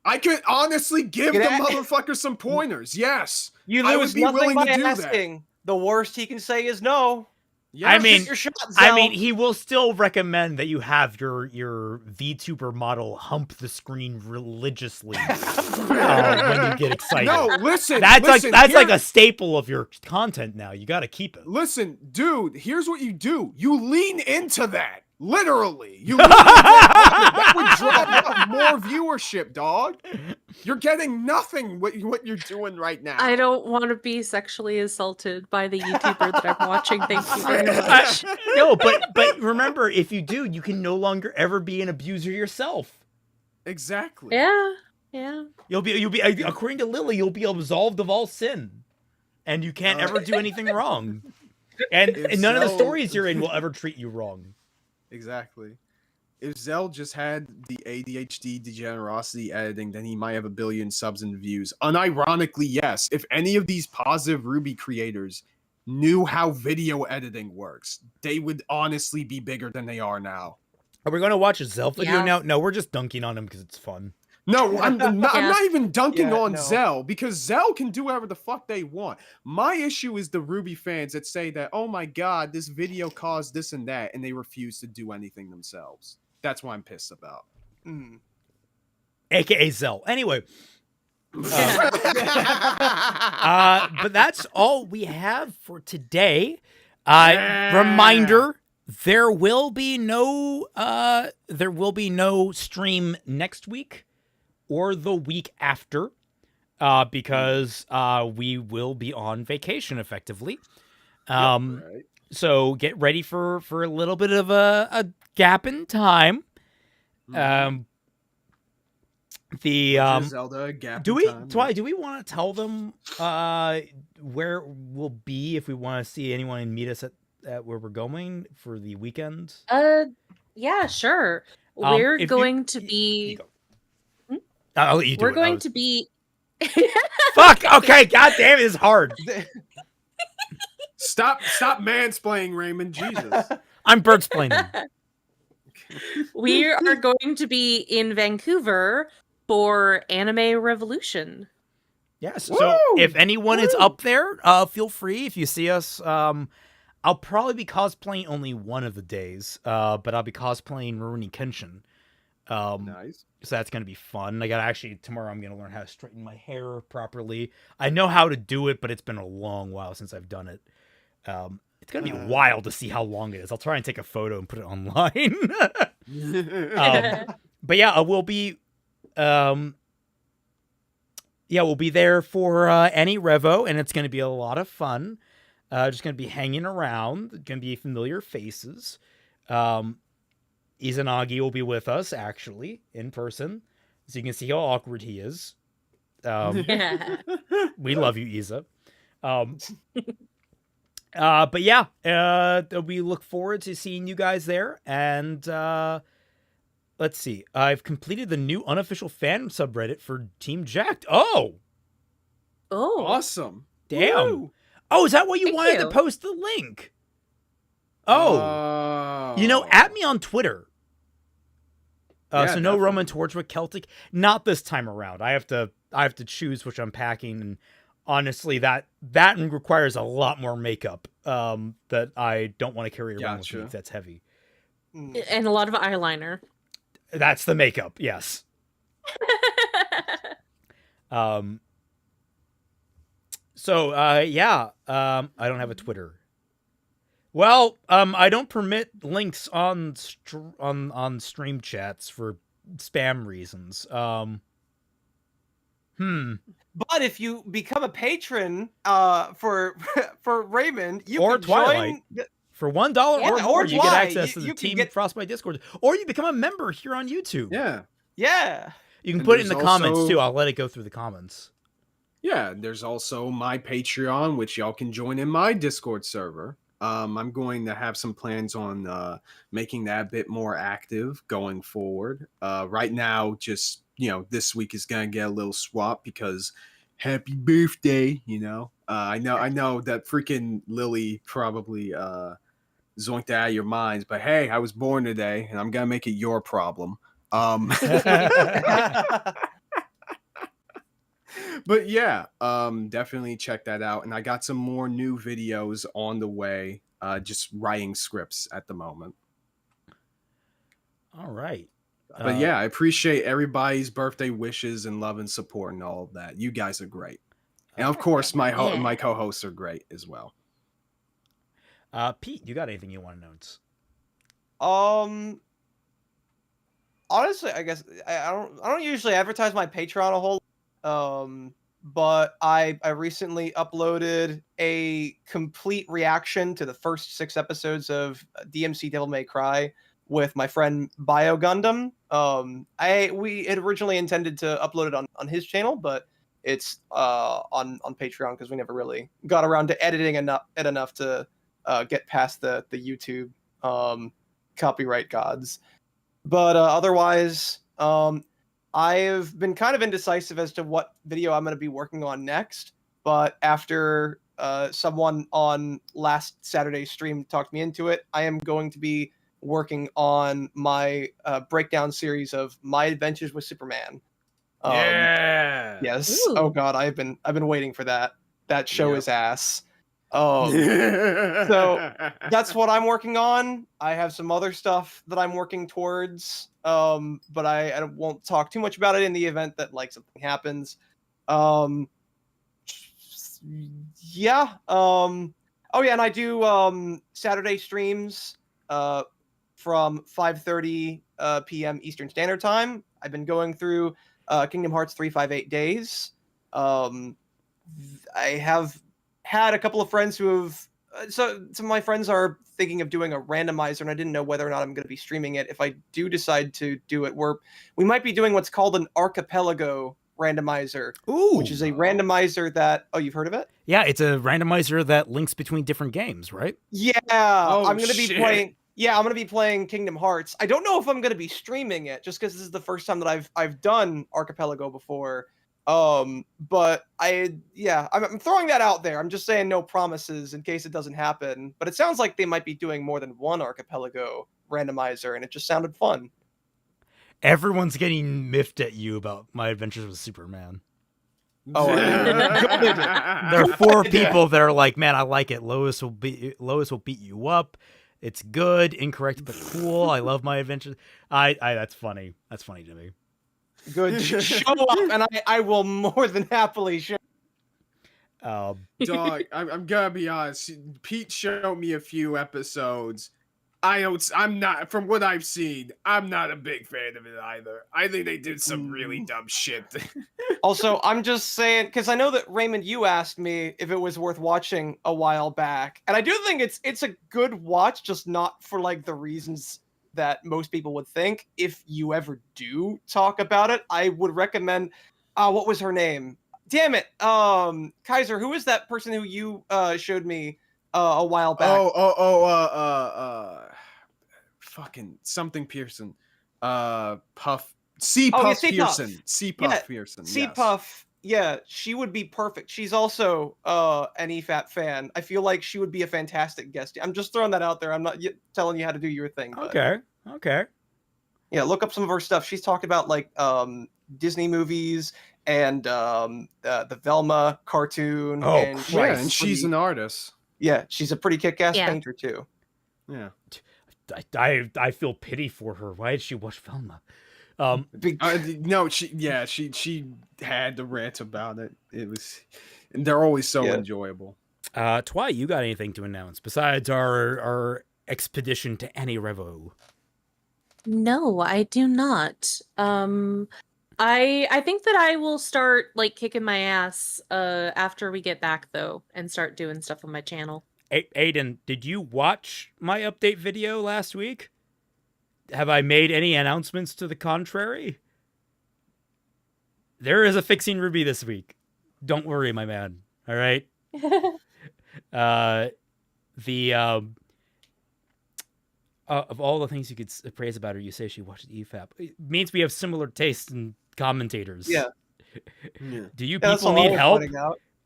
I could honestly give the motherfucker some pointers. Yes, you lose nothing by asking. The worst he can say is no. Yeah, I mean, he will still recommend that you have your VTuber model hump the screen religiously when you get excited. No, listen, that's like a staple of your content now. You got to keep it. Listen, dude, here's what you do. You lean into that. Literally. You lean into that would draw up more viewership, dog. You're getting nothing what you're doing right now. I don't want to be sexually assaulted by the YouTuber that I'm watching. Thank you very much. No, but remember, if you do, you can no longer ever be an abuser yourself. Exactly. Yeah. You'll be according to Lily, you'll be absolved of all sin, and you can't ever do anything wrong. And none of the stories you're in will ever treat you wrong. Exactly. If Zell just had the ADHD degenerosity editing, then he might have 1 billion subs and views. Unironically, yes. If any of these positive RWBY creators knew how video editing works, they would honestly be bigger than they are now. Are we going to watch a Zell video now? No, we're just dunking on him because it's fun. No, I'm not even dunking on Zell, because Zell can do whatever the fuck they want. My issue is the RWBY fans that say that, oh my god, this video caused this and that, and they refuse to do anything themselves. That's what I'm pissed about. AKA Zell. Anyway, But that's all we have for today. Reminder: there will be no stream next week or the week after, because we will be on vacation effectively. So get ready for a little bit of a gap in time. Zelda gap. Do we want to tell them where we'll be if we want to see anyone meet us at where we're going for the weekend? Yeah, sure. We're going to be. I'll let you do We're it. going to be. Fuck. Okay. God damn it, it's hard. Stop mansplaining, Raymond. Jesus. I'm birdsplaining. We are going to be in Vancouver for Anime Revolution. Yes. So if anyone is up there, feel free. If you see us, I'll probably be cosplaying only one of the days, but I'll be cosplaying Rurouni Kenshin. Nice. So that's gonna be fun. Tomorrow I'm gonna learn how to straighten my hair properly. I know how to do it, but it's been a long while since I've done it. It's gonna be wild to see how long it is. I'll try and take a photo and put it online. But yeah, we'll be there for any Revo, and it's gonna be a lot of fun. Just gonna be hanging around. Gonna be familiar faces. Izanagi will be with us, actually, in person, so you can see how awkward he is. We love you, Iza. But yeah, we look forward to seeing you guys there. And let's see. I've completed the new unofficial fan subreddit for Team JYCT. Oh, awesome! Damn. Woo. Oh, is that why you Thank wanted you. to post the link? At me on Twitter. So no Roman Torchwick Celtic. Not this time around. I have to choose which I'm packing, and honestly, that requires a lot more makeup. That I don't want to carry around with me. That's heavy. And a lot of eyeliner. That's the makeup. Yes. I don't have a Twitter. Well, I don't permit links on stream chats for spam reasons. But if you become a patron for Raymond, you or can Twilight join for $1 or more, you get access to the you Team get... Frostbite Discord, or you become a member here on YouTube. Yeah. You can put it in the comments too. I'll let it go through the comments. Yeah, there's also my Patreon, which y'all can join in my Discord server. I'm going to have some plans on making that a bit more active going forward. Right now, just, this week is going to get a little swap because happy birthday, I know that freaking Lily probably zoinked out of your minds, but hey, I was born today and I'm going to make it your problem. But yeah, definitely check that out. And I got some more new videos on the way, just writing scripts at the moment. All right. But yeah, I appreciate everybody's birthday wishes and love and support and all of that. You guys are great. And of course, my co-hosts are great as well. Pete, you got anything you want to note? Honestly, I guess I don't usually advertise my Patreon a whole but I recently uploaded a complete reaction to the first 6 episodes of DMC Devil May Cry with my friend Bio Gundam. We had originally intended to upload it on his channel, but it's on Patreon because we never really got around to editing enough to get past the YouTube copyright gods. But otherwise, I've been kind of indecisive as to what video I'm going to be working on next, but after someone on last Saturday's stream talked me into it, I am going to be working on my breakdown series of My Adventures with Superman. Yes. Ooh. Oh God, I've been waiting for that. That show is ass. So that's what I'm working on. I have some other stuff that I'm working towards, but I won't talk too much about it in the event that something happens. Yeah. Oh yeah, and I do Saturday streams from 5:30 p.m. Eastern Standard Time. I've been going through Kingdom Hearts 358 days. I have had a couple of friends who have some of my friends are thinking of doing a randomizer, and I didn't know whether or not I'm going to be streaming it. If I do decide to do it, we might be doing what's called an archipelago randomizer. Ooh. Which is a randomizer that you've heard of it? Yeah, it's a randomizer that links between different games, right? Yeah, I'm going to be playing. Yeah, I'm going to be playing Kingdom Hearts. I don't know if I'm going to be streaming it, just because this is the first time that I've done Archipelago before. But I'm throwing that out there. I'm just saying no promises in case it doesn't happen. But it sounds like they might be doing more than one Archipelago randomizer, and it just sounded fun. Everyone's getting miffed at you about my adventures with Superman. Oh, there are 4 people that are like, man, I like it. Lois will beat you up. It's good, incorrect, but cool. I love my adventures. That's funny. That's funny to me. Good. Show up, and I will more than happily show. Dog, I'm gonna be honest. Pete showed me a few episodes. I'm not, from what I've seen, I'm not a big fan of it either. I think they did some really dumb shit. Also, I'm just saying, because I know that Raymond, you asked me if it was worth watching a while back, and I do think it's a good watch, just not for like the reasons that most people would think. If you ever do talk about it, I would recommend. What was her name? Damn it, Kaiser. Who is that person who you showed me a while back? Fucking something Pearson. Puff. C Puff Pearson. C Puff Pearson. C Puff. Yeah, she would be perfect. She's also an EFAP fan. I feel like she would be a fantastic guest. I'm just throwing that out there. I'm not telling you how to do your thing. But, Okay. Yeah, look up some of her stuff. She's talked about like Disney movies and the Velma cartoon. Oh, and she's an artist. Yeah, she's a pretty kick-ass painter too. Yeah. I feel pity for her. Why did she watch Velma? No, she had the rant about it. It was, and they're always so enjoyable. Twy, you got anything to announce besides our expedition to Annie Revo? No, I do not. I think that I will start like kicking my ass after we get back though, and start doing stuff on my channel. Aiden, did you watch my update video last week? Have I made any announcements to the contrary? There is a Fixing RWBY this week. Don't worry, my man. All right. Of all the things you could praise about her, you say she watched EFAP. It means we have similar tastes in commentators. Yeah. Do you people need help?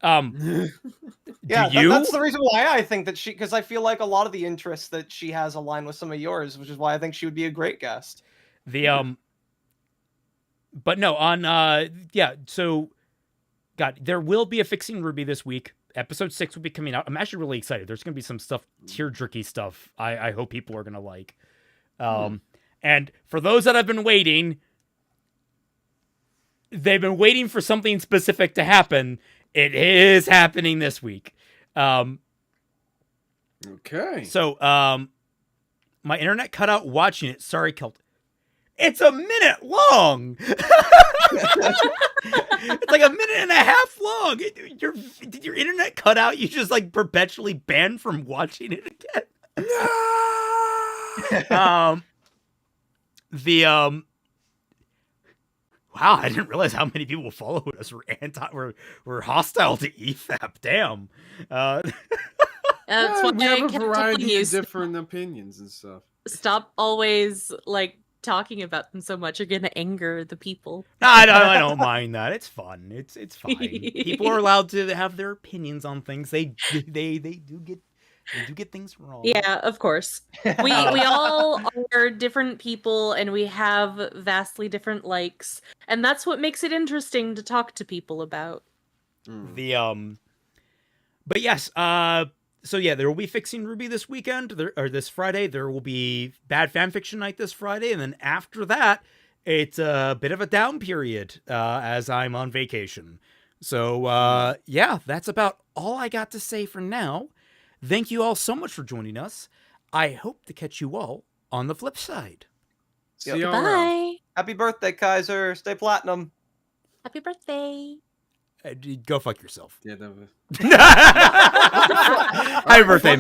That's the reason why I think that because I feel like a lot of the interests that she has align with some of yours, which is why I think she would be a great guest. But no, so God, there will be a Fixing RWBY this week. Episode 6 will be coming out. I'm actually really excited. There's going to be some stuff, tear-jerky stuff. I hope people are going to like. And for those that have been waiting, they've been waiting for something specific to happen. It is happening this week. Okay. So, my internet cut out watching it. Sorry, Kelt. It's a minute long. It's like a minute and a half long. Did your internet cut out? You just like perpetually banned from watching it again. No! Wow, I didn't realize how many people followed us were hostile to EFAP. Damn. That's why we have I a kept variety telling you, of different opinions and stuff. Stop always like talking about them so much. You're gonna anger the people. I don't mind that. It's fun. It's fine. People are allowed to have their opinions on things. They do get things wrong. Yeah, of course. We all are different people, and we have vastly different likes, and that's what makes it interesting to talk to people about. But yes, so yeah, there will be Fixing RWBY this weekend, or this Friday. There will be Bad Fanfiction Night this Friday, and then after that, it's a bit of a down period as I'm on vacation. So, yeah, that's about all I got to say for now. Thank you all so much for joining us. I hope to catch you all on the flip side. See y'all around. Bye. Happy birthday, Kaiser. Stay platinum. Happy birthday. Go fuck yourself. Yeah, that was... Happy birthday, man.